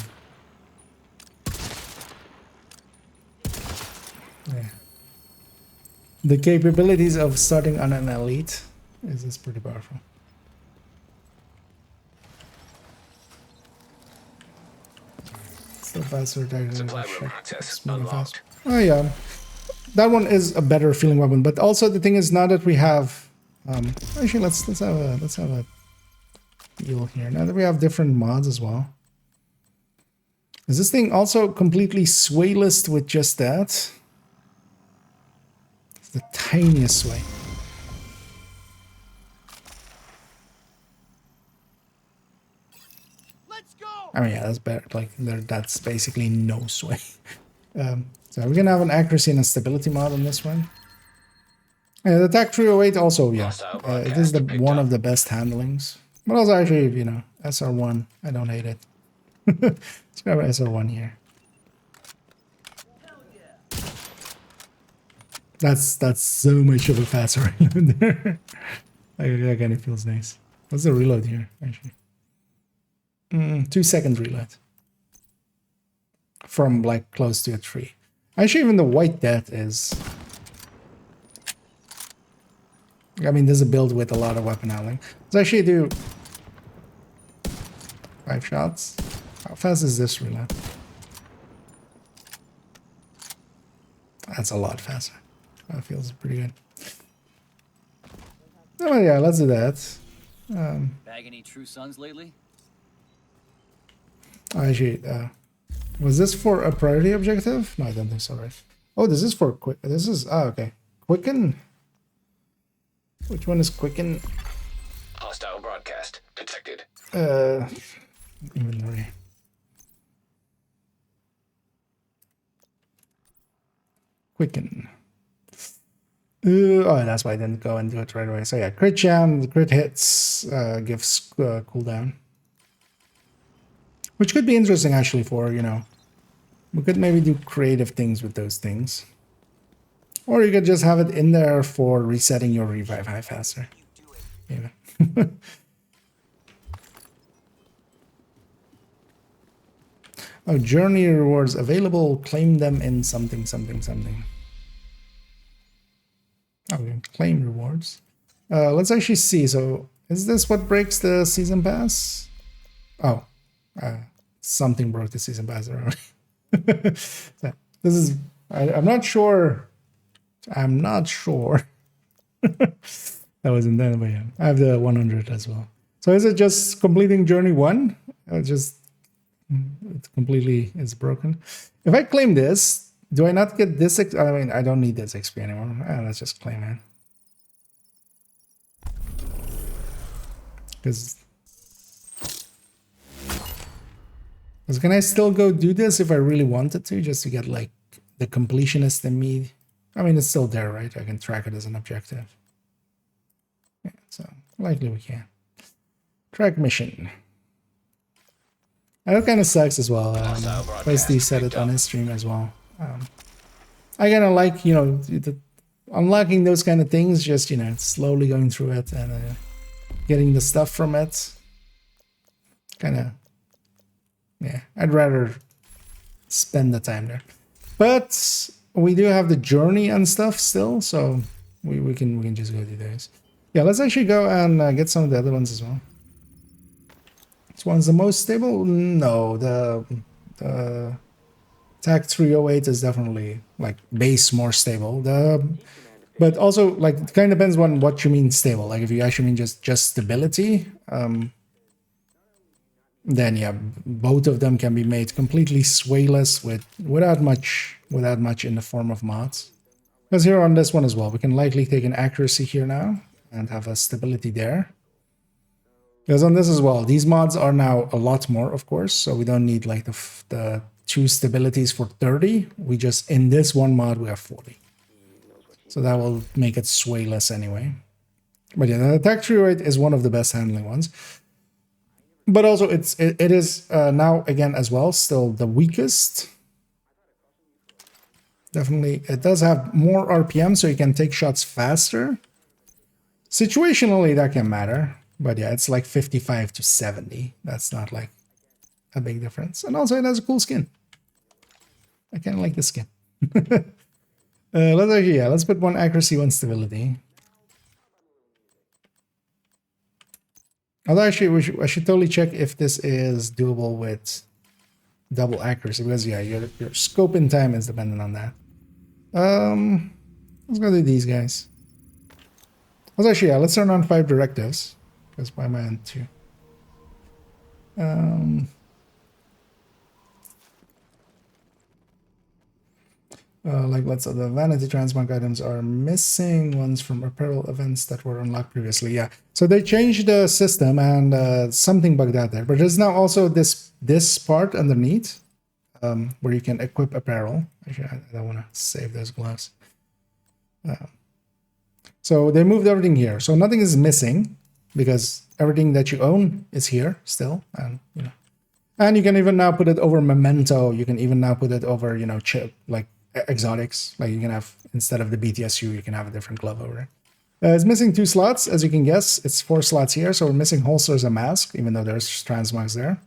[SPEAKER 1] The capabilities of starting on an elite is pretty powerful. So faster fast. Oh yeah, that one is a better feeling weapon. But also the thing is, now that we have, actually let's have a deal here. Now that we have different mods as well. Is this thing also completely swayless with just that? It's the tiniest sway.
[SPEAKER 3] Let's go.
[SPEAKER 1] I mean, yeah, that's better. Like, that's basically no sway. So we're gonna have an accuracy and a stability mod on this one. The attack 308 also, yeah, it is one of the best handlings. But also, actually, you know, SR1, I don't hate it. Let's grab an SR1 here. That's so much of a faster reload there. That kind of feels nice. What's the reload here, actually? 2 seconds reload. From like close to a 3. Actually, even the white death is... I mean, there's a build with a lot of weapon handling. Let's actually do 5 shots. How fast is this reload? That's a lot faster. That feels pretty good. Oh yeah, let's do that.
[SPEAKER 14] Bag any true sons lately?
[SPEAKER 1] Actually, was this for a priority objective? No, I don't think so, right? Oh, this is for quick. This is okay. Quicken. Which one is quicken?
[SPEAKER 5] Hostile broadcast detected.
[SPEAKER 1] Inventory. Quicken. Oh, that's why I didn't go and do it right away. So yeah, crit jam, crit hits, gives cooldown. Which could be interesting actually for, you know, we could maybe do creative things with those things. Or you could just have it in there for resetting your revive high faster. Yeah. Oh, journey rewards available. Claim them in something, something, something. Oh, we can claim rewards. Let's actually see. So, is this what breaks the season pass? Oh, something broke the season pass already. So, this is. I'm not sure. I'm not sure. That wasn't done, but yeah, I have the 100 as well. So, is it just completing journey 1? It completely is broken. If I claim this, do I not get this? I mean, I don't need this XP anymore. Let's just claim it. Because can I still go do this if I really wanted to, just to get like the completionist in me? I mean, it's still there, right? I can track it as an objective. Yeah, so likely we can. Track mission. That kind of sucks as well. Feisty said it on his stream as well. I kind of like, you know, unlocking those kind of things, just, you know, slowly going through it and getting the stuff from it. Kind of, yeah, I'd rather spend the time there. But we do have the journey and stuff still, so we can just go do those. Yeah, let's actually go and get some of the other ones as well. This one's the most stable? No, the TAC 308 is definitely like base more stable. The But also, like, it kind of depends on what you mean stable. Like, if you actually mean just stability, then yeah, both of them can be made completely swayless without much in the form of mods. Because here on this one as well, we can likely take an accuracy here now and have a stability there. Because on this as well, these mods are now a lot more, of course, so we don't need like the 2 stabilities for 30. We just, in this one mod, we have 40. So that will make it swayless anyway. But yeah, the attack tree rate is one of the best handling ones. But also it is now again as well still the weakest. Definitely, it does have more RPM, so you can take shots faster. Situationally, that can matter. But yeah, it's like 55 to 70. That's not like a big difference. And also it has a cool skin. I kind of like the skin. Let's put 1 accuracy, 1 stability. Although actually, I should totally check if this is doable with double accuracy, because yeah, your scope in time is dependent on that. Let's go do these guys. Let's turn on 5 directives. Because why am I on 2? Let's say the vanity transmog items are missing ones from apparel events that were unlocked previously. Yeah, so they changed the system and something bugged out there. But there's now also this part underneath where you can equip apparel. Actually, I don't want to save those gloves. So they moved everything here, so nothing is missing because everything that you own is here still, and you know, and you can even now put it over memento. You can even now put it over chip like exotics, like you can have, instead of the BTSU, you can have a different glove over it. It's missing 2 slots, as you can guess. It's 4 slots here, so we're missing holsters and mask, even though there's transmogs there.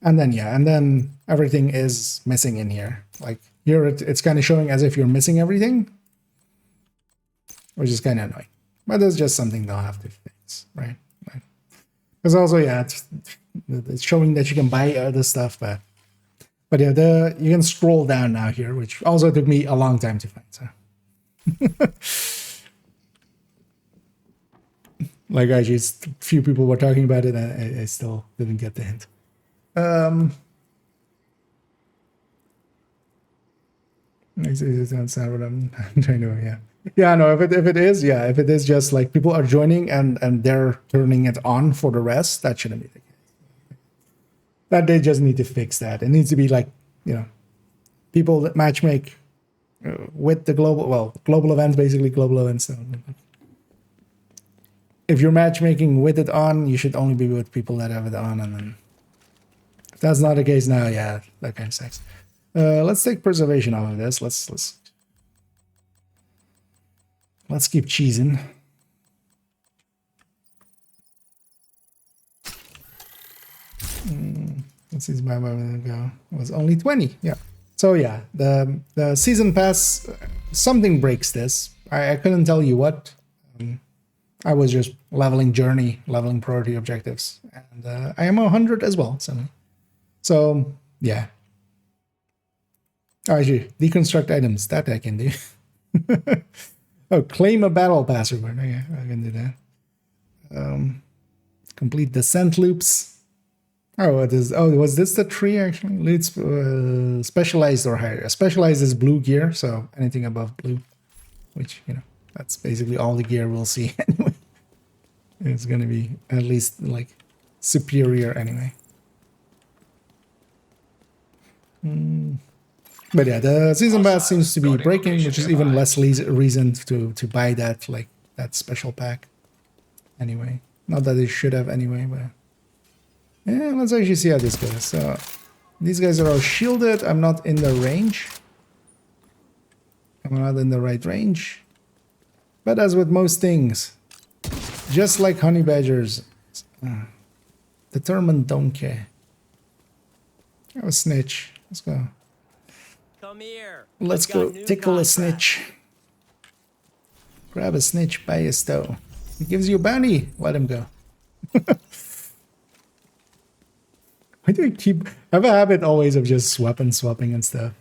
[SPEAKER 1] And then everything is missing in here. Like here, it's kind of showing as if you're missing everything, which is kind of annoying. But that's just something they'll have to fix, right? Because also, yeah, it's showing that you can buy other stuff, but yeah, you can scroll down now here, which also took me a long time to find. So, like actually, a few people were talking about it, and I still didn't get the hint. That's not what I'm trying to. Yeah. No. If it is just like people are joining and they're turning it on for the rest, that shouldn't be the case. That they just need to fix that. It needs to be like, people that matchmake with the global events, basically global events. So if you're matchmaking with it on, you should only be with people that have it on. And then if that's not the case now, yeah, that kind of sucks. Let's take preservation off of this. Let's keep cheesing. Let's see, my moment ago it was only 20. Yeah. So yeah, the season pass, something breaks this. I couldn't tell you what. I was just leveling priority objectives, and I am 100 as well suddenly. So yeah. Oh, actually, deconstruct items, that I can do. Oh, claim a battle pass reward. Okay, I can do that. Complete descent loops. Oh, it is. Oh, was this the tree actually? Leads specialized or higher. Specialized is blue gear, so anything above blue, which that's basically all the gear we'll see anyway. It's gonna be at least like superior anyway. But yeah, the season pass seems to be breaking, which is even less reason to buy that special pack. Anyway, not that it should have anyway, but. Yeah, let's actually see how this goes. So, these guys are all shielded. I'm not in the range. I'm not in the right range. But as with most things, just like honey badgers, determined don't care. Oh, snitch. Let's go.
[SPEAKER 4] Come here.
[SPEAKER 1] Let's go tickle a snitch. Grab a snitch by his toe. He gives you a bounty. Let him go. Why do I have a habit always of just weapon swapping and stuff?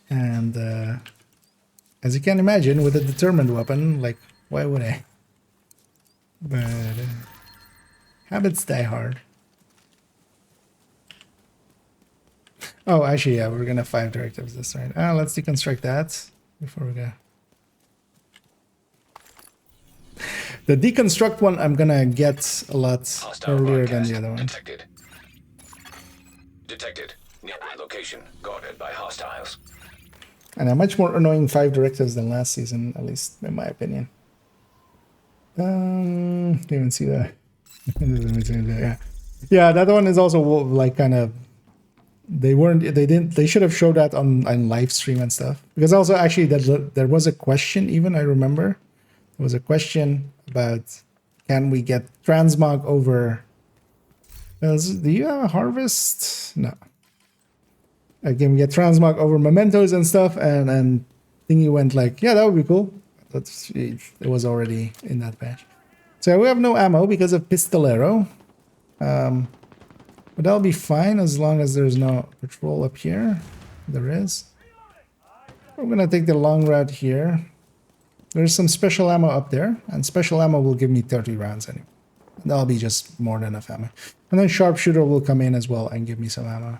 [SPEAKER 1] And as you can imagine, with a determined weapon, like, why would I? But habits die hard. Oh, actually, yeah, we're gonna 5 directives this right. Let's deconstruct that before we go. The deconstruct one I'm gonna get a lot earlier than the other one.
[SPEAKER 5] Detected. Nearby location guarded by hostiles.
[SPEAKER 1] And a much more annoying 5 directives than last season, at least in my opinion. Didn't even see that. Yeah, that one is also like kind of. They should have showed that on live stream and stuff. Because also actually there was a question, even I remember. There was a question about, can we get transmog over? Do you have a harvest? No. Can we get transmog over mementos and stuff? And thingy went like, yeah, that would be cool. It was already in that patch. So we have no ammo because of Pistolero. But that'll be fine as long as there's no patrol up here. There is. We're gonna take the long route here. There's some special ammo up there, and special ammo will give me 30 rounds anyway. That'll be just more than enough ammo. And then sharpshooter will come in as well and give me some ammo.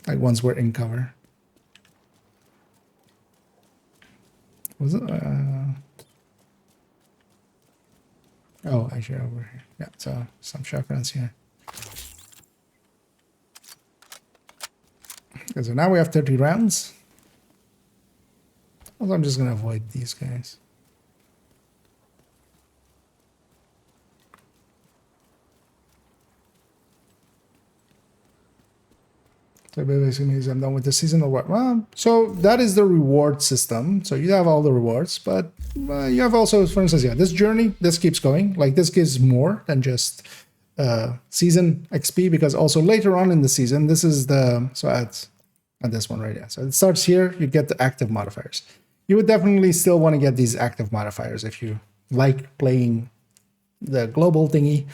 [SPEAKER 1] Like once we're in cover. Was it? Oh, actually over here. Yeah, so some shotguns here. Okay, so now we have 30 rounds. Also, I'm just gonna avoid these guys. So basically means I'm done with the season or what? Well, so that is the reward system. So you have all the rewards, but you have also, for instance, yeah, this journey, this keeps going. Like this gives more than just season XP, because also later on in the season, this is the, so at this one right here. So it starts here, you get the active modifiers. You would definitely still want to get these active modifiers if you like playing the global thingy.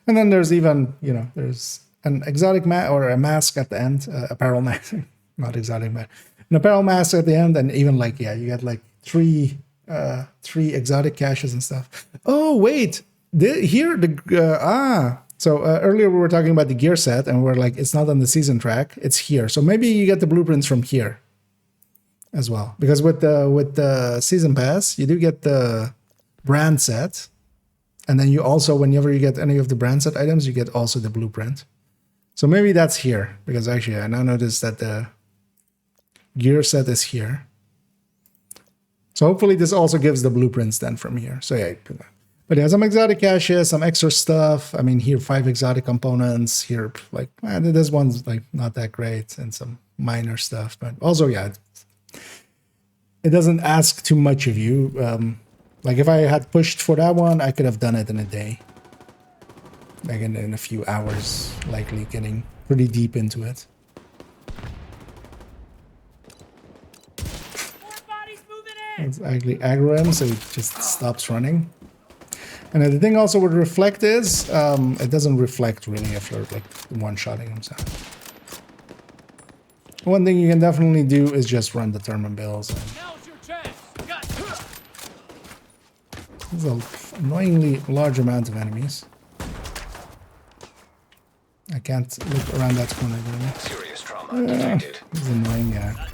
[SPEAKER 1] And then there's even, you know, there's an exotic or a mask at the end, apparel mask, not exotic, but an apparel mask at the end, and even like, yeah, you get like three exotic caches and stuff. Oh wait, here so earlier we were talking about the gear set, and we're like, it's not on the season track, it's here. So maybe you get the blueprints from here as well, because with the season pass, you do get the brand set, and then you also, whenever you get any of the brand set items, you get also the blueprint. So maybe that's here, because actually I now notice that the gear set is here. So hopefully this also gives the blueprints then from here. So yeah, but yeah, some exotic caches, some extra stuff. I mean, here 5 exotic components. Here, like, this one's like not that great, and some minor stuff. But also, yeah, it doesn't ask too much of you. Like if I had pushed for that one, I could have done it in a day. Like in a few hours, likely getting pretty deep into it. It's actually aggro him, so he just stops running. And the thing also with reflect is, it doesn't reflect really if you're like one-shotting himself. One thing you can definitely do is just run determined bills. There's an annoyingly large amount of enemies. I can't look around that corner.
[SPEAKER 5] Serious trauma detected.
[SPEAKER 1] This is annoying, yeah.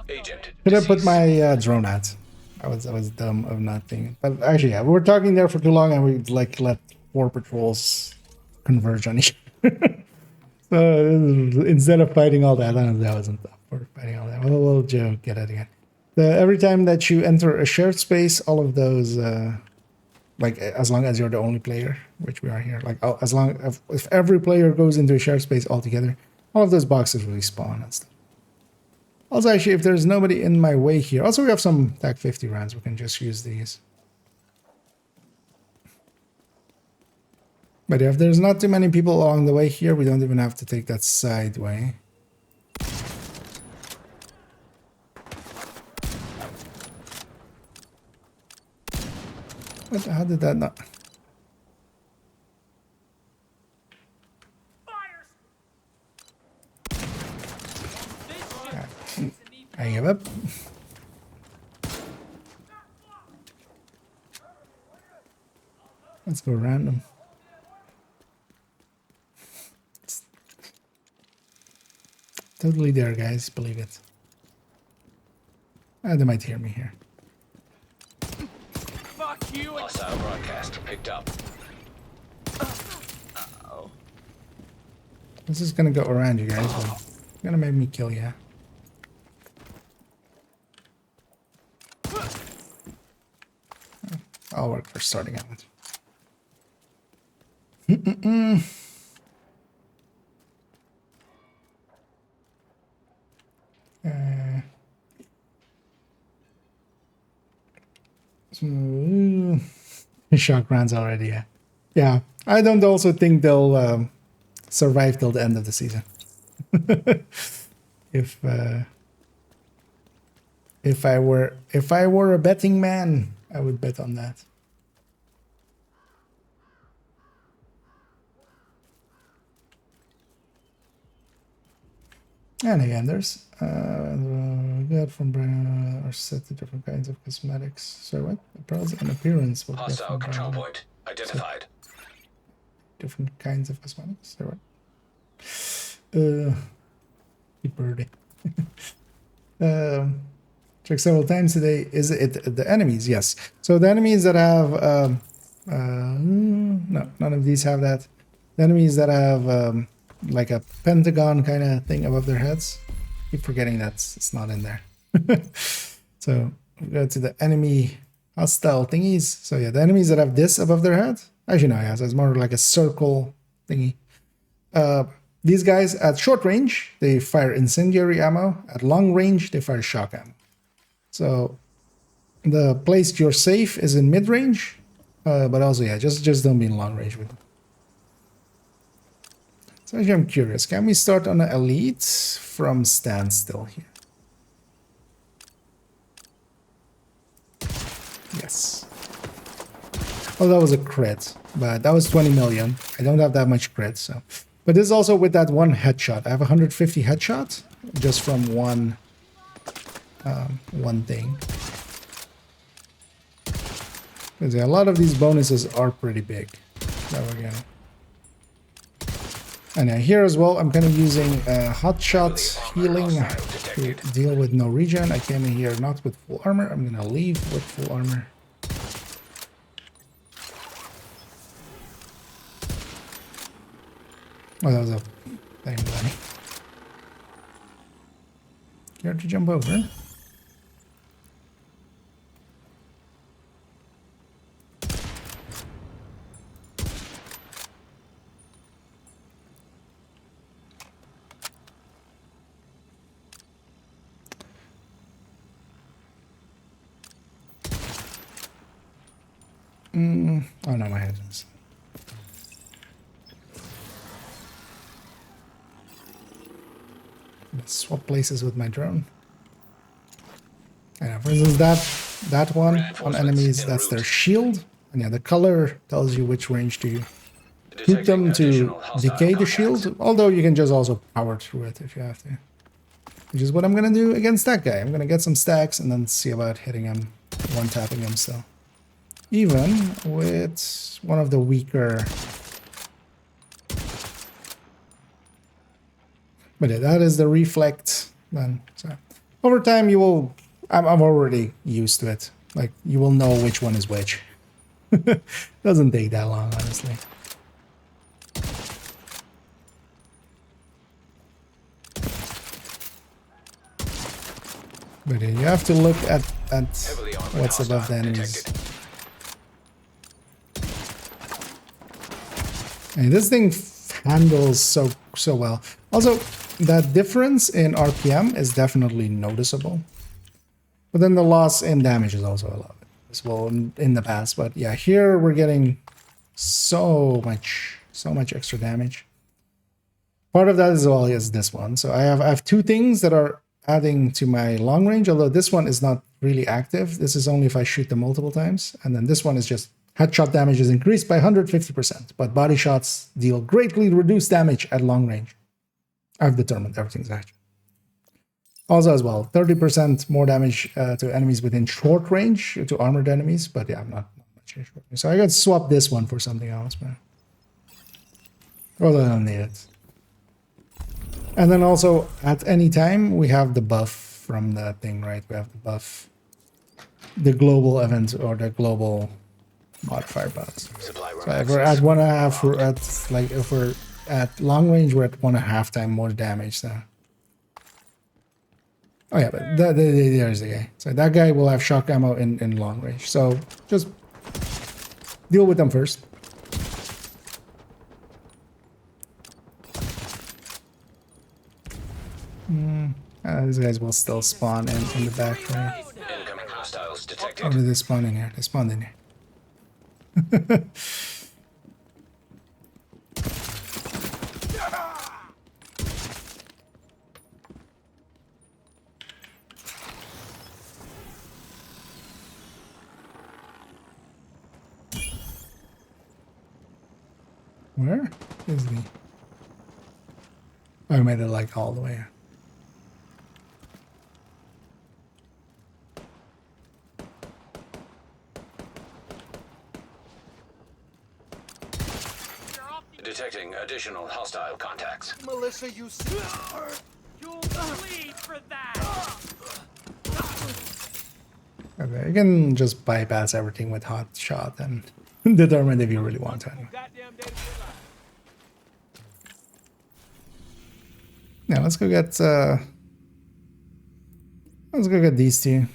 [SPEAKER 5] Agent.
[SPEAKER 1] Should have put my drone out. I was dumb of not thinking. But actually, yeah, we were talking there for too long, and we like let 4 patrols converge on each other. So instead of fighting all that, that wasn't tough for fighting all that. We'll get it again. Every time that you enter a shared space, all of those, like as long as you're the only player, which we are here, like as long if every player goes into a shared space altogether, all of those boxes respawn and stuff. Also, actually, if there's nobody in my way here, also we have some TAC 50 rounds, we can just use these. But if there's not too many people along the way here, we don't even have to take that side way. How did that not? I give up. Let's go random. It's totally there, guys. Believe it. They might hear me here.
[SPEAKER 14] Fuck you!
[SPEAKER 5] Hostile broadcast picked up.
[SPEAKER 14] Uh-oh.
[SPEAKER 1] This is gonna go around you guys, but it's gonna make me kill you. I'll work for starting out. Shock rounds already, yeah. Yeah, I don't also think they'll survive till the end of the season. If I were a betting man, I would bet on that. And again, there's good from brand are set to different kinds of cosmetics. So what? The pearls and appearance will
[SPEAKER 5] Hostile control point identified.
[SPEAKER 1] Different kinds of cosmetics. So what? Birdie. Check several times today. Is it the enemies? Yes. So the enemies that have no, none of these have that. The enemies that have like a pentagon kind of thing above their heads. Keep forgetting it's not in there. So we go to the enemy hostile thingies. So yeah, the enemies that have this above their head. Actually no, yeah, so it's more like a circle thingy. These guys at short range, they fire incendiary ammo. At long range, they fire shock ammo. So the place you're safe is in mid range, but also yeah, just don't be in long range with them. So actually, I'm curious. Can we start on an elite from standstill here? Yes. Oh, that was a crit, but that was 20 million. I don't have that much crit, so. But this is also with that one headshot. I have 150 headshot just from one thing. Because a lot of these bonuses are pretty big that we're getting. And here as well, I'm kind of using hot shot healing to deal with no regen. I came in here not with full armor. I'm gonna leave with full armor. Oh, that was a thing, buddy. Care to jump over? Oh no, my head is. Let's swap places with my drone. Yeah, for instance, that one on enemies, that's their shield. And yeah, the color tells you which range to shoot them to decay the shield. Although you can just also power through it if you have to. Which is what I'm gonna do against that guy. I'm gonna get some stacks and then see about hitting him, one-tapping him still. Even with one of the weaker. But yeah, that is the reflect then. So over time you will, I'm already used to it. Like you will know which one is which. Doesn't take that long, honestly. But yeah, you have to look at what's above the enemies. And this thing handles so well. Also, that difference in RPM is definitely noticeable. But then the loss in damage is also a lot as well in the past. But yeah, here we're getting so much extra damage. Part of that as well is this one. So I have two things that are adding to my long range, although this one is not really active. This is only if I shoot them multiple times. And then this one is just headshot damage is increased by 150%, but body shots deal greatly reduced damage at long range. I've determined everything's actually. Also as well, 30% more damage to enemies within short range, to armored enemies, but yeah, I'm not much in short range. So I got to swap this one for something else, man. Well, I don't need it. And then also, at any time, we have the buff from that thing, right? We have the buff, the global event or the global modifier buffs. So if we're at 1.5, we're at, like, if we're at long range, we're at 1.5 times more damage, so. Oh yeah, but there's the guy. So that guy will have shock ammo in long range. So just deal with them first. These guys will still spawn in the back, right?
[SPEAKER 5] Incoming hostiles detected.
[SPEAKER 1] Or did they spawn in here? They spawned in here. Where is he? I made it like all the way.
[SPEAKER 5] Detecting additional hostile contacts.
[SPEAKER 3] Melissa, you
[SPEAKER 4] You'll bleed for that.
[SPEAKER 1] Okay, you can just bypass everything with hot shot and determine if you really want to. Yeah, let's go get these two.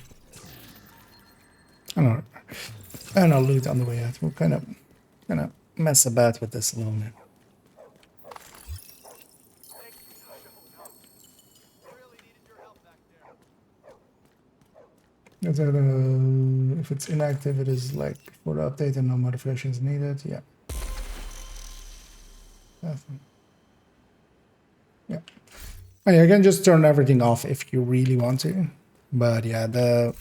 [SPEAKER 1] I don't know, loot on the way out. We'll kind of mess about with this a little bit. Is that, if it's inactive, it is like for the update and no modifications needed. Yeah. Nothing. Yeah. Oh, yeah, you can just turn everything off if you really want to. But yeah, there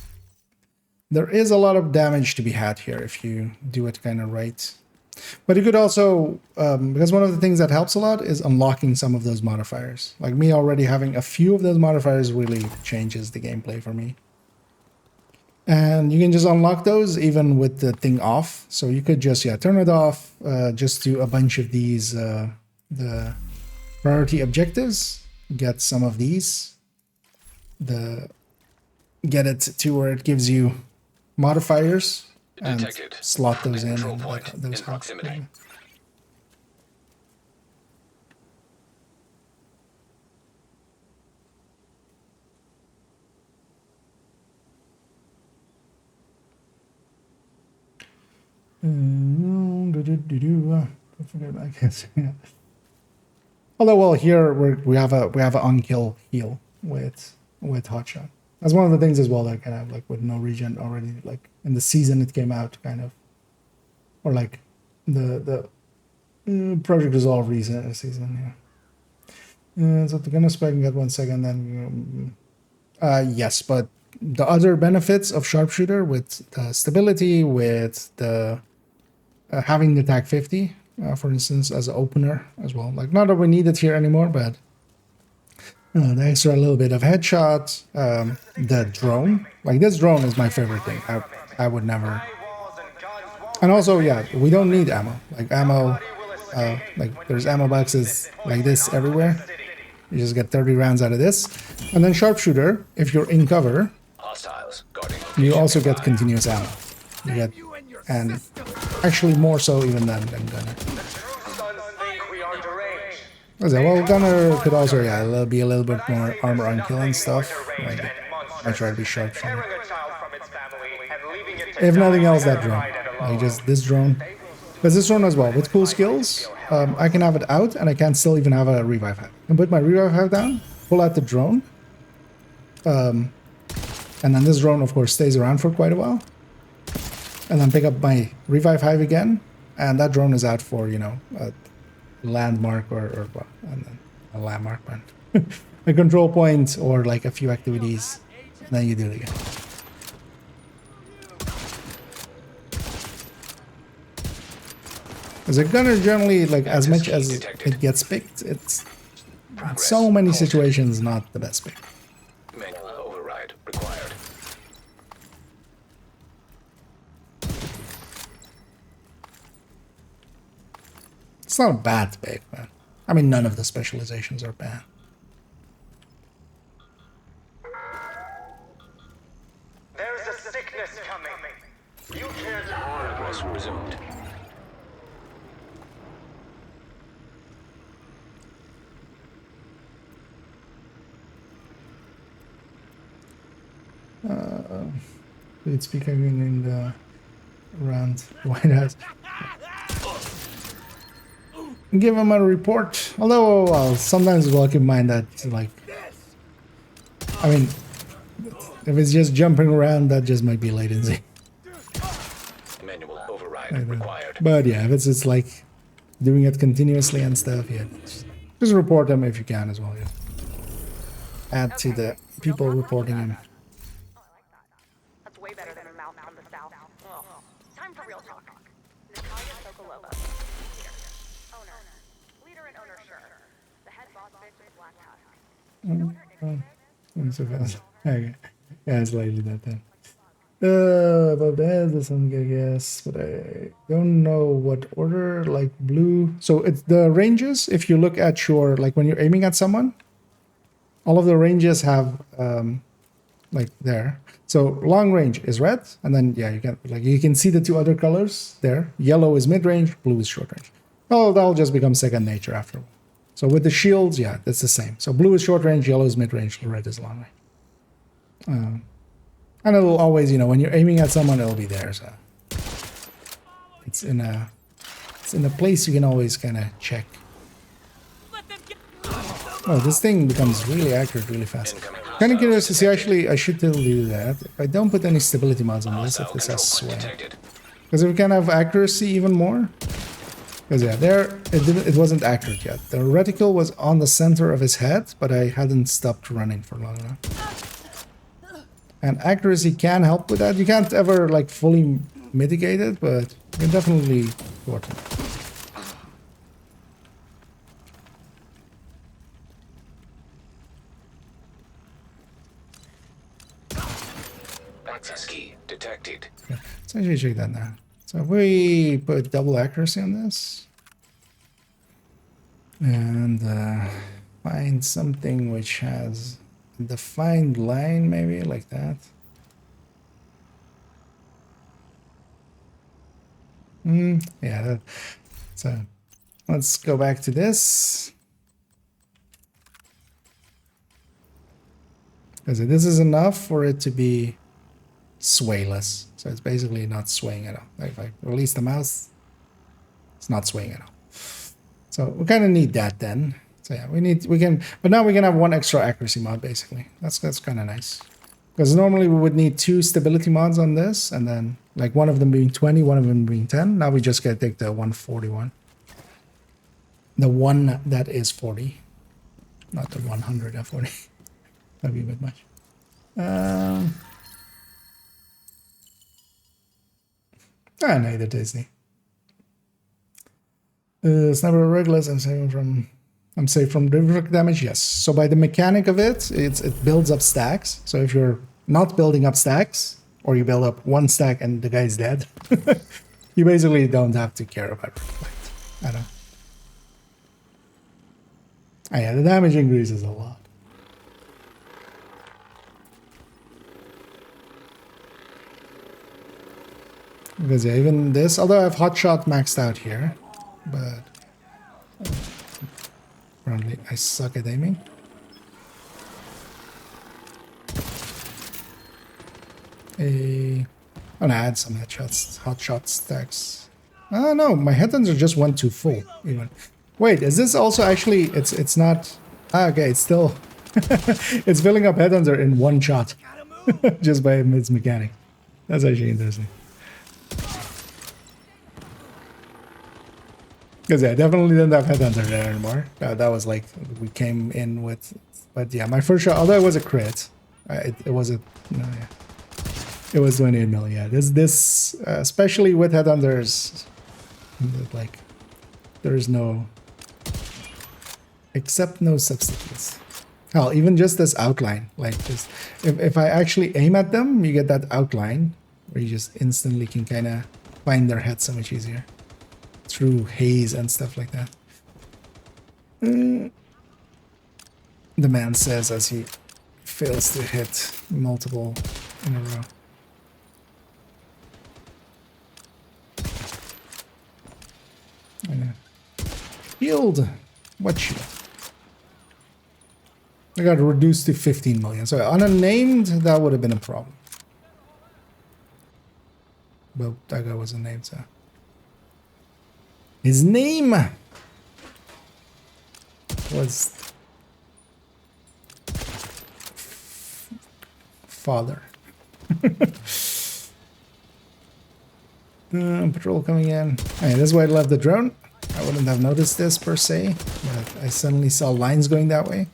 [SPEAKER 1] is a lot of damage to be had here if you do it kind of right. But you could also, because one of the things that helps a lot is unlocking some of those modifiers. Like me already having a few of those modifiers really changes the gameplay for me. And you can just unlock those even with the thing off. So you could just, yeah, turn it off, just do a bunch of these, the priority objectives, get some of these, get it to where it gives you modifiers, and slot those in and those proximity. I forget I guess. Yeah. Although, well, here we have an unkill heal with hotshot. That's one of the things as well that kind of like with no regen already, like in the season it came out kind of, or like the Project Resolve season. Yeah. So the gonna spec and get 1 second, then yes, but the other benefits of sharpshooter with the stability, with the having the tag 50, for instance, as an opener as well. Like, not that we need it here anymore, but the extra little bit of headshot, the drone. Like, this drone is my favorite thing. I would never. And also, yeah, we don't need ammo. Like, ammo, like, there's ammo boxes like this everywhere. You just get 30 rounds out of this. And then sharpshooter, if you're in cover, you also get continuous ammo. You get, and actually more so even than gunner. Well, gunner could also, yeah, be a little bit more armor on kill and stuff. Like, I try to be sharpshooter. If nothing else, that drone. Like, just this drone. Because this drone as well, with cool skills, I can have it out and I can still even have a revive hive. I can put my revive hive down, pull out the drone, and then this drone, of course, stays around for quite a while. And then pick up my revive hive again, and that drone is out for, you know, a landmark or well, and then a landmark, man. A control point or like a few activities, and then you do it again. As a gunner, generally, like, as much as it gets picked, it's in so many situations not the best pick.
[SPEAKER 5] override required.
[SPEAKER 1] It's not a bad spec, man. I mean, none of the specializations are bad.
[SPEAKER 13] There's a sickness coming. You can't.
[SPEAKER 5] Progress resumed.
[SPEAKER 1] Please speak again in the round. White House. Give him a report. Although, well, sometimes we'll keep in mind that, like, I mean, if it's just jumping around, that just might be latency.
[SPEAKER 5] Manual override required.
[SPEAKER 1] But yeah, if it's like doing it continuously and stuff, yeah, just report them if you can as well. Yeah. Add to the people reporting him.
[SPEAKER 8] That's way better than a mouth from the south. Ugh. Time for real talk. Natalia Sokolova. Leader and owner, sure. The head boss bitch is Black Tusk.
[SPEAKER 1] So fast. Okay. Yeah, it's likely that then. About that, there's something I guess, but I don't know what order, like blue. So it's the ranges, if you look at your, like when you're aiming at someone, all of the ranges have, like there. So long range is red, and then, yeah, you can see the two other colors there. Yellow is mid-range, blue is short range. Oh, that'll just become second nature after all. So with the shields, yeah, that's the same. So blue is short range, yellow is mid-range, red is long range. And it'll always, when you're aiming at someone, it'll be there. So it's in a place you can always kind of check. Oh, this thing becomes really accurate really fast. Kind of curious to see, actually, I should tell you that. If I don't put any stability mods on this, if this has sway. Because if we can have accuracy even more. Because yeah, there, it wasn't accurate yet. The reticle was on the center of his head, but I hadn't stopped running for long enough. And accuracy can help with that. You can't ever, like, fully mitigate it, but you can definitely shorten it.
[SPEAKER 5] Access key detected.
[SPEAKER 1] Okay. Let's actually check that now. So if we put double accuracy on this and find something which has a defined line, maybe like that. Yeah. So let's go back to this. Because this is enough for it to be swayless. So it's basically not swaying at all. Like if I release the mouse, it's not swaying at all. So we kind of need that then. So yeah, but now we can have one extra accuracy mod basically. That's kind of nice. Because normally we would need 2 stability mods on this, and then like one of them being 20, one of them being 10. Now we just gotta take the 141. The one that is 40. Not the 100 and 40. That'd be a bit much. Neither Disney. Sniper Regulus, I'm safe from direct damage, yes. So by the mechanic of it builds up stacks. So if you're not building up stacks, or you build up 1 stack and the guy's dead, you basically don't have to care about reflect. I don't. Oh yeah, the damage increases a lot. Because yeah, even this, although I have hotshot maxed out here, but apparently I suck at aiming. I'm gonna add some hotshot stacks. Oh no, my headhunters just went too full even. Wait, is this also actually, it's not, okay, it's still, it's filling up headhunter in 1 shot, just by its mechanic. That's actually interesting. Because yeah, definitely didn't have headhunter there anymore. That was like, we came in with, but yeah, my first shot, although it was a crit, it was a, no, yeah. It was 28 mil, yeah. This especially with headhunters, like, there is no, except no substitutes. Hell, even just this outline, like just if I actually aim at them, you get that outline where you just instantly can kind of find their head so much easier through haze and stuff like that. The man says as he fails to hit multiple in a row. I know. Shield. What shield? I got reduced to 15 million. So unnamed, that would have been a problem. But that guy wasn't named, so. His name was Father. Patrol coming in. Hey, this is why I love the drone. I wouldn't have noticed this per se, but I suddenly saw lines going that way.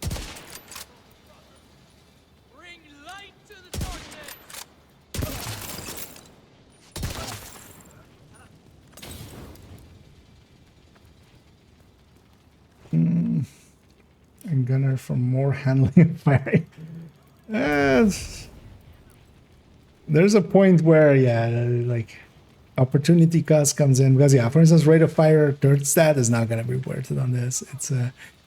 [SPEAKER 1] And gunner for more handling and firing. There's a point where, yeah, like opportunity cost comes in because, yeah, for instance, rate of fire third stat is not going to be worth it on this. It's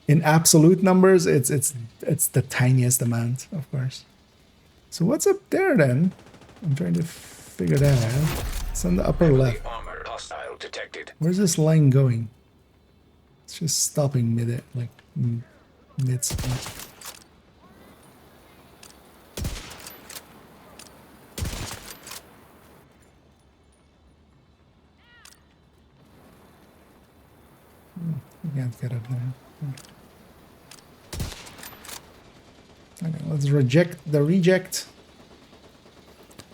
[SPEAKER 1] in absolute numbers, it's the tiniest amount, of course. So what's up there then? I'm trying to figure that out. It's on the upper left.
[SPEAKER 5] Armored hostile detected.
[SPEAKER 1] Where's this line going? It's just stopping mid, like mid spot. You can't get up there. Okay, let's reject the reject.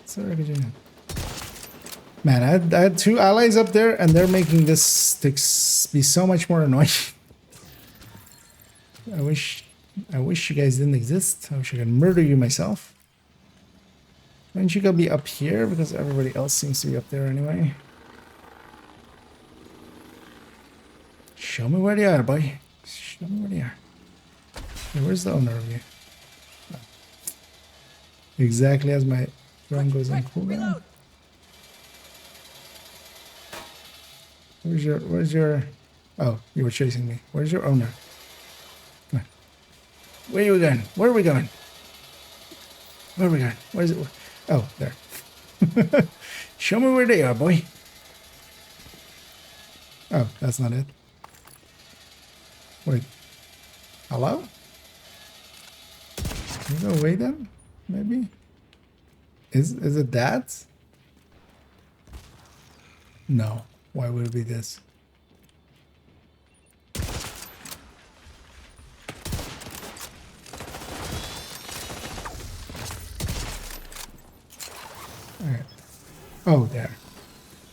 [SPEAKER 1] Sorry, man, I had two allies up there, and they're making this sticks be so much more annoying. I wish you guys didn't exist. I wish I could murder you myself. Why don't you go be up here because everybody else seems to be up there anyway? Show me where they are, boy. Show me where they are. Hey, where's the owner of you? Oh. Exactly as my drone goes on cooldown. Where's your... Oh, you were chasing me. Where's your owner? Come on. Where are you going? Where are we going? Where are we going? Where is it? Oh, there. Show me where they are, boy. Oh, that's not it. Wait. Hello? Can you go away then? Maybe? Is it that? No. Why would it be this? Alright. Oh, there.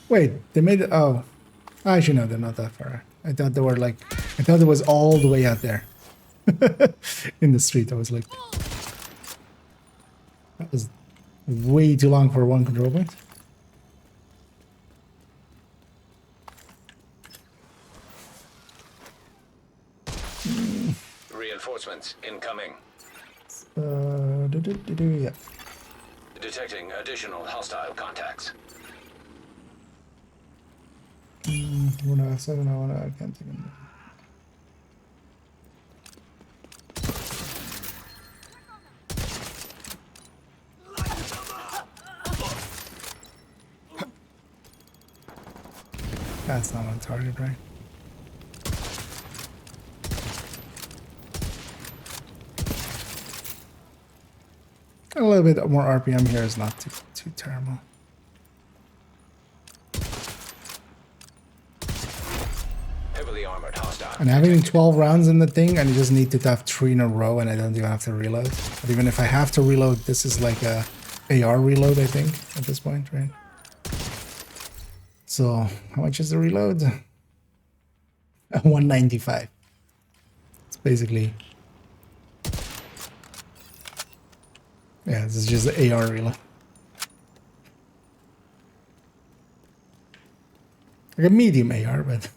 [SPEAKER 1] Wait, they made it. Oh. Actually, no, they're not that far. I thought they were like. I thought it was all the way out there. In the street. I was like. That was way too long for one control point.
[SPEAKER 5] Reinforcements incoming.
[SPEAKER 1] Yeah.
[SPEAKER 5] Detecting additional hostile contacts.
[SPEAKER 1] I can't think of it. That's not on target, right? A little bit more RPM here is not too terrible.
[SPEAKER 5] Heavily armored hostile.
[SPEAKER 1] And having 12 rounds in the thing, and you just need to have 3 in a row, and I don't even have to reload. But even if I have to reload, this is like a AR reload, I think, at this point, right? So, how much is the reload? 195. It's basically... Yeah, this is just the AR reload. Like a medium AR, but...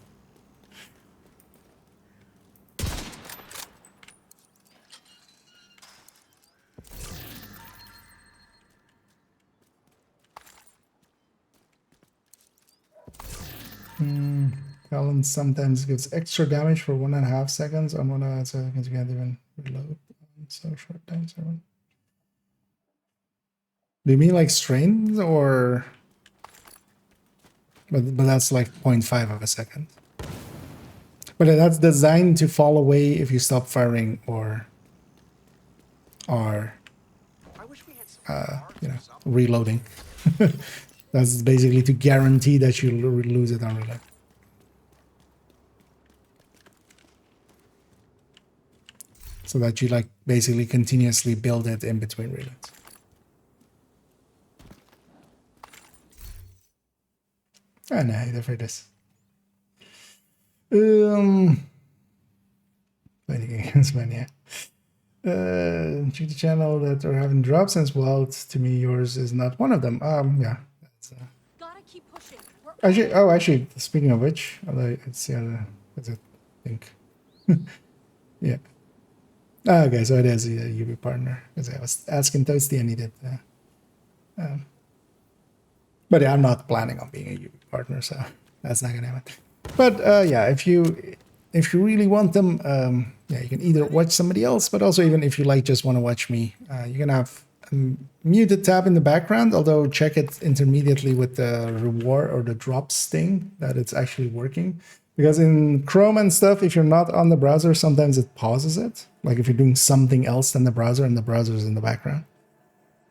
[SPEAKER 1] Talon sometimes gives extra damage for 1.5 seconds on 1.5 seconds. You can't even reload. So short time. Do you mean like strains or? But that's like 0.5 of a second. But that's designed to fall away if you stop firing or you know, reloading. That's basically to guarantee that you lose it on reload. So that you like basically continuously build it in between reloads. Ah, no, there it is. Fighting against mania. Check the channel that are having drops since, well, to me, yours is not one of them. Yeah. That's,
[SPEAKER 8] Gotta keep pushing.
[SPEAKER 1] actually, speaking of which, let's see how what's it think. Yeah. Okay, so it is a UB partner, because I was asking Toasty and he did. But yeah, I'm not planning on being a UB partner, so that's not gonna happen. But yeah, if you really want them, yeah, you can either watch somebody else, but also even if you like just want to watch me, you can have a muted tab in the background, although check it intermediately with the reward or the drops thing that it's actually working. Because in Chrome and stuff, if you're not on the browser, sometimes it pauses it. Like if you're doing something else than the browser and the browser is in the background.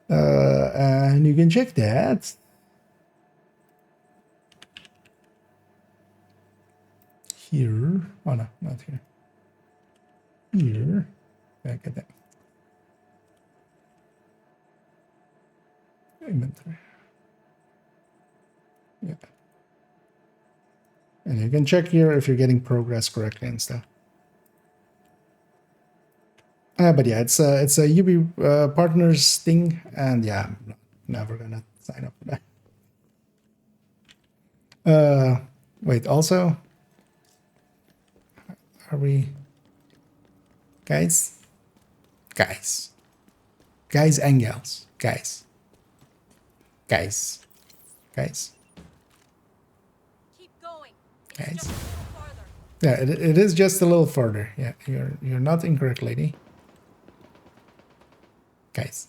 [SPEAKER 1] And you can check that. Here. Oh no, not here. Here. Back at that. Inventory. Yeah. And you can check here if you're getting progress correctly and stuff. But yeah, it's a UB partners thing, and yeah, I'm never gonna sign up for that. Wait, also, are we guys and gals, guys.
[SPEAKER 8] Keep going.
[SPEAKER 1] Guys. Yeah, it is just a little further. Yeah, you're not incorrect, lady. Guys.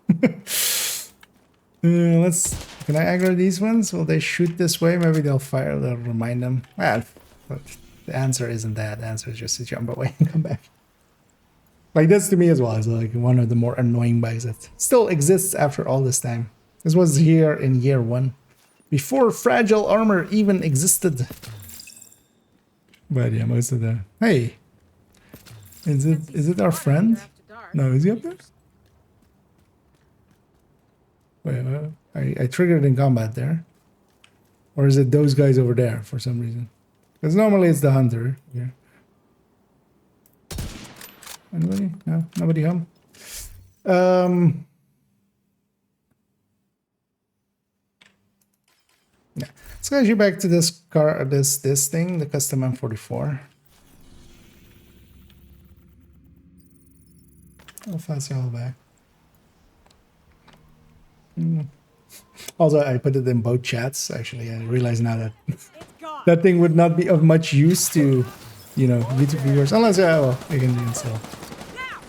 [SPEAKER 1] Can I aggro these ones? Will they shoot this way? Maybe they'll fire, they'll remind them. Well, the answer isn't that. The answer is just to jump away and come back. Like this to me as well is like one of the more annoying bugs that still exists after all this time. This was here in year 1. Before fragile armor even existed. But yeah, most of the... Hey! Is it our friend? No, is he up there? Wait, I triggered in combat there. Or is it those guys over there for some reason? Because normally it's the hunter here. Anybody? No? Nobody home? Yeah. Let's go you back to this car, this thing, the custom M44. I'll fast you all back. Also, I put it in both chats. Actually, I realize now that that thing would not be of much use to, you know, YouTube viewers, unless well, you can install.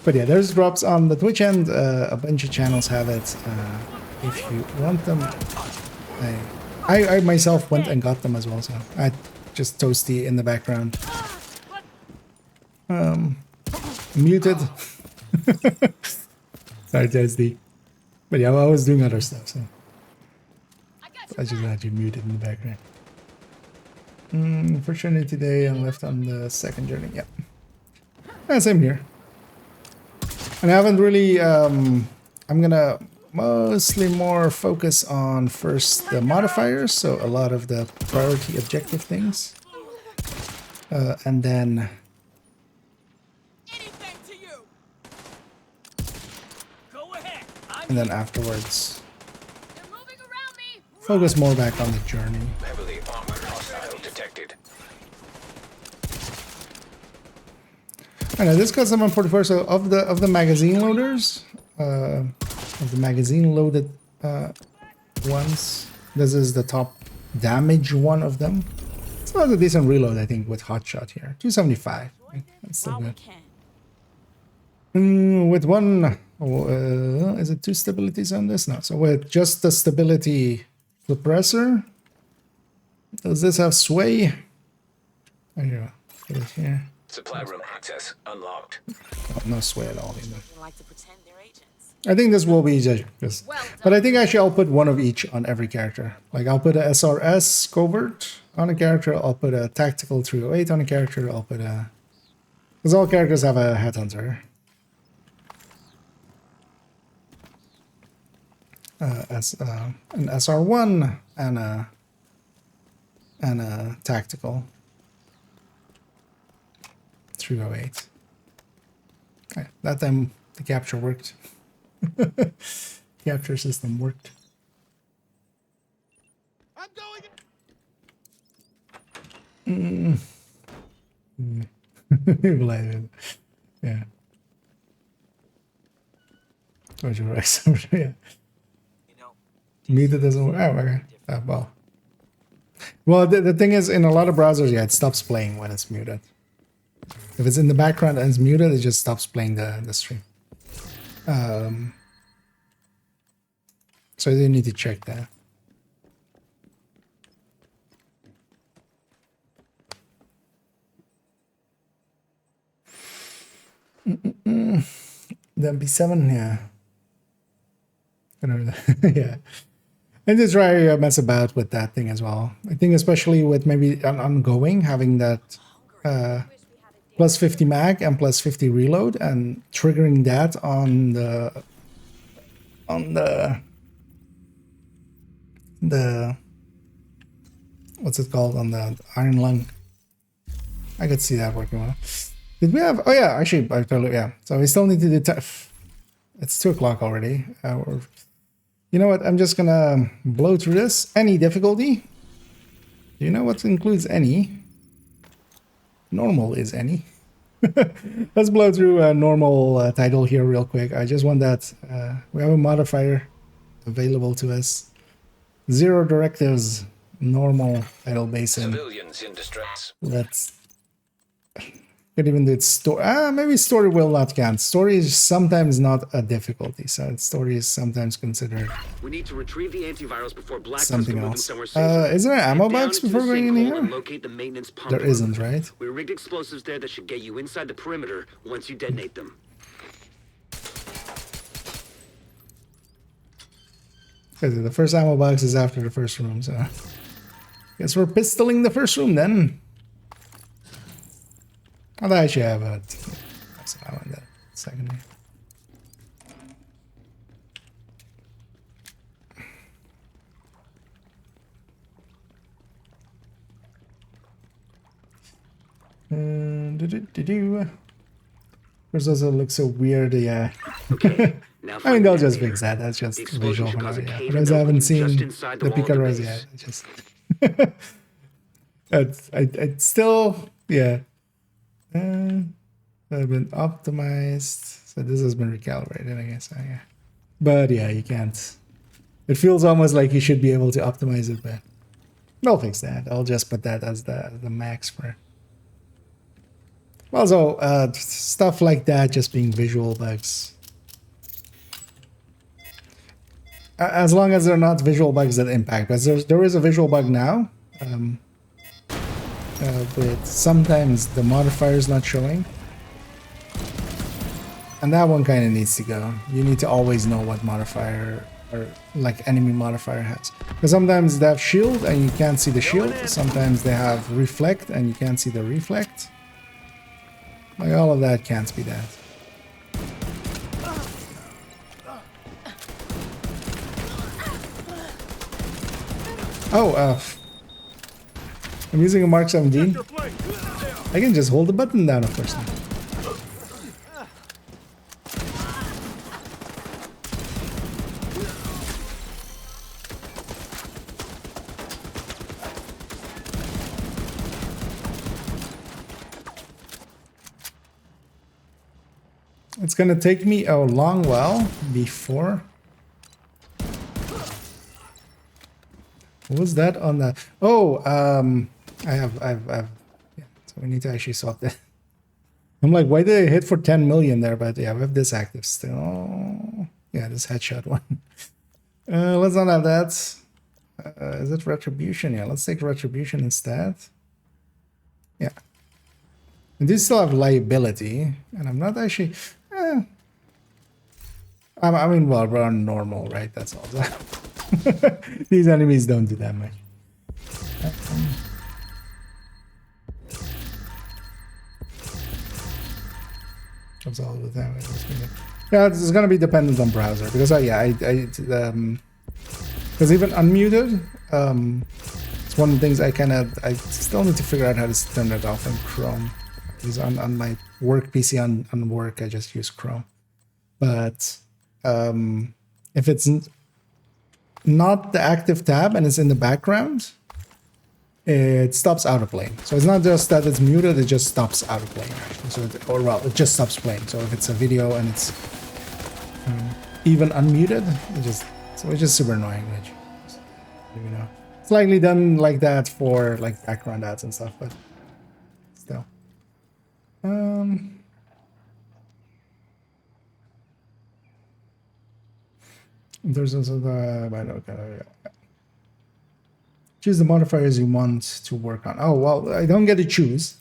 [SPEAKER 1] But yeah, there's drops on the Twitch end. A bunch of channels have it. If you want them, I myself went and got them as well. So I just Toasty in the background. Muted. Sorry, Toasty. But yeah, I was doing other stuff, so I just had you muted in the background. Unfortunately today I'm left on the second journey. Yep. Yeah, same here. And I haven't really I'm gonna mostly more focus on first the modifiers, so a lot of the priority objective things. And then afterwards focus more back on the journey.
[SPEAKER 5] Heavily armored hostile detected.
[SPEAKER 1] I know this custom M44. So of the magazine loaders, of the magazine loaded ones, this is the top damage one of them. So that's a decent reload, I think, with Hotshot here. 275. That's still good. With one... is it 2 stabilities on this? No. So with just the stability suppressor, does this have sway? Oh, yeah. Put it here.
[SPEAKER 5] Supply room access unlocked.
[SPEAKER 1] Oh, no sway at all. Either. I think this will be just... But I think actually I'll put one of each on every character. Like I'll put a SRS covert on a character. I'll put a tactical 308 on a character. I'll put a... Because all characters have a headhunter. As an SR1 and a tactical 308. Okay, that time the capture worked. Capture system worked.
[SPEAKER 3] I'm going.
[SPEAKER 1] Yeah. Where's your rice? Yeah. Meter doesn't work. Oh, okay. Well, the thing is, in a lot of browsers, yeah, it stops playing when it's muted. If it's in the background and it's muted, it just stops playing the stream. So you need to check that. The MP7, yeah. Yeah. And just try to mess about with that thing as well. I think especially with maybe ongoing, having that plus 50 mag and plus 50 reload and triggering that on the what's it called, on the Iron Lung. I could see that working well. Did we have, oh yeah, actually I totally, yeah. So we still need to do it's 2 o'clock already. You know what? I'm just gonna blow through this. Any difficulty? Do you know what includes any? Normal is any. Let's blow through a normal title here real quick. I just want that. We have a modifier available to us. 0 directives. Normal title basin.
[SPEAKER 5] Civilians in distress.
[SPEAKER 1] Let's. Could even do it story. Maybe story will not count. Story is sometimes not a difficulty, so story is sometimes considered.
[SPEAKER 15] We need to retrieve the antivirals before Black
[SPEAKER 1] something else. Is there an ammo box before going in here? There isn't, right?
[SPEAKER 15] We rigged explosives there that should get you inside the perimeter once you detonate them.
[SPEAKER 1] Okay, the first ammo box is after the first room, so guess we're pistoling the first room then. I'll actually have a second here. First also looks so weird, yeah.
[SPEAKER 15] Okay,
[SPEAKER 1] I mean, they'll just fix that. That's just visual for now, yeah. Because I haven't seen the Picaros yet. Just it's still, yeah. Have been optimized, so this has been recalibrated, I guess. Yeah. But yeah, you can't. It feels almost like you should be able to optimize it, but they'll fix that. I'll just put that as the max for. Also, stuff like that just being visual bugs. As long as they're not visual bugs that impact, but there is a visual bug now. With sometimes the modifier is not showing, and that one kind of needs to go. You need to always know what modifier or like enemy modifier has, because sometimes they have shield and you can't see the shield. Sometimes they have reflect and you can't see the reflect. Like all of that can't be that. Oh, I'm using a Mark 17. I can just hold the button down, of course. It's gonna take me a long while before. What was that on the? Oh, I've. Yeah. So we need to actually sort that. I'm like, why did I hit for 10 million there? But yeah, we have this active still. Oh, yeah, this headshot one. Let's not have that. Is it retribution? Yeah, let's take retribution instead. Yeah. I do still have liability, and I'm not actually. I mean, well, we're on normal, right? That's all. These enemies don't do that much. That's all the time. Yeah, this is gonna be dependent on browser because because even unmuted, it's one of the things I still need to figure out how to turn it off in Chrome. Because on my work PC on work I just use Chrome, but if it's not the active tab and it's in the background, it stops autoplaying. So it's not just that it's muted, it just stops autoplaying. So it just stops playing. So if it's a video and it's even unmuted, it's just super annoying. Which, you know, it's likely done like that for like background ads and stuff, but still. There's also the choose the modifiers you want to work on. Oh well, I don't get to choose.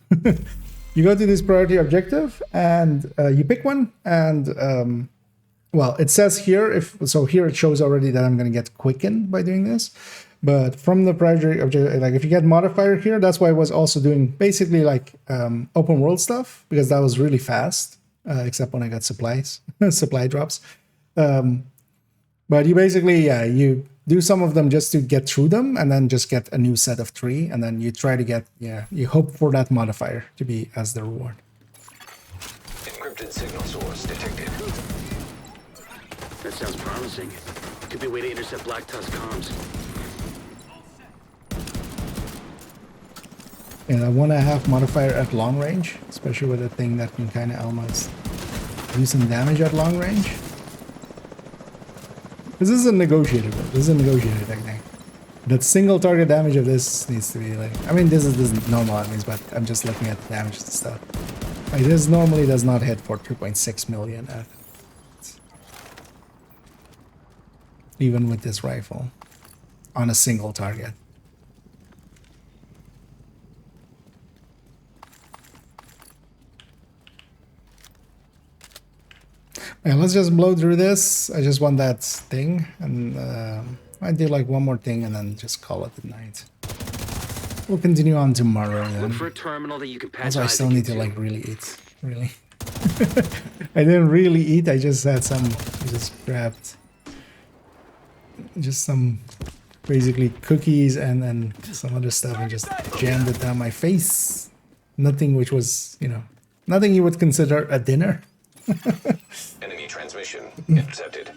[SPEAKER 1] You go to this priority objective and you pick one, and well, it says here here it shows already that I'm going to get quickened by doing this. But from the priority objective, like if you get modifier here, that's why I was also doing basically like open world stuff, because that was really fast, except when I got supply drops. But you basically, you do some of them just to get through them, and then just get a new set of 3, and then you try to get, you hope for that modifier to be as the reward.
[SPEAKER 5] Encrypted signal source detected.
[SPEAKER 15] That sounds promising. Could be a way to intercept Black Tusk comms.
[SPEAKER 1] And I want to have modifier at long range, especially with a thing that can kind of almost do some damage at long range. This is a negotiated technique. That single target damage of this needs to be like, I mean, this is normal enemies, but I'm just looking at the damage and stuff. Like this normally does not hit for 2.6 million. Even with this rifle on a single target. Yeah, let's just blow through this. I just want that thing, and I do like one more thing and then just call it a night. We'll continue on tomorrow then.
[SPEAKER 15] Look for a terminal that you can patch.
[SPEAKER 1] Also, I still need to like really eat. Really. I didn't really eat, I just had some, I just grabbed just some basically cookies and then some other stuff and just jammed it down my face. Nothing which was, you know, nothing you would consider a dinner.
[SPEAKER 5] Enemy transmission intercepted.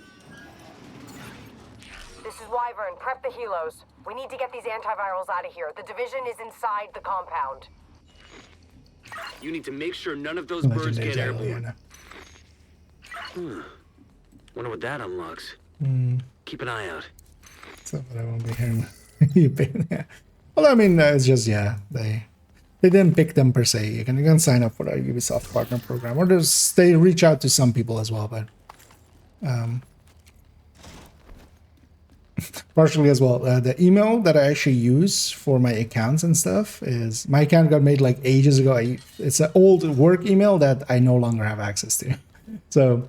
[SPEAKER 12] This is Wyvern. Prep the helos. We need to get these antivirals out of here. The division is inside the compound.
[SPEAKER 15] You need to make sure none of those birds get airborne. Wonder what that unlocks. Keep an eye out.
[SPEAKER 1] So I won't be hearing you. Yeah. Well, I mean, it's just, yeah, they didn't pick them per se. You can sign up for the Ubisoft partner program, or they reach out to some people as well, but partially as well. The email that I actually use for my accounts and stuff is, my account got made like ages ago. It's an old work email that I no longer have access to. So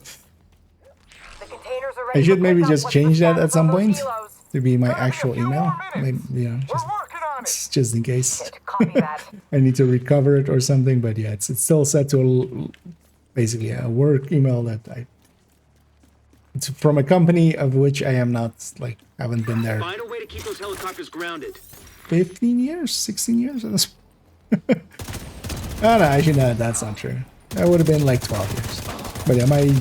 [SPEAKER 1] I should maybe just change that at some point to be my actual email. Maybe, you know, just in case I need to recover it or something. But yeah, it's still set to basically a work email that it's from a company of which I am not, like, haven't been there.
[SPEAKER 15] Find a way to keep those helicopters grounded. 15
[SPEAKER 1] years, 16 years. Oh no, actually no, that's not true. That would have been like 12 years. But yeah, my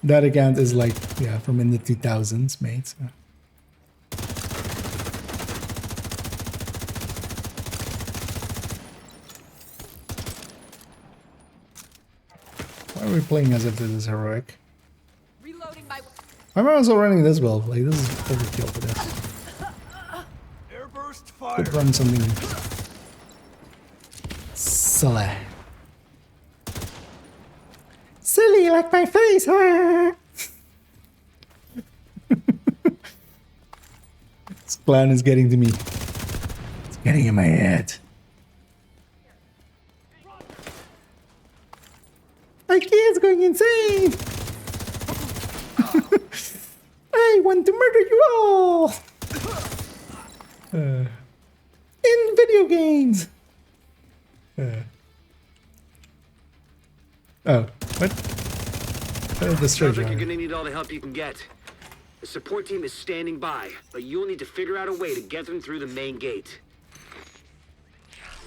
[SPEAKER 1] that account is like, yeah, from in the 2000s, mate. So. Why are we playing as if this is heroic?
[SPEAKER 12] Reloading my...
[SPEAKER 1] I'm also running this build. Like, this is overkill for this.
[SPEAKER 3] Airburst fire.
[SPEAKER 1] Could run something silly. Silly like my face, huh? This plan is getting to me. It's getting in my head. My kid's going insane! I want to murder you all! In video games! Oh, what? The
[SPEAKER 15] Sounds like you're gonna need all the help you can get. The support team is standing by, but you'll need to figure out a way to get them through the main gate.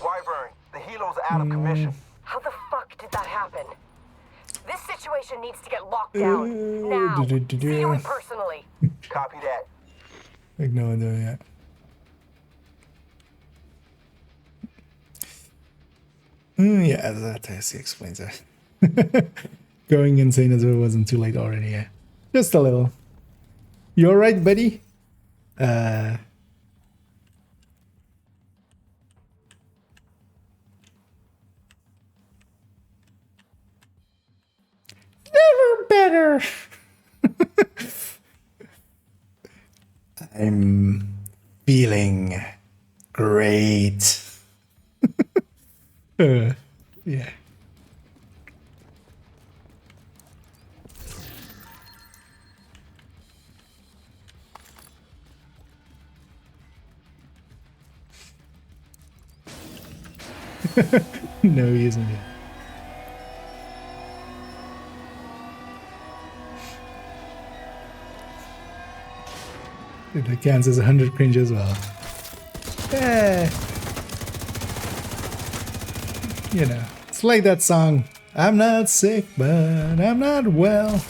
[SPEAKER 9] Wyvern, the helo's out of commission.
[SPEAKER 12] How the fuck did that happen? This situation needs to get locked down. Now. See you in personally.
[SPEAKER 9] Copy that.
[SPEAKER 1] Like, no idea yet. Yeah, that I see explains that. Going insane as if it wasn't too late already, yeah. Just a little. You alright, buddy? Never better. I'm feeling great. Yeah. No, he isn't yet. Dude, that counts as 100 cringe as well. Yeah. You know, it's like that song. I'm not sick, but I'm not well.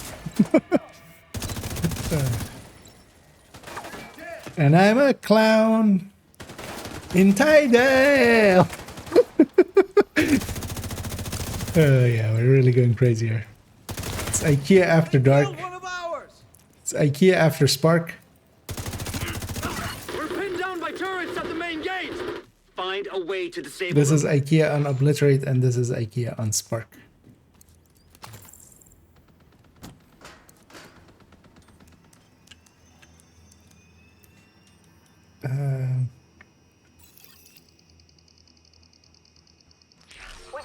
[SPEAKER 1] And I'm a clown in Tidal. Oh yeah, we're really going crazy here. It's IKEA after dark. It's IKEA after Spark.
[SPEAKER 15] We're pinned down by turrets at the main gate. Find a way to disable
[SPEAKER 1] This
[SPEAKER 15] them.
[SPEAKER 1] is IKEA on Obliterate, and this is IKEA on Spark.
[SPEAKER 12] We've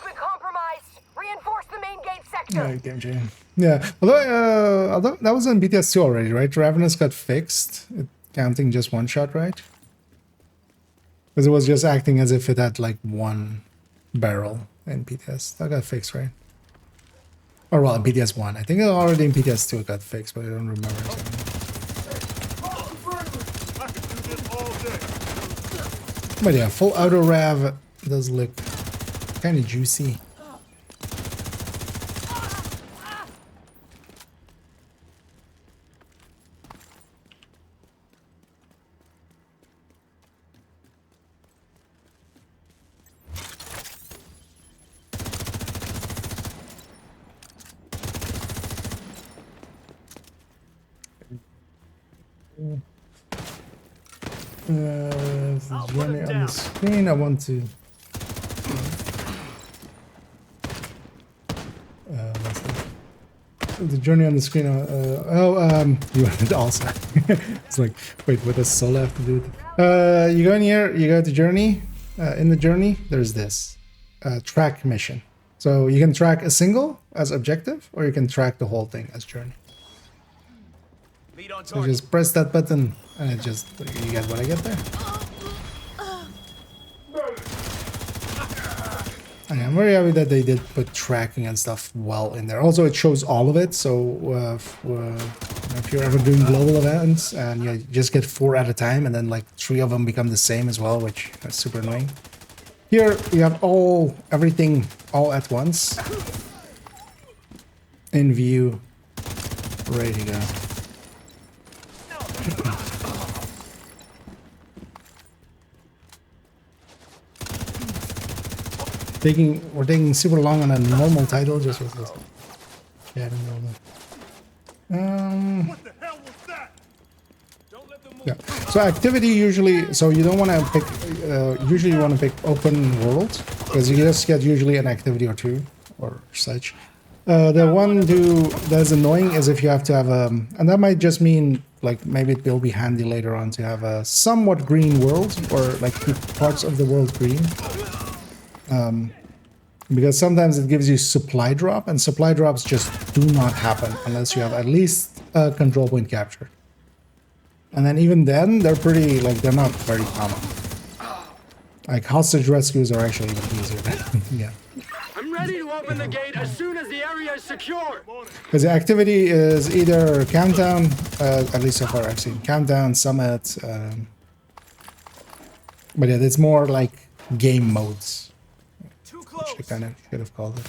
[SPEAKER 12] been compromised. Reinforce the main gate sector.
[SPEAKER 1] Yeah, game changer. Yeah, although that was on BTS 2 already, right? Ravenous got fixed, counting just one shot, right? Because it was just acting as if it had like one barrel in BTS. That got fixed, right? Or well, in BTS 1. I think already in BTS 2 it got fixed, but I don't remember. But yeah, full auto rav does look kind of juicy. This is running on the screen. I want to. The journey on the screen. You wanted also. It's like, wait, what does solo have to do with it? You go in here. You go to journey. In the journey, there's this track mission. So you can track a single as objective, or you can track the whole thing as journey. So just press that button, and it just you get what I get there. I'm very happy that they did put tracking and stuff well in there. Also, it shows all of it, so if you're ever doing global events and you just get 4 at a time, and then like 3 of them become the same as well, which is super annoying. Here you have everything all at once in view, ready to go. We're taking super long on a normal title just with this. Yeah, I don't know that. Yeah. So activity usually, so you don't want to pick. Usually you want to pick open world because you just get usually an activity or two or such. The one that's annoying is if you have to have and that might just mean like maybe it will be handy later on to have a somewhat green world or like keep parts of the world green. Because sometimes it gives you supply drop, and supply drops just do not happen unless you have at least a control point capture. And then even then, they're pretty, like, they're not very common. Like, hostage rescues are actually even easier. Yeah.
[SPEAKER 15] I'm ready to open the gate as soon as the area is secure.
[SPEAKER 1] Because the activity is either countdown, at least so far I've seen, countdown, summit. But yeah, it's more like game modes. Which I kind of should have called it.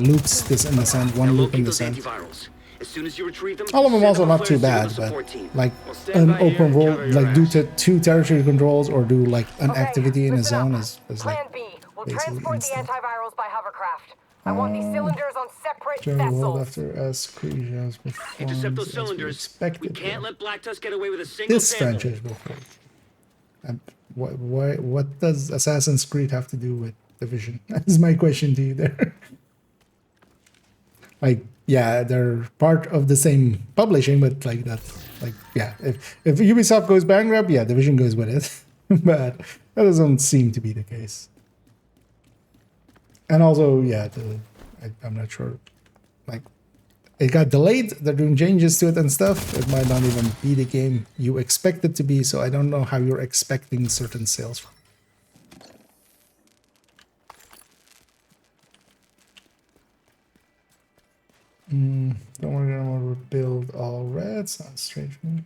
[SPEAKER 1] Loops, this in the sand, one loop in the sand.
[SPEAKER 15] As soon as you retrieve them,
[SPEAKER 1] all of them also not too bad, but like an open world, like do to 2 territory controls or do like an activity in a zone is
[SPEAKER 12] Plan
[SPEAKER 1] like
[SPEAKER 12] B. We'll
[SPEAKER 1] basically
[SPEAKER 12] transport
[SPEAKER 1] instant.
[SPEAKER 12] the antivirals by hovercraft. I want these cylinders on separate
[SPEAKER 1] World
[SPEAKER 12] vessels.
[SPEAKER 1] after us, creatures
[SPEAKER 15] intercept those cylinders. We can't let Black Tusk get away with a single
[SPEAKER 1] this
[SPEAKER 15] sample.
[SPEAKER 1] franchise will hold. And what does Assassin's Creed have to do with Division? That is my question to you there. Like, yeah, they're part of the same publishing, but like that's like, yeah, if Ubisoft goes bankrupt, yeah, Division goes with it. But that doesn't seem to be the case. And also, yeah, I'm not sure. Like, it got delayed. They're doing changes to it and stuff. It might not even be the game you expect it to be. So I don't know how you're expecting certain sales from. Don't worry, I'm gonna rebuild all red. Sounds strange for me.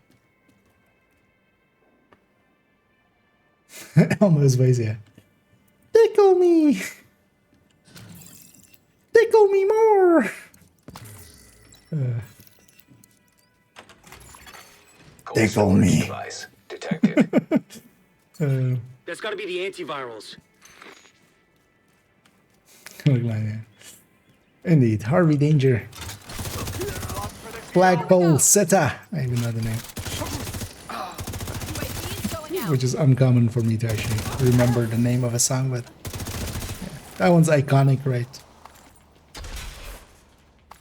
[SPEAKER 1] Almost ways, yeah. Tickle me! Tickle me more! Tickle me.
[SPEAKER 5] Device detected.
[SPEAKER 15] That's got to be the antivirals.
[SPEAKER 1] Look like that. Indeed, Harvey Danger. Flagpole Seta. I even know the name. Which is uncommon for me to actually remember the name of a song, but yeah, that one's iconic, right?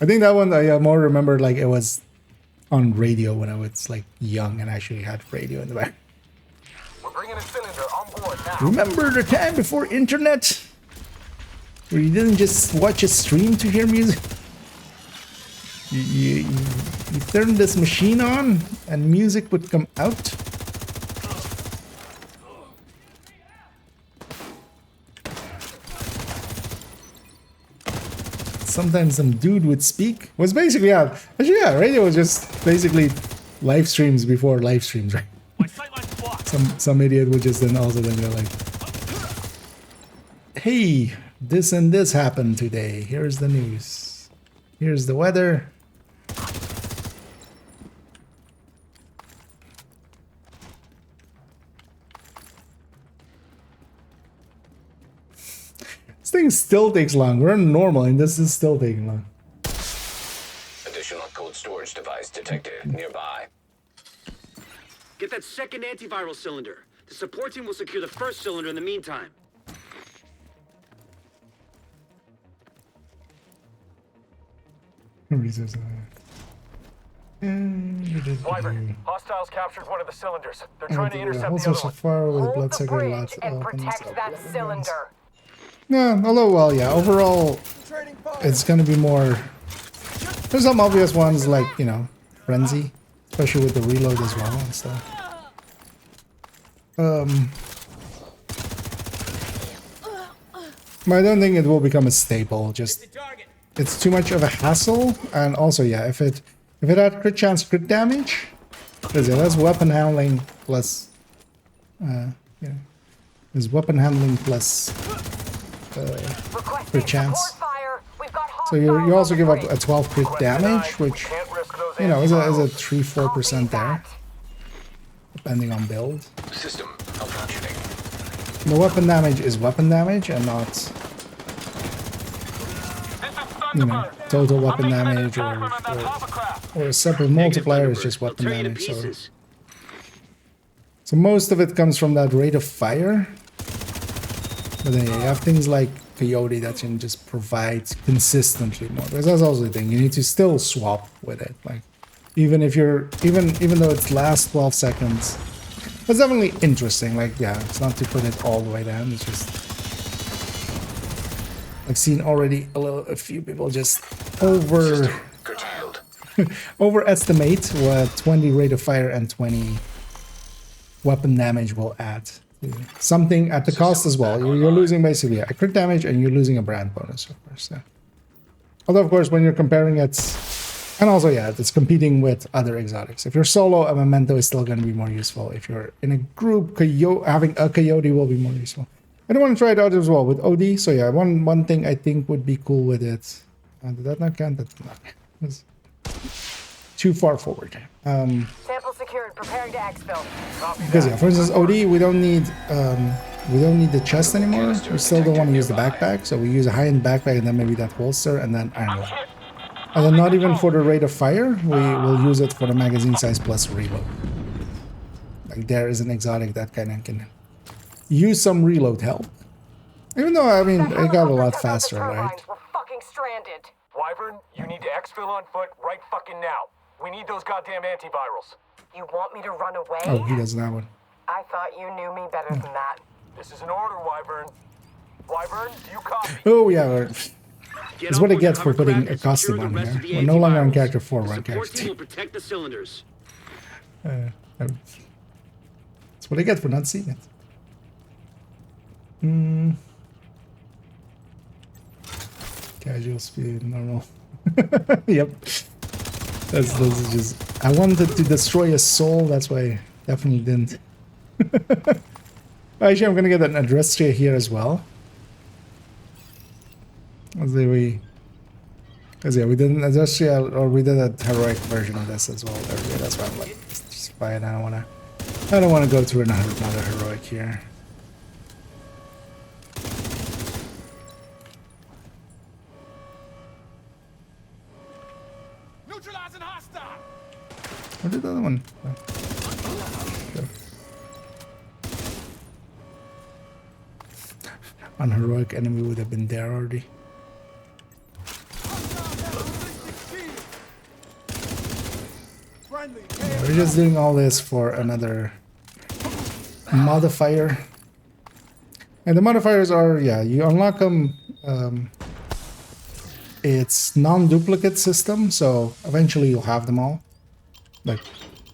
[SPEAKER 1] I think that one I more remember like it was on radio when I was like young and actually had radio in the back.
[SPEAKER 9] We're bringing a cylinder on board now.
[SPEAKER 1] Remember the time before internet? Where you didn't just watch a stream to hear music? You turned this machine on and music would come out? Sometimes some dude would speak. Was basically, yeah. Actually, yeah, radio was just basically live streams before live streams, right? Some idiot would just then also then go like, hey, this and this happened today. Here's the news. Here's the weather. This thing still takes long. We're normal and this is still taking long.
[SPEAKER 5] Additional cold storage device detected nearby.
[SPEAKER 15] Get that second antiviral cylinder. The support team will secure the first cylinder in the meantime.
[SPEAKER 9] Wyvern, hostiles captured one of the cylinders. They're trying to intercept the
[SPEAKER 1] also
[SPEAKER 9] other
[SPEAKER 1] so
[SPEAKER 9] one.
[SPEAKER 1] far with
[SPEAKER 12] Hold the
[SPEAKER 1] bloodsucker
[SPEAKER 12] bridge
[SPEAKER 1] lots
[SPEAKER 12] and
[SPEAKER 1] of
[SPEAKER 12] protect that cylinder.
[SPEAKER 1] Yeah, although well, yeah, overall it's gonna be more. There's some obvious ones like, you know, Frenzy, especially with the reload as well and stuff. But I don't think it will become a staple. Just it's too much of a hassle, and also yeah, if it had crit chance, crit damage, that's weapon handling plus, yeah, there's weapon handling plus crit chance. So you also give up a 12 crit damage, which you know is a 3-4% there, depending on build.
[SPEAKER 5] System malfunctioning.
[SPEAKER 1] The weapon damage is weapon damage and not you know, total weapon damage or a separate multiplier is just weapon damage. So most of it comes from that rate of fire. But then you have things like Coyote that can just provide consistently more. Because that's also the thing. You need to still swap with it. Like even if you're even though it lasts 12 seconds. It's definitely interesting. Like, yeah, it's not to put it all the way down. It's just I've seen already a few people just overestimate what 20 rate of fire and 20 weapon damage will add. Something at the cost as well. You're losing basically a crit damage and you're losing a brand bonus, of course. Yeah. Although, of course, when you're comparing it, and also, yeah, it's competing with other exotics. If you're solo, a memento is still going to be more useful. If you're in a group, having a coyote will be more useful. I don't want to try it out as well with OD. So yeah, one thing I think would be cool with it. Did that not count? That's not. That's too far forward.
[SPEAKER 12] Sample secured. Preparing to exfil.
[SPEAKER 1] Because yeah, for instance, OD, we don't need the chest anymore. We still don't want to use the backpack, so we use a high-end backpack and then maybe that holster and then iron rod. And then not even for the rate of fire, we will use it for the magazine size plus reload. Like there is an exotic that kind of can use some reload help. Even though, I mean, it got a lot faster, right?
[SPEAKER 12] We're fucking stranded.
[SPEAKER 9] Wyvern, you need to exfil on foot right fucking now. We need those goddamn antivirals.
[SPEAKER 12] You want me to run away?
[SPEAKER 1] Oh, he does that one.
[SPEAKER 12] I thought you knew me better than that.
[SPEAKER 9] This is an order, Wyvern. Wyvern, do you copy?
[SPEAKER 1] Oh, yeah. That's what it gets for putting a costume on here. We're no longer on character 4, we're on character 2.
[SPEAKER 15] Will protect the cylinders.
[SPEAKER 1] That's what I get for not seeing it. Casual speed, normal. Yep. That's just... I wanted to destroy a soul, that's why I definitely didn't. Actually, I'm gonna get an address here as well. Because yeah, we did an address or we did a heroic version of this as well earlier. That's why I'm like, it's just fine. I don't wanna go through another heroic here.
[SPEAKER 4] Neutralizing hostile.
[SPEAKER 1] What did the other one? Unheroic enemy would have been there already. Yeah, we're just doing all this for another modifier. And the modifiers are, yeah, you unlock them. It's non-duplicate system, so eventually you'll have them all. Like,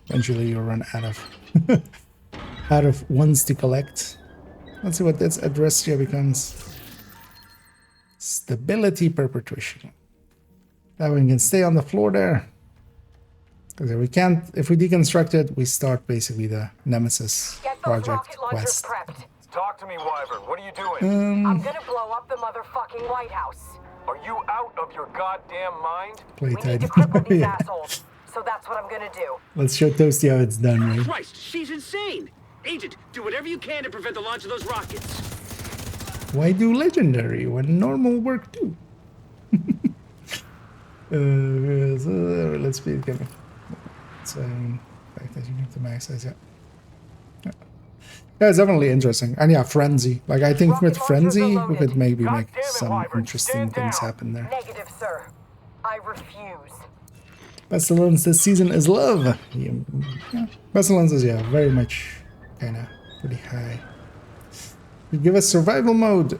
[SPEAKER 1] eventually you'll run out of ones to collect. Let's see what this address here becomes. Stability perpetuation. That way we can stay on the floor there. Because we can't, if we deconstruct it, we start basically the Nemesis project quest.
[SPEAKER 9] Talk to me, Wyvern. What are you doing?
[SPEAKER 12] I'm gonna blow up the motherfucking White House.
[SPEAKER 9] Are you out of your goddamn mind?
[SPEAKER 12] We need to cripple these assholes. So that's what I'm gonna do.
[SPEAKER 1] Let's show Toasty how it's done, right?
[SPEAKER 15] Christ, she's insane! Agent, do whatever you can to prevent the launch of those rockets.
[SPEAKER 1] Why do legendary when normal work too? Let's be coming. So, fact that you need to max size, yeah. Yeah, it's definitely interesting. And yeah, Frenzy. Like, I think with Frenzy, we could maybe make some interesting things happen there.
[SPEAKER 12] Negative, sir. I refuse.
[SPEAKER 1] Pestilence this season is love. Yeah. Pestilence is, yeah, very much kind of pretty high. We give us survival mode.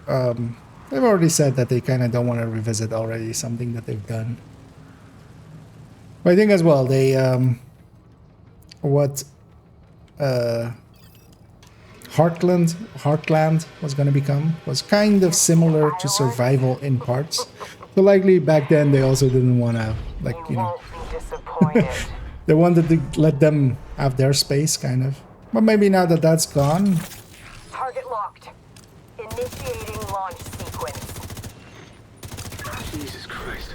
[SPEAKER 1] They've already said that they kind of don't want to revisit already something that they've done. But I think as well, they, Heartland was going to become was kind of similar to survival in parts. So likely back then they also didn't want to, like, you know, they wanted to let them have their space, kind of. But maybe now that that's gone.
[SPEAKER 12] Target locked. Initiating launch sequence.
[SPEAKER 15] Jesus Christ.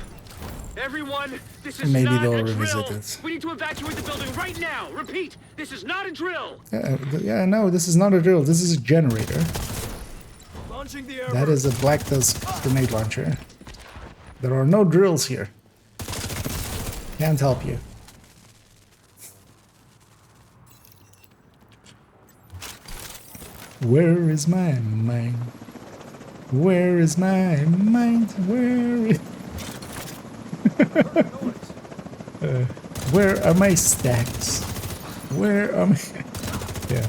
[SPEAKER 15] Everyone, this is
[SPEAKER 1] maybe
[SPEAKER 15] not
[SPEAKER 1] they'll
[SPEAKER 15] a
[SPEAKER 1] revisit
[SPEAKER 15] drill.
[SPEAKER 1] it.
[SPEAKER 15] We need to evacuate the building right now. Repeat, this is not a drill.
[SPEAKER 1] Yeah, no, this is not a drill. This is a generator.
[SPEAKER 4] Launching the air
[SPEAKER 1] That is a Black Tusk grenade launcher. There are no drills here. Can't help you. Where is my mind? Where is my mind? Where are my stacks? Where are my... Yeah.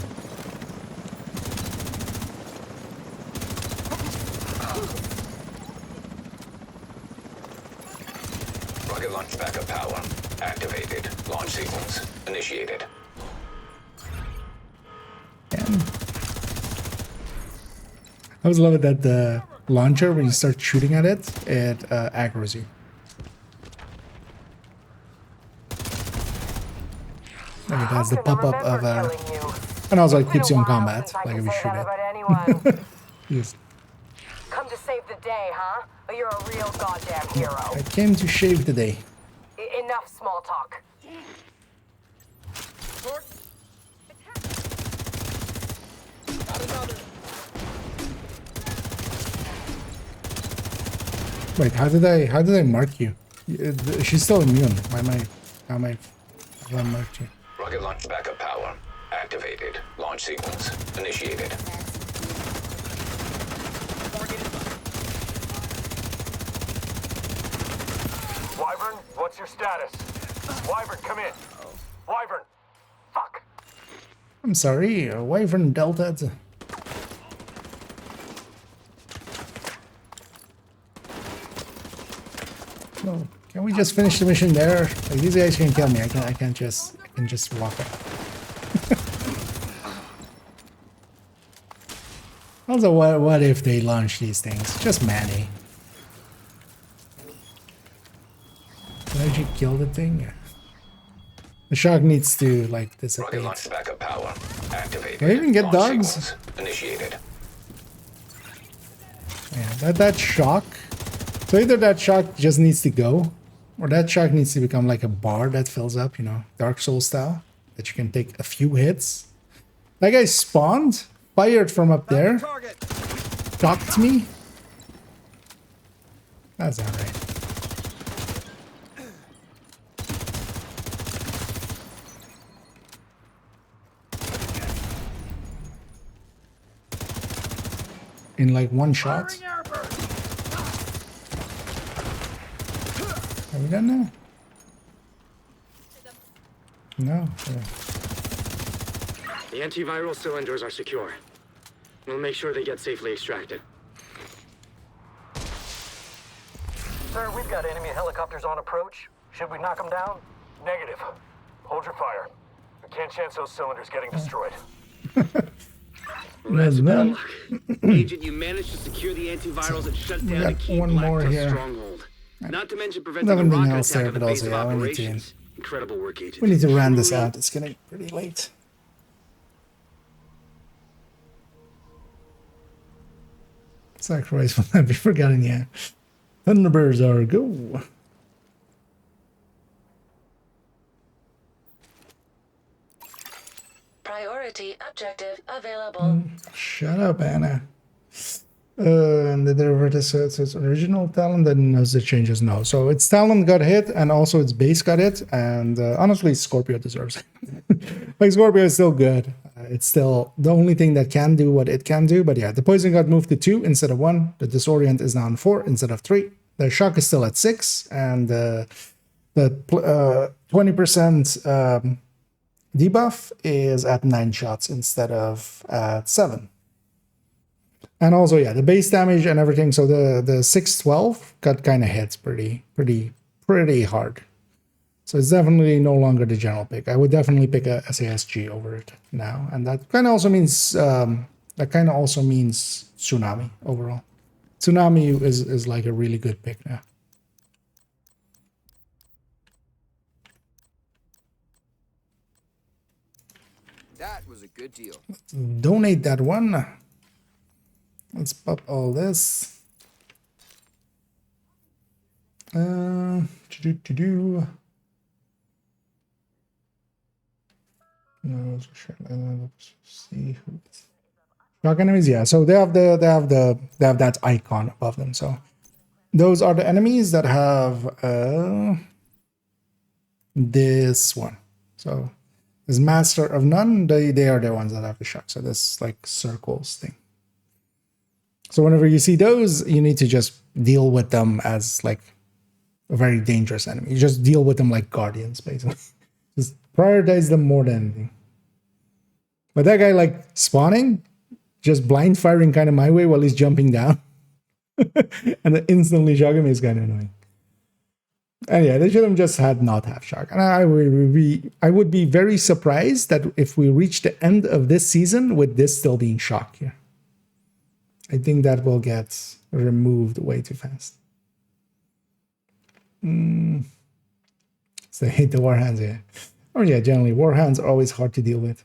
[SPEAKER 5] Rocket launch backup power activated. Launch sequence initiated.
[SPEAKER 1] I always love it that the launcher, when you start shooting at it, it aggroes you. Like it has the pop-up of and also it keeps you in combat, like if you shoot it. Yes.
[SPEAKER 12] Come to save the day, huh? Or you're a real goddamn hero.
[SPEAKER 1] I came to shave the day.
[SPEAKER 12] Enough small talk.
[SPEAKER 1] Wait, how did I mark you? She's still immune. How am I marked you?
[SPEAKER 5] Rocket launch backup power activated. Launch sequence initiated.
[SPEAKER 9] Wyvern, what's your status? Wyvern, come in. Wyvern. Fuck.
[SPEAKER 1] I'm sorry, Wyvern Delta. No, can we just finish the mission there? Like, these guys can kill me. I can just walk out. Also, what if they launch these things? Just Manny. Did you kill the thing? The shark needs to like dissipate.
[SPEAKER 5] Rocket launch backup power activated.
[SPEAKER 1] Can I even get
[SPEAKER 5] Launch
[SPEAKER 1] dogs?
[SPEAKER 5] sequence initiated.
[SPEAKER 1] Yeah, that shock. So either that shock just needs to go, or that shock needs to become like a bar that fills up, you know, Dark Souls style, that you can take a few hits. That guy spawned, fired from up there, shocked me. That's not right. In like one shot. Are we done now? No. Yeah.
[SPEAKER 15] The antiviral cylinders are secure. We'll make sure they get safely extracted.
[SPEAKER 9] Sir, we've got enemy helicopters on approach. Should we knock them down? Negative. Hold your fire. We can't chance those cylinders getting destroyed.
[SPEAKER 15] That's bad luck. Agent, you managed to secure the antivirals that shut down the key
[SPEAKER 1] one more
[SPEAKER 15] Black
[SPEAKER 1] here.
[SPEAKER 15] stronghold. Not to mention preventing a
[SPEAKER 1] Everything
[SPEAKER 15] rocket
[SPEAKER 1] else
[SPEAKER 15] attack
[SPEAKER 1] there,
[SPEAKER 15] on the
[SPEAKER 1] but
[SPEAKER 15] base
[SPEAKER 1] also,
[SPEAKER 15] of
[SPEAKER 1] yeah,
[SPEAKER 15] operations. Incredible work, Agent.
[SPEAKER 1] we need to round this out. It's getting pretty late. Sacrifice will not be forgotten yet. Thunderbirds are go.
[SPEAKER 7] Priority objective available.
[SPEAKER 1] Shut up, Anna. And did they revert to its original talent? Then knows the changes? No. So its talent got hit, and also its base got hit. And honestly, Scorpio deserves it. Like, Scorpio is still good. It's still the only thing that can do what it can do. But yeah, the poison got moved to 2 instead of 1. The disorient is now on 4 instead of 3. The shock is still at 6, and the 20% debuff is at 9 shots instead of at 7. And also, yeah, the base damage and everything. So the 612 got kind of hits pretty hard. So it's definitely no longer the general pick. I would definitely pick a SASG over it now, and that kind of also means Tsunami overall. Tsunami is like a really good pick now.
[SPEAKER 2] That was a good deal.
[SPEAKER 1] Let's donate that one. Let's pop all this. No, let's see who shock enemies. Yeah, so they have that icon above them. So those are the enemies that have this one. So this Master of None, they are the ones that have the shock. So this like circles thing. So whenever you see those, you need to just deal with them as like a very dangerous enemy. You just deal with them like guardians, basically. Just prioritize them more than anything. But that guy like spawning, just blind firing kind of my way while he's jumping down. And then instantly shock him is kind of annoying. And yeah, they should have just had not have shock. And I would be very surprised that if we reach the end of this season with this still being shock here. I think that will get removed way too fast. So I hate the Warhounds, yeah. Oh yeah, generally, Warhounds are always hard to deal with.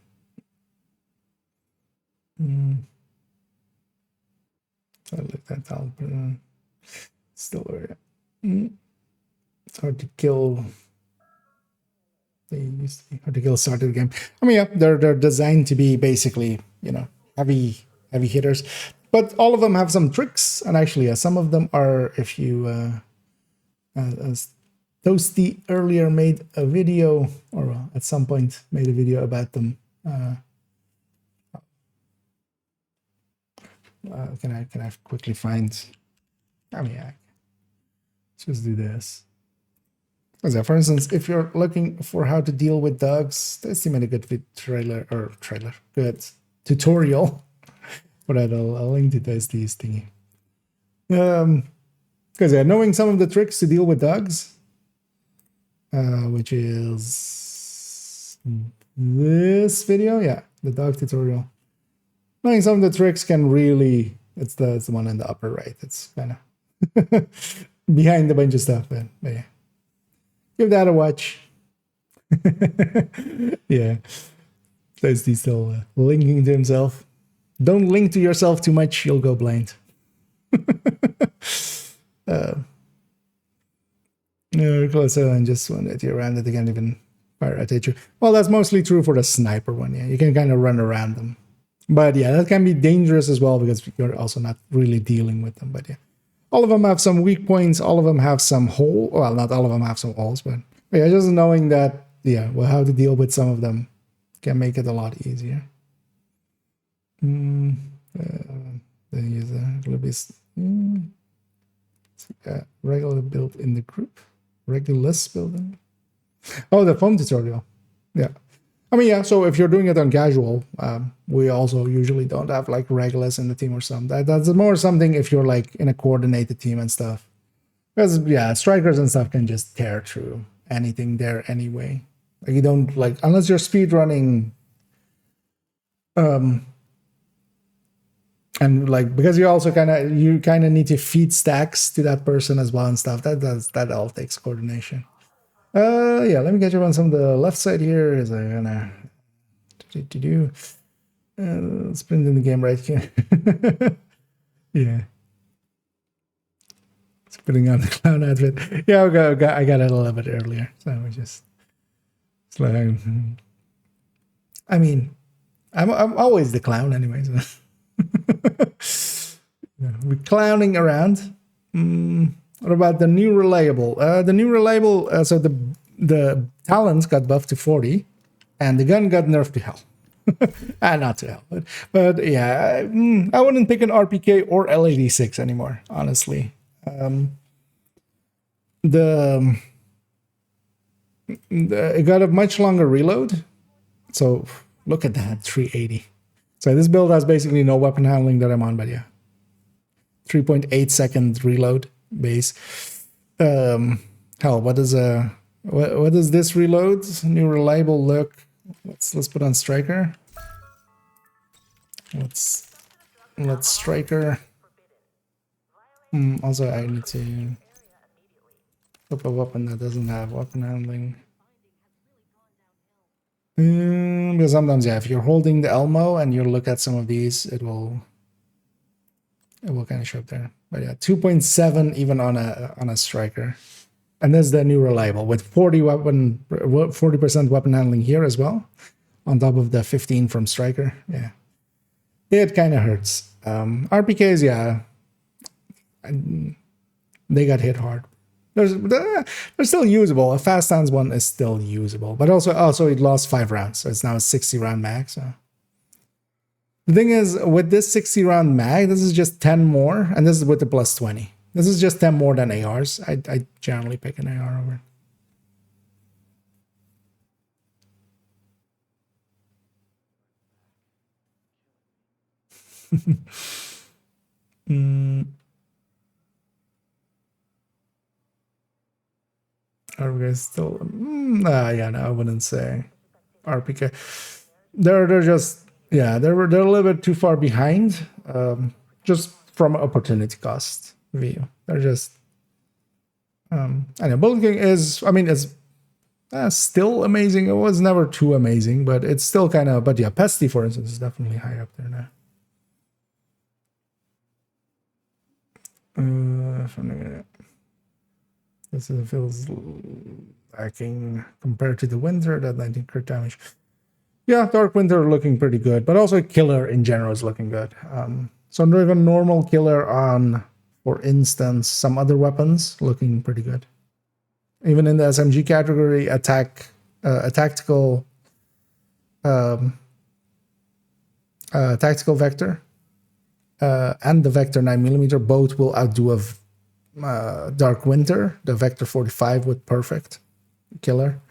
[SPEAKER 1] So I looked at that. Still there. It's hard to kill. They used to be hard to kill start of the game. I mean, yeah, they're designed to be basically, you know, heavy hitters. But all of them have some tricks, and actually, some of them are, if you, as Toasty earlier made a video, or well, at some point made a video about them. Can I quickly find? I mean, yeah, let's just do this. So for instance, if you're looking for how to deal with dogs, Toasty made a good good tutorial. For that, I'll link to Toasty's thingy. Because yeah, knowing some of the tricks to deal with dogs, which is this video, yeah, the dog tutorial. Knowing some of the tricks can really, it's the one in the upper right. It's kind of behind a bunch of stuff, but yeah, give that a watch. Yeah, Toasty still linking to himself. Don't link to yourself too much, you'll go blind. Closer and just one at you around that they can't even fire at you. Well, that's mostly true for the sniper one, yeah. You can kind of run around them. But yeah, that can be dangerous as well because you're also not really dealing with them. But yeah, all of them have some weak points. All of them have some hole. Well, not all of them have some holes, but yeah, just knowing that, yeah, well, how to deal with some of them can make it a lot easier. Then use a little bit regular build in the group. Regulus building. Oh, the foam tutorial. Yeah. I mean, yeah, so if you're doing it on casual, we also usually don't have like Regulus in the team or something. That's more something if you're like in a coordinated team and stuff. Because, yeah, strikers and stuff can just tear through anything there anyway. Like you don't like, unless you're speedrunning, and like, because you also kind of need to feed stacks to that person as well and stuff. That all takes coordination. Yeah, let me get you on some of the left side here. Is I gonna let's bring in the game right here. Yeah, it's putting on the clown outfit. Yeah, I got it a little bit earlier, so we just. I mean, I'm always the clown, anyways. We're clowning around. What about the new reliable? The new reliable, so the talents got buffed to 40, and the gun got nerfed to hell. Not to hell, but yeah, I wouldn't pick an RPK or L86 anymore, honestly. It got a much longer reload, so look at that, 380. So this build has basically no weapon handling that I'm on, but yeah, 3.8 second reload base. Hell, what does this reload? New reliable look. Let's put on striker. Let's striker. Also, I need to flip a weapon that doesn't have weapon handling. Because sometimes, yeah, if you're holding the Elmo and you look at some of these, it will kind of show up there. But yeah, 2.7 even on a striker. And there's the new reliable with 40% weapon handling here as well, on top of the 15 from striker. Yeah, it kind of hurts. RPKs, yeah, They got hit hard. They're still usable. A fast hands one is still usable, but also it lost 5 rounds, so it's now a 60 round mag. So the thing is, with this 60 round mag, this is just 10 more, and this is with the plus 20. This is just 10 more than ARs. I generally pick an AR over. Are we guys still? Yeah, no, I wouldn't say RPK. They're just they're a little bit too far behind. Just from opportunity cost view, they're just. I know Bullet King is. I mean, it's still amazing. It was never too amazing, but it's still kind of. But yeah, Pesty, for instance, is definitely high up there now. This feels lacking compared to the Winter, that 19 crit damage. Yeah, Dark Winter looking pretty good, but also Killer in general is looking good. So even normal Killer on, for instance, some other weapons looking pretty good. Even in the SMG category, a tactical vector and the Vector 9mm both will outdo a Dark Winter, the Vector 45 with perfect Killer,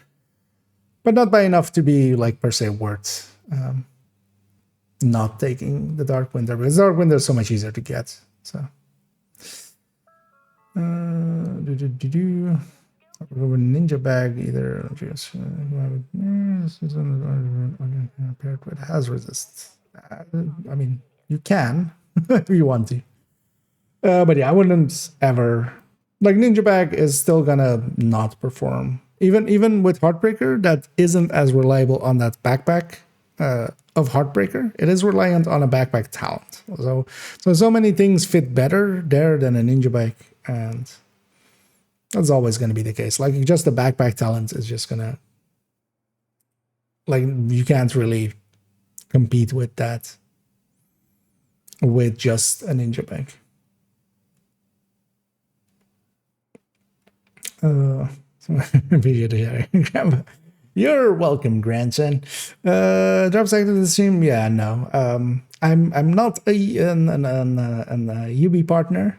[SPEAKER 1] but not by enough to be like per se worth not taking the Dark Winter, because Dark Winter is so much easier to get. So Ninja Bag either just paired with has resist. I mean, you can if you want to. But yeah, I wouldn't ever. Like, Ninja Bag is still gonna not perform. Even with Heartbreaker, that isn't as reliable on that backpack of Heartbreaker. It is reliant on a backpack talent. So many things fit better there than a Ninja Bag, and that's always gonna be the case. Like, just the backpack talent is just gonna, like, you can't really compete with that with just a Ninja Bag. You're welcome, grandson. Drops active to the stream. Yeah, no. I'm not a UB partner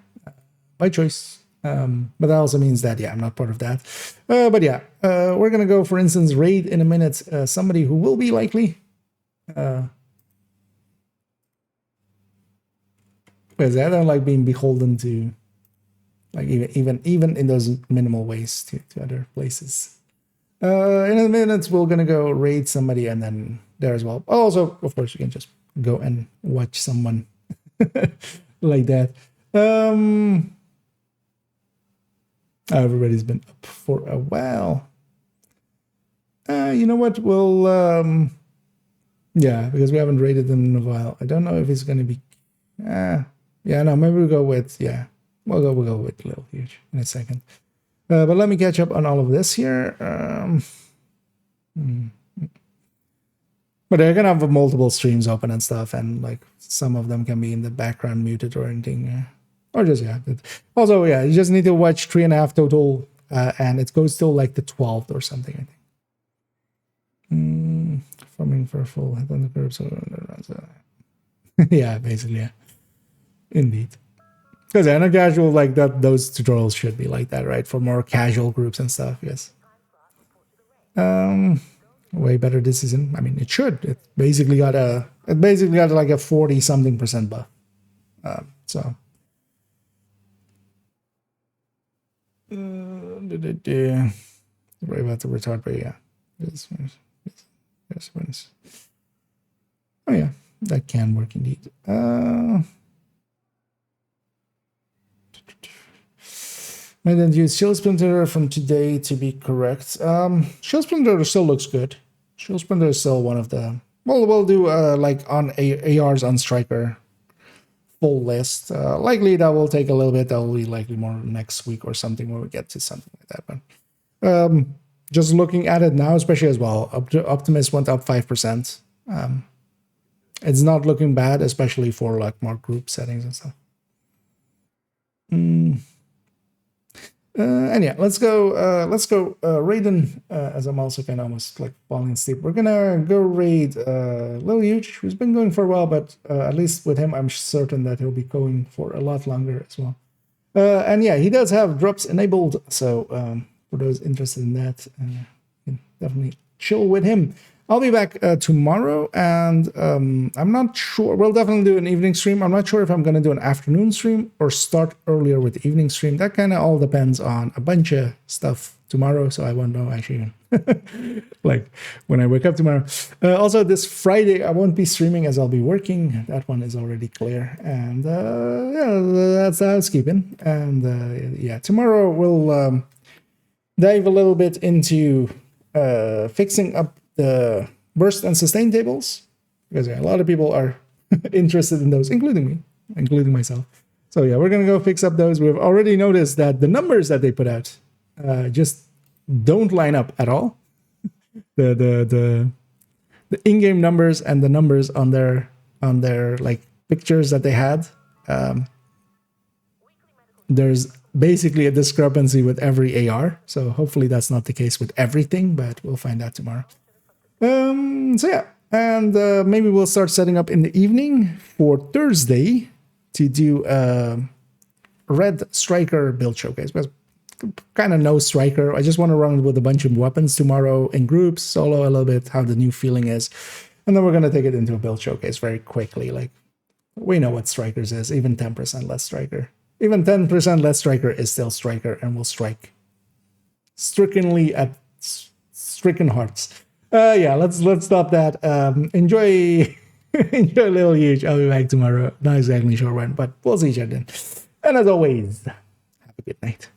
[SPEAKER 1] by choice. But that also means that I'm not part of that. But yeah, we're gonna go, for instance, raid in a minute somebody who will be likely. Because I don't like being beholden to, like, even in those minimal ways to other places. In a minute, we're gonna go raid somebody, and then there as well. Also, of course, you can just go and watch someone like that. Everybody's been up for a while. You know what? We'll yeah, because we haven't raided them in a while. I don't know if it's gonna be. Yeah, no, maybe we'll go with We'll go with Little Huge in a second. But let me catch up on all of this here. But they're gonna have multiple streams open and stuff, and like some of them can be in the background muted or anything, or just Also, you just need to watch 3.5 total, and it goes till like the 12th or something, I think. Farming for a full hit on the curb, so yeah, basically, yeah, indeed. Because in a casual like that, those tutorials should be like that, right? For more casual groups and stuff, yes. Way better this season. I mean, it should. It basically got like a 40-something% buff. So. Worry about the retard, but yeah. Yes. Oh yeah, that can work indeed. I didn't use Shield Splinter from today to be correct. Shield Splinter still looks good. Shield Splinter is still one of the. Well, we'll do like on ARs on Striker full list. Likely that will take a little bit. That will be likely more next week or something when we get to something like that. But just looking at it now, especially as well, Optimus went up 5%. It's not looking bad, especially for like more group settings and stuff. And yeah, let's go Raiden, as I'm also kind of almost like falling asleep. We're gonna go raid Lil Huge, who's been going for a while, but at least with him, I'm certain that he'll be going for a lot longer as well. And yeah, he does have drops enabled, so for those interested in that, you can definitely chill with him. I'll be back tomorrow, and I'm not sure. We'll definitely do an evening stream. I'm not sure if I'm going to do an afternoon stream or start earlier with the evening stream. That kind of all depends on a bunch of stuff tomorrow, so I won't know actually like when I wake up tomorrow. Also, this Friday, I won't be streaming as I'll be working. That one is already clear. And yeah, that's housekeeping. And yeah, tomorrow we'll dive a little bit into fixing up the burst and sustain tables, because yeah, a lot of people are interested in those, including me, including myself. So yeah, we're gonna go fix up those. We've already noticed that the numbers that they put out just don't line up at all. The in-game numbers and the numbers on their like pictures that they had, there's basically a discrepancy with every AR. So hopefully that's not the case with everything, but we'll find out tomorrow. So yeah, and maybe we'll start setting up in the evening for Thursday to do a red striker build showcase. But kind of no striker. I just want to run with a bunch of weapons tomorrow in groups, solo a little bit, how the new feeling is. And then we're going to take it into a build showcase very quickly. Like, we know what strikers is, even 10% less striker. Even 10% less striker is still striker and will strike strickenly at stricken hearts. Yeah, let's stop that. Enjoy enjoy Little Huge. I'll be back tomorrow. Not exactly sure when, but we'll see each other then. And as always, have a good night.